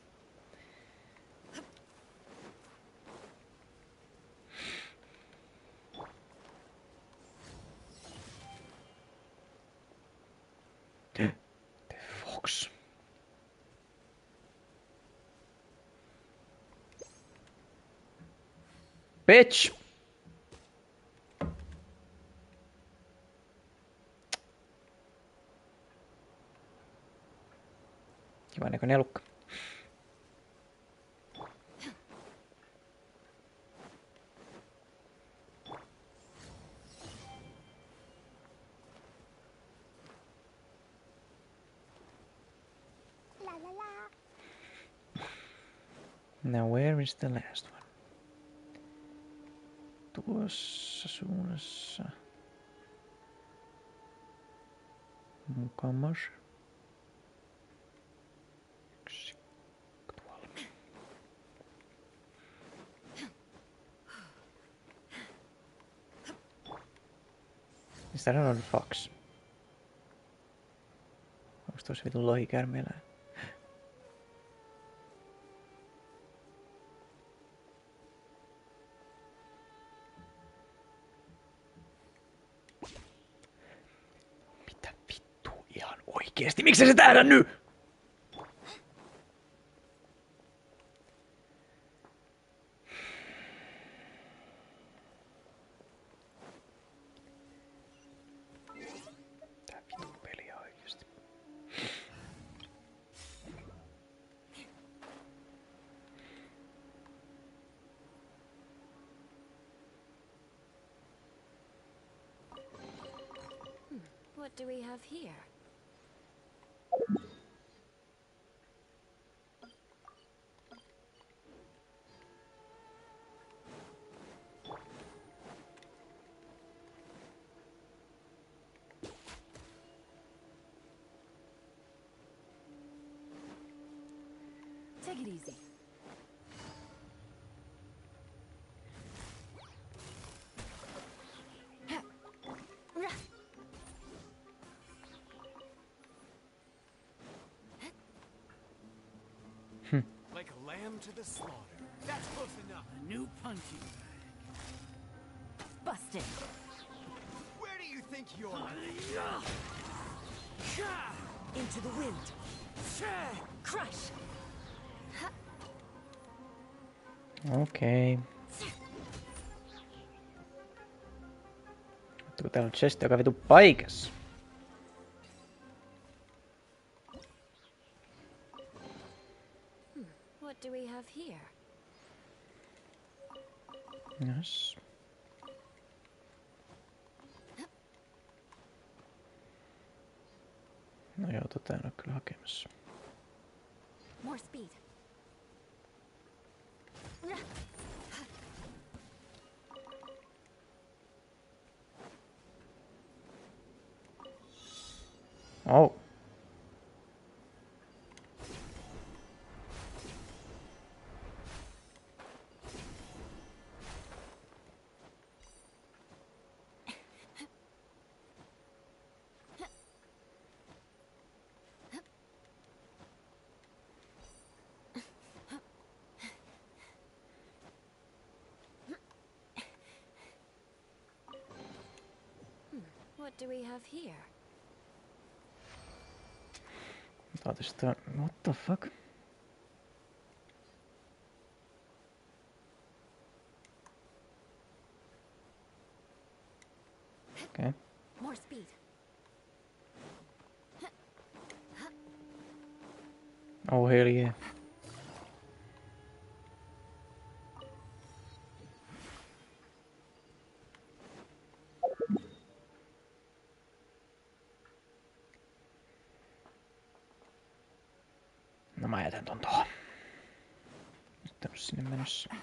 S1: The fox. Bitch! Kiva näköinen elukka.
S6: La la la.
S1: Now where is the last one? Tuossa suunnassa. Mukamas. Yksi. Tuolla. Is that another fox? Onks tuossa vitun lohikäärmeelää? Oikeesti, miksi se täällä nyt? Tää vitun peli oikeesti.
S13: What do we have here?
S5: Take it easy.
S18: Like a lamb to the slaughter. That's close enough. A new punching bag.
S5: Busted.
S18: Where do you think you're?
S5: Into the wind. Crush.
S1: Okei. Ottako täällä on chest joka vitu paikassa?
S13: What do we have here?
S1: Yes. No joo, tota en oo kyllä hakemassa.
S5: More speed.
S1: Oh.
S13: What do we have here?
S1: What the fuck? Okay.
S5: More speed.
S1: Oh hell yeah. No mä jätän ton tohon. Nyt on sinne menossa.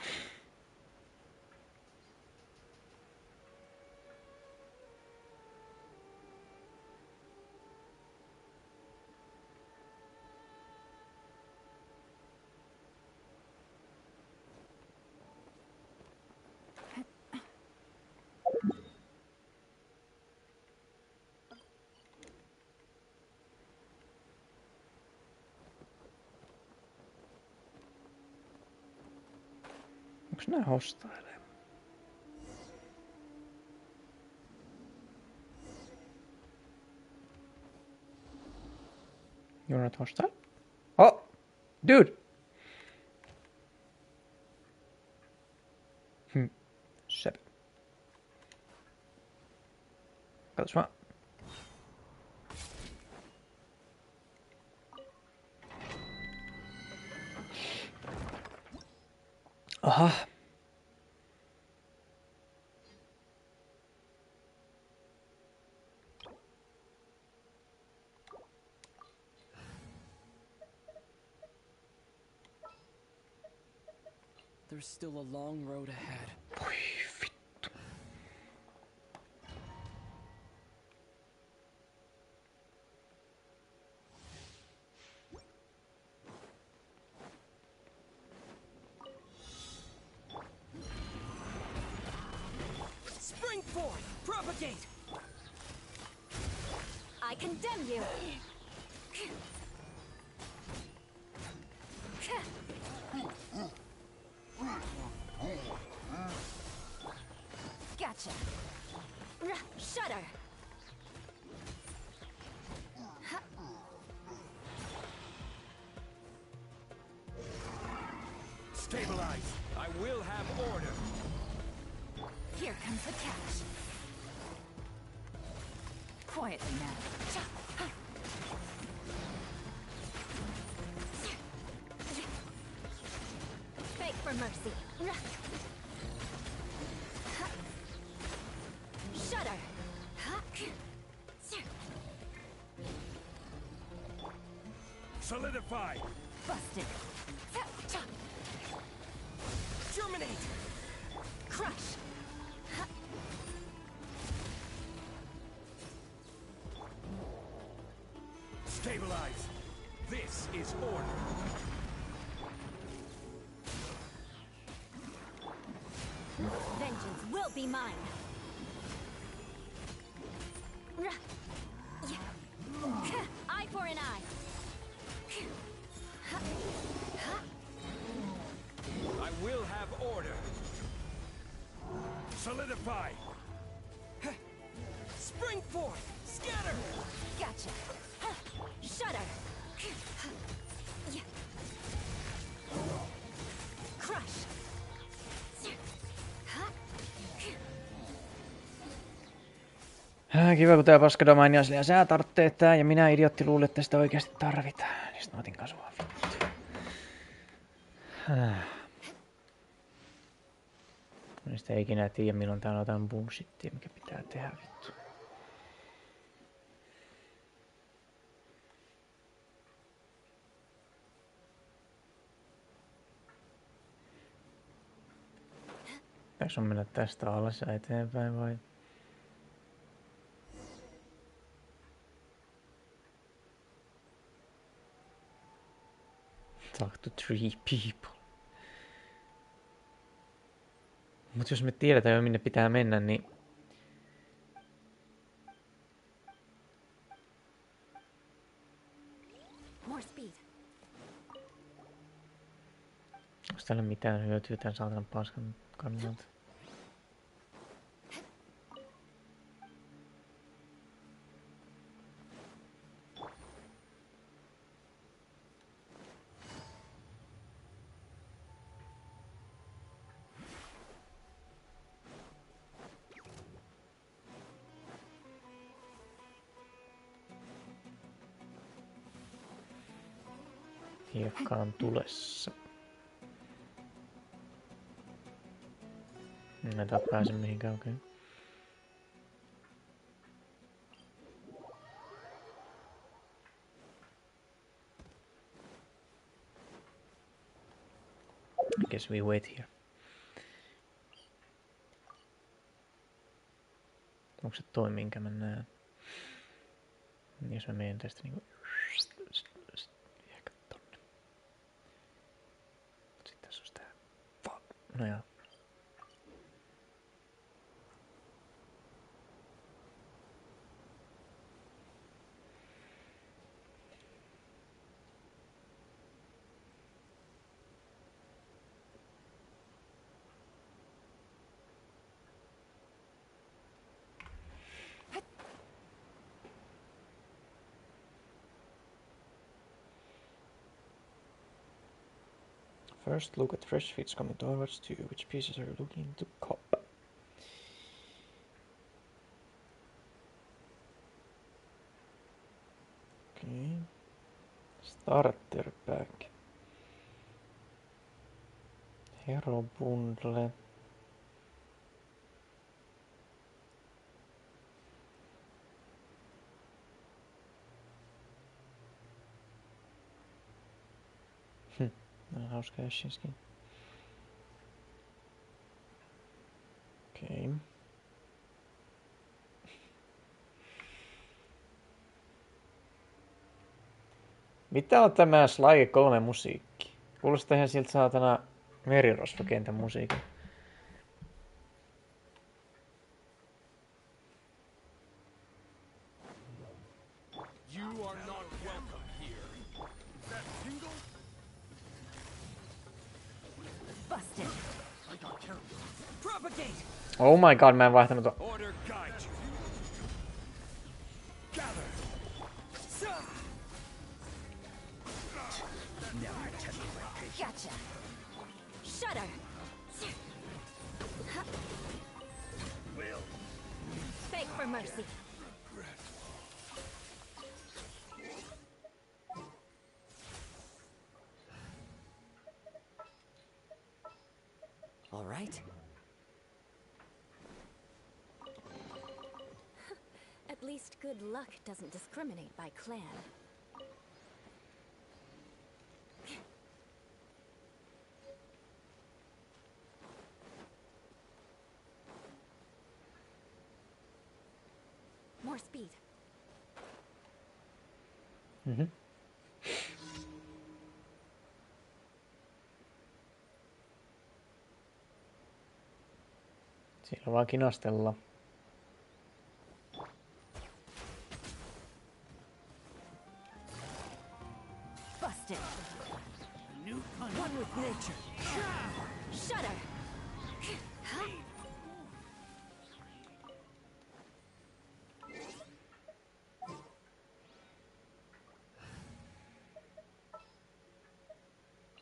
S1: Onks nää hostailee? You're not hostile? Oh! Dude! Sepä. Katos vaan. Aha.
S7: There's still a long road ahead.
S5: Spring forth! Propagate! I condemn you! Gotcha! Shudder!
S18: Stabilize! I will have order!
S5: Here comes the catch. Quietly now. Beg for mercy. Shudder.
S14: Solidify!
S3: Busted.
S15: Germinate!
S3: Crush.
S14: Stabilize! This is order!
S3: Vengeance will be mine. Eye for an eye.
S14: I will have order. Solidify!
S15: Spring forth! Scatter!
S3: Gotcha. Shudder. Crush.
S1: Kiva, kun tää paskadomaini on silleen, sä tarvitset tää, ja minä idiotti luulin, että sitä oikeasti tarvitaan. Niin sit mä otin kasvua vittu. Niistä ei ikinä tiedä, milloin täällä on jotain bullshittia, mikä pitää tehdä vittu. Pitääkö on mennä tästä alas ja eteenpäin vai? Talk to 3 people. Mut jos me tiedetään jo minne pitää mennä, niin onko täällä mitään hyötyä tän saatanan paskan kannalta? Hiekka on tulessa. En tää pääse mihinkään oikein. I guess we wait here. Onko se toi minkä mä näen? Jos mä menen tästä niinku no joo. First, look at fresh feeds coming to Overwatch 2. Which pieces are you looking to cop? Okay. Starter pack. Hero bundle. Hauska Yashinskin. Okei. Mitä on tämä Slide 3 musiikki? Kuulostaa ihan siltä saatana merirosvokentän musiikin. Oh my god, mä en vaihtanut tuon.
S3: Gotcha. Shudder. Beg for mercy.
S7: All right.
S3: At least good luck doesn't discriminate by clan. More speed.
S1: Mhm. Siellä vaan kinastella.
S3: Busted. One with nature. Shudder.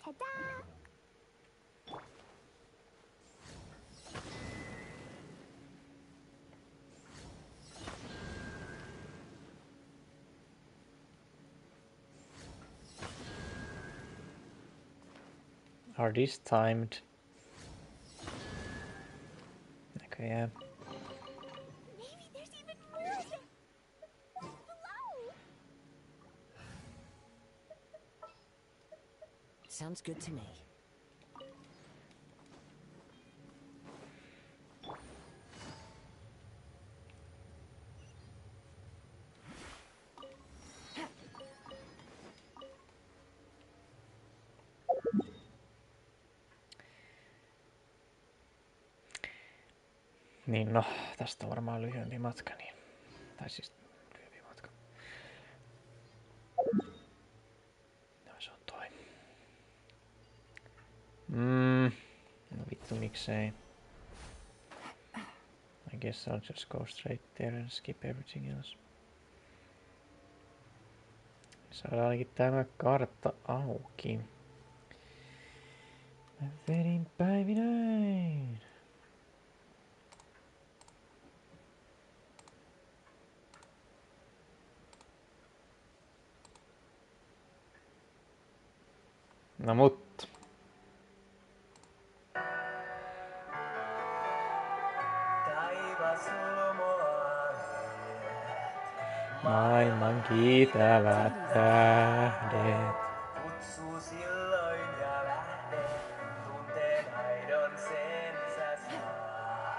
S6: Ta-da!
S1: Are these timed? Näköjään.
S6: Maybe there's even more below.
S3: Sounds good to me.
S1: Niin no, tästä on varmaan lyhyempi matka, niin. Tai siis lyhyempi matka. No se on toi. No vittu miksei. I guess I'll just go straight there and skip everything else. Saadaan ainakin tämä kartta auki. Mä vedin päivinäin. No mutta. Maailman kiitävät tähdet.
S21: Kutsuu silloin ja lähdet, tunteen aidon sensä saa.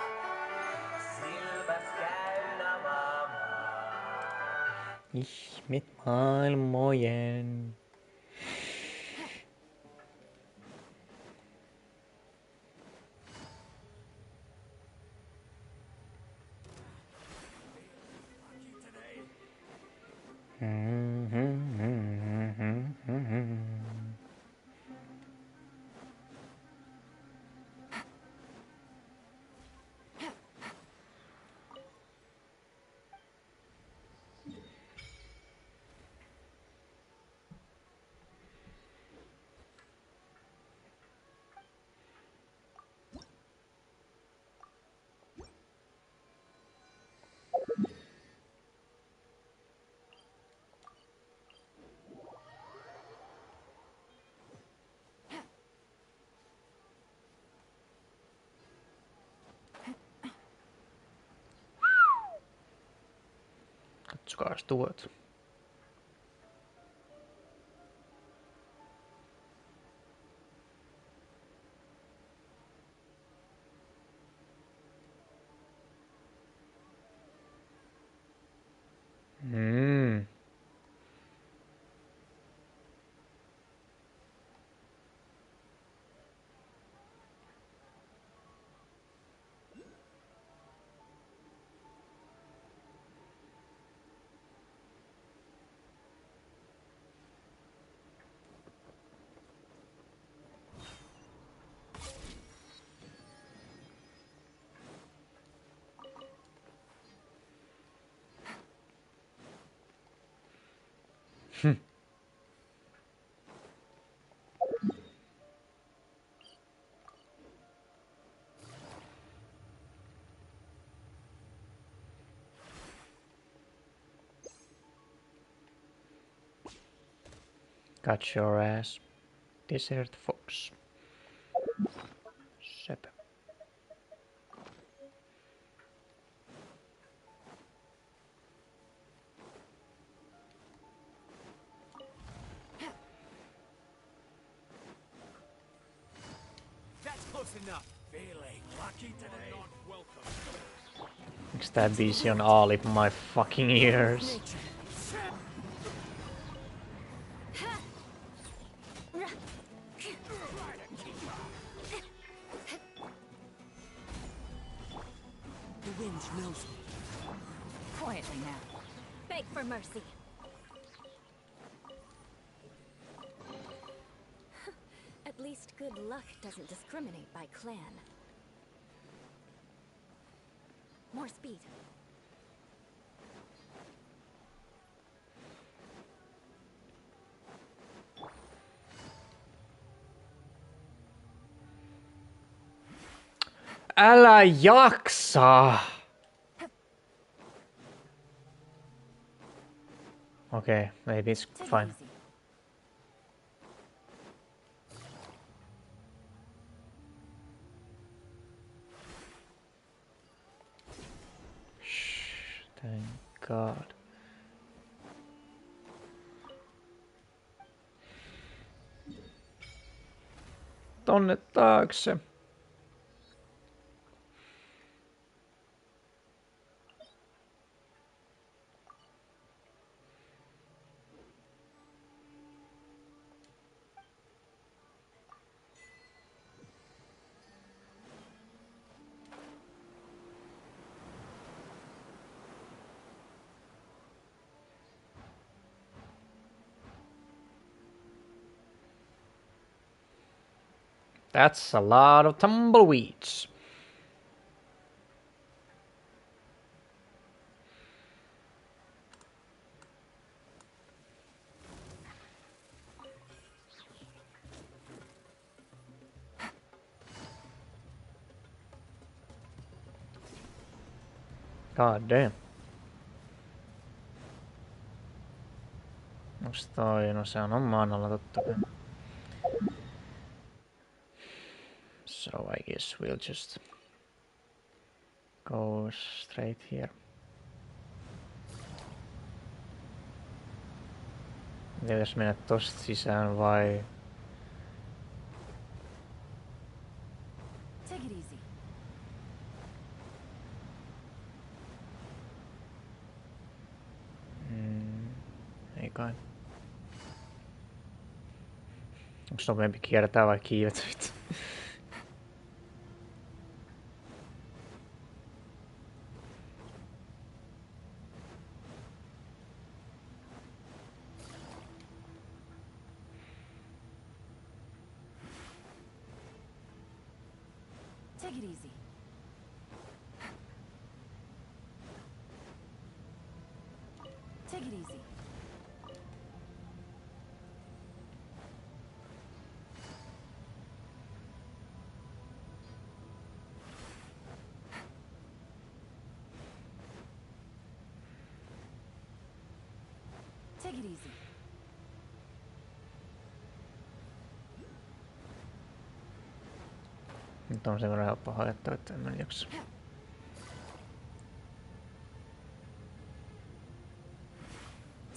S21: Silmäs käynä maailmaa.
S1: Ihmet maailmojen. Katsokaas tuot. Got your ass, Desert Fox. Sepä.
S18: That's close enough. Feeling lucky today. Not welcome.
S1: Miksi tää biisi on all in my fucking ears?
S3: The wind knows me. Quietly now. Beg for mercy. At least good luck doesn't discriminate by clan. More speed.
S1: Älä jaksa! Okay, maybe it's fine. Shh, thank God. Tonne taakse. That's a lot of tumbleweeds. God damn. Onks toi? No se on maan alla totta kai. So I guess we'll just go straight here. Pitäis mennä tosta sisään vai?
S3: Take it easy.
S1: Ei kai. Onks nopeampi kiertää vai kiivetä?
S3: Take it easy. Take it easy. Take it easy.
S1: Nyt on sen verran helppo hoitaa, että en mä jaksa.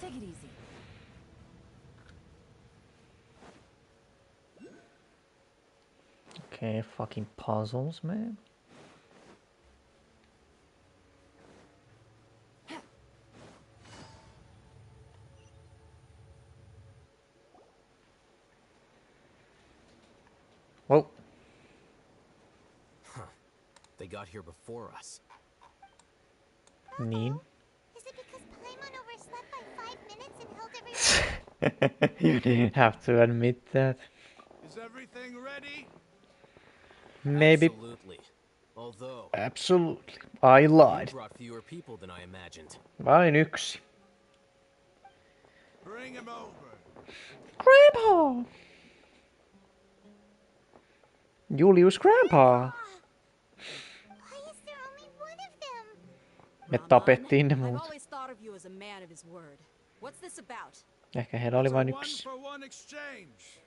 S3: Take it easy.
S1: Okay, fucking puzzles, man. Whoa.
S10: Huh. They got here before us.
S1: Need?
S6: Is it because Paimon overslept by 5 minutes and held everyone?
S1: You didn't have to admit that.
S20: Is everything ready?
S1: Maybe.
S10: Absolutely. Although.
S1: Absolutely. I lied.
S10: You brought fewer people than I imagined.
S1: Vain yksi.
S20: Bring him over.
S1: Grandpa! Julius Grandpa!
S6: Why is there only one of them?
S1: Me tapettiin ne
S11: I've
S1: muut.
S11: always thought of you as a man of his word. What's this about?
S1: Ehkä heillä oli vain
S20: It's a
S1: yksi.
S20: one for one exchange.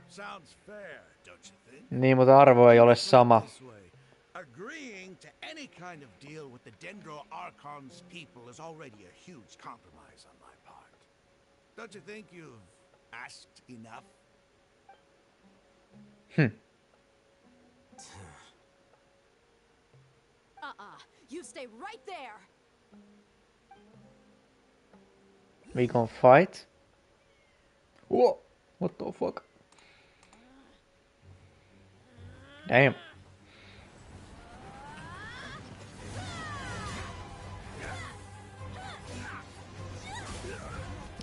S20: Sounds fair, don't you think?
S1: Niin, mutta arvo ei ole sama.
S20: This way. Agreeing to any kind of deal with the Dendro Archon's people is already a huge compromise on my part. Don't you think you've asked enough?
S11: You've stay right there.
S1: We gonna fight? Whoa! What the fuck? Damn.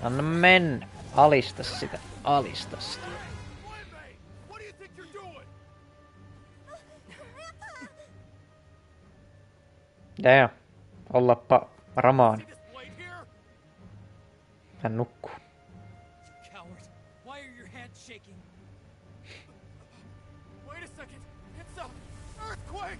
S1: Anna mennä. Alista sitä. Alista sitä. Damn. Ollappa ramaani. Hän nukkuu.
S18: Coward, why are your hands shaking? Wait a second. It's a earthquake.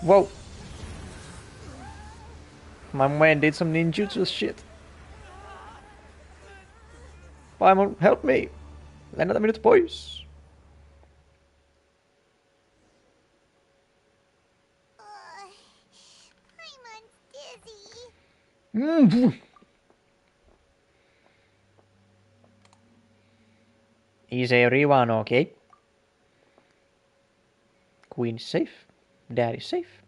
S1: Whoa. My man did some ninjutsu shit. Paimon, help me. Lennätä minut pois.
S6: Paimon's dizzy.
S1: Is everyone okay? Queen is safe. Dad is safe.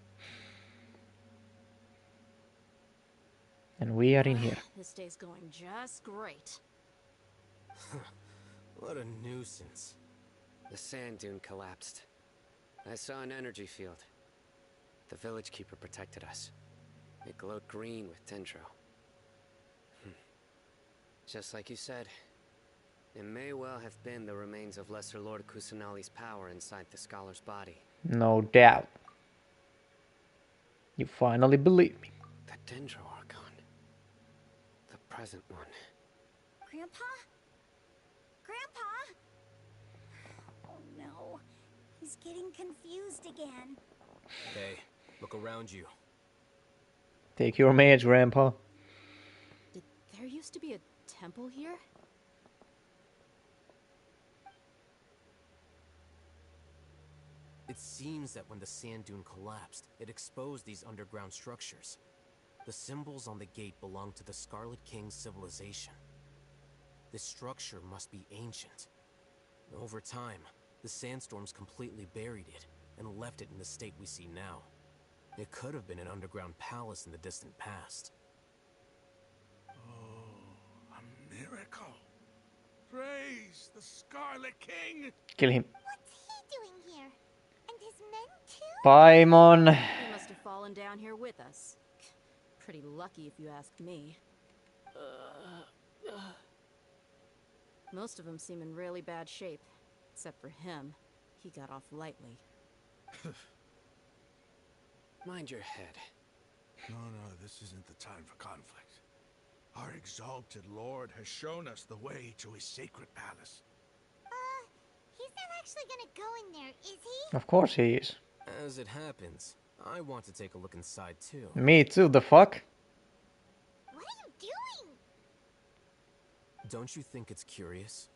S1: And we are in here.
S11: This day's going just great.
S10: What a nuisance.
S12: The sand dune collapsed. I saw an energy field. The village keeper protected us. It glowed green with dendro. Just like you said, it may well have been the remains of Lesser Lord Kusanali's power inside the scholar's body.
S1: No doubt. You finally believe me.
S12: The dendro archon. The present one.
S6: Grandpa? Grandpa? Oh no. He's getting confused again.
S10: Hey, look around you.
S1: Take your meds, Grandpa.
S11: There used to be a temple here?
S10: It seems that when the sand dune collapsed, it exposed these underground structures. The symbols on the gate belong to the Scarlet King's civilization. This structure must be ancient. Over time, the sandstorms completely buried it and left it in the state we see now. It could have been an underground palace in the distant past.
S20: Oh, a miracle. Praise the Scarlet King.
S1: Kill him.
S6: What's he doing here? And his men too?
S1: Paimon.
S11: He must have fallen down here with us. Pretty lucky if you ask me. Most of them seem in really bad shape. Except for him. He got off lightly.
S12: Mind your head.
S20: No, this isn't the time for conflict. Our exalted lord has shown us the way to his sacred palace.
S6: He's not actually gonna go in there, is he?
S1: Of course he is.
S10: As it happens, I want to take a look inside too.
S1: Me too, the fuck?
S6: What are you doing?
S10: Don't you think it's curious?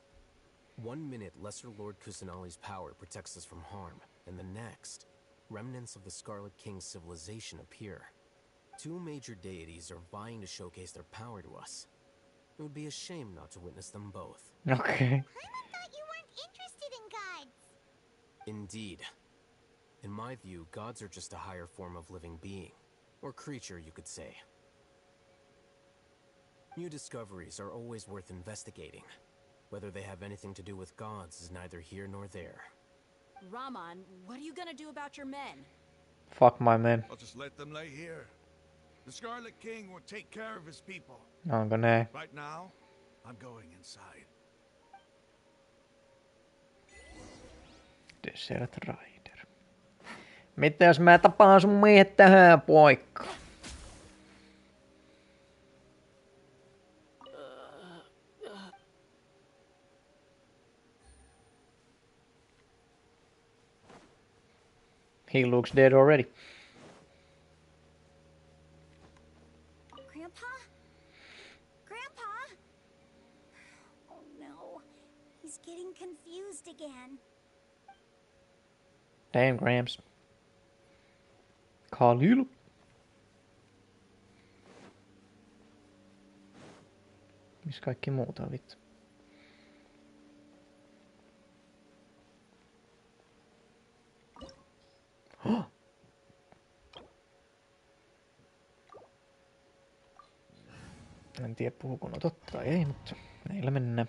S10: 1 minute, Lesser Lord Kusanali's power protects us from harm, and the next, remnants of the Scarlet King's civilization appear. Two major deities are vying to showcase their power to us. It would be a shame not to witness them both.
S1: Okay.
S6: Paimon thought you weren't interested in gods.
S10: Indeed. In my view, gods are just a higher form of living being, or creature, you could say. New discoveries are always worth investigating. Whether they have anything to do with gods is neither here nor there.
S11: Raman, what are you gonna do about your men?
S1: Fuck my man.
S20: I'll just let them lay here. The Scarlet King will take care of his people.
S1: Onko näin?
S20: Right now, I'm going inside.
S1: Desert Rider. Mitä jos mä tapaan sun miehet tähän poikkaan? He looks dead already.
S6: Grandpa? Grandpa? Oh no. He's getting confused again.
S1: Damn, Gramps. Khalil. Missä kaikki muuta vittu? En tiedä puhuuko no totta tai ei, mutta näillä mennään.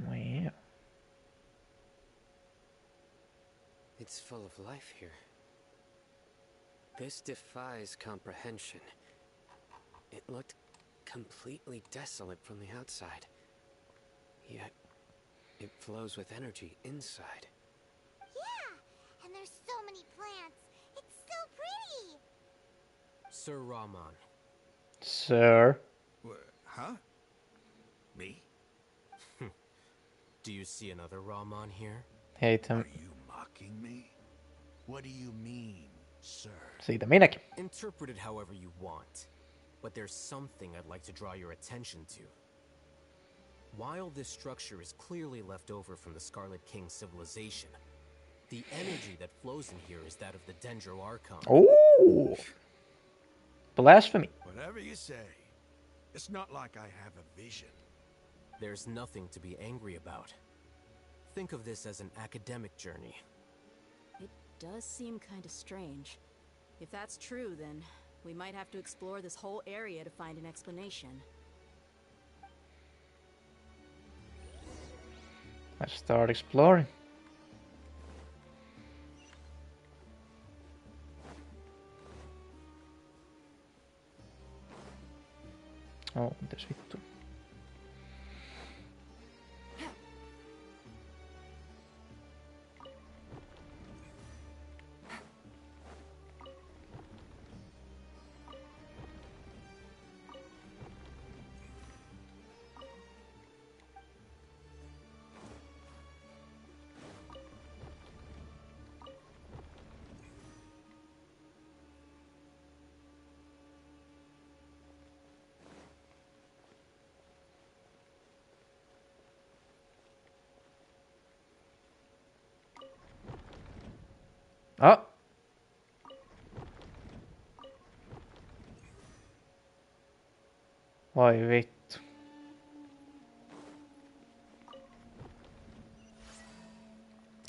S1: Yeah.
S12: It's full of life here. This defies comprehension. It looked completely desolate from the outside. Yet, it flows with energy inside.
S6: Yeah, and there's so many plants. It's so pretty.
S12: Sir Rahman.
S1: Sir?
S20: Huh? Me?
S10: Do you see another Rahman here?
S1: Hate him.
S20: Are you mocking me? What do you mean, sir?
S1: Siitä minäkin.
S10: Interpret it however you want, but there's something I'd like to draw your attention to. While this structure is clearly left over from the Scarlet King civilization, the energy that flows in here is that of the Dendro Archon.
S1: Oh! Blasphemy.
S20: Whatever you say. It's not like I have a vision.
S10: There's nothing to be angry about. Think of this as an academic journey.
S11: It does seem kind of strange. If that's true, then we might have to explore this whole area to find an explanation.
S1: Let's start exploring. Oh, mitäs vittu. Ah! Voi vittu.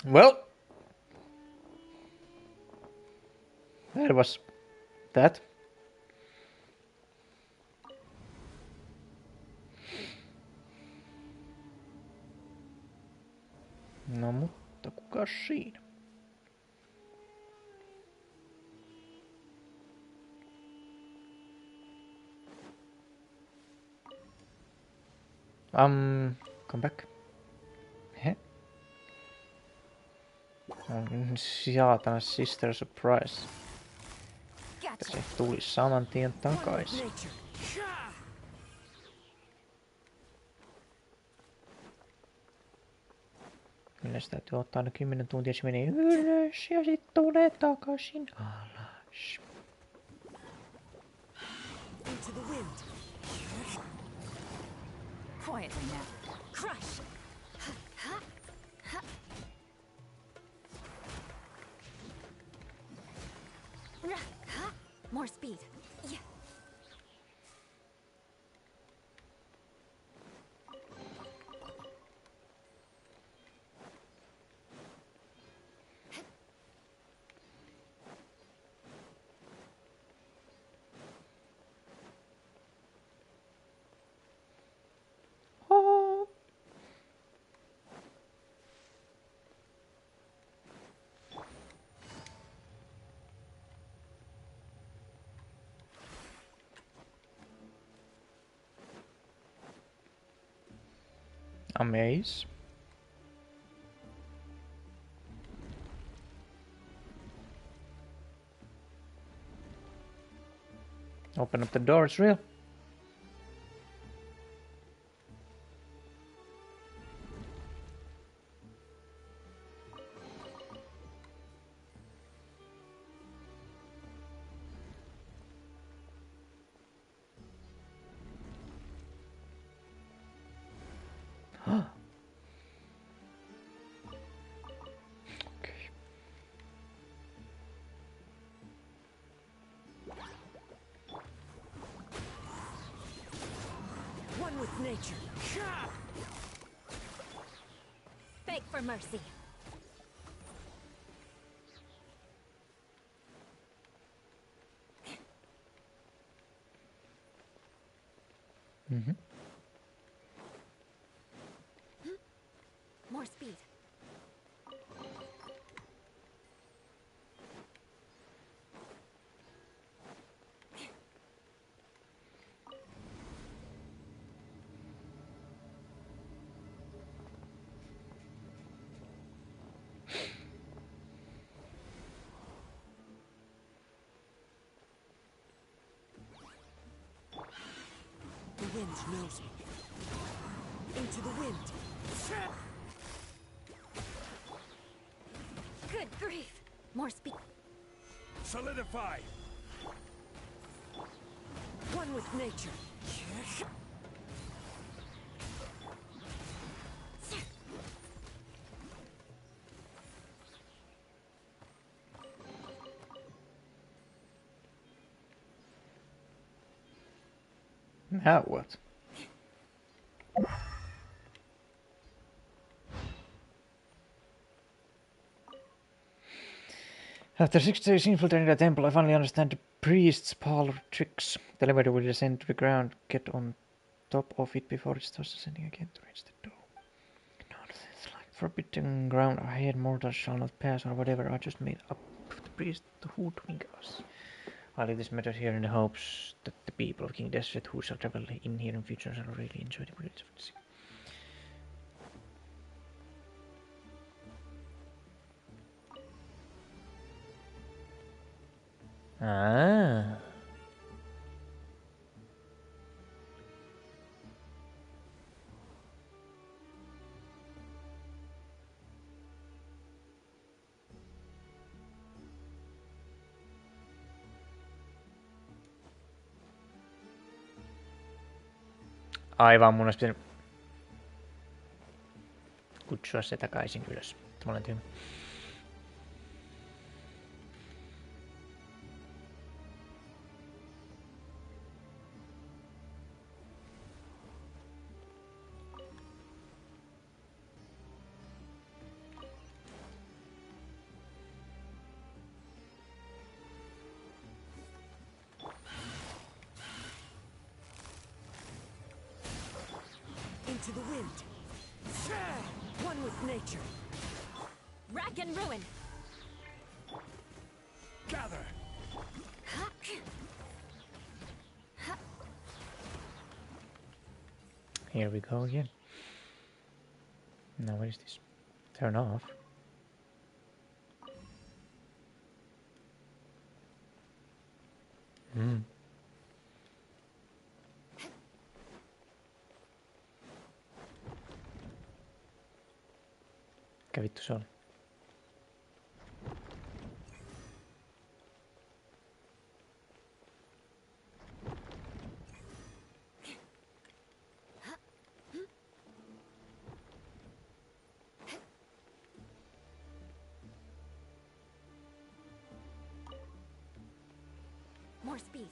S1: Well. That was that. No mutta kukas siinä? Come back. Heh. Saatana sister surprise. Se tuli saman tien takaisin. Kyllä sitä täytyy ottaa aina 10 tuntia, se menee ylös ja sit tulee takaisin alas.
S5: Into the wind. Quietly now. Crush! More speed. Yeah.
S1: Amaze. Open up the door, it's real.
S5: One with nature.
S3: Beg for mercy.
S1: Mm-hmm.
S3: More speed.
S4: The wind knows me. Into the wind.
S3: Good grief. More speed.
S20: Solidify.
S4: One with nature.
S1: Now what? After 6 days infiltrating the temple, I finally understand the priest's parlor tricks. The elevator will descend to the ground, get on top of it before it starts descending again to reach the door. No, it's like forbidden ground ahead, mortals shall not pass or whatever. I just made up the priest to hoodwink us. I leave this matter here in the hopes that the people of King Desert who shall travel in here in future shall really enjoy the privilege of the sea. Ah. Aivan, mun olisi pitänyt kutsua se takaisin ylös. Mä olen tyhmä.
S4: Into the wind. One with nature.
S3: Rack and ruin.
S20: Gather.
S1: Here we go again. Now what is this? Turn off. Hmm. Mikä vittu se oli?
S3: More speed.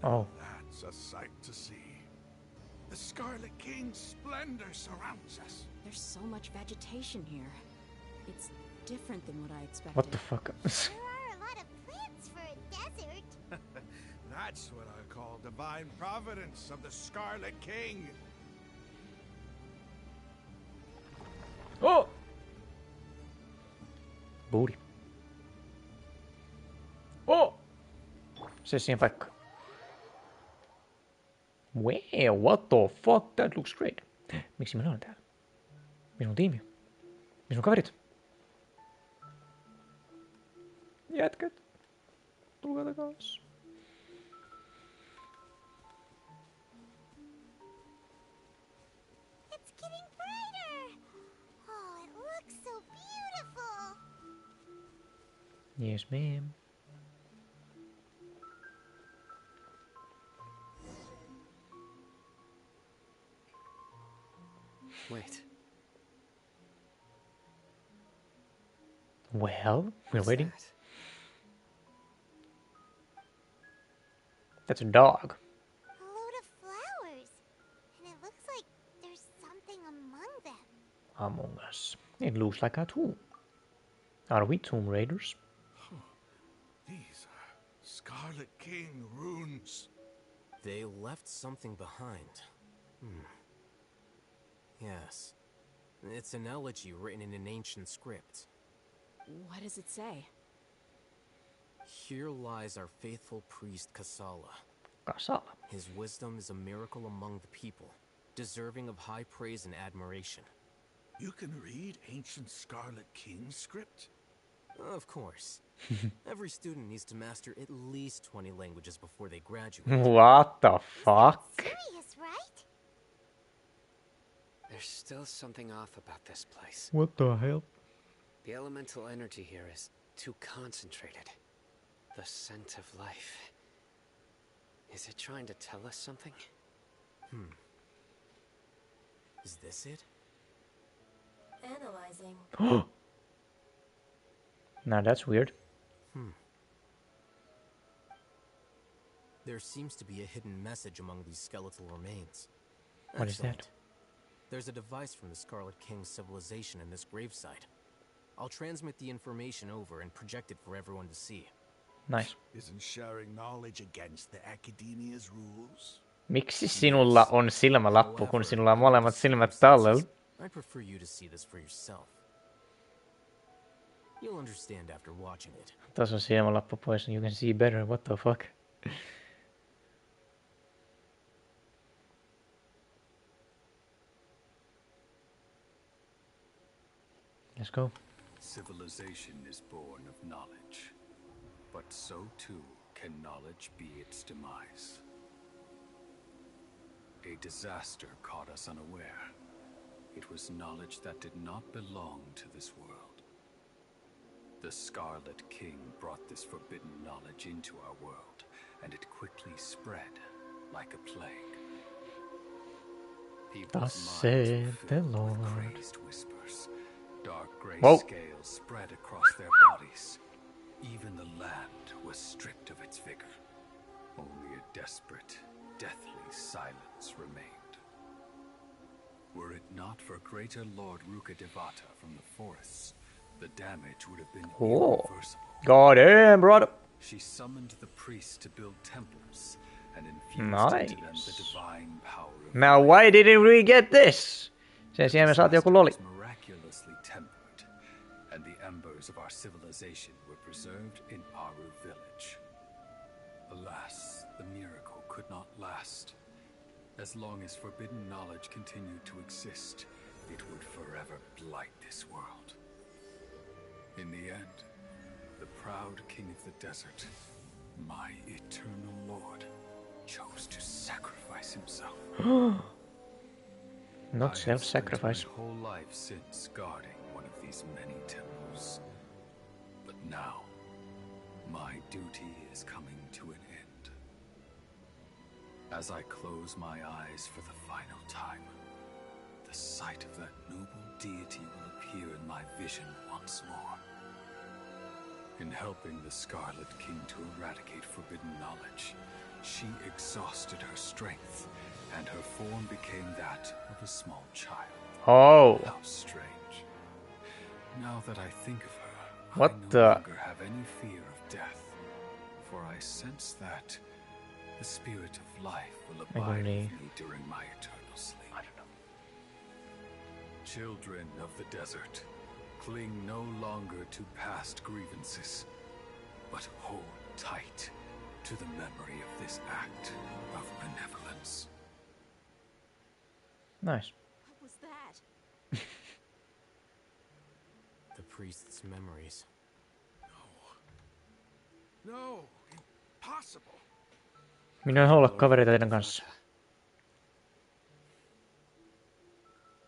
S1: Oh.
S20: That's a sight to see. The Scarlet King's splendor surrounds us.
S11: There's so much vegetation here. It's different than what I expected.
S1: What the fuck?
S6: There are a lot of plants for a desert.
S20: That's what I call divine providence of the Scarlet King.
S1: Oh! Booty. Oh! Se siihen paikkaan. Wow, what the fuck? That looks great. Miksi minä olen täällä? Missä on tiimi? Missä on kaverit? Jätkät. Tulkaa takas. Yes, ma'am.
S12: Wait.
S1: Well, we're waiting. That's a dog.
S6: A load of flowers. And it looks like there's something among them.
S1: Among Us. It looks like a tomb. Are we Tomb Raiders?
S20: These are Scarlet King runes.
S10: They left something behind. Yes. It's an elegy written in an ancient script.
S11: What does it say?
S10: Here lies our faithful priest Kasala.
S1: Kasala.
S10: His wisdom is a miracle among the people, deserving of high praise and admiration.
S20: You can read ancient Scarlet King script?
S10: Of course. Every student needs to master at least 20 languages before they graduate.
S1: What the fuck?
S6: Serious, right?
S12: There's still something off about this place.
S1: What the hell?
S12: The elemental energy here is too concentrated. The scent of life. Is it trying to tell us something?
S10: Is this it?
S13: Analyzing.
S1: Now that's weird.
S10: There seems to be a hidden message among these skeletal remains.
S1: What is that?
S10: There's a device from the Scarlet King's civilization in this gravesite. I'll transmit the information over and project it for everyone to see.
S1: Nice.
S20: Isn't sharing knowledge against the academia's rules?
S1: Miksi sinulla on silmälappu, kun sinulla on molemmat silmät tallella?
S10: I prefer you to see this for yourself. You'll understand after watching it.
S1: Tuossa on silmälappu pois, and you can see better. What the fuck? Let's go.
S8: Civilization is born of knowledge, but so too can knowledge be its demise. A disaster caught us unaware. It was knowledge that did not belong to this world. The Scarlet King brought this forbidden knowledge into our world, and it quickly spread like a plague.
S1: Thus said the Lord.
S8: Crazed whispers. Dark gray
S1: Whoa.
S8: scales spread across their bodies. Even the land was stripped of its vigor. Only a desperate, deathly silence remained. Were it not for greater Lord Rukkhadevata from the forests, the damage would have been irreversible.
S1: God damn, brother.
S8: She summoned the priests to build temples and infused into them the divine power of
S1: Now why didn't we get this? Sen sijaan me saatiin joku loli.
S8: miraculously tempered, and the embers of our civilization were preserved in Aru village. Alas, the miracle could not last. As long as forbidden knowledge continued to exist, it would forever blight this world. In the end, the proud king of the desert, my eternal lord, chose to sacrifice himself.
S1: Not self-sacrifice.
S8: My whole life since guarding one of these many temples. But now, my duty is coming to an end. As I close my eyes for the final time, the sight of that noble deity will appear in my vision once more. In helping the Scarlet King to eradicate forbidden knowledge, she exhausted her strength, and her form became that of a small child.
S1: Oh.
S8: How strange. Now that I think of her,
S1: What
S8: I no
S1: the?
S8: longer have any fear of death, for I sense that the spirit of life will abide with me during my eternal sleep.
S1: I don't know.
S8: Children of the desert, cling no longer to past grievances, but hold tight to the memory of this act of benevolence.
S1: Nice.
S11: What was that?
S10: The priest's memories.
S20: No, impossible.
S1: Minä en halua olla kavereita teidän kanssa.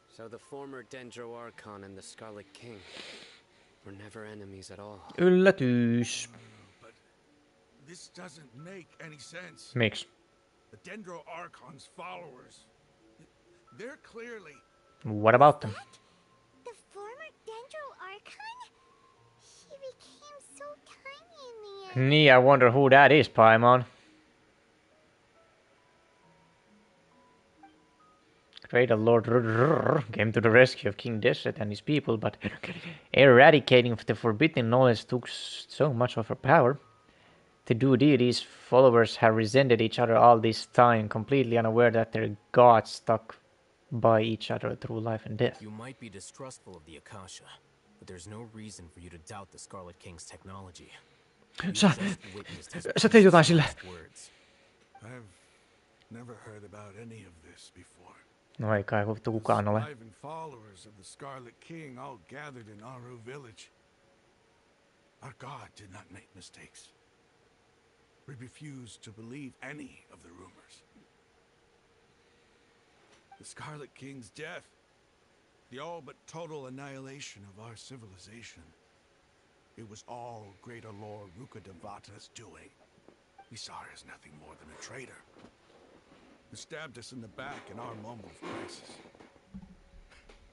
S12: So the former Dendro Archon and the Scarlet King. We're never enemies at all.
S1: Yllätys.
S20: This doesn't make any sense.
S1: Miksi?
S20: The Dendro Archon's followers. They're clearly...
S1: What about them?
S6: The former Dendro Archon? He became so tiny in the end.
S1: Nee, I wonder who that is, Paimon. Greater Lord came to the rescue of King Desert and his people, but eradicating the forbidden knowledge took so much of her power. The two deities' followers have resented each other all this time, completely unaware that their gods stuck by each other through life and death.
S10: You might be distrustful of the Akasha, but there's no reason for you to doubt the Scarlet King's technology.
S1: Sä teit jotain sille.
S20: I've never heard about any of this before.
S1: No ei kai vittu kukaan ole.
S20: Surviving followers of the Scarlet King all gathered in Aru village. Our god did not make mistakes. We refuse to believe any of the rumors. The Scarlet King's death, the all but total annihilation of our civilization, it was all Greater Lord Rukkhadevata's doing. We saw her as nothing more than a traitor, who stabbed us in the back in our moment of crisis.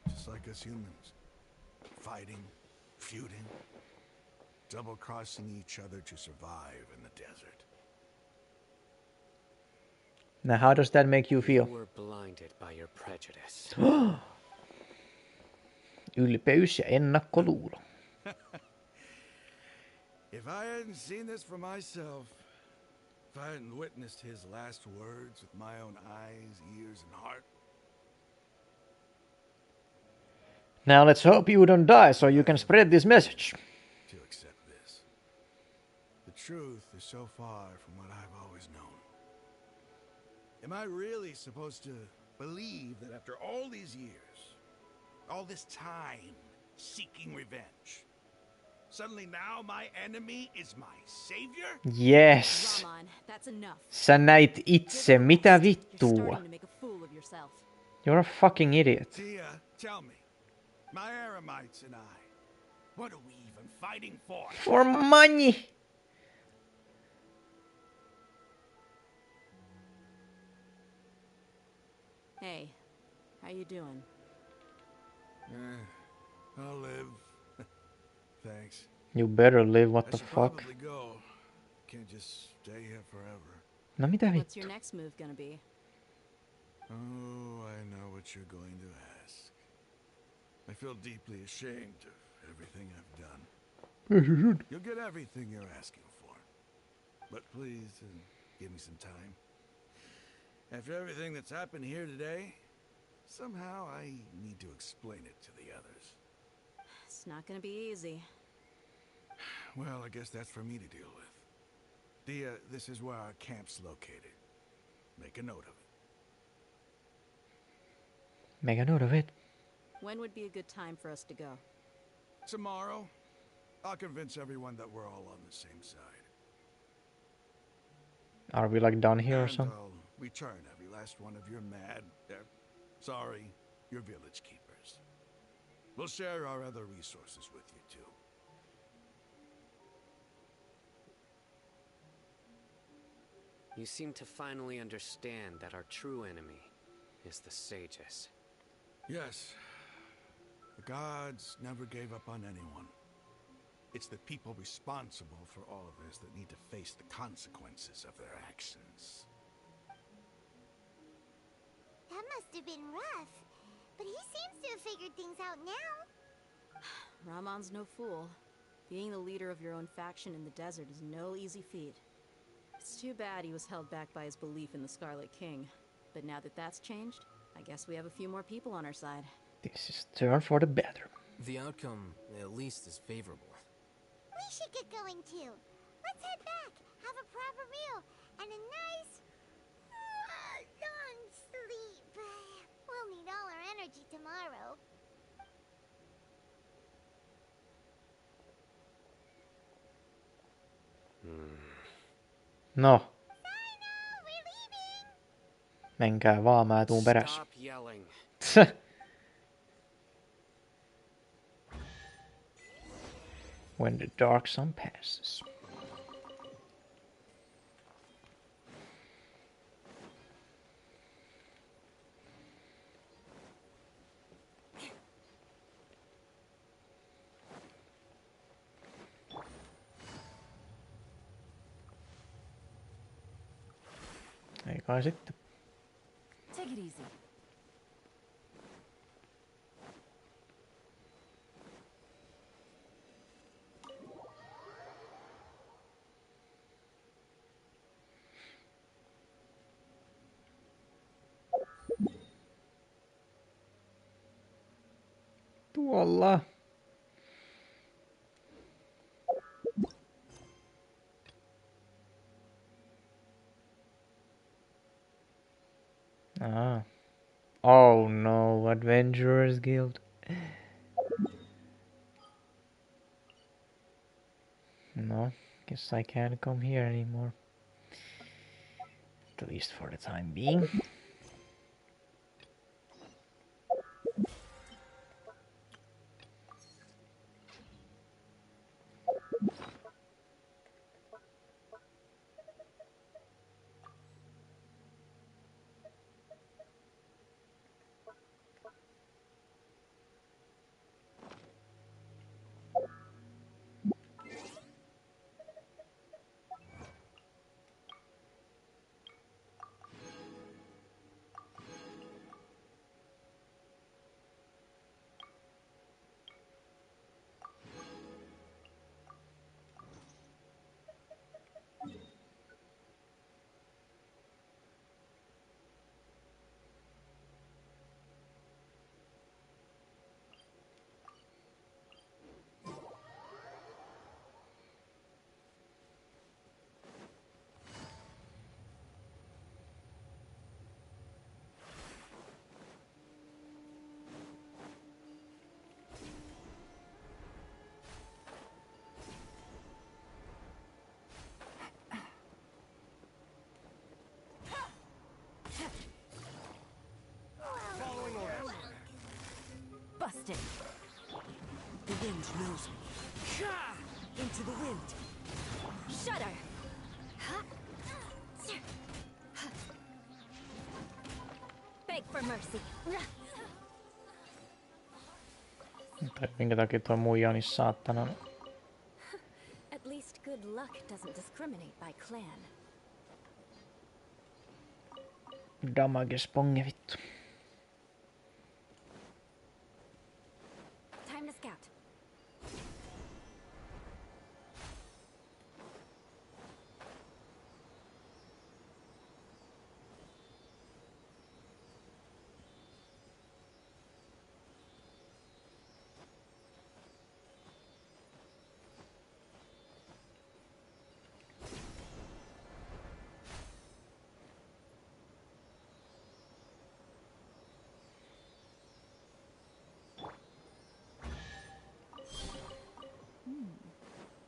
S20: Just like us humans, fighting, feuding, double-crossing each other to survive in the desert.
S1: Now how does that make you feel?
S12: You were blinded by your prejudice.
S1: Ylpeys ja ennakkoluulo.
S20: If I hadn't seen this for myself, if I hadn't witnessed his last words with my own eyes, ears, and heart.
S1: Now let's hope you don't die so you can spread this message.
S20: To accept this. The truth is so far from what I've always known. Am I really supposed to believe that after all these years, all this time seeking revenge, suddenly now my enemy is my savior?
S1: Yes.
S11: Ramon, that's enough.
S1: Sä näit itse, mitä vittua?
S11: Starting to make a fool of yourself.
S1: You're a fucking idiot.
S20: Tia, tell me, my Aramites and I, what are we even fighting for?
S1: For money.
S11: Hey, how you doing?
S20: I'll live. Thanks.
S1: You better live, what the fuck?
S20: Probably go. Can't just stay here forever.
S1: No mitä
S11: What's
S1: vittu?
S11: your next move gonna be?
S20: Oh, I know what you're going to ask. I feel deeply ashamed of everything I've done.
S1: Yes, you should.
S20: You'll get everything you're asking for. But please, give me some time. After everything that's happened here today, somehow I need to explain it to the others.
S11: It's not gonna be easy.
S20: Well, I guess that's for me to deal with. Dia, this is where our camp's located. Make a note of it.
S1: Make a note of it.
S11: When would be a good time for us to go?
S20: Tomorrow, I'll convince everyone that we're all on the same side.
S1: Are we like done here or
S20: And
S1: something?
S20: I'll return every last one of your your village keepers. We'll share our other resources with you too.
S12: You seem to finally understand that our true enemy is the sages.
S20: Yes. The gods never gave up on anyone. It's the people responsible for all of this that need to face the consequences of their actions.
S6: That must have been rough, but he seems to have figured things out now.
S11: Ramon's no fool. Being the leader of your own faction in the desert is no easy feat. It's too bad he was held back by his belief in the Scarlet King. But now that that's changed, I guess we have a few more people on our side.
S1: This is turn for the better.
S10: The outcome, at least, is favorable.
S6: We should get going too. Let's head back, have a proper meal, and a nice long sleep. We'll need all our energy tomorrow.
S1: No. Menkää vaan, mä tuun perässä.
S12: Stop yelling.
S1: when the dark sun passes. Ei kai sitten.
S5: Take it easy.
S1: Tuolla. Ah. Oh no, Adventurers Guild. No, guess I can't come here anymore. At least for the time being.
S5: Busted.
S4: The wind knows me. Into the wind.
S5: Shudder. Beg for mercy.
S1: Tai minkä takia tuo muija on niin saatana.
S5: At least good luck doesn't discriminate by clan.
S1: Damage sponge vittu.
S5: Time to scout.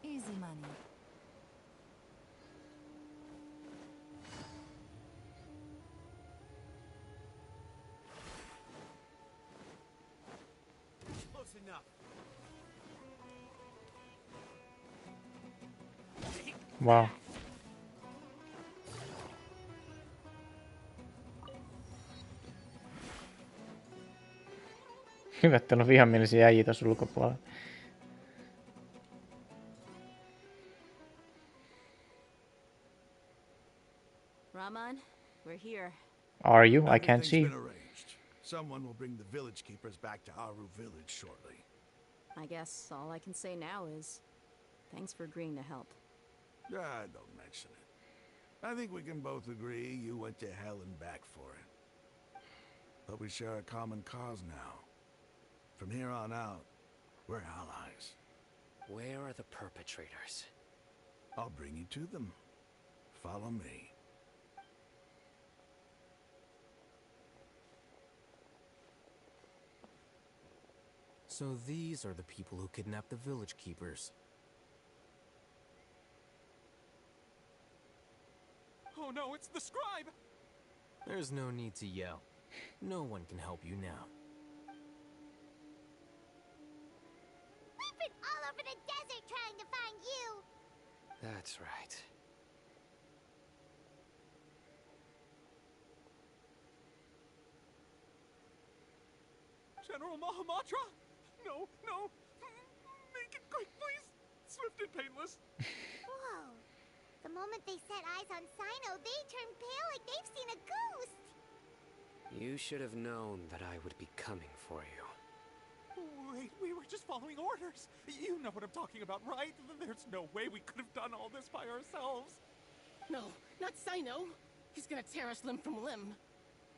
S13: Easy money.
S18: Close enough.
S1: Wow. Hyvä, että on vihamielisiä äijitä tuossa ulkopuolella.
S11: Raman, we're here.
S1: Are you? I can't
S20: Everything's
S1: see.
S20: been arranged. Someone will bring the village keepers back to Aru village shortly.
S11: I guess all I can say now is thanks for agreeing to help.
S20: Don't mention it. I think we can both agree you went to hell and back for it. But we share a common cause now. From here on out, we're allies.
S12: Where are the perpetrators?
S20: I'll bring you to them. Follow me.
S10: So these are the people who kidnapped the village keepers.
S18: Oh no, it's the scribe!
S10: There's no need to yell. No one can help you now.
S6: We've been all over over the desert trying to find you.
S12: That's right.
S2: General Mahamatra? No, no. Make it quick, please. Swift and painless.
S6: Whoa. The moment they set eyes on Sino, they turn pale like they've seen a ghost.
S12: You should have known that I would be coming for you.
S2: Wait, we were just following orders. You know what I'm talking about, right? There's no way we could have done all this by ourselves.
S22: No, not Sino. He's gonna tear us limb from limb.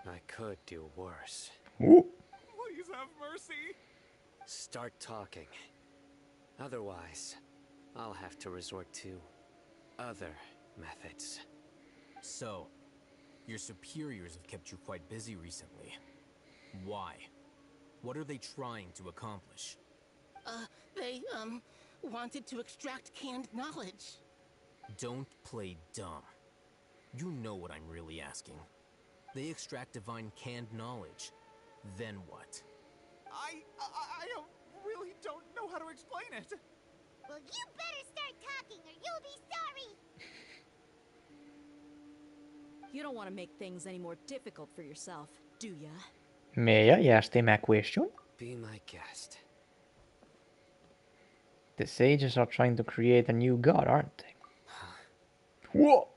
S12: I could do worse.
S2: Please have mercy.
S12: Start talking. Otherwise, I'll have to resort to other methods.
S10: So, your superiors have kept you quite busy recently. Why? What are they trying to accomplish?
S22: They, wanted to extract canned knowledge.
S10: Don't play dumb. You know what I'm really asking. They extract divine canned knowledge. Then what?
S2: I really don't know how to explain it.
S6: Well, you better start talking or you'll be sorry.
S11: You don't want to make things any more difficult for yourself, do ya?
S1: May I ask them a question?
S12: Be my guest.
S1: The sages are trying to create a new god, aren't they? Whoa!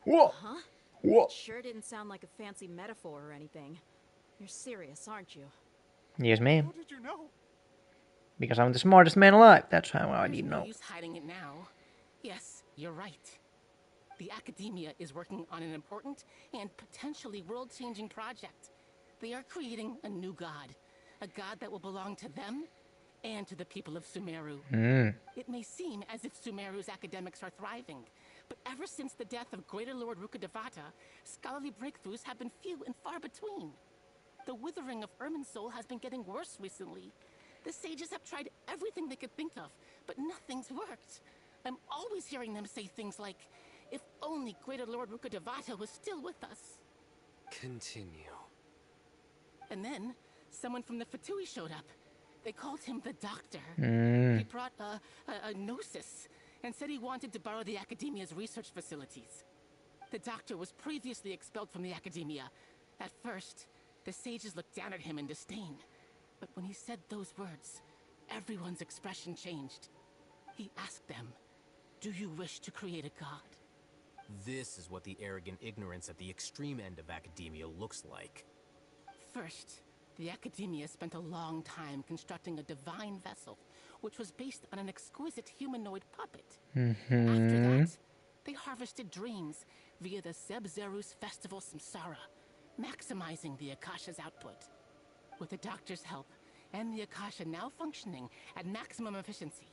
S1: Whoa!
S11: Huh?
S1: Whoa!
S11: It sure didn't sound like a fancy metaphor or anything. You're serious, aren't you?
S1: Yes, ma'am.
S2: How did you know?
S1: Because I'm the smartest man alive. That's how I need to
S22: No
S1: know.
S22: use hiding it now. Yes, you're right. The academia is working on an important and potentially world-changing project. They are creating a new god. A god that will belong to them and to the people of Sumeru. It may seem as if Sumeru's academics are thriving, but ever since the death of Greater Lord Rukkhadevata, scholarly breakthroughs have been few and far between. The withering of Irminsul has been getting worse recently. The sages have tried everything they could think of, but nothing's worked. I'm always hearing them say things like, if only Greater Lord Rukkhadevata was still with us.
S12: Continue.
S22: And then, someone from the Fatui showed up. They called him the Doctor. He brought a gnosis and said he wanted to borrow the Academia's research facilities. The Doctor was previously expelled from the Academia. At first, the sages looked down at him in disdain. But when he said those words, everyone's expression changed. He asked them, do you wish to create a god?
S10: This is what the arrogant ignorance at the extreme end of academia looks like.
S22: First, the Academia spent a long time constructing a divine vessel, which was based on an exquisite humanoid puppet. After that, they harvested dreams via the Zeb-Zerus Festival Samsara, maximizing the Akasha's output. With the Doctor's help, and the Akasha now functioning at maximum efficiency,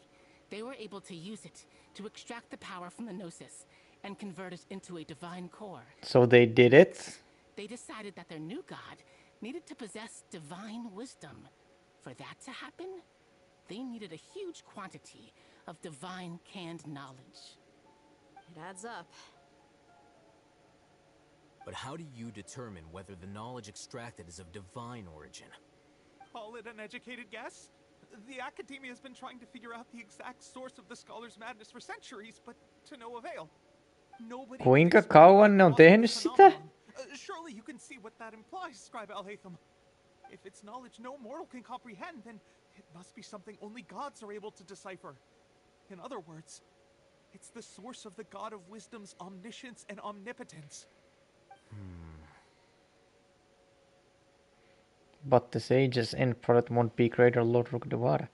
S22: they were able to use it to extract the power from the Gnosis and convert it into a divine core.
S1: So they did it?
S22: They decided that their new god needed to possess divine wisdom. For that to happen, they needed a huge quantity of divine canned knowledge.
S11: It adds up.
S10: But how do you determine whether the knowledge extracted is of divine origin?
S2: Call it an educated guess? The Academia has been trying to figure out the exact source of the scholar's madness for centuries, but to no avail. Nobody
S1: Kuinka kauan ne on tehnyt sitä?
S2: Surely you can see what that implies, Scribe Al-Haytham. If it's knowledge no mortal can comprehend, then it must be something only gods are able to decipher. In other words, it's the source of the God of Wisdom's omniscience and omnipotence.
S1: But the sage's end product won't be Greater Lord Rukkhadevata.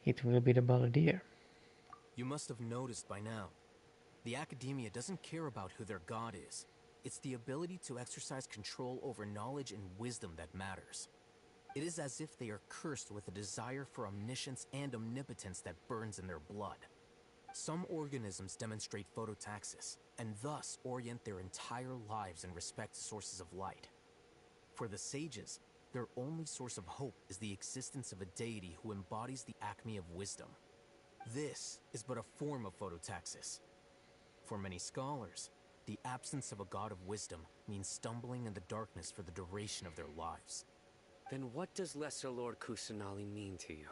S1: It will be the Balladeer.
S10: You must have noticed by now. The Academia doesn't care about who their god is. It's the ability to exercise control over knowledge and wisdom that matters. It is as if they are cursed with a desire for omniscience and omnipotence that burns in their blood. Some organisms demonstrate phototaxis, and thus orient their entire lives in respect to sources of light. For the sages, their only source of hope is the existence of a deity who embodies the acme of wisdom. This is but a form of phototaxis. For many scholars, the absence of a god of wisdom means stumbling in the darkness for the duration of their lives.
S12: Then what does Lesser Lord Kusanali mean to you?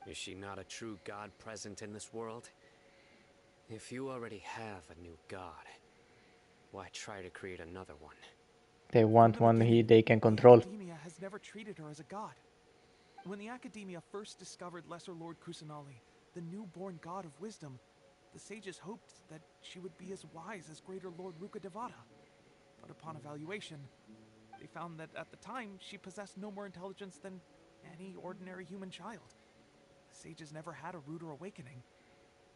S12: Is she not a true god present in this world? If you already have a new god, why try to create another one?
S1: They want one they can control.
S2: The Academia has never treated her as a god. When the Academia first discovered Lesser Lord Kusanali, the newborn god of wisdom, the sages hoped that she would be as wise as Greater Lord Rukkhadevata. But upon evaluation, they found that at the time she possessed no more intelligence than any ordinary human child. The sages never had a ruder awakening.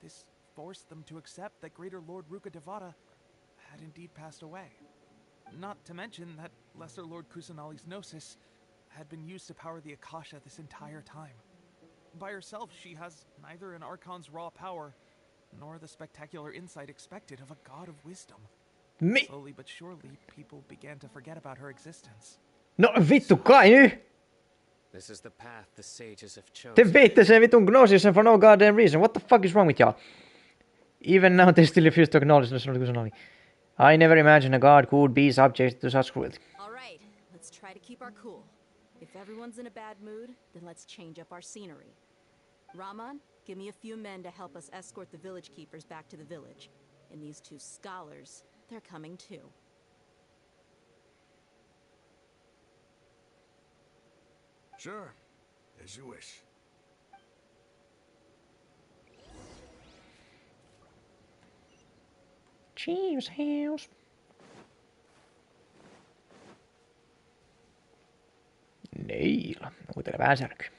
S2: This forced them to accept that Greater Lord Rukkhadevata had indeed passed away. Not to mention that Lesser Lord Kusanali's gnosis had been used to power the Akasha this entire time. By herself, she has neither an Archon's raw power, nor the spectacular insight expected of a god of wisdom. Slowly but surely, people began to forget about her existence.
S1: No vittu kai nyt!
S12: This is the path the sages have chosen.
S1: Te veitte sen vitun gnosiusen for no goddamn reason. What the fuck is wrong with y'all? Even now they still refuse to acknowledge Lesser Lord Kusanali. I never imagined a god could be subject to such cruelty.
S11: Alright, let's try to keep our cool. If everyone's in a bad mood, then let's change up our scenery. Raman, give me a few men to help us escort the village keepers back to the village. And these two scholars, they're coming too.
S20: Sure, as you wish.
S1: Chief's house. Neillä. Kuuntele vähän särkyä.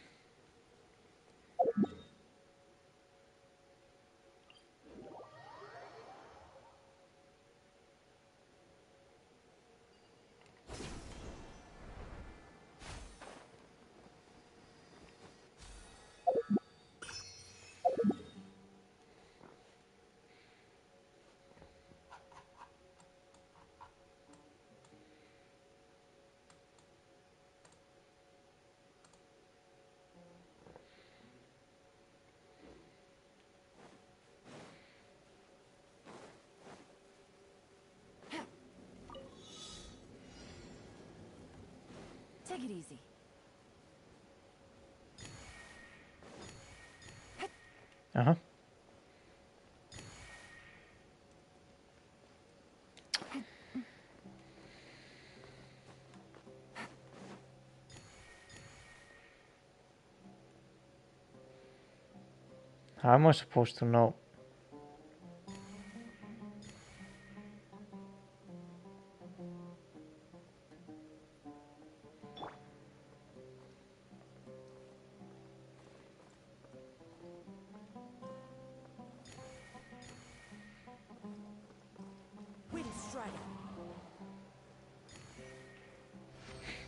S3: Take it easy.
S1: Uh-huh. How am I supposed to know?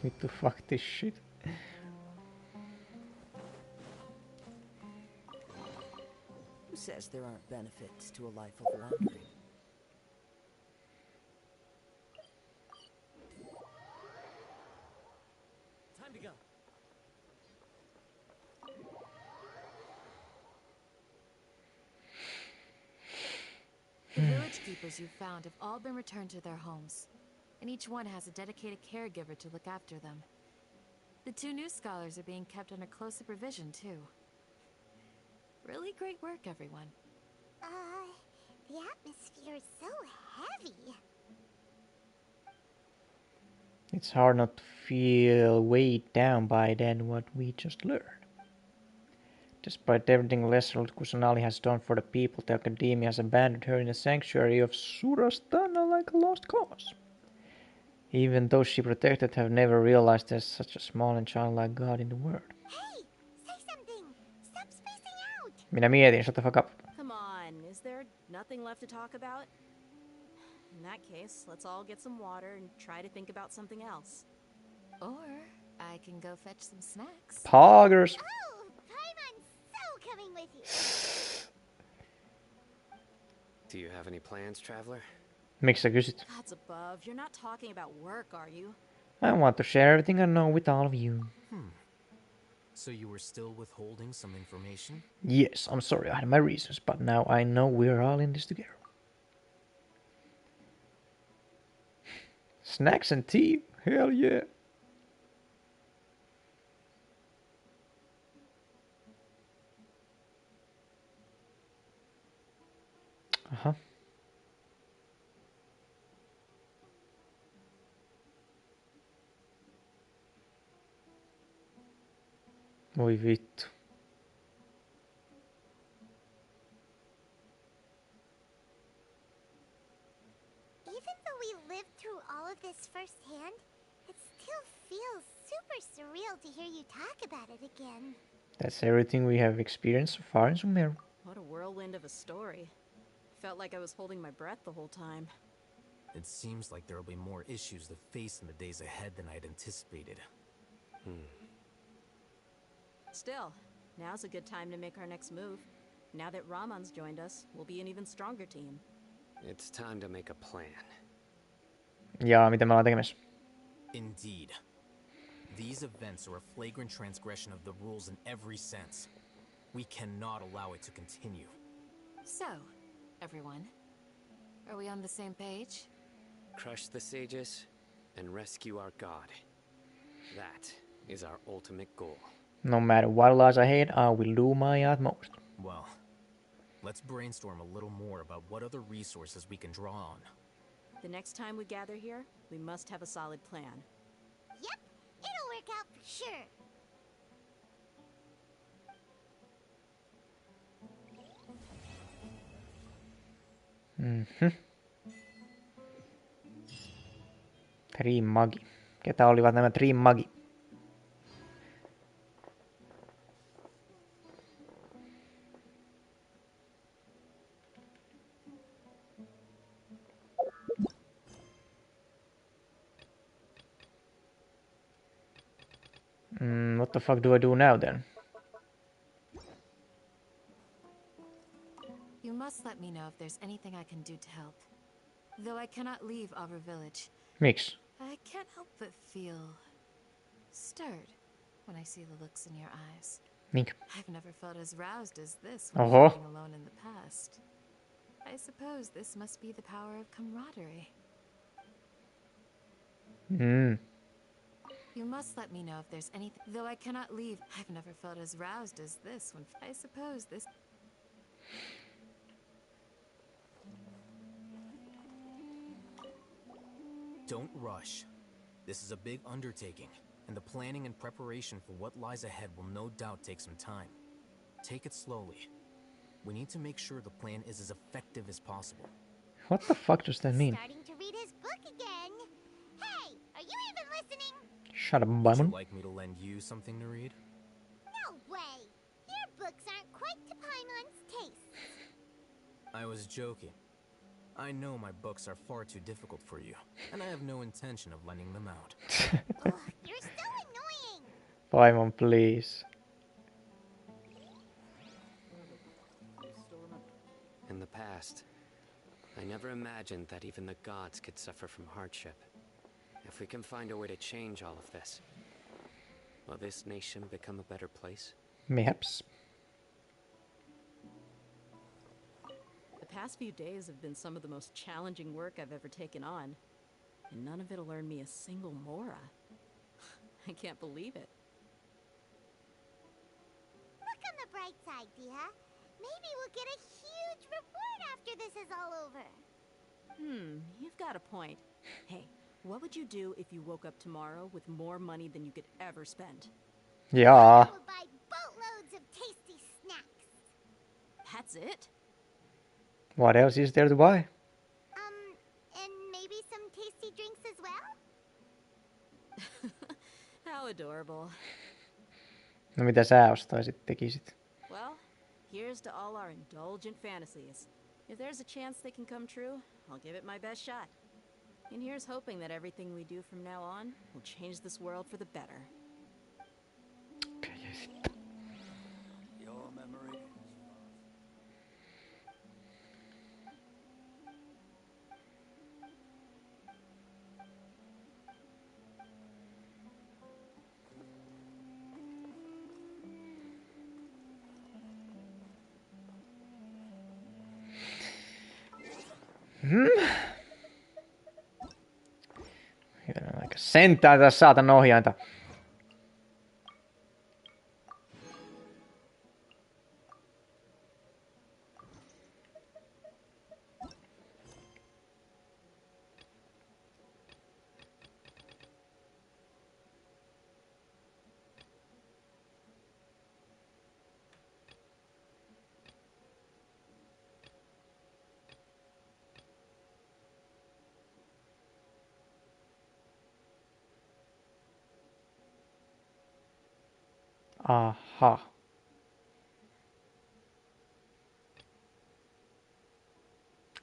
S1: Vittu, fuck this shit.
S4: Who says there aren't benefits to a life of wandering?
S15: Time to go.
S13: The village keepers you found have all been returned to their homes, and each one has a dedicated caregiver to look after them. The two new scholars are being kept under close supervision, too. Really great work, everyone.
S6: The atmosphere is so heavy.
S1: It's hard not to feel weighed down by then what we just learned. Despite everything Lesser Lord Kusanali has done for the people, the Academia has abandoned her in the sanctuary of Surastana like a lost cause. Even those she protected have never realized there's such a small and childlike god in the world.
S6: Hey, say something. Stop spacing out.
S1: Minä mietin, shut the fuck up.
S11: Come on, is there nothing left to talk about? In that case, let's all get some water and try to think about something else.
S13: Or I can go fetch some snacks.
S1: Poggers.
S6: Oh, Paimon's so coming with you.
S12: Do you have any plans, traveler?
S1: Miksi sä kysyt?
S11: Gods above, you're not talking about work, are you?
S1: I want to share everything I know with all of you.
S10: So you were still withholding some information?
S1: Yes, I'm sorry, I had my reasons, but now I know we're all in this together. Snacks and tea? Hell yeah. Aha. Voi vittu.
S6: Even though we lived through all of this firsthand, it still feels super surreal to hear you talk about it again.
S1: That's everything we have experienced so far in Sumeru.
S11: What a whirlwind of a story. Felt like I was holding my breath the whole time.
S10: It seems like there will be more issues to face in the days ahead than I had anticipated.
S11: Still, now's a good time to make our next move. Now that Ramon's joined us, we'll be an even stronger team.
S12: It's time to make a plan.
S1: Ja mitä me ollaan tekemässä?
S10: Indeed. These events are a flagrant transgression of the rules in every sense. We cannot allow it to continue.
S13: So, everyone, are we on the same page?
S12: Crush the sages and rescue our god. That is our ultimate goal.
S1: No matter what lies ahead, I will do my utmost.
S10: Well, let's brainstorm a little more about what other resources we can draw on.
S11: The next time we gather here, we must have a solid plan.
S6: Yep, it'll work out for sure.
S1: Dream Magi. Ketä olivat nämä Dream Magi? What the fuck do I do now then?
S13: You must let me know if there's anything I can do to help. Though I cannot leave Aru village.
S1: Miksi?
S13: I can't help but feel stirred when I see the looks in your eyes.
S1: Niinkö?
S13: I've never felt as roused as this when
S1: Oho.
S13: being alone in the past. I suppose this must be the power of camaraderie. You must let me know if there's anything. Though I cannot leave, I've never felt as roused as this when I suppose this.
S10: Don't rush. This is a big undertaking, and the planning and preparation for what lies ahead will no doubt take some time. Take it slowly. We need to make sure the plan is as effective as possible.
S1: What the fuck does that mean?
S6: Starting to read his book again. Hey, are you even listening?
S1: Shut up,
S10: Would
S1: Bimon.
S10: you like me to lend you something to read?
S6: No way. Your books aren't quite to Paimon's taste.
S10: I was joking. I know my books are far too difficult for you, and I have no intention of lending them out.
S6: Ugh, you're so annoying.
S1: Bimon, please.
S12: In the past, I never imagined that even the gods could suffer from hardship. If we can find a way to change all of this, will this nation become a better place?
S1: Mayhaps.
S11: The past few days have been some of the most challenging work I've ever taken on, and none of it'll earn me a single mora. I can't believe it.
S6: Look on the bright side, Dia. Maybe we'll get a huge reward after this is all over.
S11: You've got a point. Hey, what would you do if you woke up tomorrow with more money than you could ever spend?
S1: Yeah.
S6: We'll buy boatloads of tasty snacks.
S11: That's it?
S1: What else is there to buy?
S6: And maybe some tasty drinks as well?
S11: How adorable.
S1: No mitä sä ostaisit, tekisit?
S11: Well, here's to all our indulgent fantasies. If there's a chance they can come true, I'll give it my best shot. And here's hoping that everything we do from now on will change this world for the better.
S8: Your memory.
S1: Hyvänä aika. Sentään tätä saatan ohjainta. Aha.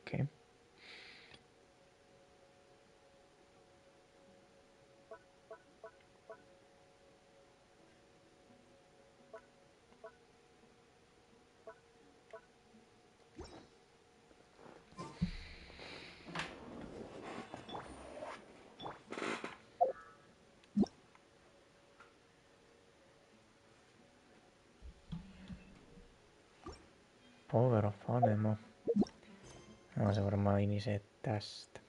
S1: Okay. Power of Anemo. No, se varmaan inisee tästä.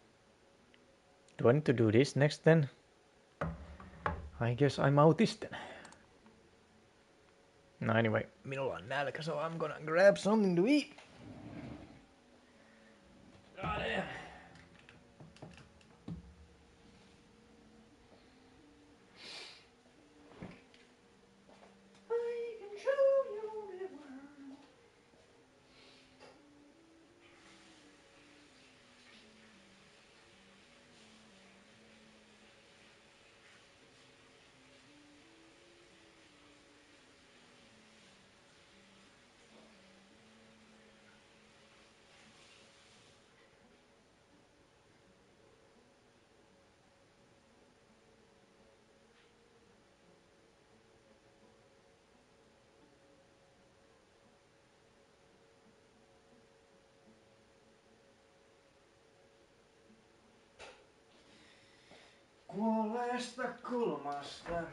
S1: Do I need to do this next then? I guess I'm out then. No anyway, minulla on nälkä, so I'm gonna grab something to eat. God damn. I can show you the world. Kuolleesta kulmasta.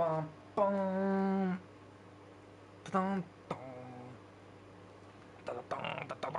S1: Pam pam. Tam tam. Ta ta ta ta ta.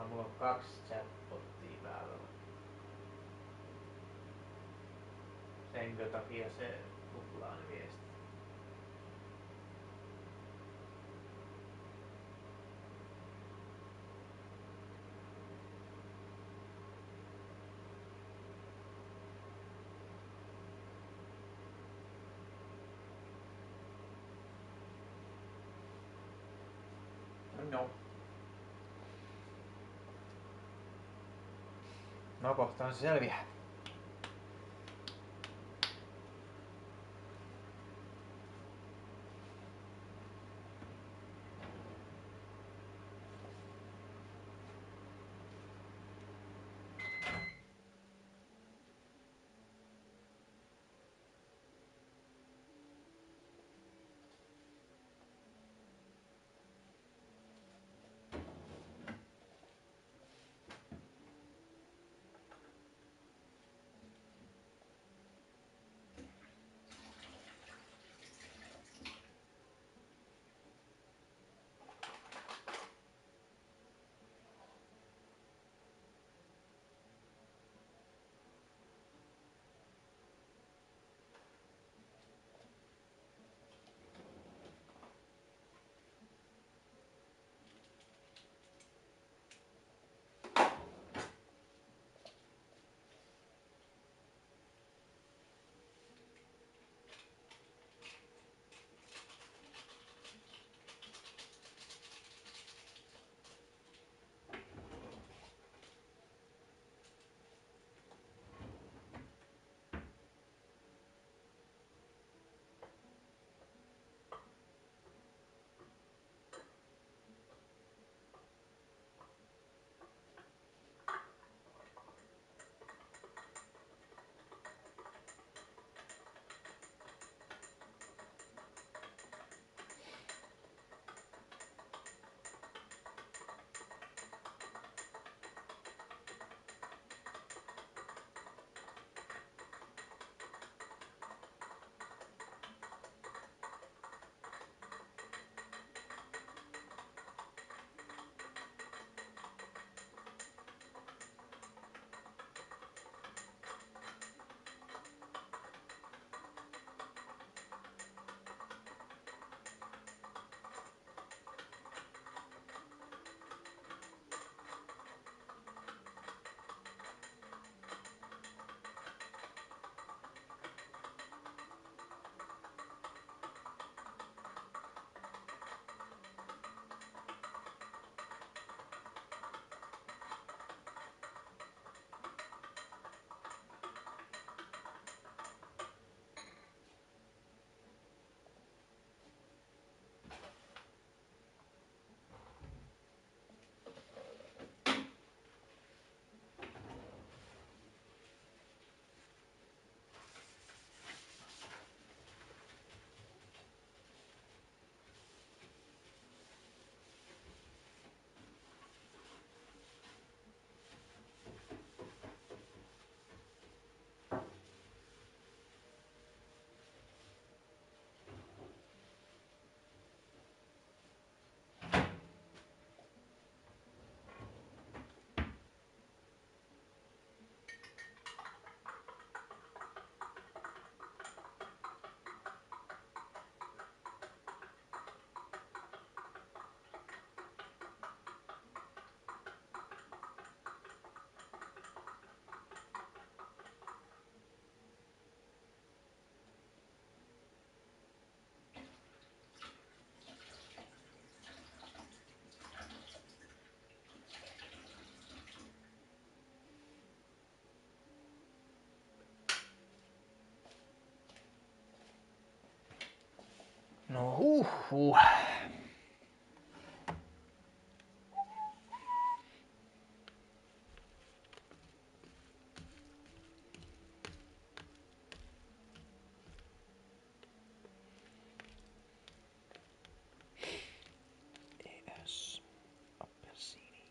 S1: Mulla on 2 chatbottia päällä. Senkö takia se tuplaa ne viestit? No. No kohtaan se selviää. No Yes. Appelsini.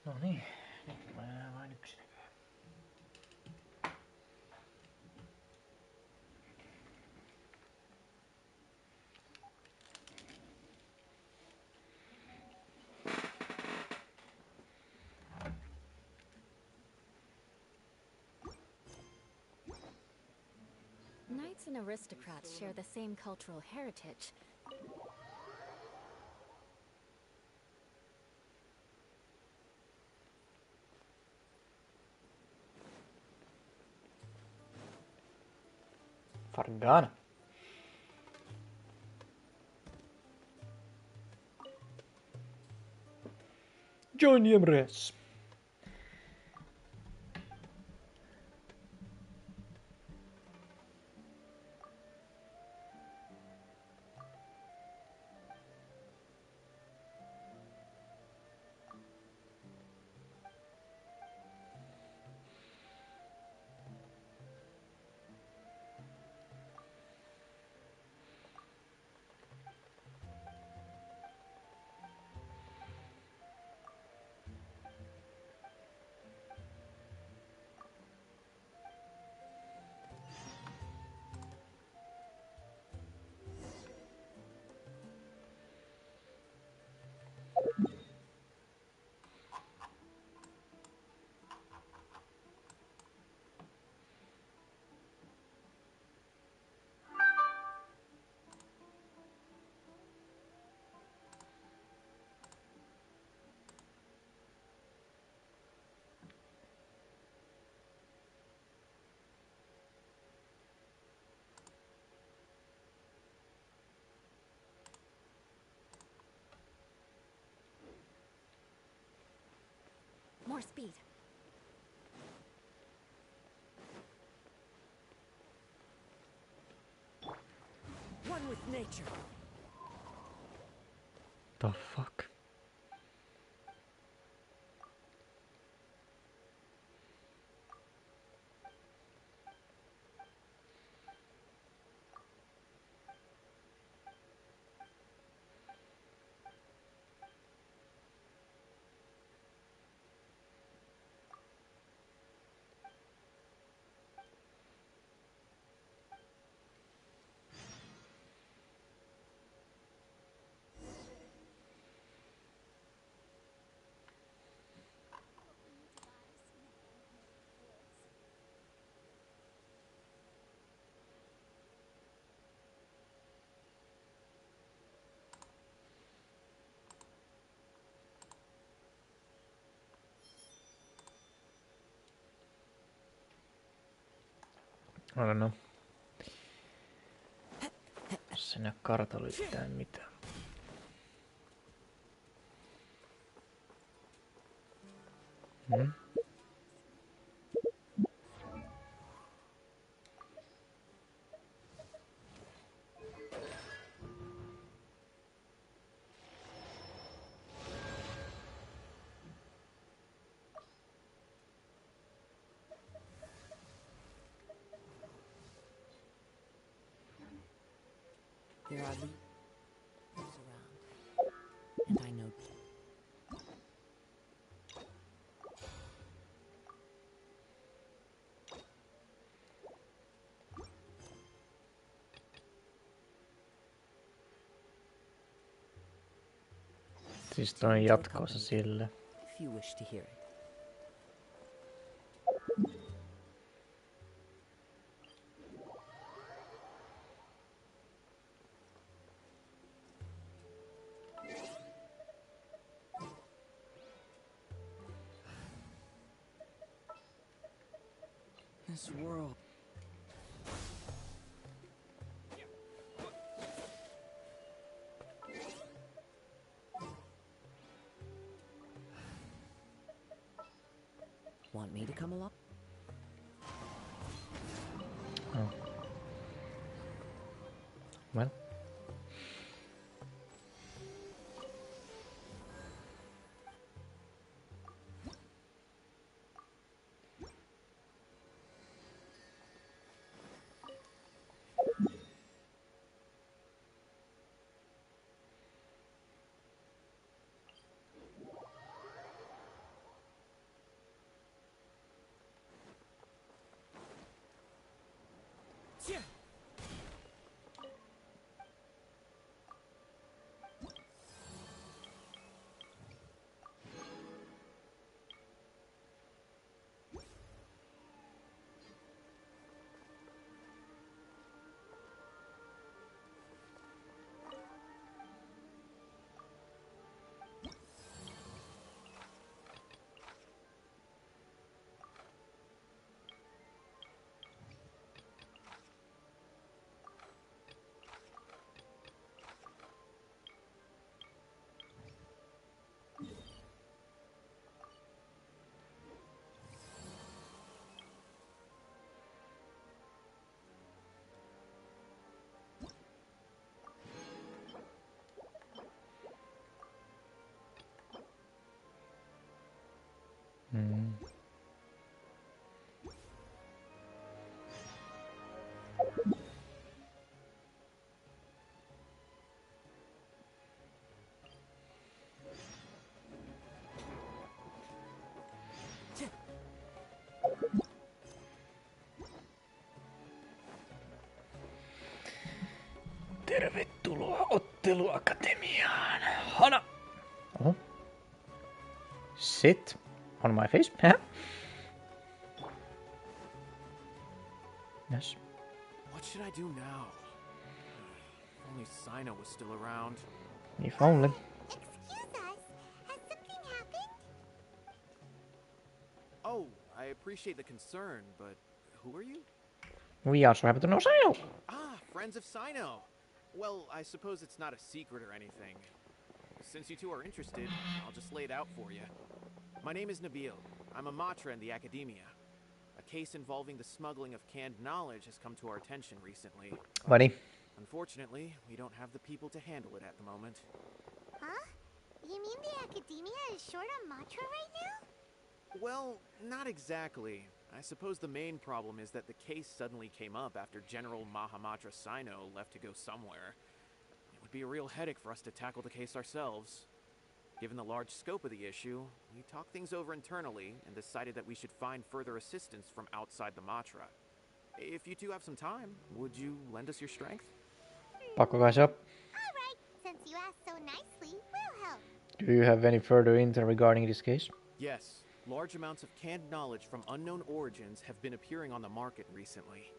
S1: No niin, nyt mä enää vain yksi näköä.
S3: Knights and aristocrats share the same cultural heritage.
S1: Fargana. Join Emres.
S3: More speed.
S4: One with nature.
S1: The fuck? I don't know. Sinä kartalla yhtään mitään. Hmm?
S4: There are leaves around, and I know.
S1: Siis toi on jatkoosa sille.
S4: If you wish to hear it. This world. Want me to come along?
S1: Oh. Well. Mm. Tervetuloa otteluakatemiaan. Hana! Oh. Sit on my face. Yes.
S2: What should I do now? Only Sino was still around.
S1: If only.
S6: Excuse us. Has something happened?
S2: Oh, I appreciate the concern, but who are you?
S1: We also happen to know Sino.
S2: Ah, friends of Sino. Well, I suppose it's not a secret or anything. Since you two are interested, I'll just lay it out for you. My name is Nabil. I'm a matra in the academia. A case involving the smuggling of canned knowledge has come to our attention recently.
S1: Buddy.
S2: Unfortunately, we don't have the people to handle it at the moment.
S6: Huh? You mean the academia is short on matra right now?
S2: Well, not exactly. I suppose the main problem is that the case suddenly came up after General Mahamatra Sino left to go somewhere. It would be a real headache for us to tackle the case ourselves. Given the large scope of the issue, we talked things over internally and decided that we should find further assistance from outside the Matra. If you two have some time, would you lend us your strength?
S1: Pakko kai se on.
S6: Alright, since you asked so nicely, we'll help.
S1: Do you have any further intel regarding this case?
S2: Yes. Large amounts of canned knowledge from unknown origins have been appearing on the market recently.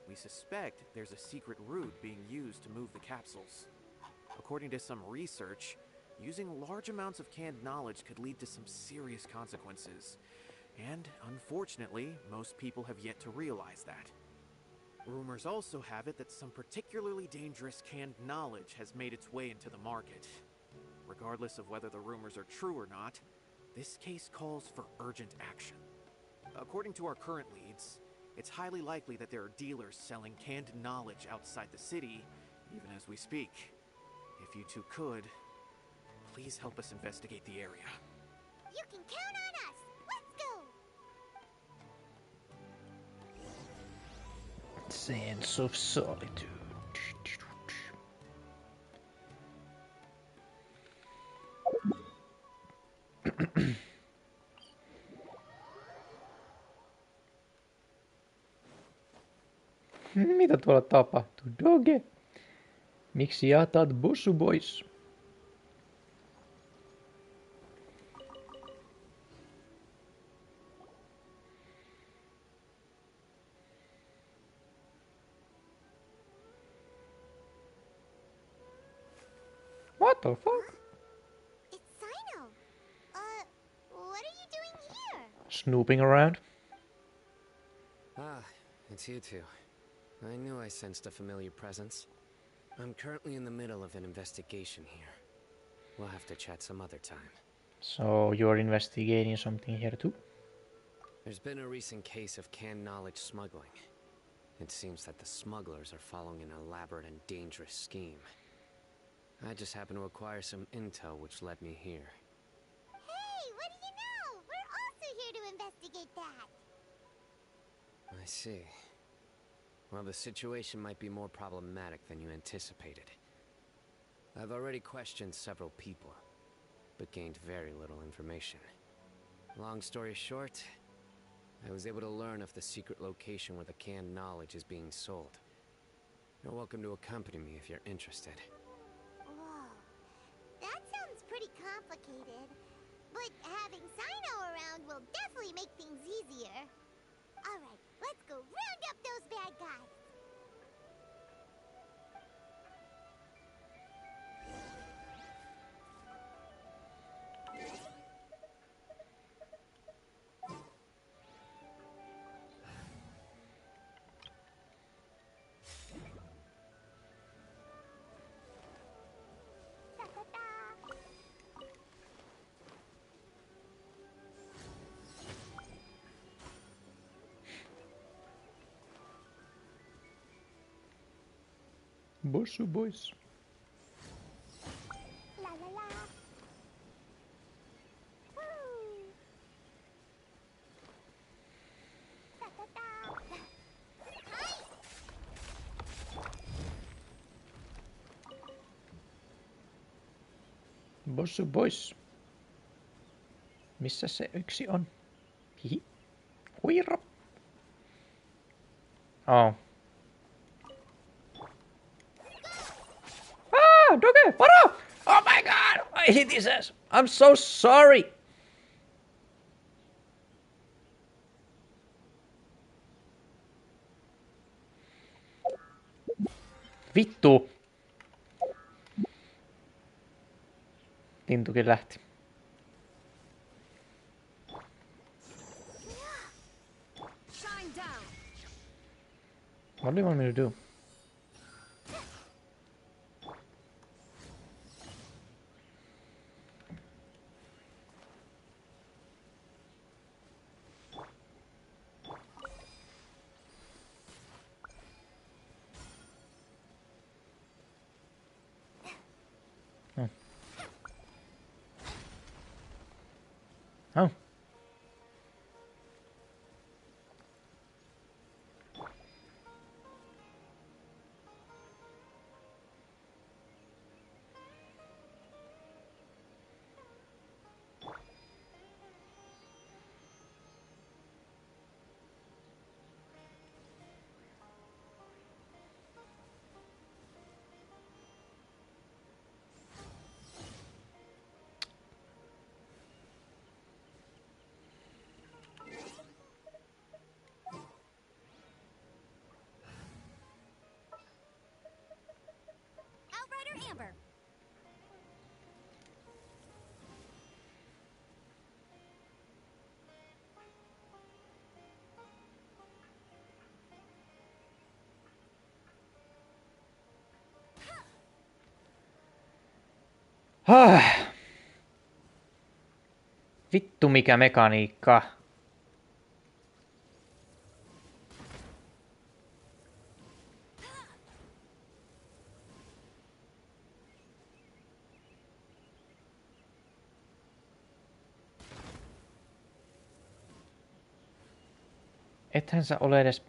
S2: We suspect there's a secret route being used to move the capsules. According to some research, using large amounts of canned knowledge could lead to some serious consequences. And, unfortunately, most people have yet to realize that. Rumors also have it that some particularly dangerous canned knowledge has made its way into the market. Regardless of whether the rumors are true or not, this case calls for urgent action. According to our current leads, it's highly likely that there are dealers selling canned knowledge outside the city, even as we speak. If you two could, please help us investigate the area.
S6: You can count on us! Let's go!
S1: Sense of solitude. Mitä tuolla tapahtuu? Doge? Miksi jätät bossu boys? What the fuck?
S6: It's Sino. What are you doing here?
S1: Snooping around.
S12: Ah, It's you two. I knew I sensed a familiar presence. I'm currently in the middle of an investigation here. We'll have to chat some other time.
S1: So you're investigating something here too?
S12: There's been a recent case of canned knowledge smuggling. It seems that the smugglers are following an elaborate and dangerous scheme. I just happened to acquire some intel which led me here.
S6: Hey, what do you know? We're also here to investigate that.
S12: I see. Well, the situation might be more problematic than you anticipated. I've already questioned several people, but gained very little information. Long story short, I was able to learn of the secret location where the canned knowledge is being sold. You're welcome to accompany me if you're interested.
S6: Whoa, that sounds pretty complicated. But having Sino around will definitely make things easier. Alright, let's go round up those bad guys.
S1: Bossu boys.
S6: La la la. Woo. Ta ta ta. Hi.
S1: Bossu boys. Missä se yksi on? Hihi. Huiro. Oh. Ah, Doge, varo! Oh my god! I hit his ass. I'm so sorry. Vittu. Lintukin lähti. What do you want me to do? Oh.
S6: Outrider Amber.
S1: Vittu mikä mekaniikka. Ethän sä ole edes...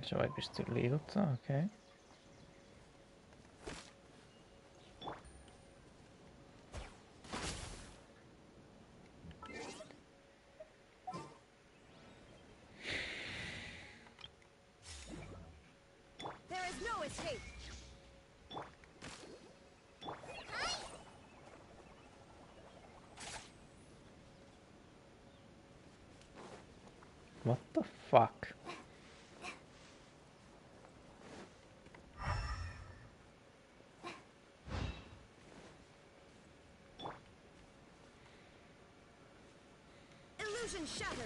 S1: Se ei pysty liikuttaa, okei. Okay. What the fuck?
S3: Illusion shattered.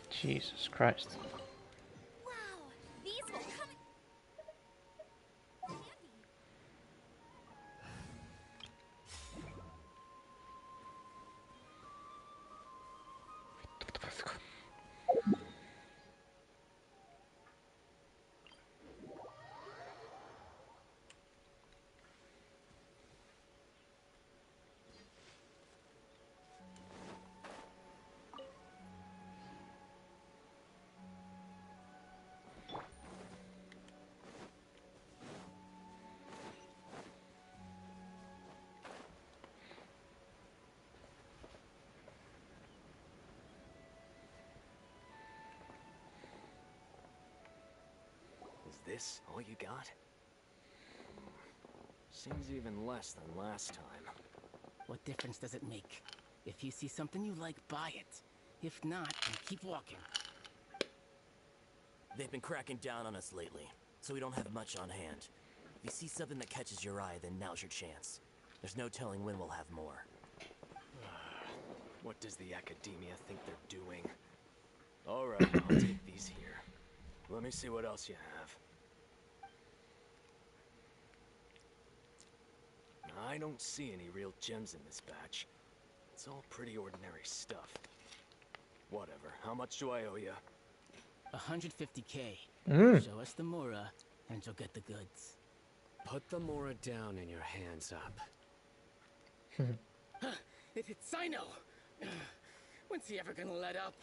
S1: Jesus Christ.
S3: Wow, these will come in handy.
S9: Is this all you got? Seems even less than last time.
S22: What difference does it make? If you see something you like, buy it. If not, then keep walking.
S16: They've been cracking down on us lately, so we don't have much on hand. If you see something that catches your eye, then now's your chance. There's no telling when we'll have more.
S9: What does the academia think they're doing? Alright, I'll take these here. Let me see what else you have. I don't see any real gems in this batch. It's all pretty ordinary stuff. Whatever. How much do I owe you?
S22: 150K. Show us the Mora, and you'll get the goods.
S12: Put the Mora down and your hands up.
S22: It hit Sino. When's he ever gonna let up?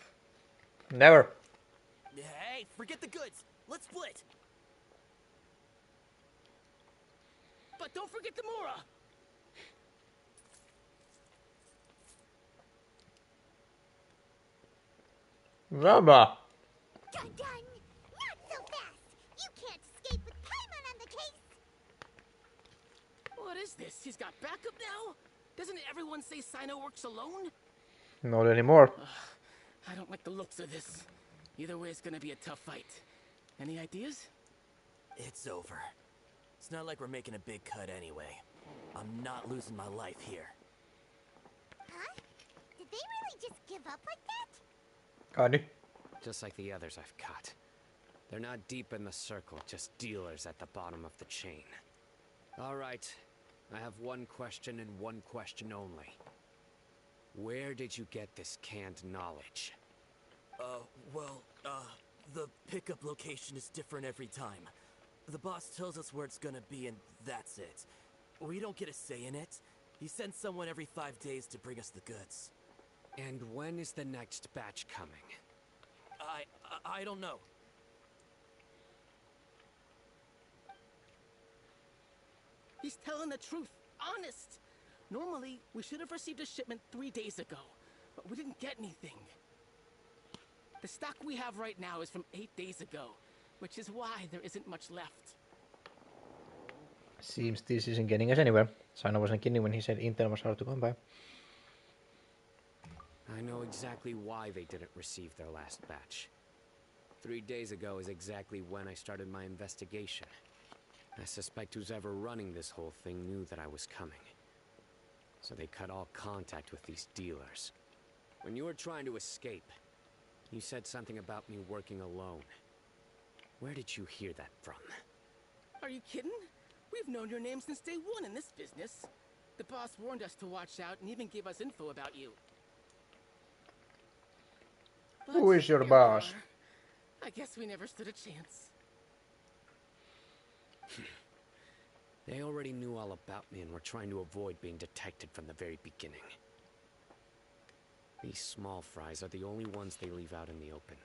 S1: Never.
S16: Hey, forget the goods. Let's split.
S22: But don't forget the Mora.
S1: Rabba.
S6: Done, done. Not so fast. You can't escape with Paimon on the case.
S22: What is this? He's got backup now? Doesn't everyone say Sino works alone?
S1: Not anymore.
S22: I don't like the looks of this. Either way, it's gonna be a tough fight. Any ideas?
S16: It's over. It's not like we're making a big cut anyway. I'm not losing my life here.
S6: Huh? Did they really just give up like that?
S12: Just like the others I've caught. They're not deep in the circle, just dealers at the bottom of the chain. All right, I have one question and one question only. Where did you get this canned knowledge?
S16: The pickup location is different every time. The boss tells us where it's gonna be and that's it. We don't get a say in it. He sends someone every 5 days to bring us the goods.
S12: And when is the next batch coming?
S16: I don't know.
S22: He's telling the truth. Honest. Normally, we should have received a shipment 3 days ago, but we didn't get anything. The stock we have right now is from 8 days ago, which is why there isn't much left.
S1: Seems this isn't getting us anywhere. Sino wasn't kidding when he said Intel was hard to come by.
S12: I know exactly why they didn't receive their last batch. 3 days ago is exactly when I started my investigation. I suspect who's ever running this whole thing knew that I was coming. So they cut all contact with these dealers. When you were trying to escape, you said something about me working alone. Where did you hear that from?
S22: Are you kidding? We've known your name since day one in this business. The boss warned us to watch out and even gave us info about you. But
S1: who is your boss?
S22: I guess we never stood a chance.
S12: They already knew all about me and were trying to avoid being detected from the very beginning. These small fries are the only ones they leave out in the open.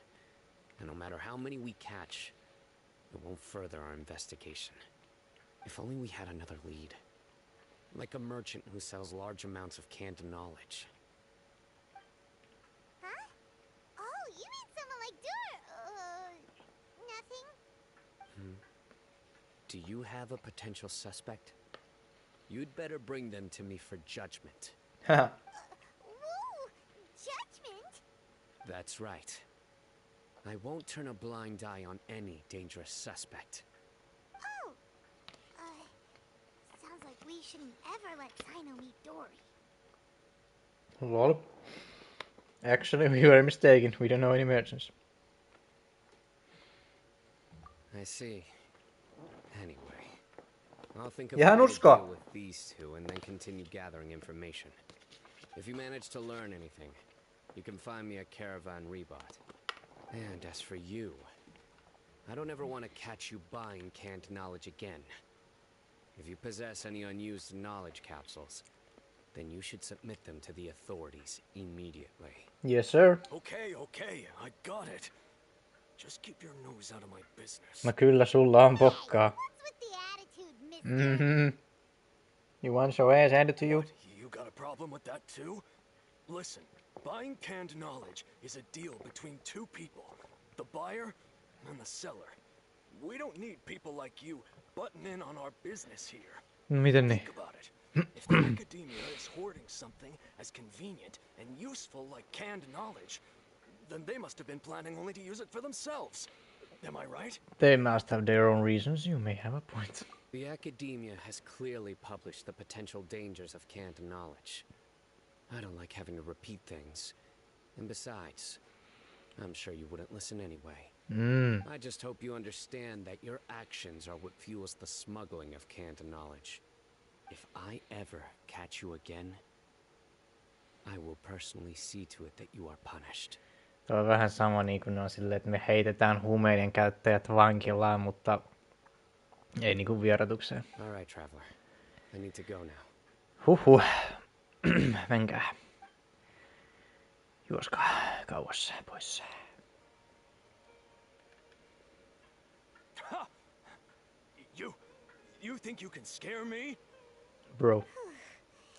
S12: And no matter how many we catch, it won't further our investigation. If only we had another lead. Like a merchant who sells large amounts of canned knowledge.
S6: Huh? Oh, you mean someone like nothing?
S12: Do you have a potential suspect? You'd better bring them to me for judgment.
S6: Whoa! Judgment?
S12: That's right. I won't turn a blind eye on any dangerous suspect.
S6: Oh! Sounds like we you shouldn't ever let Sino meet Dory.
S1: Lol. Actually, we were mistaken. We don't know any merchants.
S12: I see. Anyway, I'll think of
S1: Ja
S12: a
S1: hän
S12: way to
S1: uskoo.
S12: deal with these two and then continue gathering information. If you manage to learn anything, you can find me a caravan rebot. And as for you, I don't ever want to catch you buying canned knowledge again. If you possess any unused knowledge capsules, then you should submit them to the authorities immediately.
S1: Yes, sir.
S9: Okay, I got it. Just keep your nose out of my business.
S1: No kyllä, sulla on pokkaa. You want your ass handed to you?
S9: You got a problem with that too? Listen, buying canned knowledge is a deal between two people. The buyer and the seller. We don't need people like you butting in on our business here.
S1: Miten niin?
S9: Think about it. If the academia is hoarding something as convenient and useful like canned knowledge, then they must have been planning only to use it for themselves. Am I right?
S1: They must have their own reasons. You may have a point.
S12: The academia has clearly published the potential dangers of canned knowledge. I don't like having to repeat things. And besides, I'm sure you wouldn't listen anyway. I just hope you understand that your actions are what fuels the smuggling of canned knowledge. If I ever catch you again, I will personally see to it that you are punished.
S1: Tuo on vähän sama niin kuin on silleen, että me heitetään huumeiden käyttäjät vankilaan, mutta ei niinku vierotukseen.
S12: All right, traveler. I need to go now.
S1: Huhhuh. Menkää. Juoskaa kauas pois.
S9: You think you can scare me?
S1: Bro.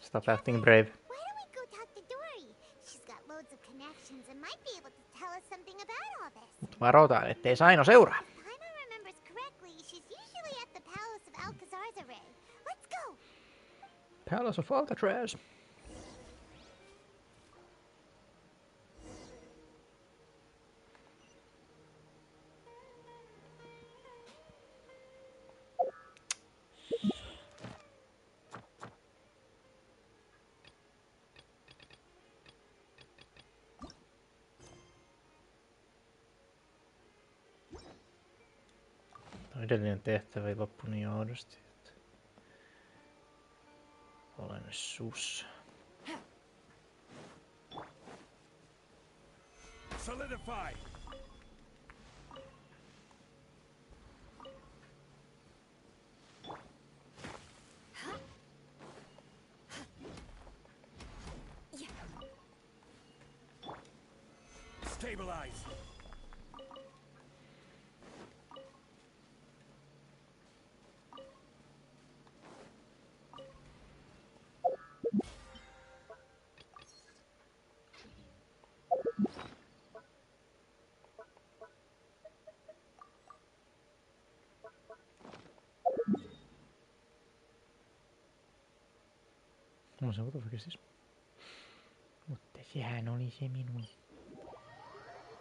S1: Stop acting brave.
S6: Why don't we go talk to Dory? She's got loads of connections and might be able to tell us something about all this.
S1: Mut varotaan, ettei Saino seuraa.
S6: If Paimon remembers correctly, she's usually at the Palace of Alcazar's array. Let's go!
S1: Palace of Alcatraz. Edellinen tehtävä ei loppu niin oudosti. Olen sus.
S20: Solidify! Stabilize!
S1: No se on siis. Mutta sehän oli se minun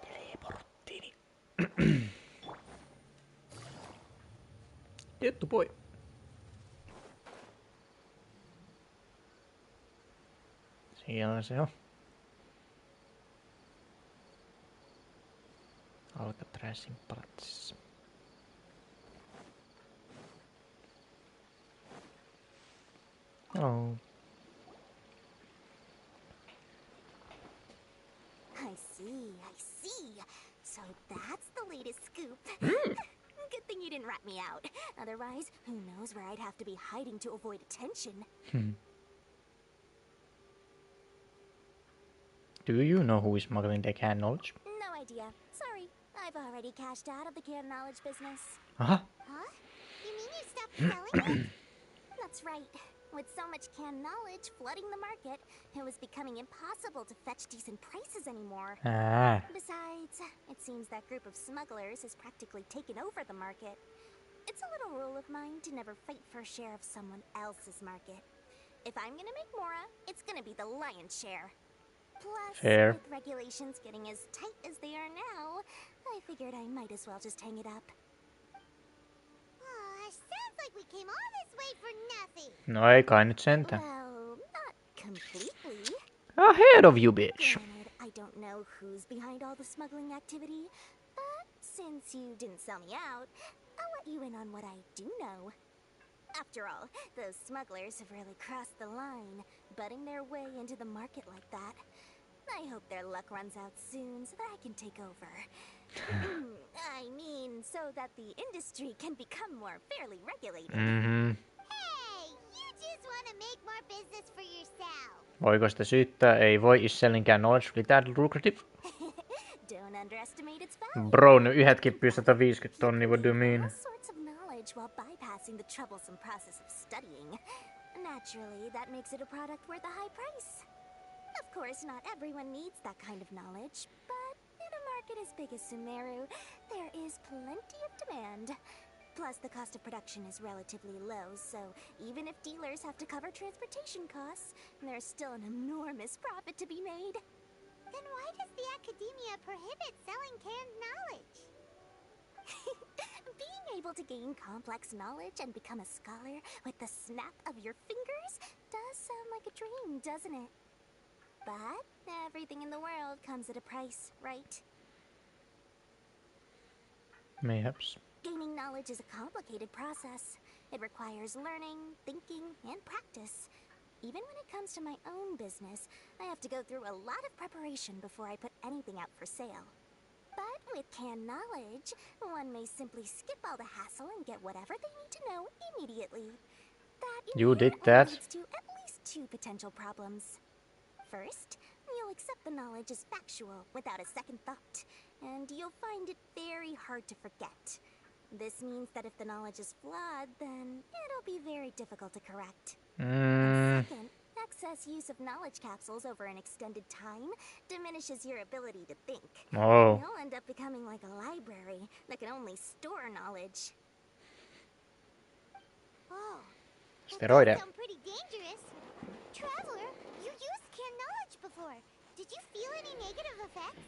S1: teleporttini. Tietty poi. Siellä se on. Alcatrazin palatsissa. Oh.
S6: I see. So that's the latest scoop. Good thing you didn't rat me out. Otherwise, who knows where I'd have to be hiding to avoid attention.
S1: Do you know who is smuggling the canned knowledge?
S6: No idea. Sorry. I've already cashed out of the canned knowledge business.
S1: Huh?
S6: You mean you stopped selling it? That's right. With so much canned knowledge flooding the market, it was becoming impossible to fetch decent prices anymore. Besides, it seems that group of smugglers has practically taken over the market. It's a little rule of mine to never fight for a share of someone else's market. If I'm gonna make Mora, it's gonna be the lion's share. Plus, with regulations getting as tight as they are now, I figured I might as well just hang it up. Sounds like we came all this way for nothing.
S1: No ei kai nyt sentään.
S3: Well, not completely.
S1: Ahead of you, bitch.
S3: Granted, I don't know who's behind all the smuggling activity, but since you didn't sell me out, I'll let you in on what I do know. After all, those smugglers have really crossed the line, butting their way into the market like that. I hope their luck runs out soon so that I can take over. I mean, so that the industry can become more fairly regulated.
S6: Hey, you just want to make more business for yourself.
S1: Voiko sitä syyttää? Ei voi. Is selling knowledge really that lucrative?
S3: Don't underestimate its value.
S1: Bro, nyt yhdetkin pyy 150 tonnia, what do you mean?
S3: All sorts of knowledge while bypassing the troublesome process of studying. Naturally, that makes it a product worth a high price. Of course, not everyone needs that kind of knowledge, but in a market as big as Sumeru, there is plenty of demand. Plus, the cost of production is relatively low, so even if dealers have to cover transportation costs, there's still an enormous profit to be made.
S6: Then why does the academia prohibit selling canned knowledge?
S3: Being able to gain complex knowledge and become a scholar with the snap of your fingers does sound like a dream, doesn't it? But everything in the world comes at a price, right?
S1: Mayhaps.
S3: Gaining knowledge is a complicated process. It requires learning, thinking, and practice. Even when it comes to my own business, I have to go through a lot of preparation before I put anything out for sale. But with canned knowledge, one may simply skip all the hassle and get whatever they need to know immediately. That
S1: You did that.
S3: leads to at least two potential problems. First, you'll accept the knowledge as factual without a second thought, and you'll find it very hard to forget. This means that if the knowledge is flawed, then it'll be very difficult to correct. And second, excess use of knowledge capsules over an extended time diminishes your ability to think.
S1: Oh.
S3: You'll end up becoming like a library that can only store knowledge.
S6: Oh,
S1: Steroide.
S6: that sounds pretty dangerous. Traveler, you used canned knowledge before. Did you feel any negative effects?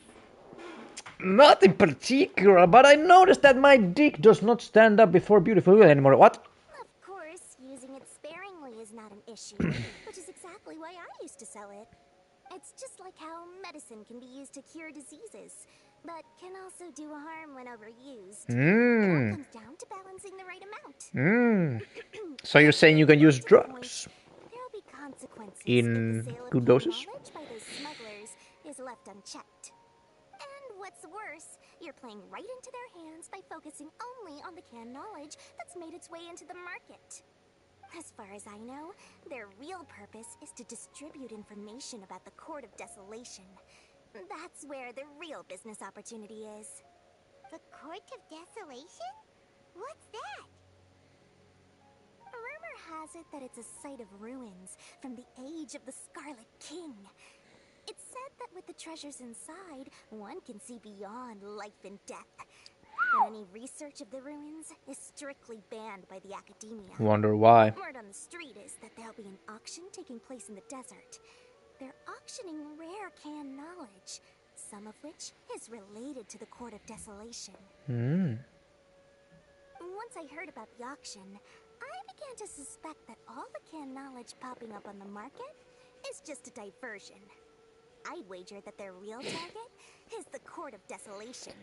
S1: Not in particular, but I noticed that my dick does not stand up before beautiful women anymore. What?
S3: Of course, using it sparingly is not an issue, which is exactly why I used to sell it. It's just like how medicine can be used to cure diseases, but can also do harm when overused. It all comes down to balancing the right amount.
S1: So you're saying you can use drugs
S3: There'll be consequences
S1: in
S3: if the sale of
S1: good
S3: canned
S1: doses?
S3: knowledge by those smugglers is left unchecked. And what's worse, you're playing right into their hands by focusing only on the canned knowledge that's made its way into the market. As far as I know, their real purpose is to distribute information about the Court of Desolation. That's where the real business opportunity is.
S6: The Court of Desolation? What's that?
S3: Rumor has it that it's a site of ruins from the age of the Scarlet King. It's said that with the treasures inside, one can see beyond life and death. But any research of the ruins is strictly banned by the academia.
S1: Wonder why.
S3: Word on the street is that there'll be an auction taking place in the desert. They're auctioning rare canned knowledge, some of which is related to the Court of Desolation. Once I heard about the auction, I began to suspect that all the canned knowledge popping up on the market is just a diversion. I'd wager that their real target is the Court of Desolation.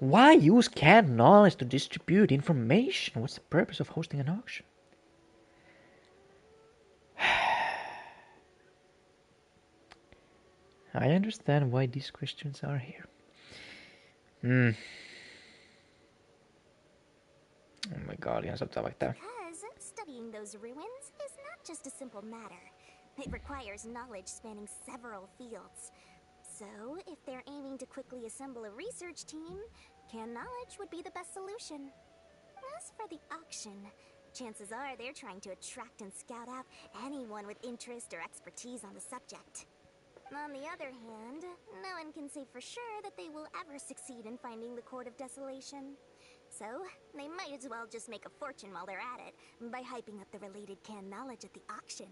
S1: Why use canned knowledge to distribute information? What's the purpose of hosting an auction? I understand why these questions are here. Oh my god, ihan saattaa vaikka tää.
S3: Because studying those ruins is not just a simple matter. It requires knowledge spanning several fields. So, if they're aiming to quickly assemble a research team, canned knowledge would be the best solution. As for the auction, chances are they're trying to attract and scout out anyone with interest or expertise on the subject. On the other hand, no one can say for sure that they will ever succeed in finding the Court of Desolation. So, they might as well just make a fortune while they're at it by hyping up the related canned knowledge at the auction.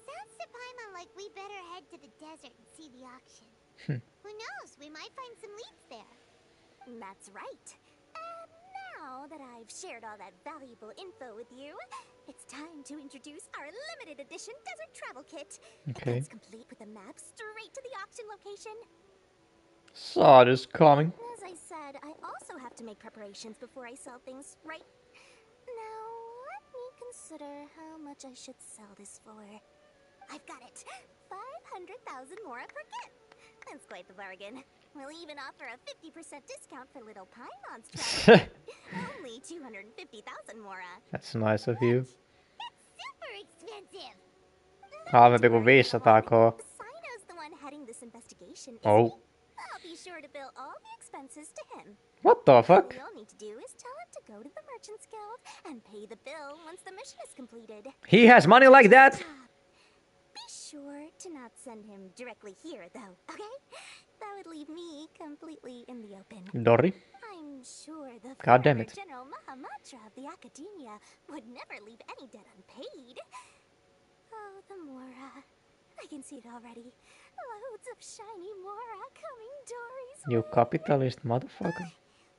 S6: Sounds to Paimon like we better head to the desert and see the auction. Who knows, we might find some leads there.
S3: That's right. And now Now that I've shared all that valuable info with you, it's time to introduce our limited edition desert travel kit.
S1: Okay.
S3: It's complete with a map straight to the auction location.
S1: Saw this coming.
S3: As I said, I also have to make preparations before I sell things, right? Now, let me consider how much I should sell this for. I've got it! 500,000 mora per kit! That's quite the bargain. We'll even offer a 50% discount for little Paimon's travel. Only 250,000 mora.
S1: That's nice of you.
S3: Super expensive!
S1: Halvempi kuin 500k.
S3: Sino's the one heading this investigation,
S1: Oh.
S3: isn't he? I'll be sure to bill all the expenses to him.
S1: What the fuck?
S3: All you'll need to do is tell him to go to the Merchants Guild and pay the bill once the mission is completed.
S1: He has money like that?
S3: Be sure to not send him directly here, though, okay? That would leave me completely in the open.
S1: Dory.
S3: I'm sure the
S1: God damn
S3: former
S1: it.
S3: General Mahamatra of the Academia would never leave any debt unpaid. Oh, the Mora. I can see it already. Loads of shiny Mora coming Dory's
S1: You
S3: way.
S1: capitalist motherfucker.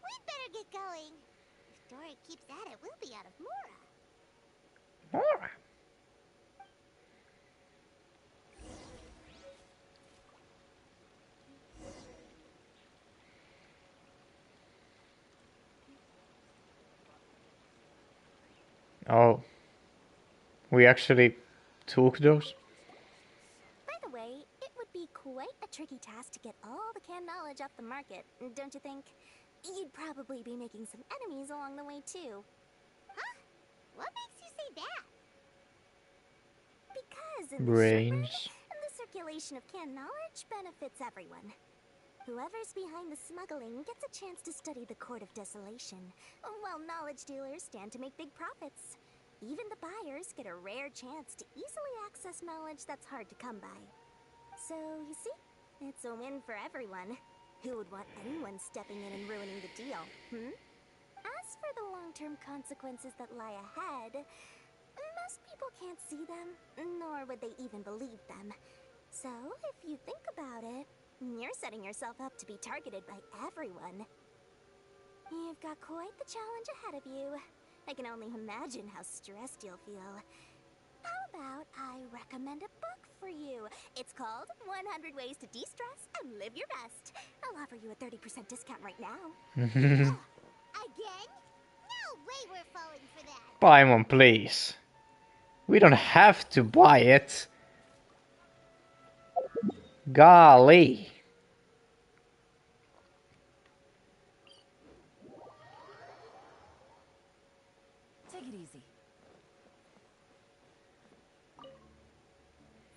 S6: We'd better get going. If Dory keeps at it, we'll be out of Mora.
S1: Mora. Oh. We actually took those?
S3: By the way, it would be quite a tricky task to get all the canned knowledge off the market, don't you think? You'd probably be making some enemies along the way, too.
S6: Huh? What makes you say that?
S3: Because in the
S1: Brains.
S3: short run, the circulation of canned knowledge benefits everyone. Whoever's behind the smuggling gets a chance to study the Court of Desolation, while knowledge dealers stand to make big profits. Even the buyers get a rare chance to easily access knowledge that's hard to come by. So, you see, it's a win for everyone. Who would want anyone stepping in and ruining the deal, As for the long-term consequences that lie ahead, most people can't see them, nor would they even believe them. So, if you think about it, you're setting yourself up to be targeted by everyone. You've got quite the challenge ahead of you. I can only imagine how stressed you'll feel. How about I recommend a book for you? It's called 100 Ways to De-Stress and Live Your Best. I'll offer you a 30% discount right now.
S6: Again? No way we're falling for that.
S1: Paimon, please. We don't have to buy it. Golly.
S5: Take it easy.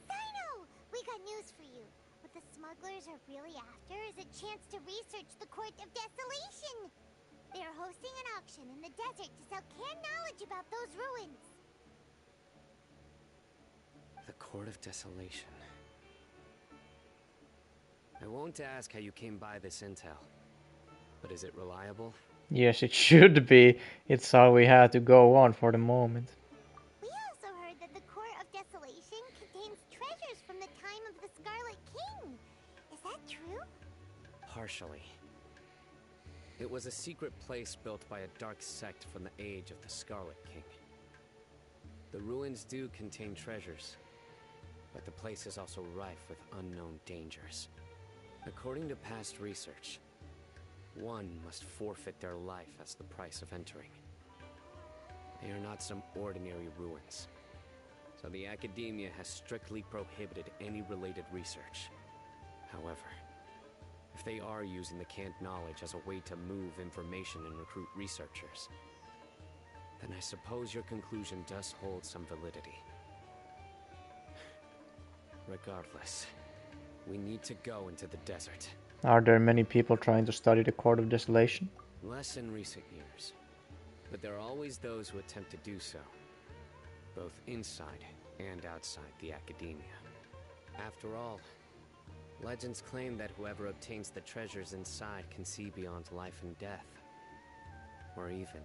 S6: Sino! We got news for you. What the smugglers are really after is a chance to research the Court of Desolation. They are hosting an auction in the desert to sell canned knowledge about those ruins.
S12: The Court of Desolation. I won't ask how you came by this intel, but is it reliable?
S1: Yes, it should be. It's all we had to go on for the moment.
S6: We also heard that the Court of Desolation contains treasures from the time of the Scarlet King. Is that true?
S12: Partially. It was a secret place built by a dark sect from the age of the Scarlet King. The ruins do contain treasures, but the place is also rife with unknown dangers. According to past research, one must forfeit their life as the price of entering. They are not some ordinary ruins, so the Academia has strictly prohibited any related research. However, if they are using the canned knowledge as a way to move information and recruit researchers, then I suppose your conclusion does hold some validity. Regardless, we need to go into the desert.
S1: Are there many people trying to study the Court of Desolation?
S12: Less in recent years, but there are always those who attempt to do so, both inside and outside the Academia. After all, legends claim that whoever obtains the treasures inside can see beyond life and death, or even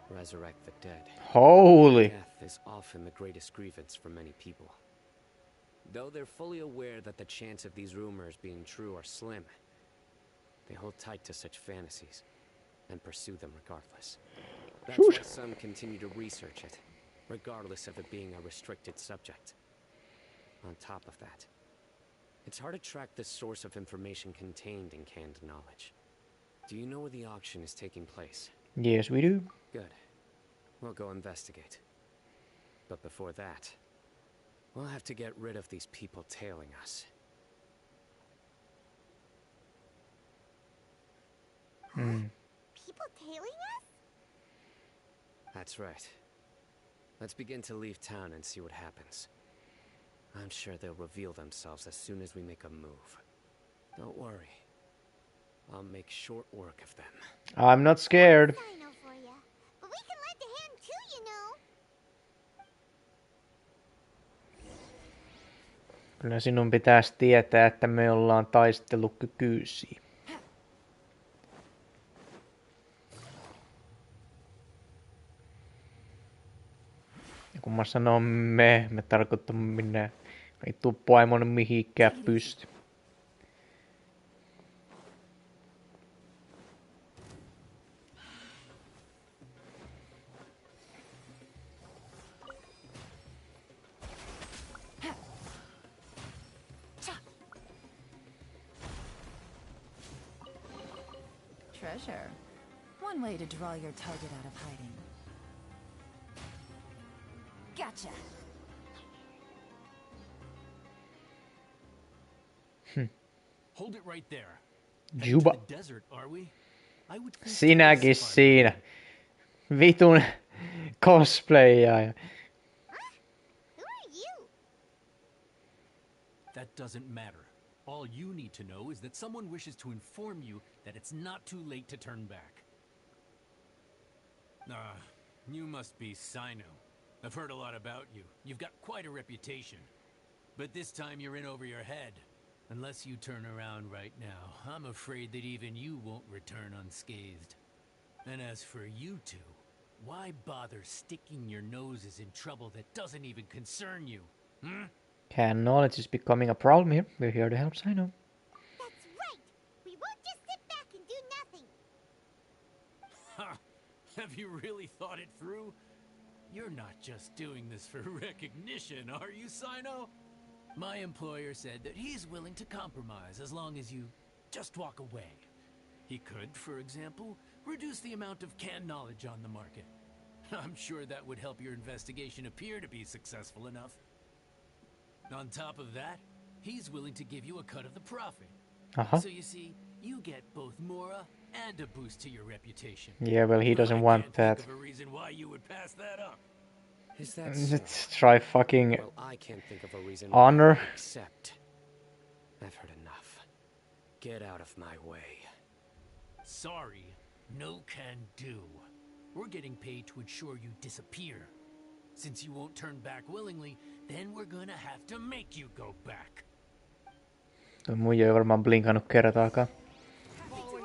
S12: resurrect the dead.
S1: Holy!
S12: Death is often the greatest grievance for many people. Though they're fully aware that the chance of these rumors being true are slim, they hold tight to such fantasies. and pursue them regardless. That's why some continue to research it, regardless of it being a restricted subject. On top of that, it's hard to track the source of information contained in canned knowledge. Do you know where the auction is taking place?
S1: Yes, we do.
S12: Good. We'll go investigate. But before that, we'll have to get rid of these people tailing us.
S6: People tailing us?
S12: That's right. Let's begin to leave town and see what happens. I'm sure they'll reveal themselves as soon as we make a move. Don't worry. I'll make short work of them.
S1: I'm not scared.
S6: I know for ya. But we can lend a hand too, you know.
S1: Kyllä sinun pitäisi tietää, että me ollaan taistelukykyisiä. Ja kun mä sanon me tarkoitan minä. Ei tuu paimon mihinkään pysty.
S17: Treasure. One way to draw your target out of hiding. Gotcha.
S16: Hold it right there.
S1: Juba.
S16: To the desert, are we? I would think
S1: Sinäkin siinä. Vitun cosplayaaja.
S6: Who are you?
S16: That doesn't matter. All you need to know is that someone wishes to inform you that it's not too late to turn back. You must be Sino. I've heard a lot about you. You've got quite a reputation. But this time you're in over your head. Unless you turn around right now, I'm afraid that even you won't return unscathed. And as for you two, why bother sticking your noses in trouble that doesn't even concern you?
S1: Canned knowledge is becoming a problem here. We're here to help Sino.
S6: That's right. We won't just sit back and do nothing.
S16: Ha! Have you really thought it through? You're not just doing this for recognition, are you, Sino? My employer said that he's willing to compromise as long as you just walk away. He could, for example, reduce the amount of canned knowledge on the market. I'm sure that would help your investigation appear to be successful enough. On top of that, he's willing to give you a cut of the profit. So you see, you get both Mora and a boost to your reputation.
S1: Yeah, well, he doesn't want that.
S16: Think of a reason why you would pass that up.
S12: Is that
S1: Let's try fucking
S12: well, I can't think of a reason
S1: honor.
S12: Except I've heard enough. Get out of my way.
S16: Sorry, no can do. We're getting paid to ensure you disappear. Since you won't turn back willingly, then we're gonna have to make you go back.
S1: Tuo muija ei varmaan blinkannut kertaakaan.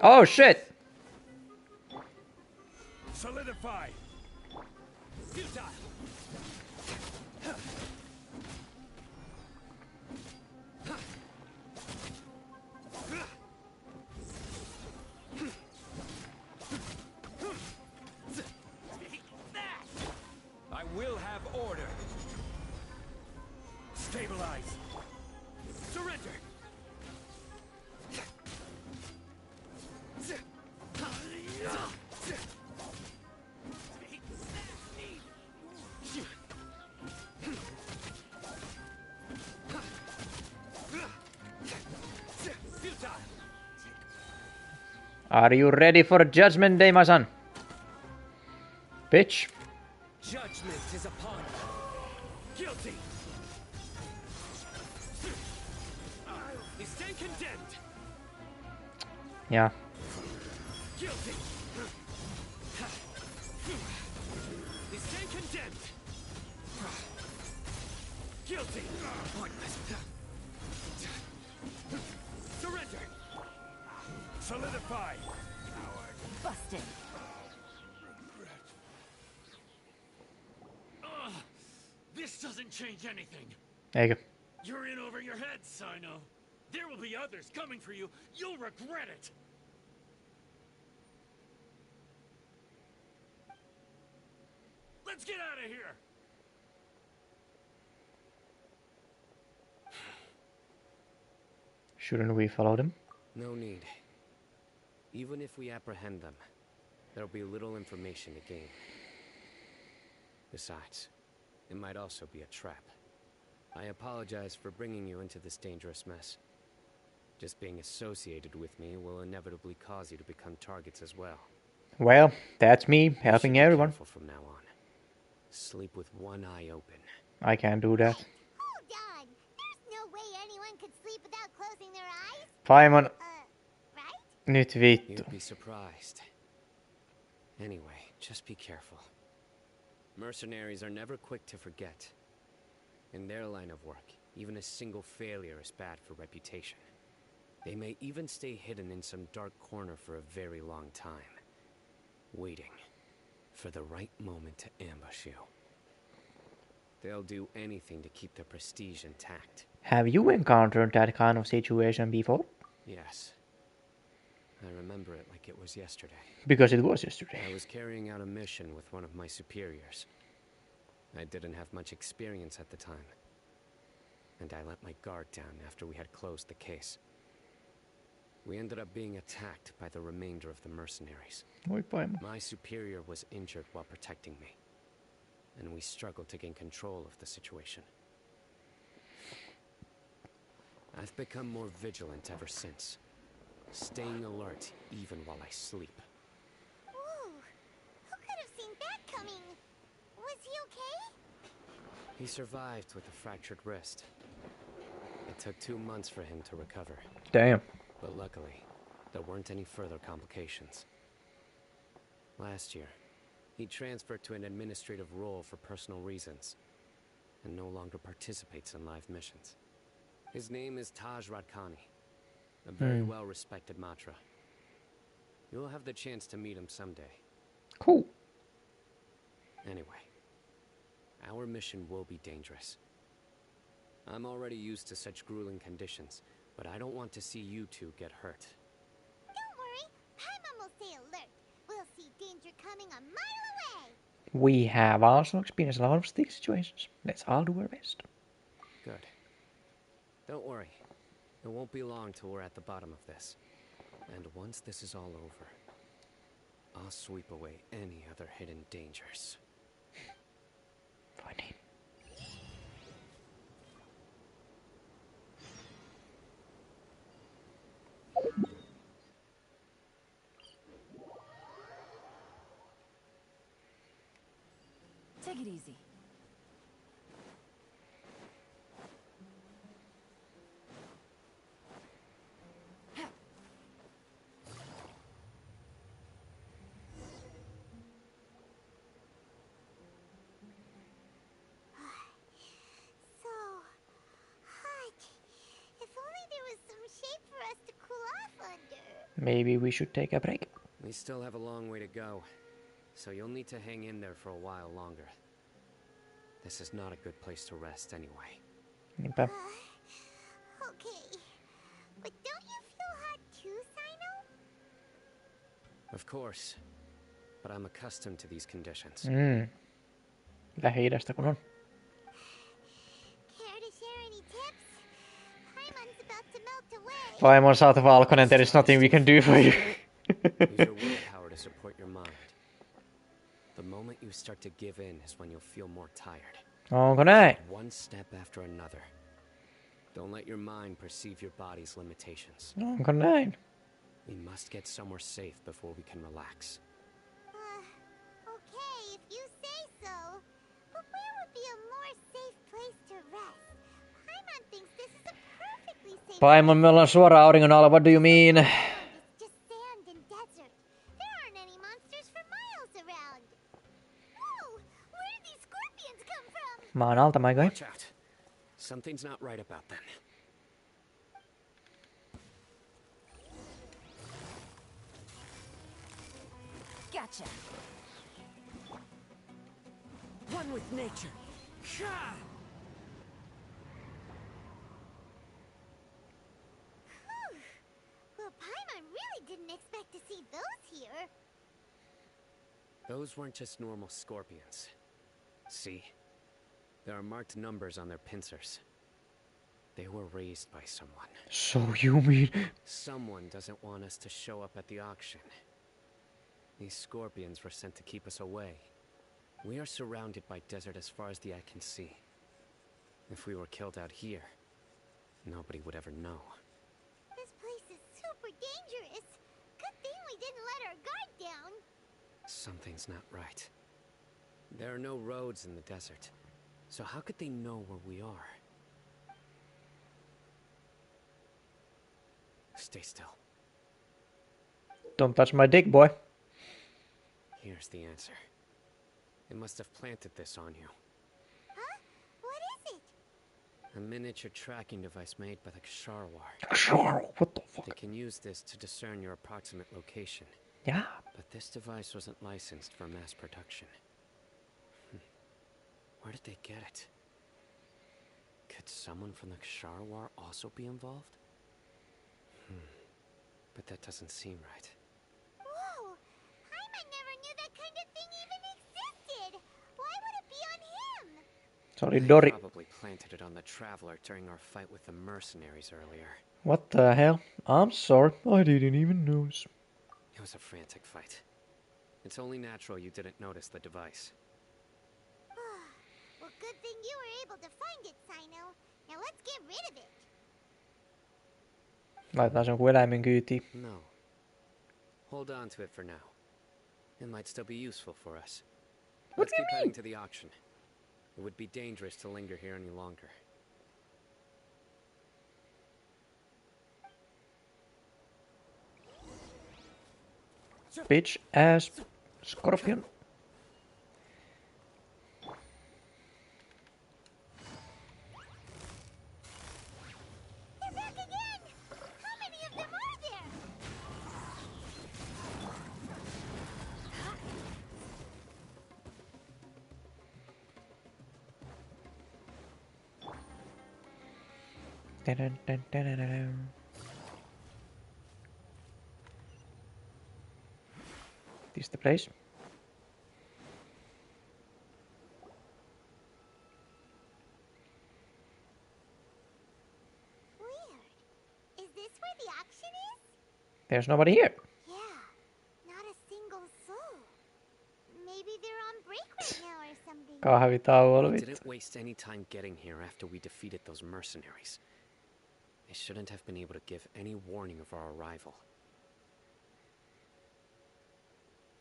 S1: Oh shit!
S14: Solidify. I will have order. Stabilize. Surrender.
S1: Are you ready for Judgment Day, my son? Bitch.
S12: Judgment is upon you.
S14: Guilty. You stand condemned.
S1: Yeah.
S14: Guilty. You stand condemned. Guilty. Surrender. Solidify.
S17: Busted.
S16: This doesn't change anything.
S1: Eikö?
S16: You're in over your head, Sino. There will be others coming for you. You'll regret it. Let's get out of here!
S1: Shouldn't we follow them?
S12: No need. Even if we apprehend them, there'll be little information to gain. Besides, it might also be a trap. I apologize for bringing you into this dangerous mess. Just being associated with me will inevitably cause you to become targets as well.
S1: Well, that's me helping everyone.
S12: From now on. Sleep with one eye open.
S1: I can't do that.
S6: Hold on. There's no way anyone could sleep without closing their eyes.
S1: Paimon.
S6: Right?
S1: Nyt vittu.
S12: You'd be surprised. Anyway, just be careful. Mercenaries are never quick to forget. In their line of work, even a single failure is bad for reputation. They may even stay hidden in some dark corner for a very long time, waiting for the right moment to ambush you. They'll do anything to keep their prestige intact.
S1: Have you encountered that kind of situation before?
S12: Yes. I remember it like it was yesterday.
S1: Because it was yesterday.
S12: I was carrying out a mission with one of my superiors. I didn't have much experience at the time, and I let my guard down after we had closed the case. We ended up being attacked by the remainder of the mercenaries. My superior was injured while protecting me, and we struggled to gain control of the situation. I've become more vigilant ever since, staying alert even while I sleep.
S6: Whoa! Who could have seen that coming? Was he okay?
S12: He survived with a fractured wrist. It took 2 months for him to recover.
S1: Damn.
S12: But luckily, there weren't any further complications. Last year, he transferred to an administrative role for personal reasons, and no longer participates in live missions. His name is Taj Radkani, a very well-respected Matra. You'll have the chance to meet him someday.
S1: Cool.
S12: Anyway, our mission will be dangerous. I'm already used to such grueling conditions, but I don't want to see you two get hurt.
S6: Don't worry, Paimon will stay alert. We'll see danger coming a mile away.
S1: We have also experienced a lot of sticky situations. Let's all do our best.
S12: Good. Don't worry. It won't be long till we're at the bottom of this. And once this is all over, I'll sweep away any other hidden dangers.
S1: Funny.
S17: Take it easy.
S6: So hot. If only there was some shade for us to cool off under.
S1: Maybe we should take a break.
S12: We still have a long way to go, so you'll need to hang in there for a while longer. This is not a good place to rest anyway.
S1: Niinpä.
S6: Okay. But don't you feel hot too, Sino?
S12: Of course, but I'm accustomed to these conditions.
S1: Lähi-idästä kun on.
S6: Care to share any tips? Paimon's about to melt away.
S1: Paimon, sä oot valkoinen, there is nothing we can do for you.
S12: Use your willpower to support your mind. The moment you start to give in is when you'll feel more tired.
S1: Onko näin?
S12: One step after another. Don't let your mind perceive your body's limitations.
S1: Onko näin?
S12: We must get somewhere safe before we can relax.
S6: Okay, if you say so. But where would be a more safe place to rest? Paimon thinks this is a perfectly safe
S1: Paimon, me ollaan suoraan auringon alla, what do you mean?
S6: It's just sand and desert. There aren't any monsters for miles around. Whoa! Where did these scorpions come from?
S1: Maan alta, my guy.
S12: Watch out. Something's not right about them.
S17: Gotcha.
S4: One with nature. Sha!
S6: Well, Paimon really didn't expect to see those here.
S12: Those weren't just normal scorpions. See? There are marked numbers on their pincers. They were raised by someone.
S1: So you mean...
S12: Someone doesn't want us to show up at the auction. These scorpions were sent to keep us away. We are surrounded by desert as far as the eye can see. If we were killed out here, nobody would ever know.
S6: This place is super dangerous. Good thing we didn't let our guard down.
S12: Something's not right. There are no roads in the desert, so how could they know where we are? Stay still.
S1: Don't touch my dick, boy.
S12: Here's the answer. It must have planted this on you.
S6: Huh? What is it?
S12: A miniature tracking device made by the Ksharwar.
S1: Ksharwar? What the fuck?
S12: They can use this to discern your approximate location.
S1: Yeah.
S12: But this device wasn't licensed for mass production. Where did they get it? Could someone from the Ksharwar also be involved? But that doesn't seem right.
S6: Whoa! Paimon never knew that kind of thing even existed! Why would it be on him?
S1: Sorry,
S12: They
S1: Dory.
S12: probably planted it on the Traveler during our fight with the mercenaries earlier.
S1: What the hell? I'm sorry, I didn't even notice.
S12: It was a frantic fight. It's only natural you didn't notice the device.
S6: Well, good thing you were able to find it, Sino. Now let's get rid of it.
S1: Laitetaan sen kuin eläimen kyytiin.
S12: No. Hold on to it for now. It might still be useful for us. Let's keep heading to the auction. It would be dangerous to linger here any longer.
S1: Bitch ass scorpion.
S6: They're back again! How many of them are there?
S1: Dun, dun, dun, dun, dun. This the place?
S6: Weird. Is this where the auction is?
S1: There's nobody here.
S6: Yeah, not a single soul. Maybe they're on break right now or something.
S1: Kahvitauolla
S12: We
S1: vittu.
S12: didn't waste any time getting here after we defeated those mercenaries. They shouldn't have been able to give any warning of our arrival.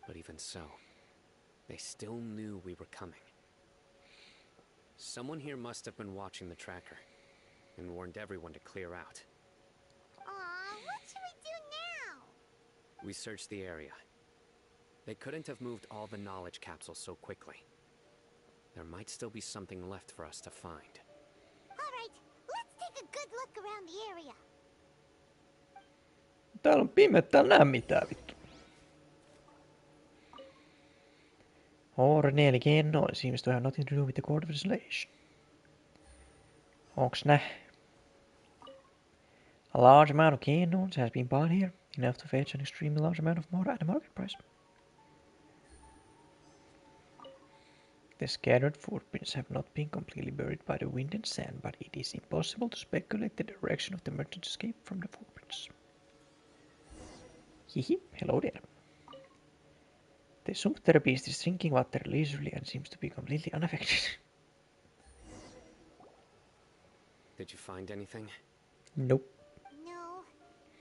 S12: But even so, they still knew we were coming. Someone here must have been watching the tracker and warned everyone to clear out.
S6: Aw, what should we do now?
S12: We searched the area. They couldn't have moved all the knowledge capsules so quickly. There might still be something left for us to find.
S6: Alright, let's take a good look around the area.
S1: Täällä on pimeä, täällä näe mitään vittu. Or nearly noise seems to have nothing to do with the court of desolation. Onks nää? A large amount of candles has been bought here, enough to fetch an extremely large amount of more at the market price. The scattered footprints have not been completely buried by the wind and sand, but it is impossible to speculate the direction of the merchant's escape from the footprints. Hihi, hello there. The sumpter beast is drinking water leisurely and seems to be completely unaffected.
S12: Did you find anything?
S1: Nope.
S6: No,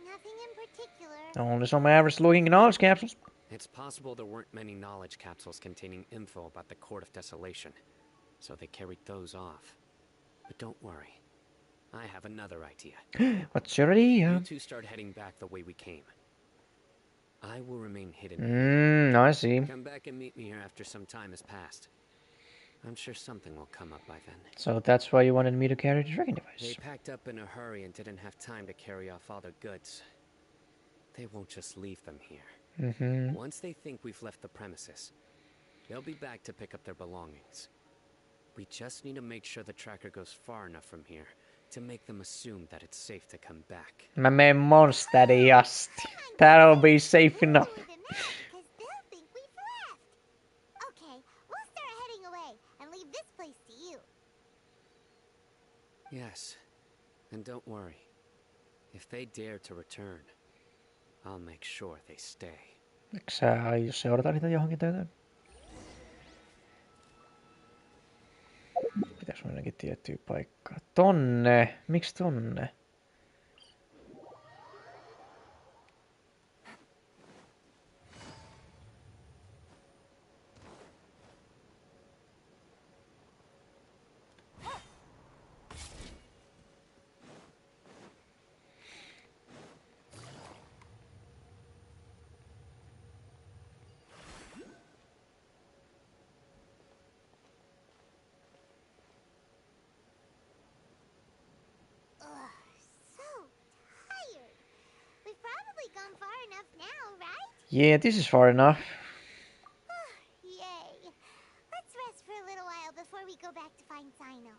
S6: nothing in particular.
S1: Only some average looking knowledge capsules.
S12: It's possible there weren't many knowledge capsules containing info about the Court of Desolation, so they carried those off. But don't worry, I have another idea.
S1: What's your idea?
S12: You two start heading back the way we came. I will remain hidden.
S1: I see.
S12: Come back and meet me here after some time has passed. I'm sure something will come up by then.
S1: So that's why you wanted me to carry the tracking device.
S12: They packed up in a hurry and didn't have time to carry off all their goods. They won't just leave them here. Once they think we've left the premises, they'll be back to pick up their belongings. We just need to make sure the tracker goes far enough from here to make them assume that it's safe to come back.
S1: Mä menen monsteri asti. That'll be safe enough.
S6: Okay, we'll start heading away and leave
S12: Yes, and don't worry. If they dare to return, I'll make sure they stay.
S1: Eikö sä aio seurata niitä johonkin töihin? Pitäis olla ainakin tiettyä paikkaa. Tonne! Miksi tonne? Yeah, this is far enough.
S6: Yay. Let's rest for a little while before we go back to find Sino.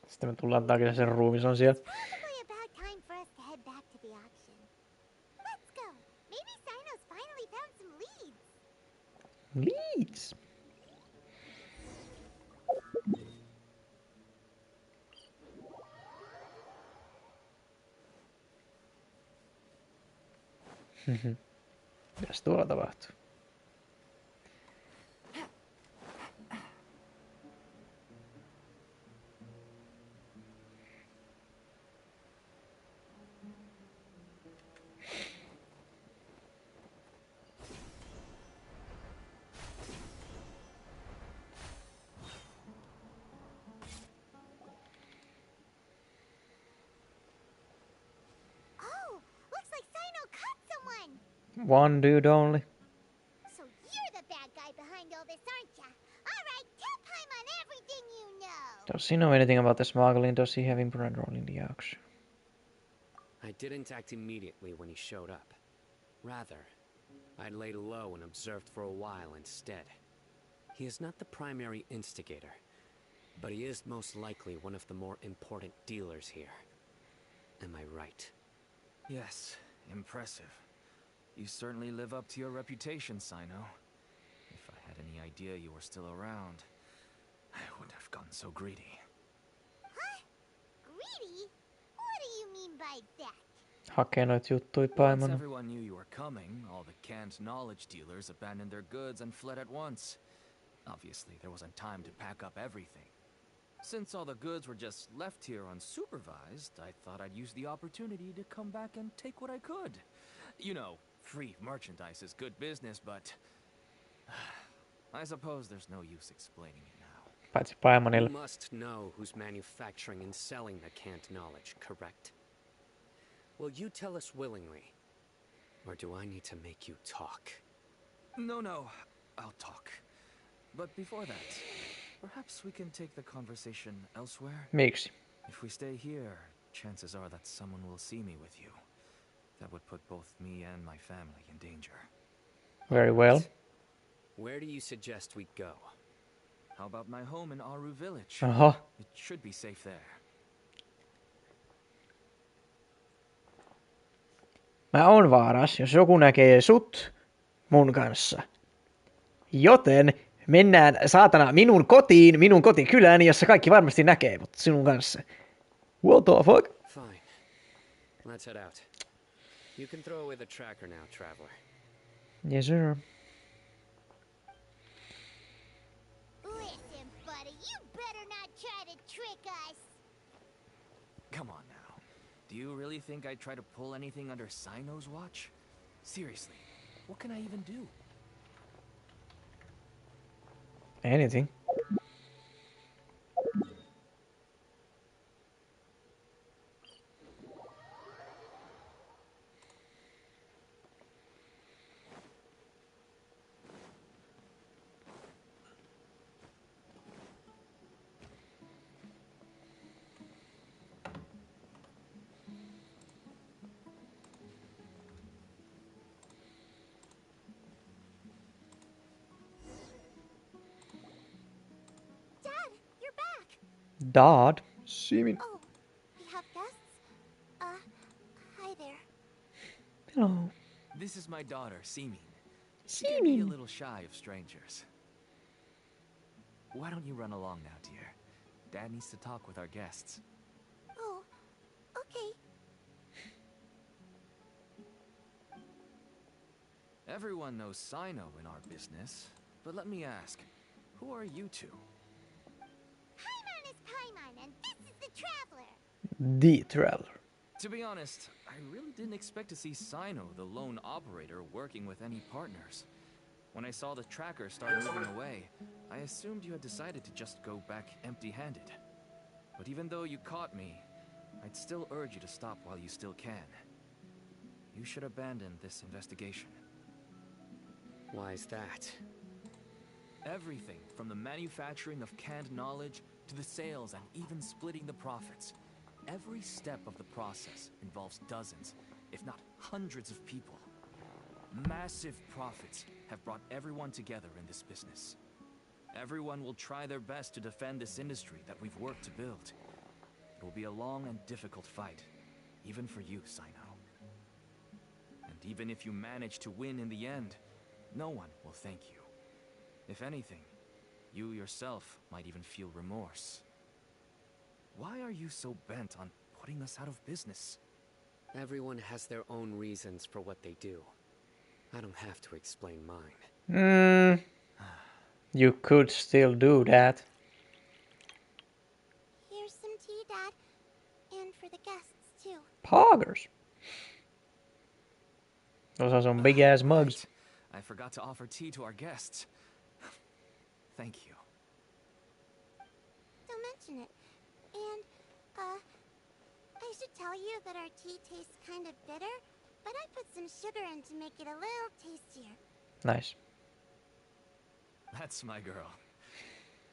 S1: Sitten me tullaan takaisin, sen ruumis on siellä.
S6: Probably about time for us to head back to the auction. Let's go. Maybe Sino's finally found some leads.
S1: Leads? Mitäs tuolla tapahtuu? One dude only.
S6: So you're the bad guy behind all this, aren't ya? All right, tell Paimon everything you know.
S1: Does he know anything about the smuggling? Does he have important role in the auction?
S12: I didn't act immediately when he showed up. Rather, I laid low and observed for a while instead. He is not the primary instigator, but he is most likely one of the more important dealers here. Am I right?
S7: Yes, impressive. You certainly live up to your reputation, Sino. If I had any idea you were still around, I wouldn't have gotten so greedy.
S6: Huh? Greedy? What do you mean by that?
S1: Hakee noit juttui
S7: Once
S1: Paimon.
S7: everyone knew you were coming, all the canned knowledge dealers abandoned their goods and fled at once. Obviously, there wasn't time to pack up everything. Since all the goods were just left here unsupervised, I thought I'd use the opportunity to come back and take what I could. You know, free merchandise is good business, but I suppose there's no use explaining it now.
S1: Paitsi Paimonille.
S12: You must know who's manufacturing and selling the canned knowledge, correct? Will you tell us willingly, or do I need to make you talk?
S7: No, I'll talk. But before that, perhaps we can take the conversation elsewhere?
S1: Miksi?
S7: If we stay here, chances are that someone will see me with you. That would put both me and my family in danger.
S1: Very well.
S12: Where do you suggest we go?
S7: How about my home in Aru village?
S1: Aha.
S7: It should be safe there.
S1: Mä oon vaaras, jos joku näkee sut mun kanssa. Joten mennään saatana minun kotikylään, jossa kaikki varmasti näkee mut sinun kanssa. What the fuck?
S12: Fine. Let's head out. You can throw away the tracker now, traveler.
S1: Yes, sir.
S6: Listen, buddy, you better not try to trick us.
S7: Come on now. Do you really think I'd try to pull anything under Sino's watch? Seriously, what can I even do?
S1: Anything. Dad? Simin.
S6: Oh, we have guests? Hi there.
S1: Hello.
S7: This is my daughter, Simin. She can be a little shy of strangers. why don't you run along now, dear? Dad needs to talk with our guests.
S6: Oh, okay.
S7: Everyone knows Sino in our business, but let me ask, who are you two?
S6: Paimon is Paimon, and this is the Traveler.
S1: The Traveler.
S7: To be honest, I really didn't expect to see Sino, the lone operator, working with any partners. When I saw the tracker start moving away, I assumed you had decided to just go back empty-handed. But even though you caught me, I'd still urge you to stop while you still can. You should abandon this investigation.
S12: Why is that?
S7: Everything from the manufacturing of canned knowledge to the sales and even splitting the profits. Every step of the process involves dozens, if not hundreds of people. Massive profits have brought everyone together in this business. Everyone will try their best to defend this industry that we've worked to build. It will be a long and difficult fight, even for you, Sino. And even if you manage to win in the end, no one will thank you. If anything, you yourself might even feel remorse. Why are you so bent on putting us out of business?
S12: Everyone has their own reasons for what they do. I don't have to explain mine.
S1: You could still do that.
S6: Here's some tea, Dad. And for the guests, too.
S1: Poggers. Those are some big ass mugs.
S7: I forgot to offer tea to our guests. Thank you.
S6: Don't mention it. And, I should tell you that our tea tastes kind of bitter, but I put some sugar in to make it a little tastier.
S1: Nice.
S7: That's my girl.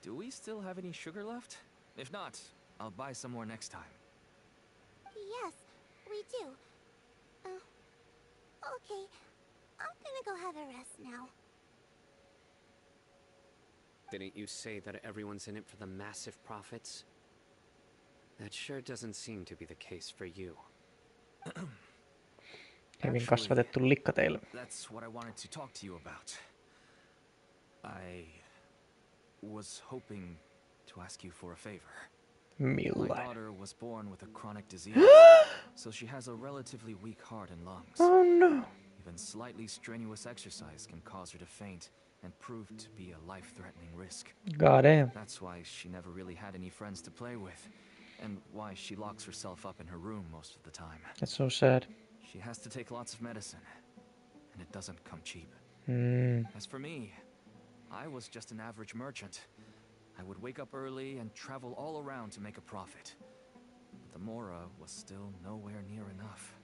S7: Do we still have any sugar left? If not, I'll buy some more next time.
S6: Yes, we do. Okay. I'm gonna go have a rest now.
S12: Didn't you say that everyone's in it for the massive profits? That sure doesn't seem to be the case for you.
S1: Hyvin kasvatettu likka teillä.
S7: That's what I wanted to talk to you about. I was hoping to ask you for a favor. My daughter was born with a chronic disease, so she has a relatively weak heart and lungs.
S1: Oh no.
S7: Even slightly strenuous exercise can cause her to faint and prove to be a life-threatening risk.
S1: Goddamn.
S7: That's why she never really had any friends to play with, and why she locks herself up in her room most of the time.
S1: That's so sad.
S7: She has to take lots of medicine, and it doesn't come cheap. As for me, I was just an average merchant. I would wake up early and travel all around to make a profit. But the Mora was still nowhere near enough.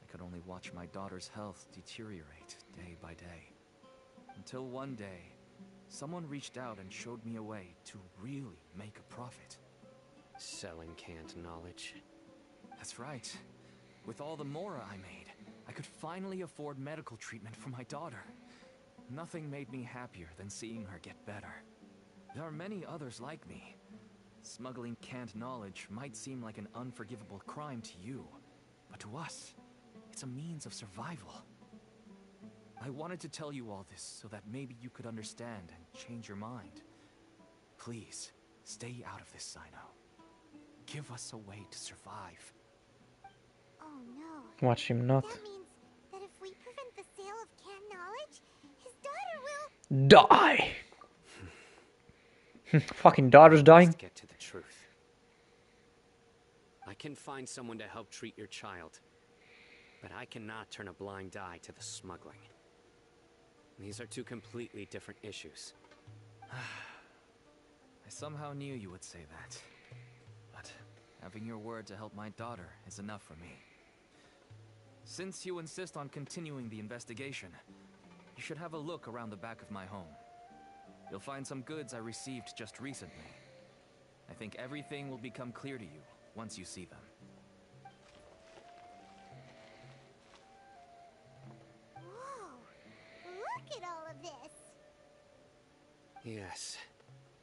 S7: I could only watch my daughter's health deteriorate day by day. Until one day, someone reached out and showed me a way to really make a profit.
S12: Selling canned knowledge.
S7: That's right. With all the Mora I made, I could finally afford medical treatment for my daughter. Nothing made me happier than seeing her get better. There are many others like me. Smuggling canned knowledge might seem like an unforgivable crime to you, but to us, it's a means of survival. I wanted to tell you all this so that maybe you could understand and change your mind. Please, stay out of this, Sino. Give us a way to survive.
S6: Oh no.
S1: Watch him not.
S6: That means that if we prevent the sale of canned knowledge, his daughter will...
S1: Die! Fucking daughter's dying.
S12: Let's get to the truth. I can find someone to help treat your child, but I cannot turn a blind eye to the smuggling. These are two completely different issues.
S7: I somehow knew you would say that. But having your word to help my daughter is enough for me. Since you insist on continuing the investigation, you should have a look around the back of my home. You'll find some goods I received just recently. I think everything will become clear to you once you see them.
S6: Whoa! Look at all of this!
S12: Yes,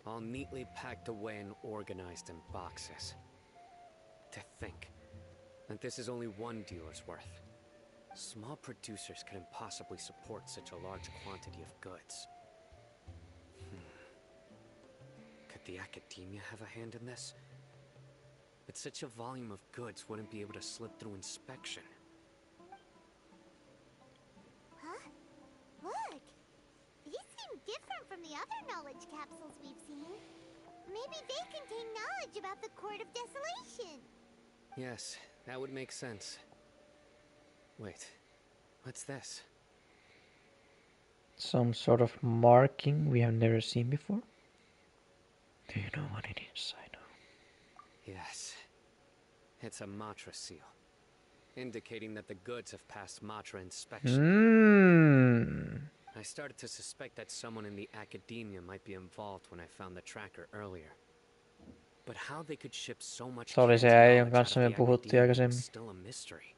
S12: all neatly packed away and organized in boxes. To think that this is only one dealer's worth. Small producers couldn't possibly support such a large quantity of goods. Could the academia have a hand in this? But such a volume of goods wouldn't be able to slip through inspection.
S6: Huh? Look! These seem different from the other knowledge capsules we've seen. Maybe they contain knowledge about the Court of Desolation.
S12: Yes, that would make sense. Wait, what's this?
S1: Some sort of marking we have never seen before. Do you know what it is? I know.
S12: Yes. It's a Matra seal, indicating that the goods have passed Matra inspection. I started to suspect that someone in the academia might be involved when I found the tracker earlier. But how they could ship so much
S1: Se oli se äijä, jonka kanssa me puhuttiin aikaisemmin.
S12: Still a mystery.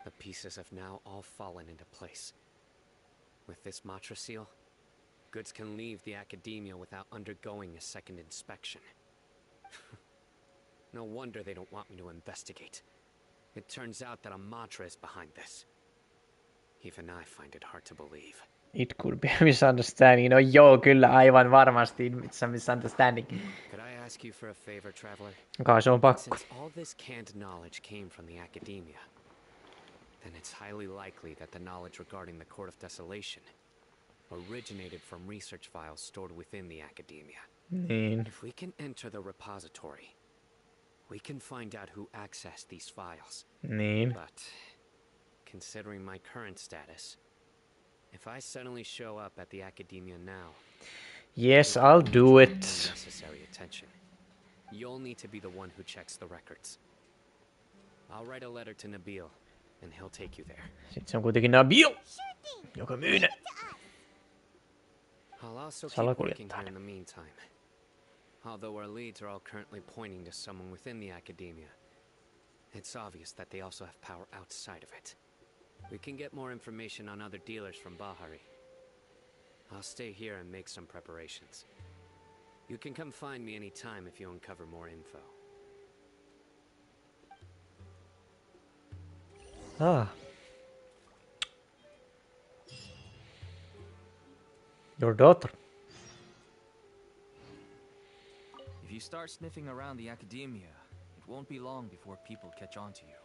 S12: The pieces have now all fallen into place. With this Matra seal, goods can leave the academia without undergoing a second inspection. No wonder they don't want me to investigate. It turns out that a Matra is behind this. Even I find it hard to believe.
S1: It could be a misunderstanding. No joo, kyllä aivan varmasti it's a misunderstanding.
S12: Could I ask you for a favor, traveler?
S1: Kai se on pakko.
S12: Since all this canned knowledge came from the academia, then it's highly likely that the knowledge regarding the Court of Desolation originated from research files stored within the academia.
S1: Niin.
S12: If we can enter the repository, we can find out who accessed these files.
S1: Niin.
S12: But considering my current status, if I suddenly show up at the academia now,
S1: yes, I'll do it.
S12: Necessary attention. You'll need to be the one who checks the records. I'll write a letter to Nabil, and he'll take you there.
S1: Sitten se on kuitenkin Nabil, joka myy ne.
S12: I'll also keep working here in the meantime. Although our leads are all currently pointing to someone within the academia, it's obvious that they also have power outside of it. We can get more information on other dealers from Bahari. I'll stay here and make some preparations. You can come find me anytime if you uncover more info.
S1: Your daughter.
S7: If you start sniffing around the academia, it won't be long before people catch on to you.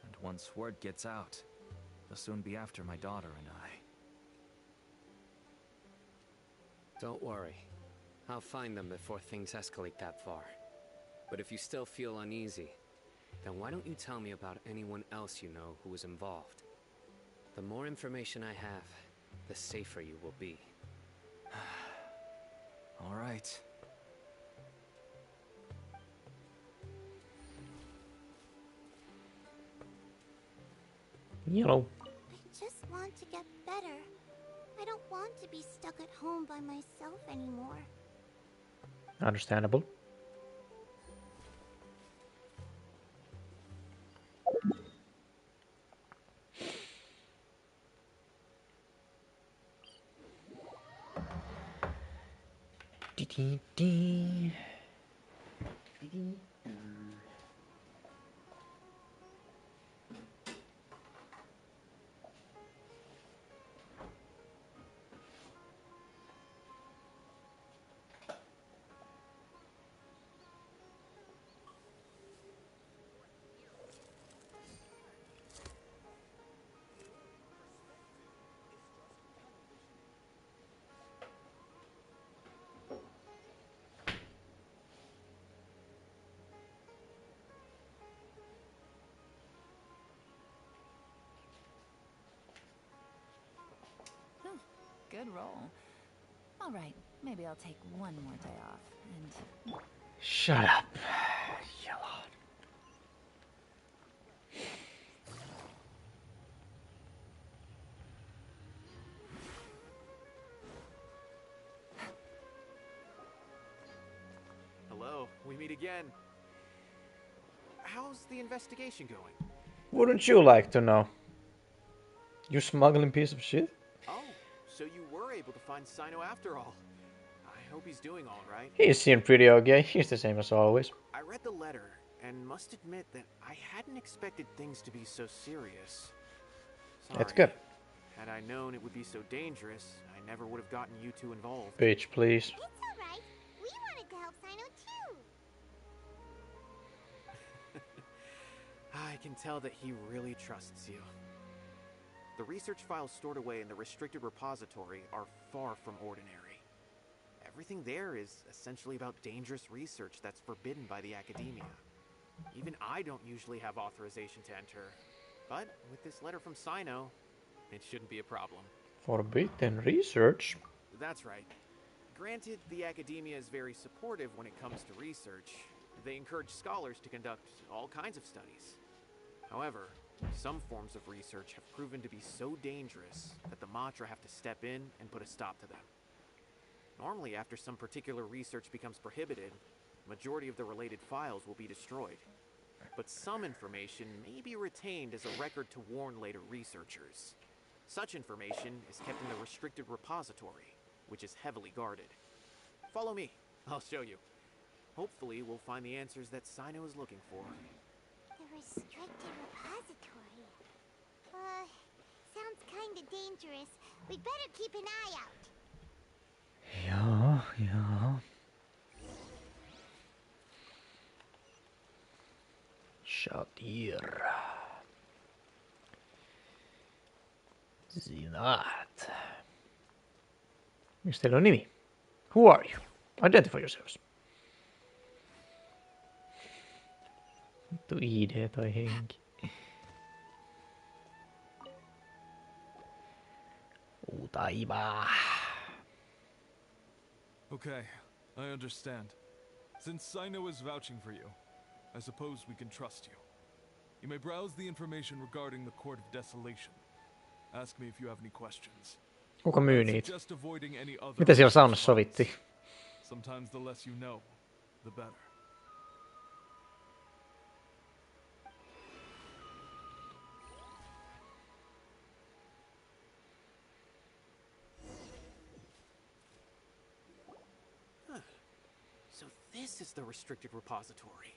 S7: And once word gets out, they'll soon be after my daughter and I.
S12: Don't worry. I'll find them before things escalate that far. But if you still feel uneasy, then why don't you tell me about anyone else you know who was involved? The more information I have, the safer you will be.
S7: All right.
S1: Yellow.
S6: I just want to get better. I don't want to be stuck at home by myself anymore.
S1: Understandable.
S17: Good roll. All right, maybe I'll take one more day off and...
S1: Shut up, Yellow.
S2: Hello, we meet again. How's the investigation going?
S1: Wouldn't you like to know? You smuggling piece of shit?
S2: Oh, so you were able to find Sino after all. I hope he's doing all right.
S1: He seemed pretty okay. He's the same as always.
S2: I read the letter and must admit that I hadn't expected things to be so serious. Sorry.
S1: That's good.
S2: Had I known it would be so dangerous, I never would have gotten you two involved.
S1: Bitch, please.
S6: It's alright. We wanted to help
S19: can tell that he really trusts you. The research files stored away in the restricted repository are far from ordinary. Everything there is essentially about dangerous research that's forbidden by the academia. Even I don't usually have authorization to enter, but with this letter from Sino, it shouldn't be a problem.
S1: Forbidden research?
S19: That's right. Granted, the academia is very supportive when it comes to research. They encourage scholars to conduct all kinds of studies. However, some forms of research have proven to be so dangerous that the Matra have to step in and put a stop to them. Normally, after some particular research becomes prohibited, the majority of the related files will be destroyed. But some information may be retained as a record to warn later researchers. Such information is kept in the restricted repository, which is heavily guarded. Follow me. I'll show you. Hopefully, we'll find the answers that Sino is looking for.
S6: The restricted repository. Sounds kinda dangerous. We'd better keep an eye out.
S1: Ja. Shatir. Zinat. Missä teillä on nimi? Who are you? Identify yourselves. Vittu ID tai henki. Utaiva.
S2: Okay, I understand. Since Sino is vouching for you, I suppose we can trust you. You may browse the information regarding the Court of Desolation. Ask me if you have any questions.
S1: Kuka myy niitä?
S2: Just avoiding any other.
S1: Mitä siellä saunassa sovittiin?
S2: Sometimes the less you know, the better.
S19: So this is the restricted repository.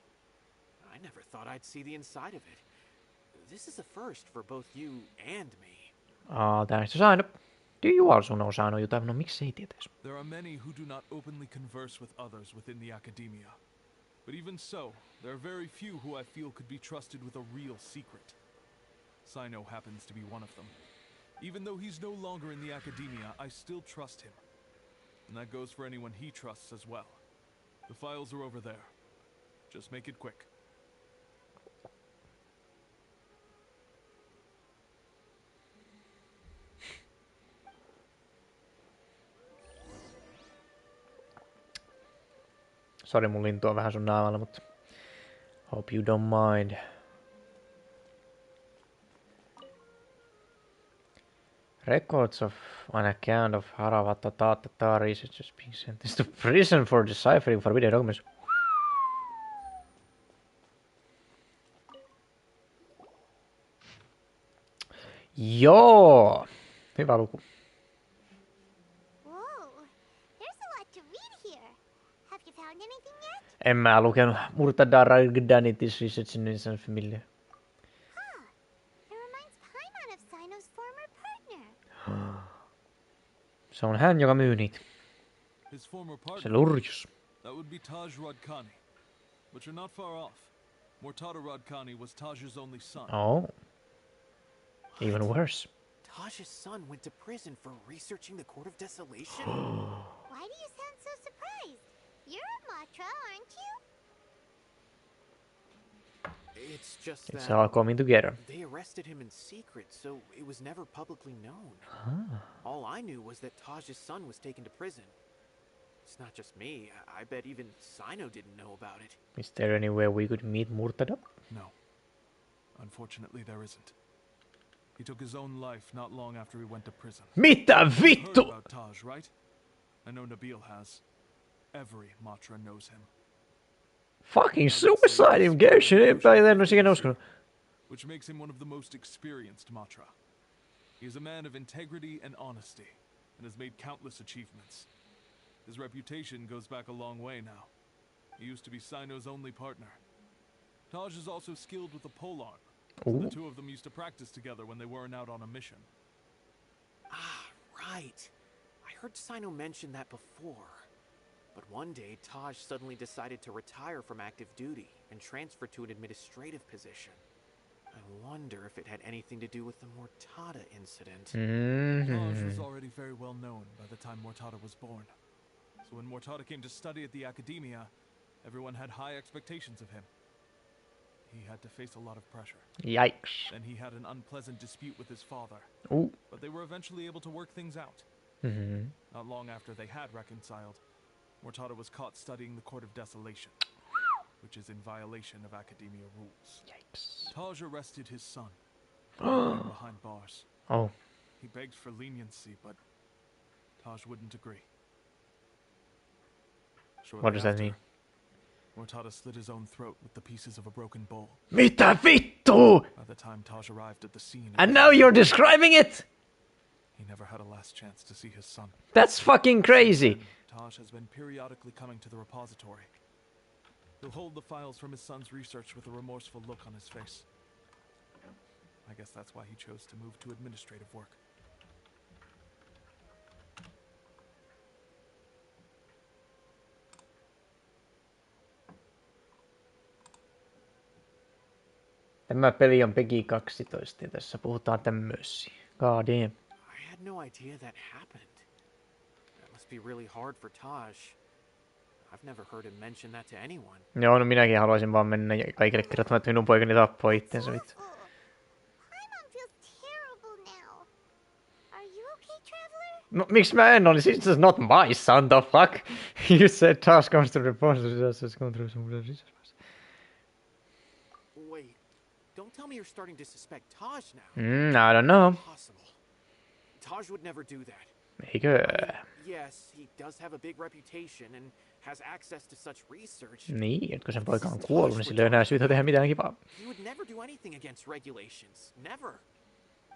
S19: I never thought I'd see the inside of it. This is a first for both you and me.
S1: Thanks to Sino. Do you also know Sino jotain? No miksi ei tietäisi?
S2: There are many who do not openly converse with others within the academia. But even so, there are very few who I feel could be trusted with a real secret. Sino happens to be one of them. Even though he's no longer in the academia, I still trust him. And that goes for anyone he trusts as well. The files are over there. Just make it quick.
S1: Sori, mun lintu on vähän sun naamalla, mutta hope you don't mind. Records of an account of Haravata Tata researchers being sentenced to prison for deciphering forbidden documents. Joo! Hyvä luku. En mä lukenut Murtada Ragdanitis Research in Instant Familiar.
S6: It reminds Paimon of Sino's former partner.
S1: Se on hän, joka myy niitä.
S2: His former partner.
S1: Se lurjus.
S2: That would be Taj Radkani. But you're not far off. Murtada Radkani was Taj's only son.
S1: Oh. Even worse.
S19: Taj's son went to prison for researching the Court of Desolation?
S6: Why do you sound so surprised? You're a Matra, aren't you?
S19: It's just that
S1: It's all coming together.
S19: they arrested him in secret, so it was never publicly known. All I knew was that Taj's son was taken to prison. It's not just me. I bet even Sino didn't know about it.
S1: Is there anywhere we could meet Murtada?
S2: No. Unfortunately, there isn't. He took his own life not long after he went to prison.
S1: Mitä
S2: You've
S1: vittu?
S2: heard about Taj, right? I know Nabil has. Every Matra knows him.
S1: Fucking suicide in Genshin Impact, en olisi ikinä uskonut.
S2: Which makes him one of the most experienced Matra. He is a man of integrity and honesty, and has made countless achievements. His reputation goes back a long way now. He used to be Sino's only partner. Taj is also skilled with the polearm. So the two of them used to practice together when they weren't out on a mission.
S19: Ah, right. I heard Sino mention that before. But one day, Taj suddenly decided to retire from active duty and transfer to an administrative position.
S18: I wonder if it had anything to do with the Mortada incident.
S2: Taj was already very well known by the time Mortada was born. So when Mortada came to study at the academia, everyone had high expectations of him. He had to face a lot of pressure.
S1: Yikes.
S2: Then he had an unpleasant dispute with his father.
S1: Ooh.
S2: But they were eventually able to work things out. Not long after they had reconciled, Mortada was caught studying the Court of Desolation, which is in violation of academia rules.
S1: Yikes.
S2: Taj arrested his son, put him behind bars.
S1: Oh.
S2: He begged for leniency, but Taj wouldn't agree. Shortly
S1: What does that
S2: after,
S1: mean?
S2: Mortada slit his own throat with the pieces of a broken bowl.
S1: Mitä vittu?
S2: By the time Taj arrived at the scene...
S1: And now you're describing it?
S2: He never had a last chance to see his son.
S1: That's fucking crazy.
S2: Taj has been periodically coming to the repository. He'll hold the files from his son's research with a remorseful look on his face. I guess that's why he chose to move to administrative work.
S1: Tämä peli on Peggy 12 ja tässä puhutaan tämmöisiä. God damn.
S18: I had no idea that happened. That must be really hard for Taj. I've never heard him mention that to anyone.
S1: Joo, no minäkin haluaisin vaan mennä ja kaikille kertomaan, että minun poikani tappoi itsensä vittu. No, miksi mä en olisi? It's not my son, the fuck? You said Taj comes to report, just going through some research.
S18: Wait, don't tell me you're starting to suspect Taj now.
S1: I don't know.
S18: Impossible. Taj would never do that.
S1: Eikö?
S18: Yes, he does have a big reputation and has access to such research.
S1: Niin, että kun sen poika on kuollut, niin sillä ei enää syytä tehdä mitään kivaa.
S18: He would never do anything against regulations. Never.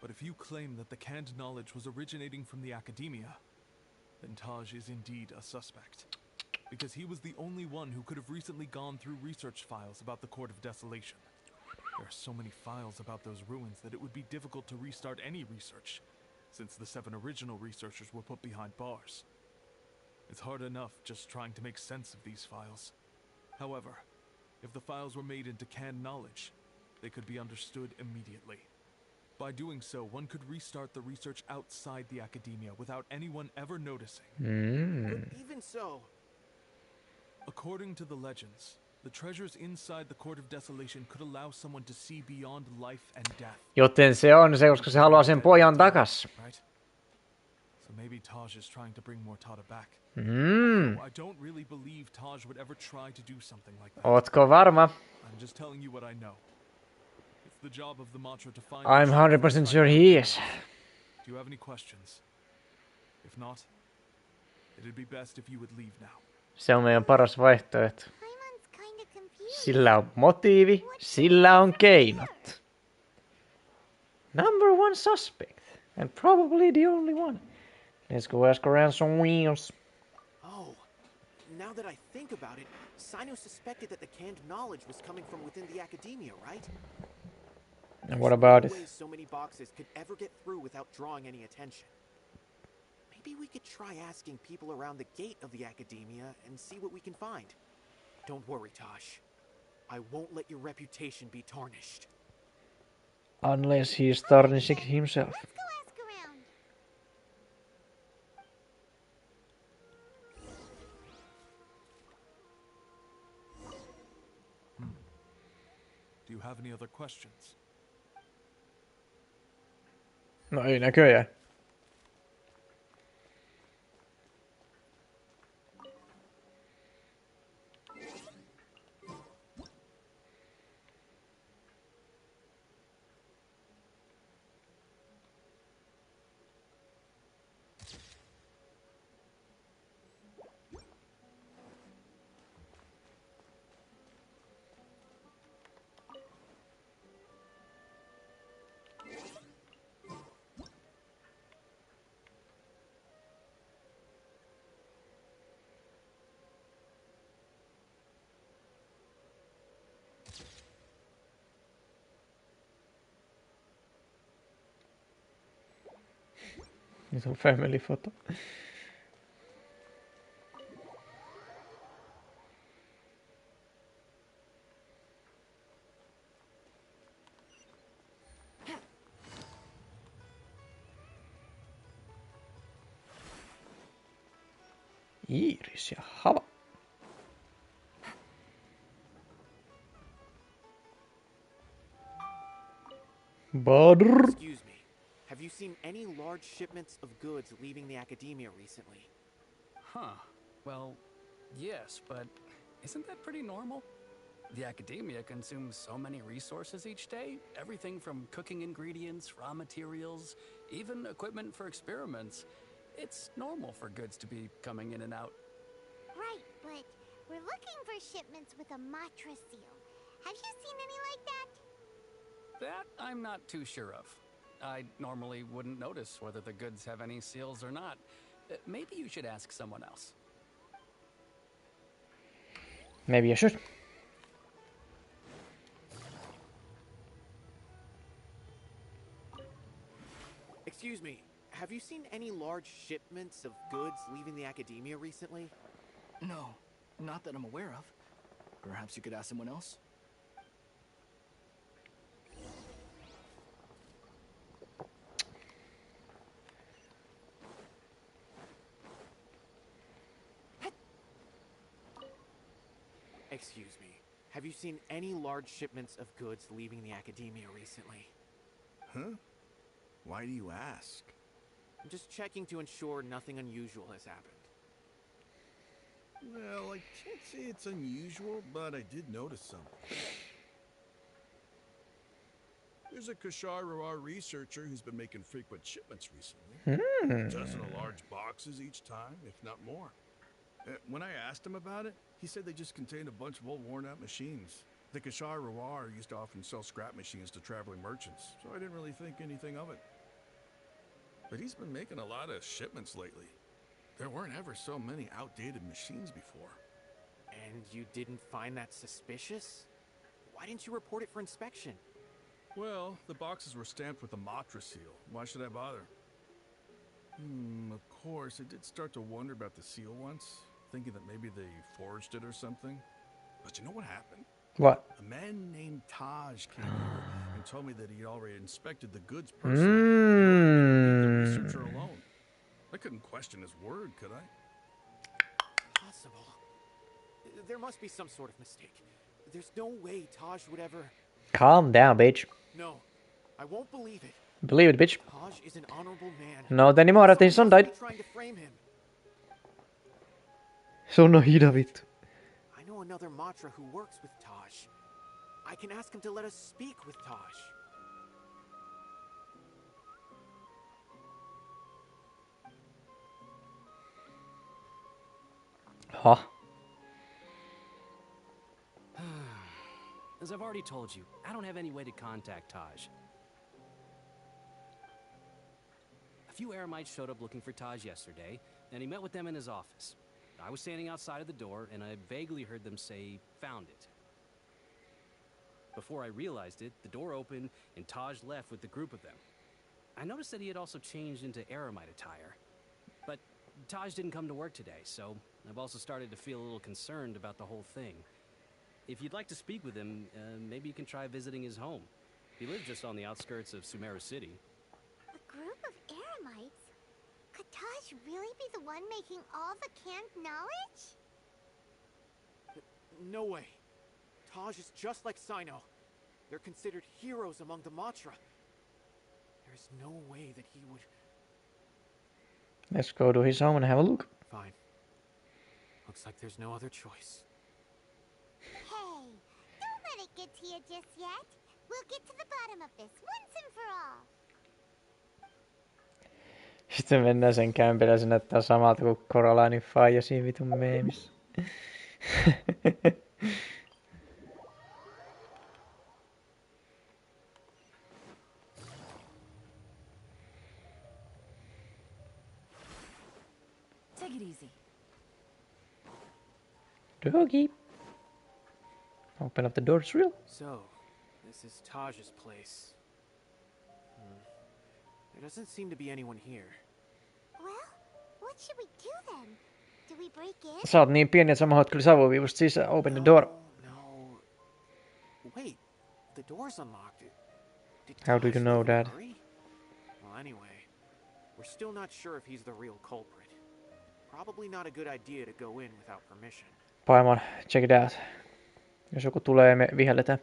S2: But if you claim that the canned knowledge was originating from the academia, then Taj is indeed a suspect. Because he was the only one who could have recently gone through research files about the Court of Desolation. There are so many files about those ruins that it would be difficult to restart any research, since the 7 original researchers were put behind bars. It's hard enough just trying to make sense of these files. However, if the files were made into canned knowledge, they could be understood immediately. By doing so, one could restart the research outside the academia without anyone ever noticing.
S18: But even so...
S2: According to the legends, the treasures inside the Court of Desolation could allow someone to see beyond life and death.
S1: Joten se on se, koska se haluaa sen pojan takas.
S2: Right? So maybe Taj is trying to bring Mortada back. I don't really believe Taj would ever try to do something like that.
S1: Ootko varma?
S2: I'm just telling you what I know. It's the job of the Mantra to find...
S1: I'm 100% sure he is.
S2: Do you have any questions? If not, it'd be best if you would leave now.
S1: Se on meidän paras vaihtoehto. Sillä on motiivi, sillä on keinot. Number 1 suspect. And probably the only one. Let's go ask around some wheels.
S18: Oh, now that I think about it, Sino suspected that the canned knowledge was coming from within the academia, right?
S1: And what about it?
S18: There's no way so many boxes could ever get through without drawing any attention. Maybe we could try asking people around the gate of the academia and see what we can find. Don't worry, Taj. I won't let your reputation be tarnished.
S1: Unless he's tarnishing himself.
S2: Do you have any other questions?
S1: No ei näköjään. Little family photo. Iris ja Hava. Badr.
S18: Excuse me. Have you seen any large shipments of goods leaving the academia recently?
S15: Huh. Well, yes, but isn't that pretty normal? The academia consumes so many resources each day. Everything from cooking ingredients, raw materials, even equipment for experiments. It's normal for goods to be coming in and out.
S6: Right, but we're looking for shipments with a Matra seal. Have you seen any like that?
S15: That I'm not too sure of. I normally wouldn't notice whether the goods have any seals or not. Maybe you should ask someone else.
S1: Maybe I should.
S18: Excuse me, have you seen any large shipments of goods leaving the academia recently?
S21: No, not that I'm aware of. Perhaps you could ask someone else?
S18: Excuse me, have you seen any large shipments of goods leaving the academia recently?
S20: Huh? Why do you ask?
S18: I'm just checking to ensure nothing unusual has happened.
S20: Well, I can't say it's unusual, but I did notice something. There's a Kashar'ar researcher who's been making frequent shipments recently. A dozen of large boxes each time, if not more. When I asked him about it, he said they just contained a bunch of old worn-out machines. The Kashar'ar used to often sell scrap machines to traveling merchants, so I didn't really think anything of it. But he's been making a lot of shipments lately. There weren't ever so many outdated machines before.
S18: And you didn't find that suspicious? Why didn't you report it for inspection?
S20: Well, the boxes were stamped with a Matra seal. Why should I bother? Of course, I did start to wonder about the seal once, thinking that maybe they forged it or something. But you know what happened?
S1: What?
S20: A man named Taj came here and told me that he'd already inspected the goods personally. Leave the researcher alone. I couldn't question his word, could I?
S18: Possible. There must be some sort of mistake. There's no way Taj would ever...
S1: Calm down, bitch.
S18: No, I won't believe it.
S1: Believe it, bitch.
S18: Taj is an honorable man.
S1: Not anymore, att his son died.
S18: Trying to frame him.
S1: Så nöjda, vittu.
S18: I know another Matra who works with Taj. I can ask him to let us speak with Taj.
S1: Huh?
S23: As I've already told you, I don't have any way to contact Taj. A few Eremites showed up looking for Taj yesterday, and he met with them in his office. I was standing outside of the door, and I vaguely heard them say, "Found it." Before I realized it, the door opened, and Taj left with the group of them. I noticed that he had also changed into Eremite attire. But Taj didn't come to work today, so I've also started to feel a little concerned about the whole thing. If you'd like to speak with him, maybe you can try visiting his home. He lives just on the outskirts of Sumeru City.
S6: A group of Eremites? Could Taj really be the one making all the canned knowledge?
S18: No way. Taj is just like Sino. They're considered heroes among the Matra. There's no way that he would...
S1: Let's go to his home and have a look.
S18: Fine. Looks like there's no other choice.
S6: Hey, don't let it get to you just yet. We'll get to the bottom of this once and for all.
S1: Sitten mennään sen kämpillä, se näyttää samalta kuin Coralainin faija siinä vitun meemissä.
S17: Take it easy.
S1: Doggy. Open up the doors real.
S18: So, this is Taj's place. There doesn't seem to be anyone here.
S6: Well, what should we do then? Do we break in?
S1: Sä oot niin pieni, että sä mahdut kyllä savuviivusta sisään. Open the door.
S18: No. Wait, the door's unlocked.
S1: How do you know that?
S18: Well, anyway, we're still not sure if he's the real culprit.
S19: probably not a good idea to go in without permission.
S1: Paimon, check it out. Jos joku tulee, me vihelletään.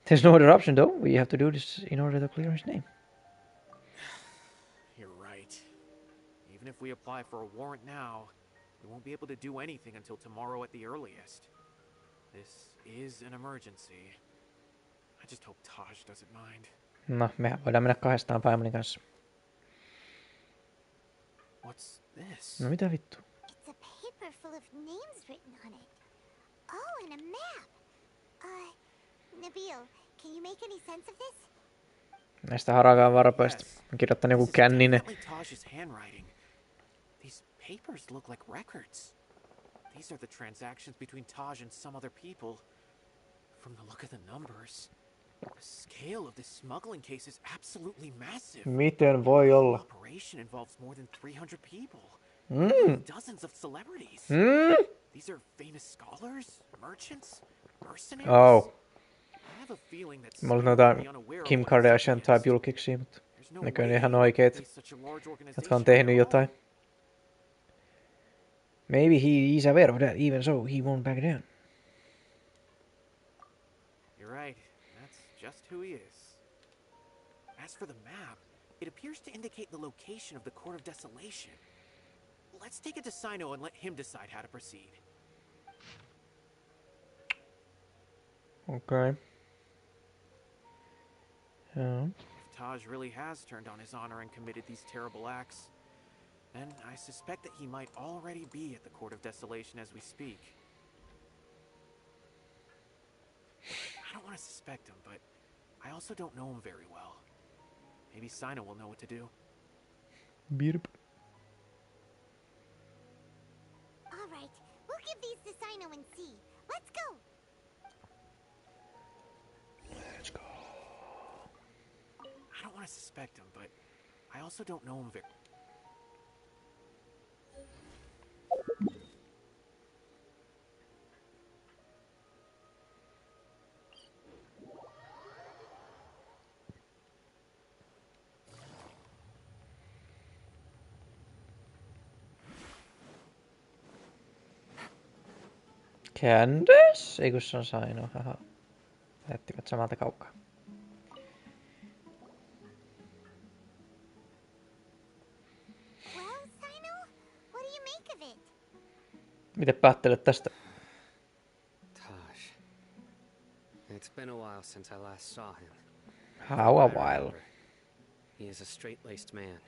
S1: There's no other option though. We have to do this in order to clear his name.
S19: You're right. Even if we apply for a warrant now, we won't be able to do anything until tomorrow at the earliest. This is an emergency. I just hope Taj doesn't mind.
S1: No, mehän voidaan mennä kahdestaan Paimonin kanssa.
S19: What's this?
S1: No mitä vittu?
S6: It's a paper full of names written on it. Oh, and a map. Nabil, can you make any sense of this?
S1: Näistä harakaan varpaista. Mä kirjoittan joku känninen.
S19: Taj's handwriting. These papers look like records. These are the transactions between Taj and some other people. From the look of the numbers, the scale of this smuggling case is absolutely massive.
S1: Miten voi olla?
S19: The operation involves more than 300 people. Dozens of celebrities. These are famous scholars, merchants, mercenaries.
S1: Oh.
S19: I have a feeling that
S1: Mä olin noita Kim Kardashian type julkiksi, mutta näköinen ihan oikeet, jotka on tehnyt jotain. Maybe he is aware of that, even so he won't back down.
S19: You're right. That's just who he is. As for the map, it appears to indicate the location of the Court of Desolation. Let's take it to Sino and let him decide how to proceed.
S1: Okay. Yeah.
S19: If Taj really has turned on his honor and committed these terrible acts, then I suspect that he might already be at the Court of Desolation as we speak. I don't want to suspect him, but I also don't know him very well. Maybe Sino will know what to do.
S1: Birp.
S6: All right, we'll give these to Sino and see. Let's go.
S1: Let's go.
S19: I don't want to suspect him, but I also don't know him very.
S1: Candace? Ei kun se on Sino, haha. Lähettivät samalta kaukaa.
S6: Well, Sino, what do you make of it?
S1: Miten päättelet tästä?
S12: Taj. It's been a while since I last saw him.
S1: How a while?
S12: He is a straight-laced man.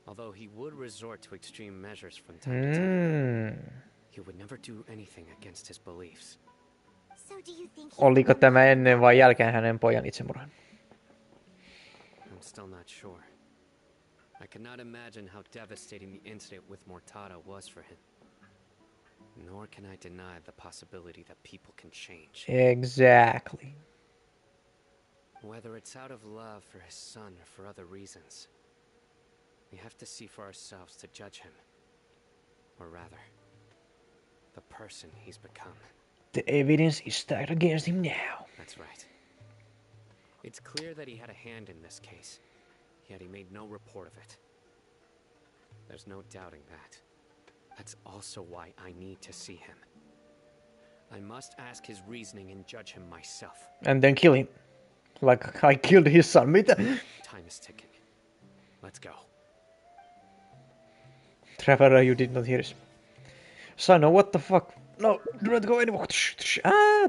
S12: Although he would resort to extreme measures from time to time, he would never do anything against his beliefs.
S6: So do you think
S1: Oliko tämä ennen vai jälkeen hänen pojan itsemurhan?
S12: I'm still not sure. I cannot imagine how devastating the incident with Mortada was for him. Nor can I deny the possibility that people can change.
S1: Exactly.
S12: Whether it's out of love for his son or for other reasons, we have to see for ourselves to judge him. Or rather, the person he's become.
S1: The evidence is stacked against him now.
S12: That's right. It's clear that he had a hand in this case, yet he made no report of it. There's no doubting that. That's also why I need to see him. I must ask his reasoning and judge him myself.
S1: And then kill him. Like I killed his son. Mitä?
S12: Time is ticking. Let's go.
S1: Traveler, you did not hear this. Sino, what the fuck? No, do not go anymore. Ah.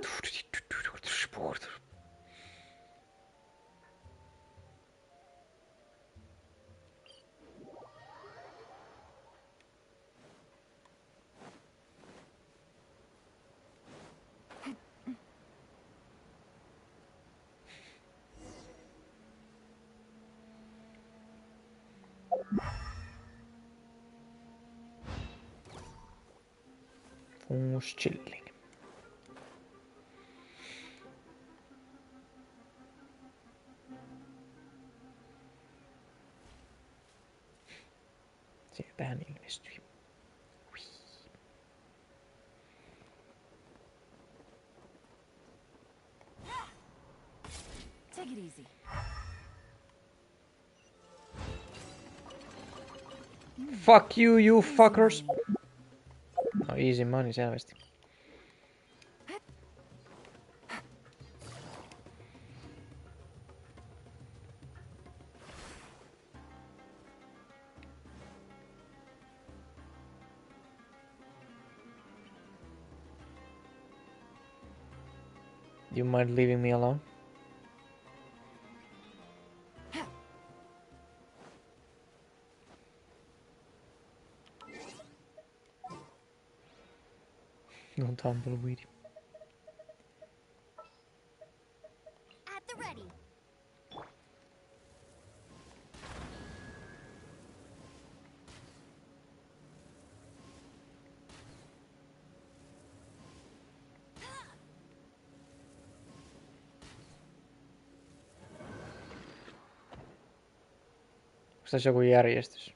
S1: Who's chilling? Sieltä hän ilmestyi.
S17: Take it easy.
S1: Fuck you, you fuckers. No easy money selvästi. You mind leaving me alone? No tumbleweed.
S3: At the ready.
S1: Onko tässä joku järjestys?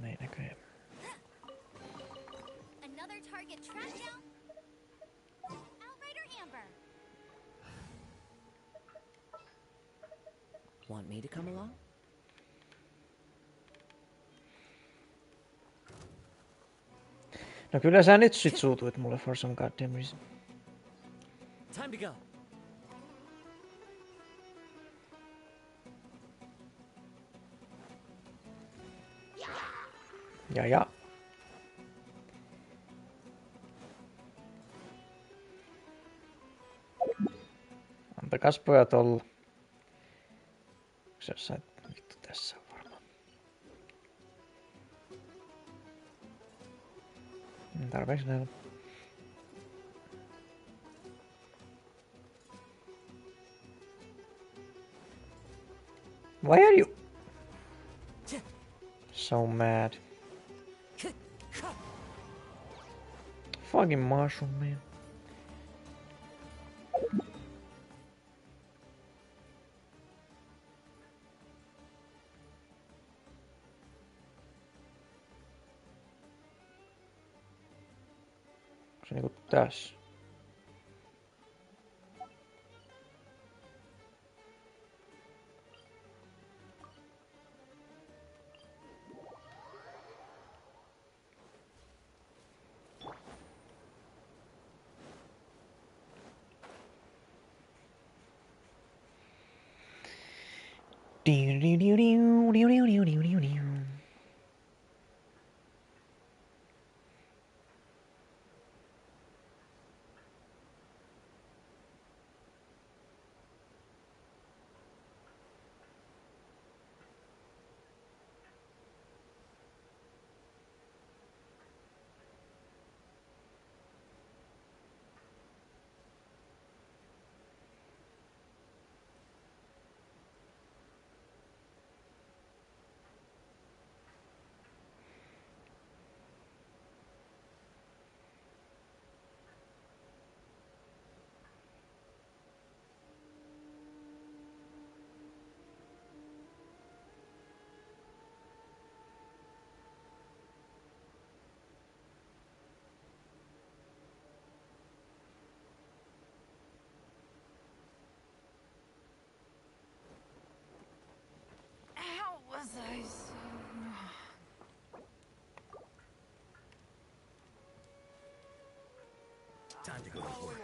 S1: Ei näköjään.
S3: Another target tracked down. Outrider Amber.
S4: Want me to come along?
S1: No kyllä sä nyt sit suutuit mulle for some goddamn reason.
S4: Time to go.
S1: Ja. Antakas pojat olla. Se jossain vittu tässä on varmaan. Tarpeeksi näillä. Why are you so mad? Fucking mushroom, man. Se niinku tässä.
S20: Time to go to work.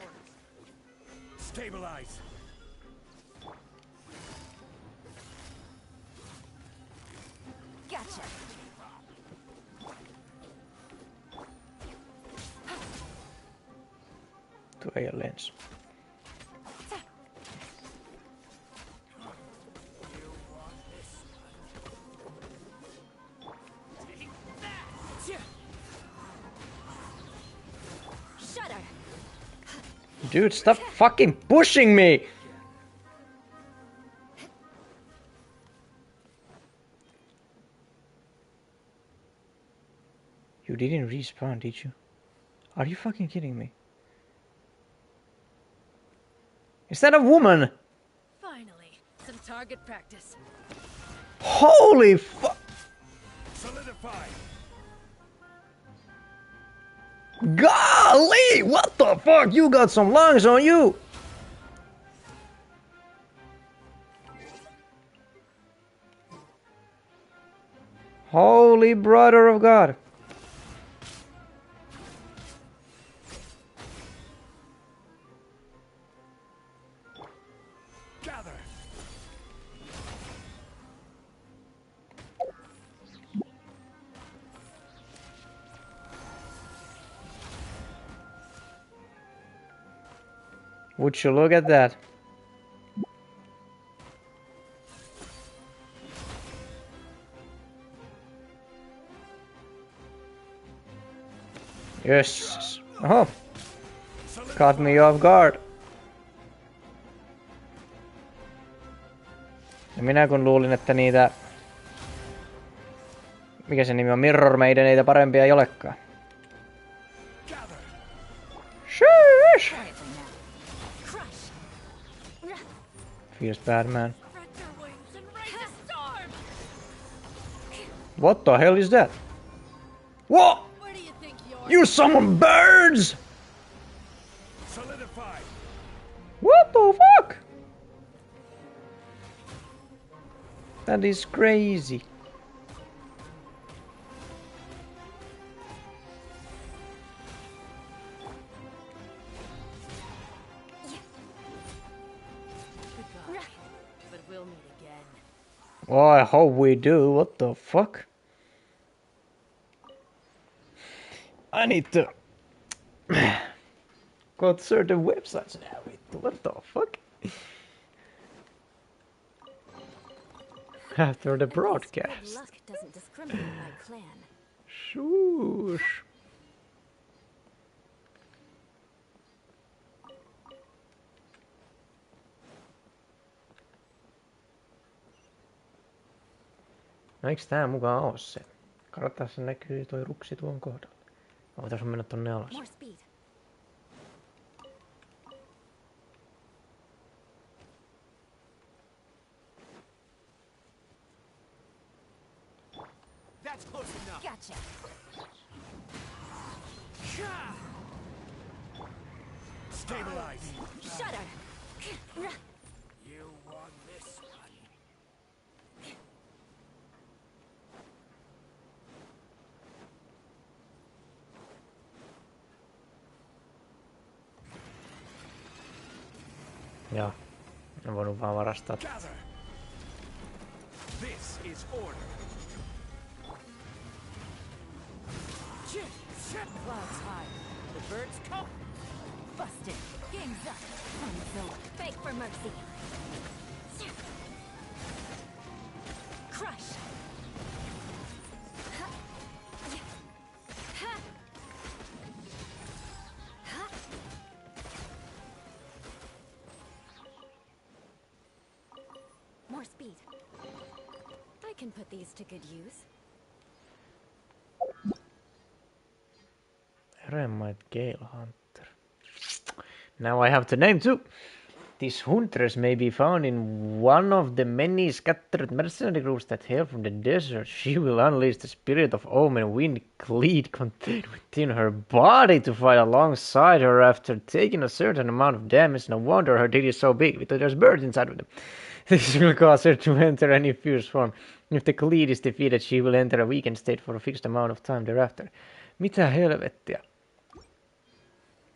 S20: Stabilize.
S3: Gotcha.
S1: Tuo ei ole lens. Dude, stop fucking pushing me! You didn't respawn, did you? Are you fucking kidding me? Is that a woman?
S10: Finally, some target practice.
S1: Holy fuck! Golly! What the fuck? You got some lungs on you! Holy brother of God! Would you look at that? Yes. Oh. Caught me off guard. Ja minä kun luulin, että niitä... Mikä se nimi on? Mirror Maiden, niitä parempia ei olekaan. Shush! Feels bad, man. What the hell is that? What? You summon birds! What the fuck? That is crazy. Oh, I hope we do. What the fuck? I need to go to certain websites now. What the fuck? After the broadcast.
S3: Luck doesn't discriminate by clan.
S1: Shush. No eiks tää mukaan oo se? Katsotaan, se näkyy toi ruksi tuon kohdalla. Voitaisiin mennä tonne alas.
S2: That's close enough.
S3: Gotcha.
S2: Stabilize.
S3: Shudder.
S2: You won this one.
S1: Joo. En voinut vaan varastaa.
S2: This is order.
S3: Clouds high. The birds come. Busted. Game's up. Fun's over. Beg for mercy. Crush. More speed. I can put these to good use.
S1: Eremite Gale Hunter. Now I have the name too. These hunters may be found in one of the many scattered mercenary groups that hail from the desert. She will unleash the spirit of Omen Wind Cleed contained within her body to fight alongside her after taking a certain amount of damage. No wonder her deed is so big, because there's birds inside of them. This will cause her to enter any fierce form. If the Cleed is defeated, she will enter a weakened state for a fixed amount of time thereafter. Mitä helvettiä?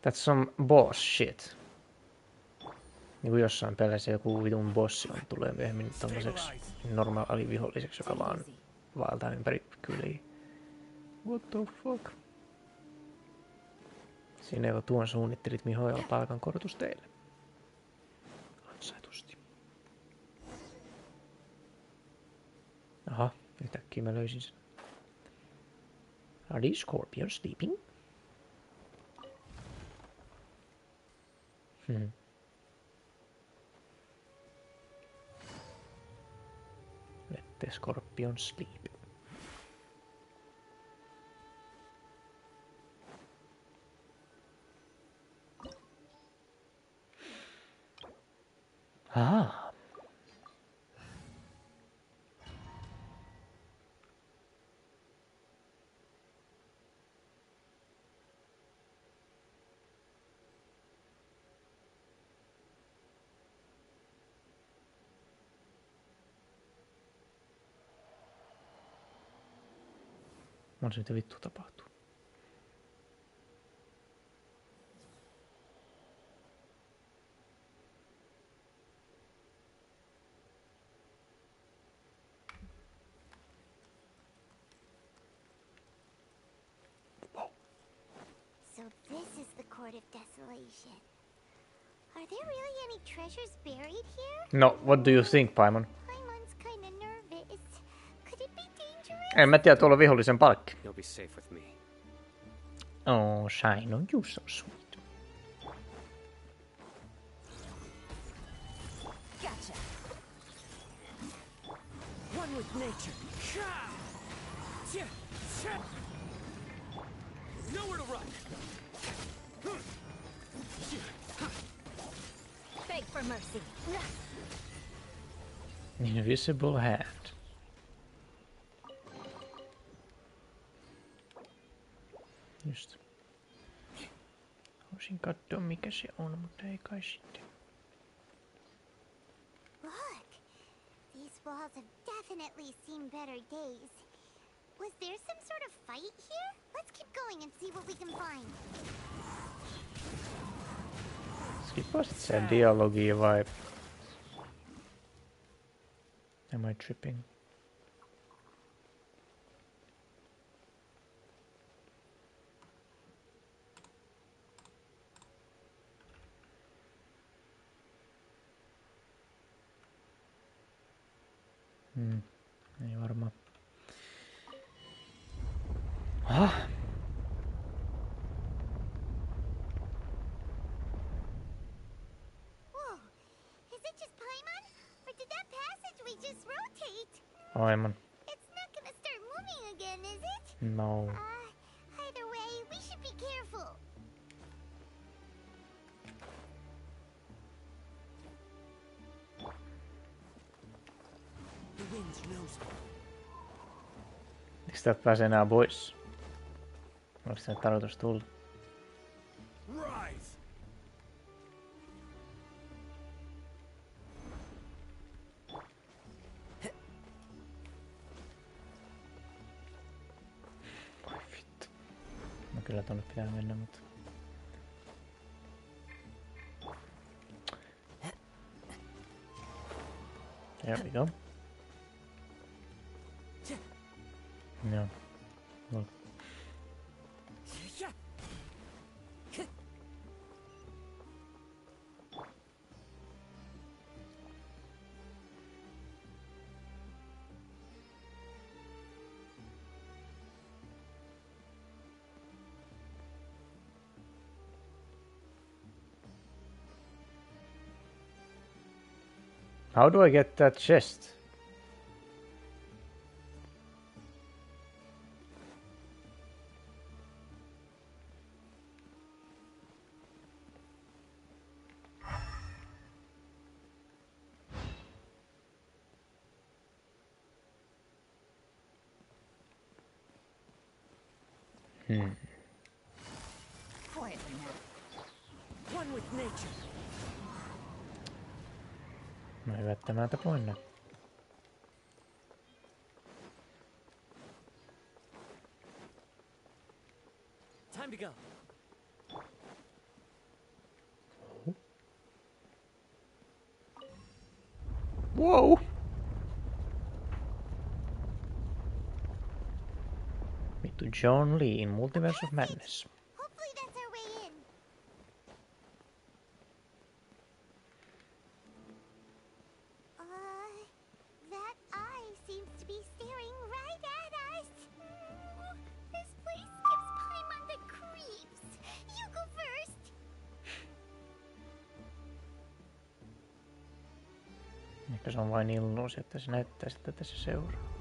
S1: That's some boss shit. Niin kuin jossain peleissä joku vitun bossi on, tulee myöhemmin tommoseksi normaaliviholliseksi, joka vaan vaeltaa ympäri kyliä. What the fuck? Siinä jo tuon suunnittelit Mihoilla palkankorotus teille. Ansaitusti. Aha, yhtäkkiä mä löysin sen. Are these scorpions sleeping? Let the scorpion sleep. Ah. On se mitä vittu tapahtuu.
S6: So this is the Court of Desolation. Are there really any treasures buried here?
S1: No, what do you think, Paimon?
S6: Paimon's kinda nervous. Could it be dangerous?
S1: En mä tiedä, tuolla on vihollisen palkki.
S12: You'll be safe with me.
S1: Oh, Shine on you so sweet.
S4: Gotcha. One with nature.
S9: Nowhere to run.
S6: Beg for mercy.
S1: Invisible hand. Just. Haluaisin katsoa mikä se on, mutta ei kai sitten.
S6: Look, these walls have definitely seen better days. Was there some sort of fight here? Let's keep going and see what we can find.
S1: Skippasit sen dialogia vai? Am I tripping? Ei varmaan. Ah.
S6: Whoa, is it just Paimon? Or did that passageway just rotate?
S1: Aivan.
S6: It's not gonna start moving again, is it?
S1: No.
S6: Either way, we should be careful.
S4: The wind knows me.
S1: Miksi täältä pääsee enää pois? Oliko se tarkoitus tulla?
S9: Rise.
S1: Voi vittu. No kyllä tonne pitää mennä, mutta... There we go. Joo. No. How do I get that chest?
S4: Quietly now. One with nature.
S1: No hyvä, että mä tapoin.
S4: Time to go.
S1: Whoa! Vittu John Lee in Multiverse of Madness.
S6: Hopefully that's our way in. That eye seems to be staring right at us. This place gives Paimon the creeps. You go first.
S1: Ehkä se on vain illuusi, että se näyttää sitä, että se seuraa.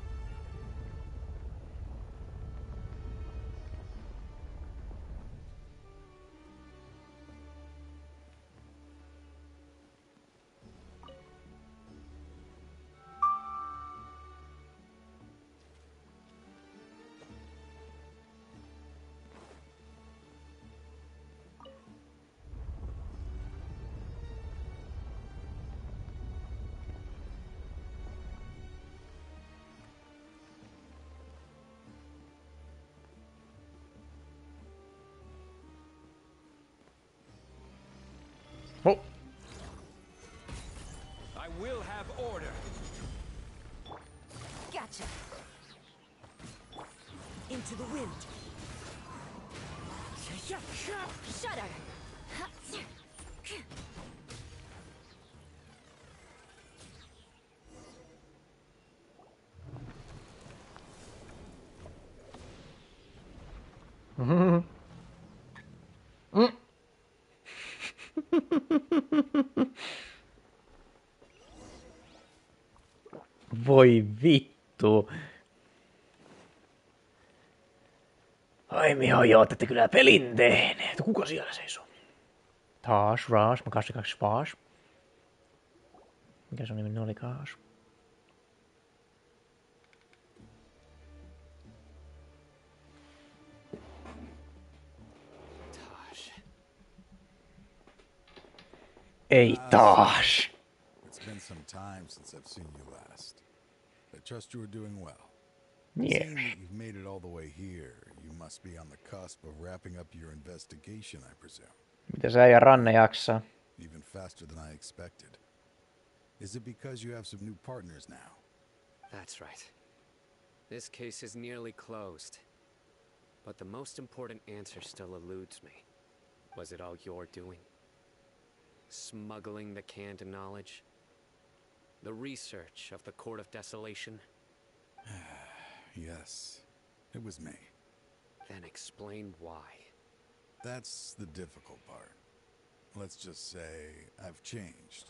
S1: Oh.
S9: I will have order.
S17: Gotcha.
S4: Into the wind.
S17: Shudder.
S1: Voi vittu. Ai miho, joo, tätä kyllä pelin tehneet. Kuka siellä seisoo? Taas, Raas, mä 2 Vaas. Mikä sun nimi oli kaas? Ei taas.
S20: It's been some time since I've seen you last. I trust you are doing well.
S1: Yeah.
S20: Seeing that you've made it all the way here, you must be on the cusp of wrapping up your investigation, I presume.
S1: Mitä sä ja Ranne jaksaa?
S20: Even faster than I expected. Is it because you have some new partners now?
S12: That's right. This case is nearly closed. But the most important answer still eludes me. Was it all your doing? Smuggling the canned knowledge? The research of the Court of Desolation?
S20: Yes, it was me.
S12: Then explain why.
S20: That's the difficult part. Let's just say I've changed.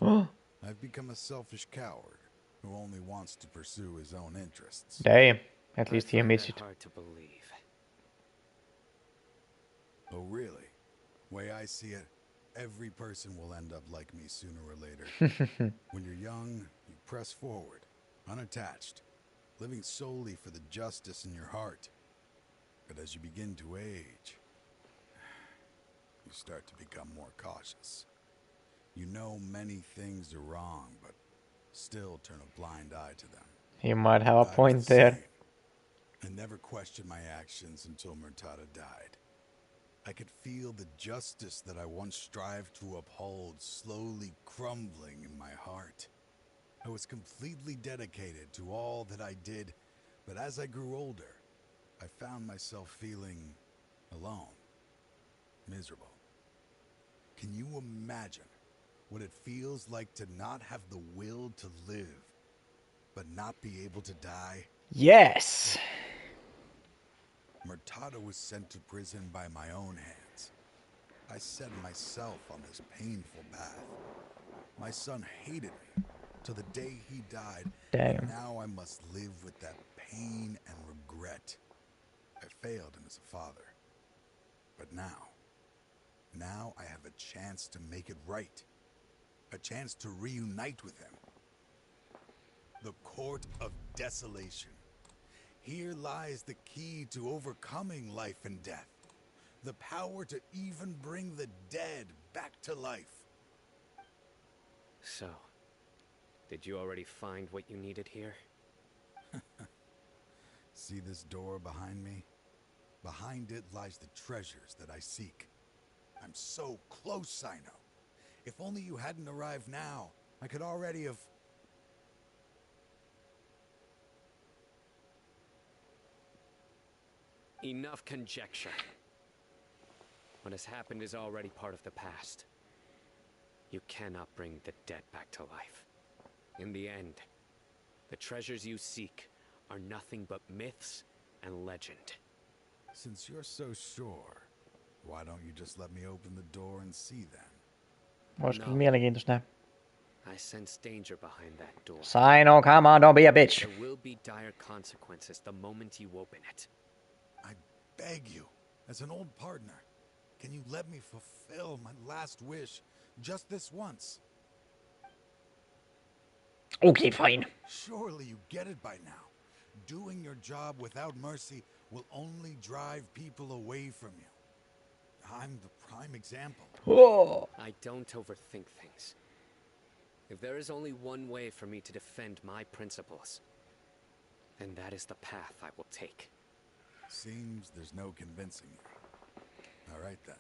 S20: I've become a selfish coward who only wants to pursue his own interests.
S1: Damn, at least he admits it.
S12: Hard to believe.
S20: Oh, really? Way I see it, every person will end up like me sooner or later. When you're young, you press forward, unattached, living solely for the justice in your heart. But as you begin to age, you start to become more cautious. You know many things are wrong, but still turn a blind eye to them.
S1: He might have a point there.
S20: I never questioned my actions until Murtada died. I could feel the justice that I once strived to uphold slowly crumbling in my heart. I was completely dedicated to all that I did, but as I grew older, I found myself feeling alone, miserable. Can you imagine what it feels like to not have the will to live, but not be able to die?
S1: Yes.
S20: Murtada was sent to prison by my own hands. I set myself on this painful path. My son hated me till the day he died.
S1: Damn.
S20: And now I must live with that pain and regret. I failed him as a father. But now I have a chance to make it right. A chance to reunite with him. The Court of Desolation. Here lies the key to overcoming life and death. The power to even bring the dead back to life.
S12: So, did you already find what you needed here?
S20: See this door behind me? Behind it lies the treasures that I seek. I'm so close, Sino. If only you hadn't arrived now, I could already have...
S12: Enough conjecture. What has happened is already part of the past. You cannot bring the dead back to life. In the end, the treasures you seek are nothing but myths and legend.
S20: Since you're so sure, why don't you just let me open the door and see them?
S1: Olis kyllä mielenkiintoista nähdä.
S12: I sense danger behind that door.
S1: Sino, come on, don't be a bitch.
S12: There will be dire consequences the moment you open it.
S20: I beg you, as an old partner, can you let me fulfill my last wish just this once?
S1: Okay, fine.
S20: Surely you get it by now. Doing your job without mercy will only drive people away from you. I'm the prime example.
S1: Oh.
S12: I don't overthink things. If there is only one way for me to defend my principles, then that is the path I will take.
S20: Seems there's no convincing you. All right then.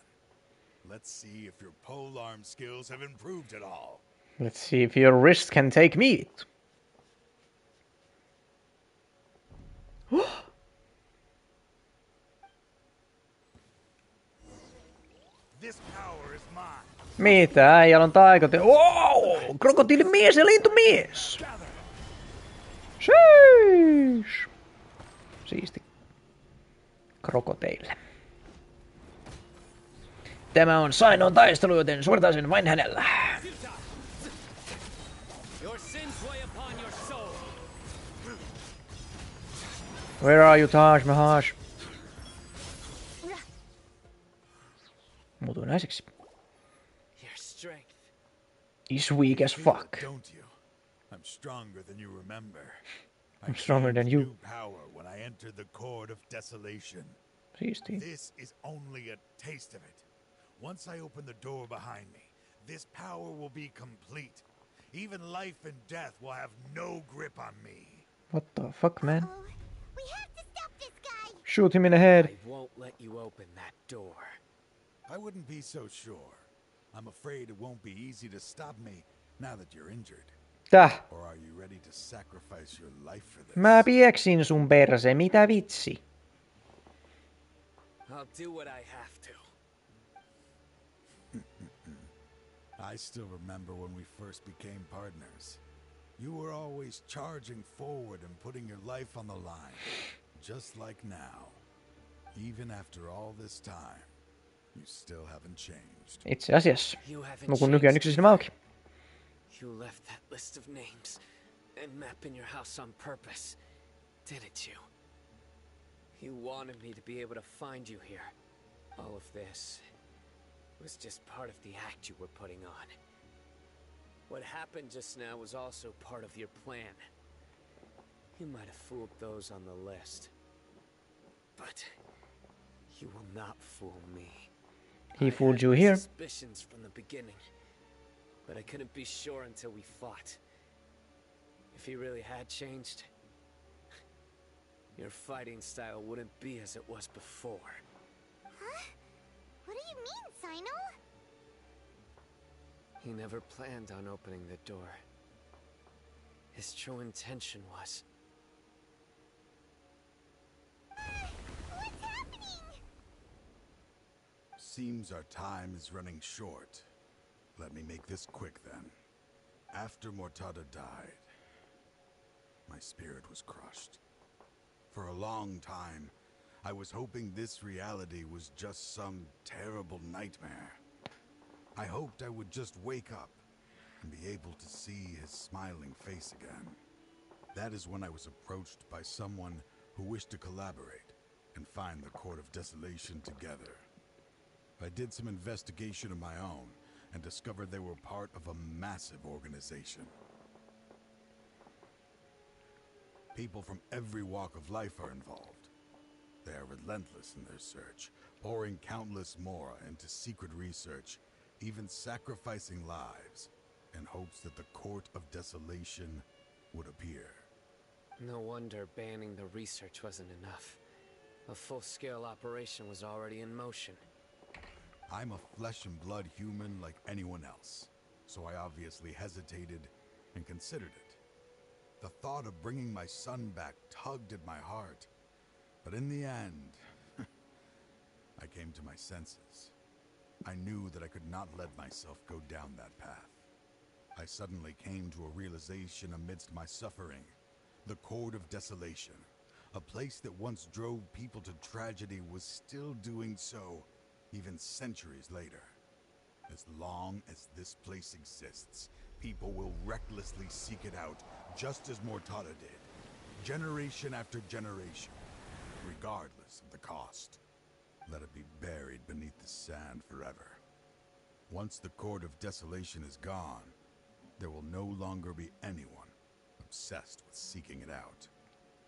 S20: Let's see if your polearm skills have improved at all.
S1: Let's see if your wrist can take meat.
S20: This power is mine.
S1: Mitä? Äijällä on taikote. Wow! Krokotiilimies ja lintumies! Sheesh! Siisti. Krokoteille. Tämä on Sainon taistelu, joten suoritaan sen vain hänellä. Where are you, Taj Mahaj? Muutuin naiseksi. He's weak as fuck.
S20: Don't you? I'm stronger than you remember.
S1: I'm stronger than you.
S20: Power when I entered the Court of Desolation.
S1: Siisti.
S20: This is only a taste of it. Once I open the door behind me, this power will be complete. Even life and death will have no grip on me.
S1: What the fuck, man?
S6: We have to stop this guy.
S1: Shoot him in the head.
S12: I won't let you open that door.
S20: I wouldn't be so sure. I'm afraid it won't be easy to stop me now that you're injured.
S1: Täh.
S20: Or are you ready to sacrifice your life for this?
S1: Mä pieksin sun perse, mitä vitsi?
S12: I'll do what I have to.
S20: I still remember when we first became partners. You were always charging forward and putting your life on the line. Just like now. Even after all this time, you still haven't changed.
S1: Itse asiassa. Nukun nykyään yksi silmä auki.
S12: You left that list of names and map in your house on purpose, didn't you? You wanted me to be able to find you here. All of this was just part of the act you were putting on. What happened just now was also part of your plan. You might have fooled those on the list, but you will not fool me.
S1: He fooled you here.
S12: Suspicions from the beginning, but I couldn't be sure until we fought. If he really had changed, your fighting style wouldn't be as it was before.
S6: Huh? What do you mean, Sino?
S12: He never planned on opening the door. His true intention was...
S6: What's happening?
S20: Seems our time is running short. Let me make this quick then. After Mortada died, my spirit was crushed. For a long time, I was hoping this reality was just some terrible nightmare. I hoped I would just wake up and be able to see his smiling face again. That is when I was approached by someone who wished to collaborate and find the Court of Desolation together. I did some investigation of my own and discovered they were part of a massive organization. People from every walk of life are involved. They are relentless in their search, pouring countless more into secret research, even sacrificing lives, in hopes that the Court of Desolation would appear.
S12: No wonder banning the research wasn't enough. A full-scale operation was already in motion.
S20: I'm a flesh and blood human like anyone else, so I obviously hesitated and considered it. The thought of bringing my son back tugged at my heart, but in the end, I came to my senses. I knew that I could not let myself go down that path. I suddenly came to a realization amidst my suffering. The Court of Desolation, a place that once drove people to tragedy, was still doing so, even centuries later. As long as this place exists, people will recklessly seek it out, just as Mortada did, generation after generation, regardless of the cost. Let it be buried beneath the sand forever. Once the Court of Desolation is gone, there will no longer be anyone obsessed with seeking it out.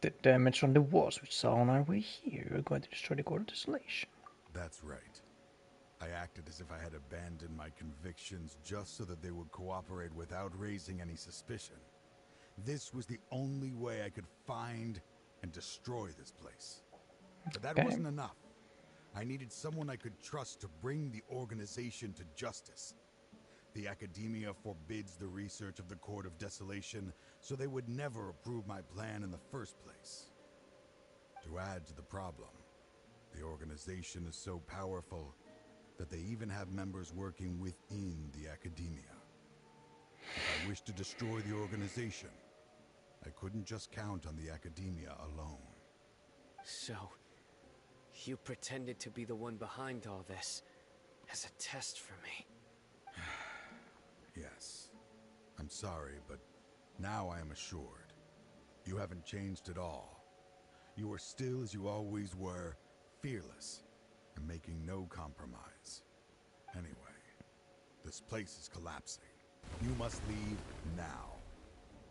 S1: The damage on the walls which saw on our way here. You're going to destroy the Court of Desolation.
S20: That's right. I acted as if I had abandoned my convictions just so that they would cooperate without raising any suspicion. This was the only way I could find and destroy this place. But that wasn't enough. I needed someone I could trust to bring the organization to justice. The academia forbids the research of the Court of Desolation, so they would never approve my plan in the first place. To add to the problem, the organization is so powerful that they even have members working within the academia. If I wished to destroy the organization, I couldn't just count on the academia alone.
S12: So, you pretended to be the one behind all this as a test for me.
S20: Yes. I'm sorry, but now I am assured. You haven't changed at all. You are still as you always were, fearless, and making no compromise. Anyway, this place is collapsing. You must leave now.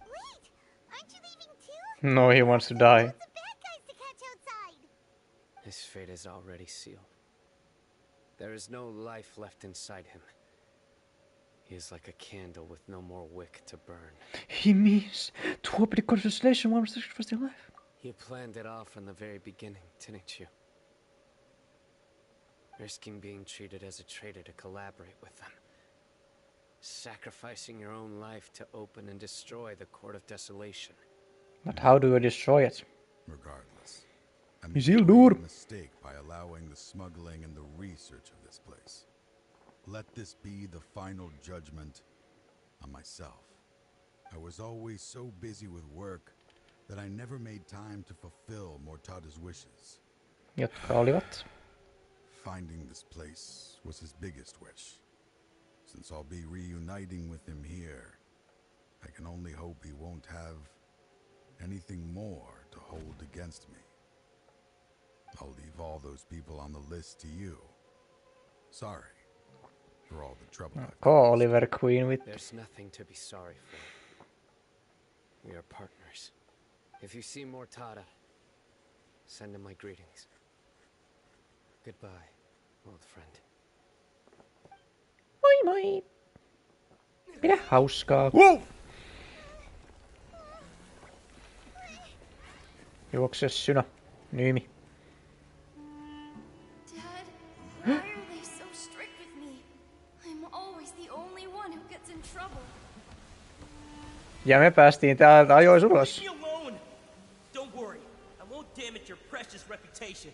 S6: Wait! Aren't you leaving too?
S1: No, he wants to die.
S6: Lots of bad guys to catch outside!
S12: His fate is already sealed. There is no life left inside him. He is like a candle with no more wick to burn.
S1: He means to open the Court of Desolation while restricted for still alive.
S12: You planned it all from the very beginning, didn't you? Risking being treated as a traitor to collaborate with them. Sacrificing your own life to open and destroy the Court of Desolation.
S1: But how do you destroy it?
S20: Regardless, I
S1: Is
S20: made
S1: he
S20: a
S1: Lord?
S20: grave mistake by allowing the smuggling and the research of this place. Let this be the final judgment on myself. I was always so busy with work that I never made time to fulfill Mortada's wishes.
S1: Jotka olivat.
S20: Finding this place was his biggest wish. Since I'll be reuniting with him here, I can only hope he won't have anything more to hold against me. I'll leave all those people on the list to you. Sorry for all the trouble I've
S1: Call Oliver Queen with.
S12: There's nothing to be sorry for. We are partners. If you see Mortada, send him my greetings. Goodbye, old friend.
S1: Moi moi! Pidä hauskaa. Wow! Juokse synä. Nyymi.
S3: Dad, why are they so strict with me? I'm always the only one who gets in trouble.
S1: Ja me päästiin täältä ajois ulos.
S10: Leave me alone. Don't worry. I won't damage your precious reputation.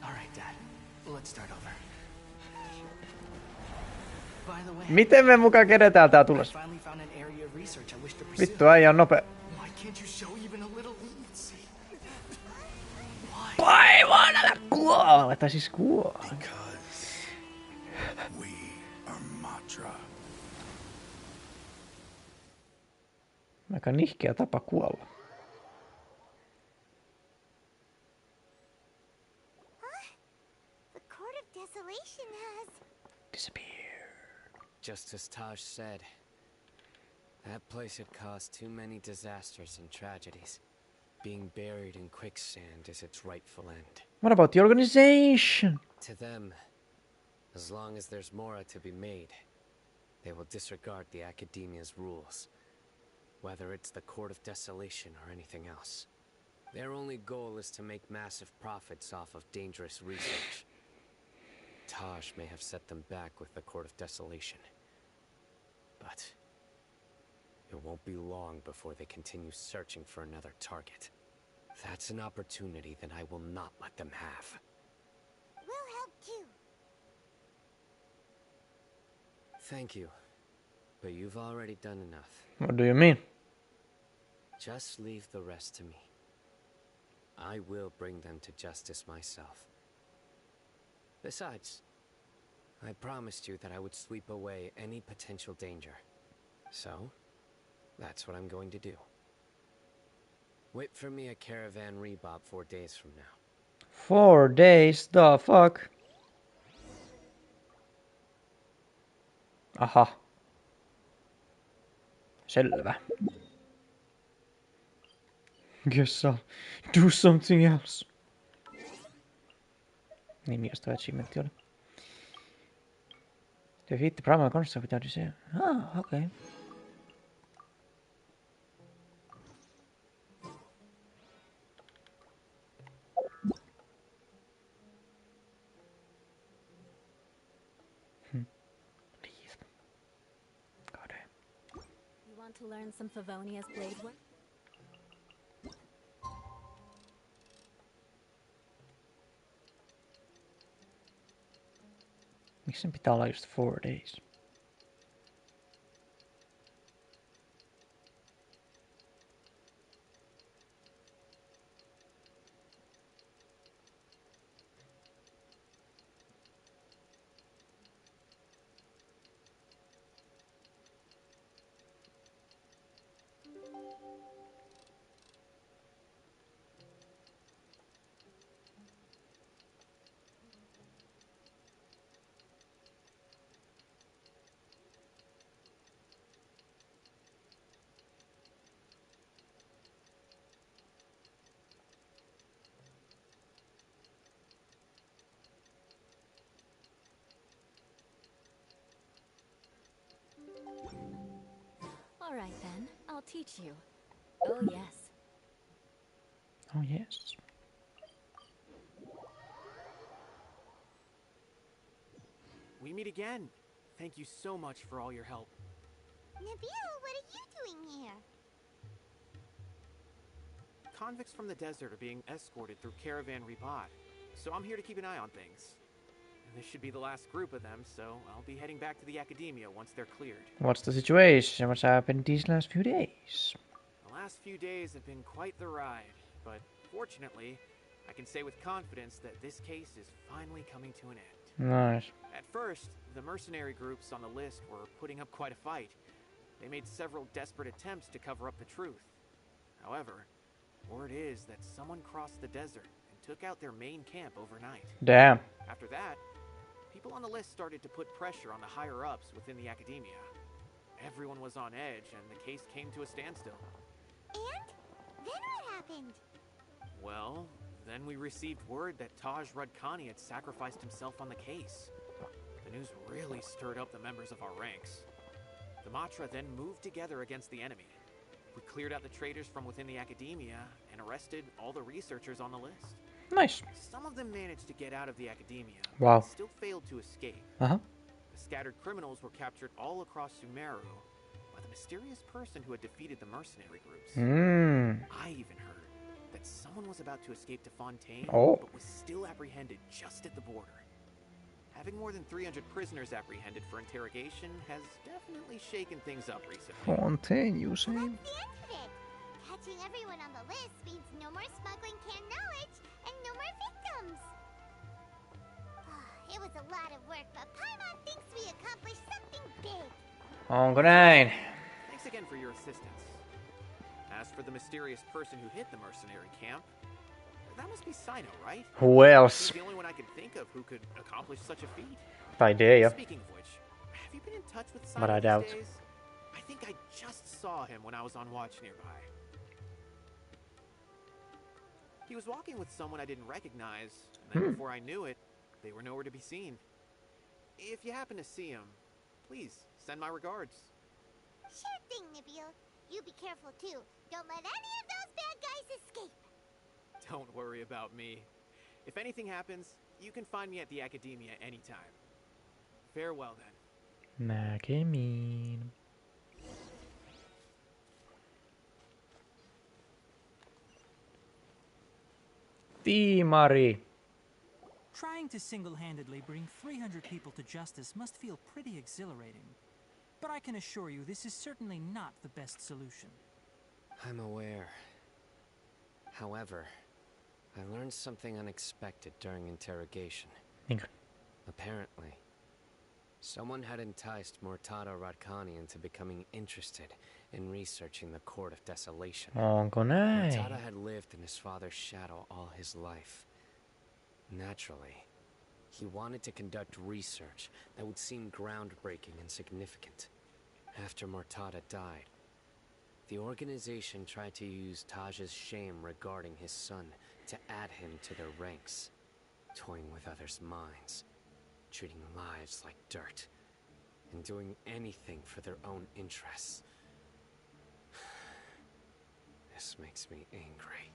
S21: All right, Dad. Let's start over. By the way,
S1: Miten me mukaan kedetään tää tulos?
S21: I finally found an area of research I wish to pursue.
S1: Vittu, äijä on nopea.
S21: Why can't you show even a little leniency?
S1: Aivan, älä kuole! Tai siis kuole.
S20: Because we are Matra.
S1: Aika nihkeä tapa kuolla.
S6: The Court of Desolation has
S1: disappeared.
S12: Just as Taj said, that place had caused too many disasters and tragedies. Being buried in quicksand is its rightful end.
S1: What about the organization?
S12: To them, as long as there's more to be made, they will disregard the Academia's rules, whether it's the Court of Desolation or anything else. Their only goal is to make massive profits off of dangerous research. Taj may have set them back with the Court of Desolation, but it won't be long before they continue searching for another target. That's an opportunity that I will not let them have.
S6: We'll help too.
S12: Thank you, but you've already done enough.
S1: What do you mean?
S12: Just leave the rest to me. I will bring them to justice myself. Besides, I promised you that I would sweep away any potential danger. So, that's what I'm going to do. Wait for me at Caravan Rebob 4 days from now.
S1: 4 days? The fuck? Aha. Selvä. Guess I'll do something else. Niin, mikäs toi achievementti oli? Defeat the primary concept without you say. Ah, okei. Okay.
S3: Want to learn some Favonia's blade work?
S1: Miksi sen pitää olla just 4 days?
S3: All right then, I'll teach you. Oh yes.
S1: Oh yes.
S18: We meet again. Thank you so much for all your help.
S6: Nabil, what are you doing here?
S18: Convicts from the desert are being escorted through Caravan Ribad, so I'm here to keep an eye on things. This should be the last group of them, so I'll be heading back to the Academia once they're cleared.
S1: What's the situation? What's happened these last few days?
S18: The last few days have been quite the ride, but fortunately, I can say with confidence that this case is finally coming to an end.
S1: Nice.
S18: At first, the mercenary groups on the list were putting up quite a fight. They made several desperate attempts to cover up the truth. However, word is that someone crossed the desert and took out their main camp overnight.
S1: Damn.
S18: After that, people on the list started to put pressure on the higher-ups within the Academia. Everyone was on edge, and the case came to a standstill.
S6: And? Then what happened?
S18: Well, then we received word that Taj Rudkani had sacrificed himself on the case. The news really stirred up the members of our ranks. The Matra then moved together against the enemy. We cleared out the traitors from within the Academia and arrested all the researchers on the list.
S1: Nice.
S18: Some of them managed to get out of the Academia,
S1: wow,
S18: but still failed to escape.
S1: Uh-huh.
S18: The scattered criminals were captured all across Sumeru by the mysterious person who had defeated the mercenary groups. I even heard that someone was about to escape to Fontaine, but was still apprehended just at the border. Having more than 300 prisoners apprehended for interrogation has definitely shaken things up recently.
S1: Fontaine, you say?
S6: That's the end of it. Catching everyone on the list means no more smuggling canned knowledge and no more victims. It was a lot of work, but Paimon thinks we accomplished something big.
S1: Onko näin?
S18: Thanks again for your assistance. As for the mysterious person who hit the mercenary camp, that must be Sino, right?
S1: Who else?
S18: He's the only one I can think of who could accomplish such a feat.
S1: Idea.
S18: Speaking of which, have you been in touch with Sino
S1: But I
S18: these
S1: doubt.
S18: days? I think I just saw him when I was on watch nearby. He was walking with someone I didn't recognize, and then before I knew it, they were nowhere to be seen. If you happen to see him, please send my regards.
S6: Sure thing, Nabil. You be careful too. Don't let any of those bad guys escape.
S18: Don't worry about me. If anything happens, you can find me at the Academia anytime. Farewell then.
S1: Näkemiin. Tiimari.
S8: Trying to single-handedly bring 300 people to justice must feel pretty exhilarating. But I can assure you this is certainly not the best solution.
S12: I'm aware. However, I learned something unexpected during interrogation. Apparently, someone had enticed Mortada Radkani into becoming interested in researching the Court of Desolation.
S1: Onko näin?
S12: Mortada had lived in his father's shadow all his life. Naturally, he wanted to conduct research that would seem groundbreaking and significant. After Mortada died, the organization tried to use Taj's shame regarding his son to add him to their ranks, toying with others' minds, treating lives like dirt, and doing anything for their own interests. This makes me angry.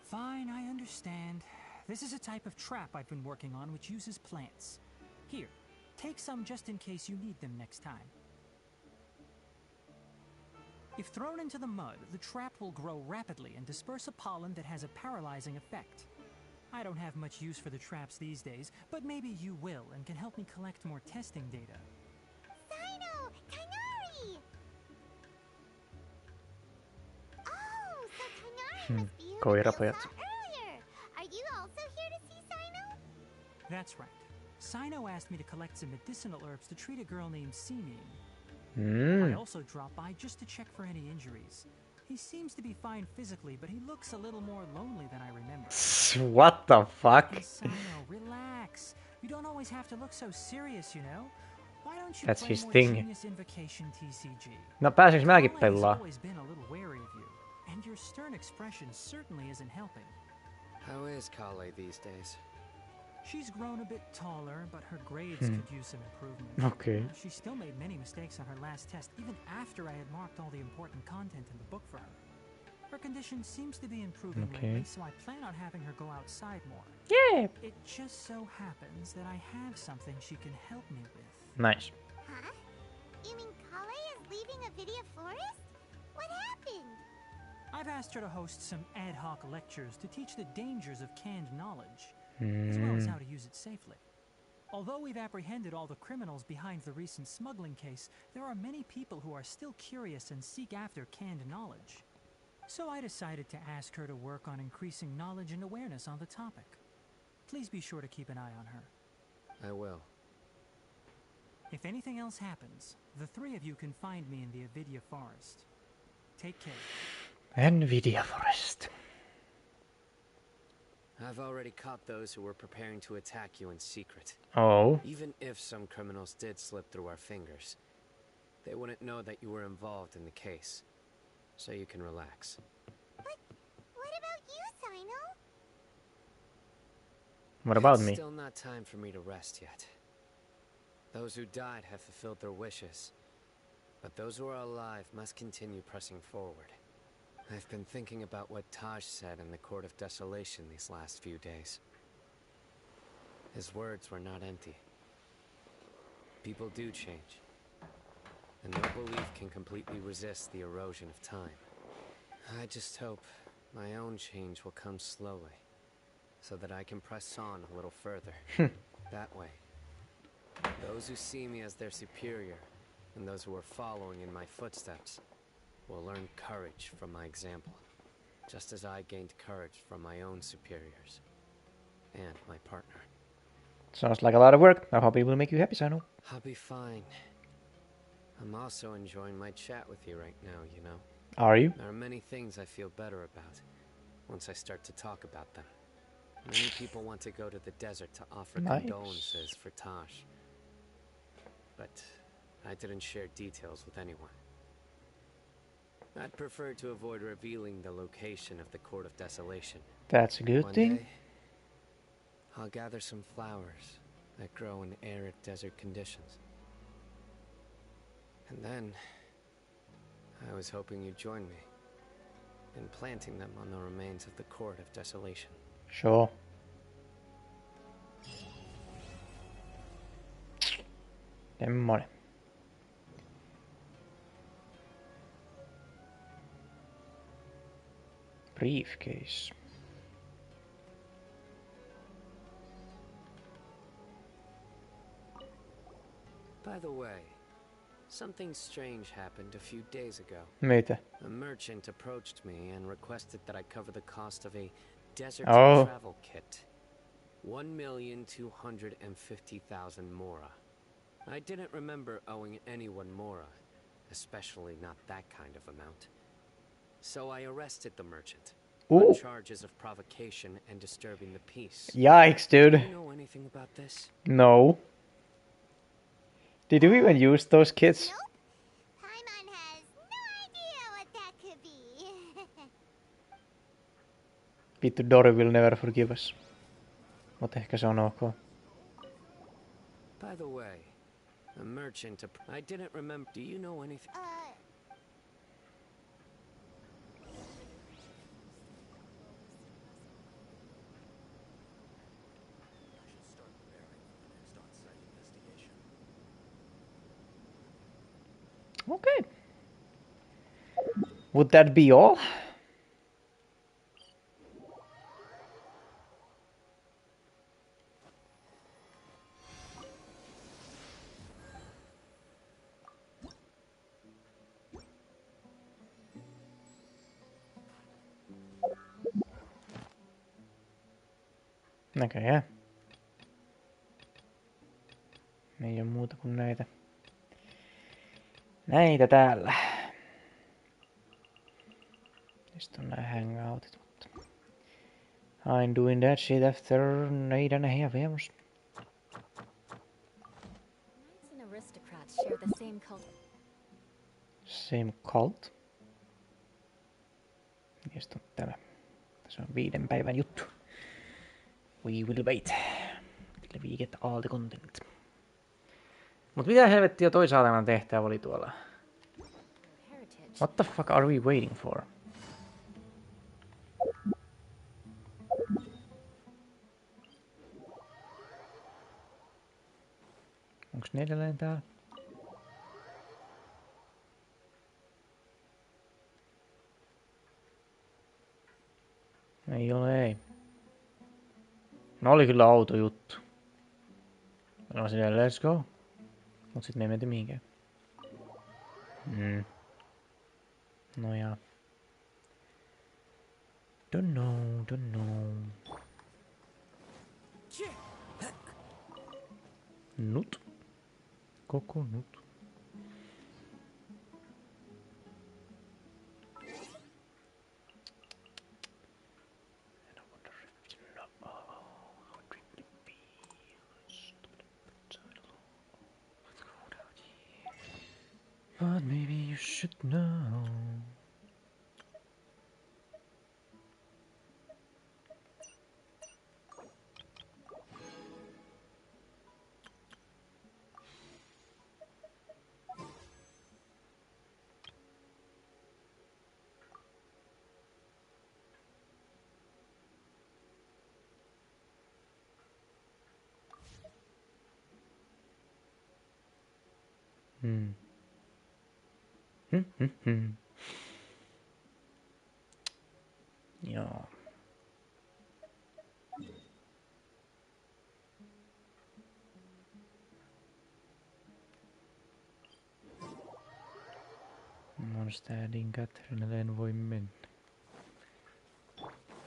S8: Fine, I understand. This is a type of trap I've been working on which uses plants. Here, take some just in case you need them next time. If thrown into the mud, the trap will grow rapidly and disperse a pollen that has a paralyzing effect. I don't have much use for the traps these days, but maybe you will and can help me collect more testing data.
S6: Sino! Kainari! Oh, so Kainari must be who
S1: Koirapojat.
S6: saw earlier. Are you also here to see Sino?
S8: That's right. Sino asked me to collect some medicinal herbs to treat a girl named Simi. I also dropped by just to check for any injuries. He seems to be fine physically, but he looks a little more lonely than I remember.
S1: What the fuck?
S8: Hey, Sino, relax. You don't always have to look so serious, you know? Why don't you
S1: That's
S8: play
S1: his
S8: more
S1: thing.
S8: Genius Invocation TCG?
S1: No pääsinkö mäkin
S8: Has
S1: pelaa?
S8: always been a little wary of you, and your stern expression certainly isn't helping.
S12: How is Kale these days?
S8: She's grown a bit taller, but her grades could use some improvement.
S1: Okay.
S8: She still made many mistakes on her last test, even after I had marked all the important content in the book for her. Her condition seems to be improving lately, so I plan on having her go outside more.
S1: Yeah.
S8: It just so happens that I have something she can help me with.
S1: Nice.
S6: Huh? You mean Kale is leaving a video forest? What happened?
S8: I've asked her to host some ad hoc lectures to teach the dangers of canned knowledge, as well as how to use it safely. Although we've apprehended all the criminals behind the recent smuggling case, there are many people who are still curious and seek after canned knowledge. So I decided to ask her to work on increasing knowledge and awareness on the topic. Please be sure to keep an eye on her.
S12: I will.
S8: If anything else happens, the three of you can find me in the Avidia Forest. Take care.
S1: Nvidia Forest.
S12: I've already caught those who were preparing to attack you in secret.
S1: Oh.
S12: Even if some criminals did slip through our fingers, they wouldn't know that you were involved in the case. So you can relax.
S6: But what about you, Sino?
S1: What about
S12: It's
S1: me?
S12: still not time for me to rest yet. Those who died have fulfilled their wishes, but those who are alive must continue pressing forward. I've been thinking about what Taj said in the Court of Desolation these last few days. His words were not empty. People do change, and no belief can completely resist the erosion of time. I just hope my own change will come slowly, so that I can press on a little further. That way, those who see me as their superior, and those who are following in my footsteps, will learn courage from my example, just as I gained courage from my own superiors and my partner.
S1: Sounds like a lot of work. I hope it will make you happy, Sino.
S12: I'll be fine. I'm also enjoying my chat with you right now, you know.
S1: Are you?
S12: There are many things I feel better about once I start to talk about them. Many people want to go to the desert to offer condolences for Taj. But I didn't share details with anyone. I'd prefer to avoid revealing the location of the Court of Desolation.
S1: That's a good
S12: One
S1: thing.
S12: day, I'll gather some flowers that grow in arid desert conditions. And then, I was hoping you'd join me in planting them on the remains of the Court of Desolation.
S1: Sure. Semmonen. Briefcase.
S12: By the way, something strange happened a few days ago.
S1: Mitä?
S12: A merchant approached me and requested that I cover the cost of a desert travel kit. 1,250,000 mora. I didn't remember owing anyone mora, especially not that kind of amount. So I arrested the merchant on charges of provocation and disturbing the peace.
S1: Yikes, dude.
S12: Do you know anything about this?
S1: No. Did you even use those kits?
S6: Nope. Paimon has no idea what that could be.
S1: Vittu, Dory will never forgive us. Mut ehkä se on ok.
S12: By the way, a merchant... I didn't remember... Do you know anything...
S1: Okei. Would that be all? Näköjään. Ei oo muuta kuin näitä. Näitä täällä. Sitten on nää hangoutit, mutta... I'm doing that shit after 8.5 hours.
S3: Knights and aristocrats share the same cult.
S1: Same cult? Ja sitten on tämä. Tässä on 5 päivän juttu. We will wait. Till we get all the content. Mut mitä helvettiä toi saatanan tehtävä oli tuolla? What the fuck are we waiting for? Onks ne edelleen täällä? Ei ole, ei. No oli kyllä outo juttu. No silleen, let's go. Mut sit me ei menty mihinkään. No ja. Don't know. Nut. Koko nut. But maybe you should know. Joo. Monstadin Catherinelle en voi mennä.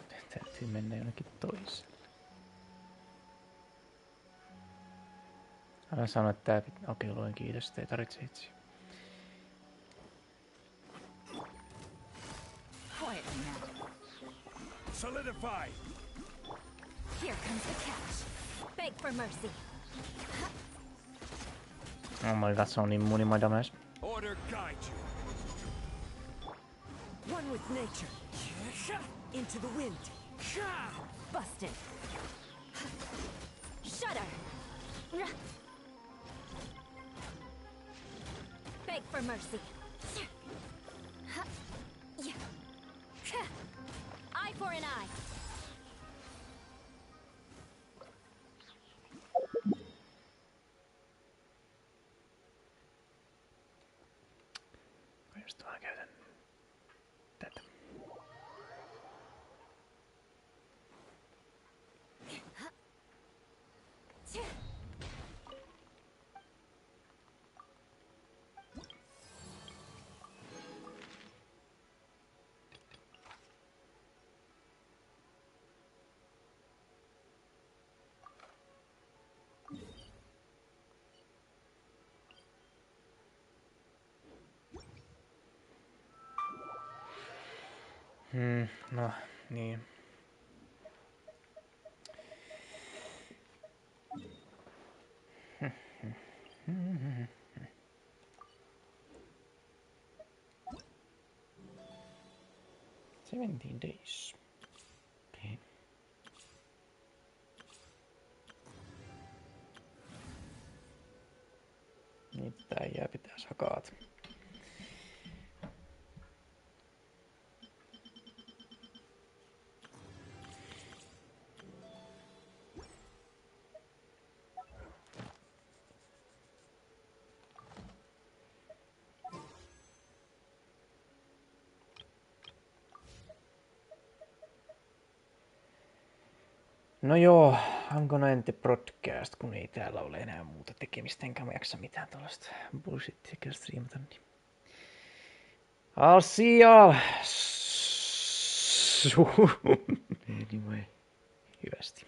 S1: Täytyy mennä jonnekin toiselle. Älä sano, että tää pitää... Okei, luen kiitos, ei tarvitse etsiä.
S3: Solidify. Here comes the catch. Beg for mercy.
S1: Oh my god, se on niin muni my dumbass.
S3: Order guide you.
S4: One with nature. Into the wind.
S3: Busted. Shudder. Beg for mercy. Eye for an eye.
S1: Just vaan käytän tätä. No, niin. days. Okay. Nyt tää jää pitäis hakaat. No joo, I'm gonna end the broadcast, kun ei täällä ole enää muuta tekemistä, enkä mä jaksa mitään tällaista bullshittia striimata. Niin. I'll see y'all soon. Anyway, hyvästi.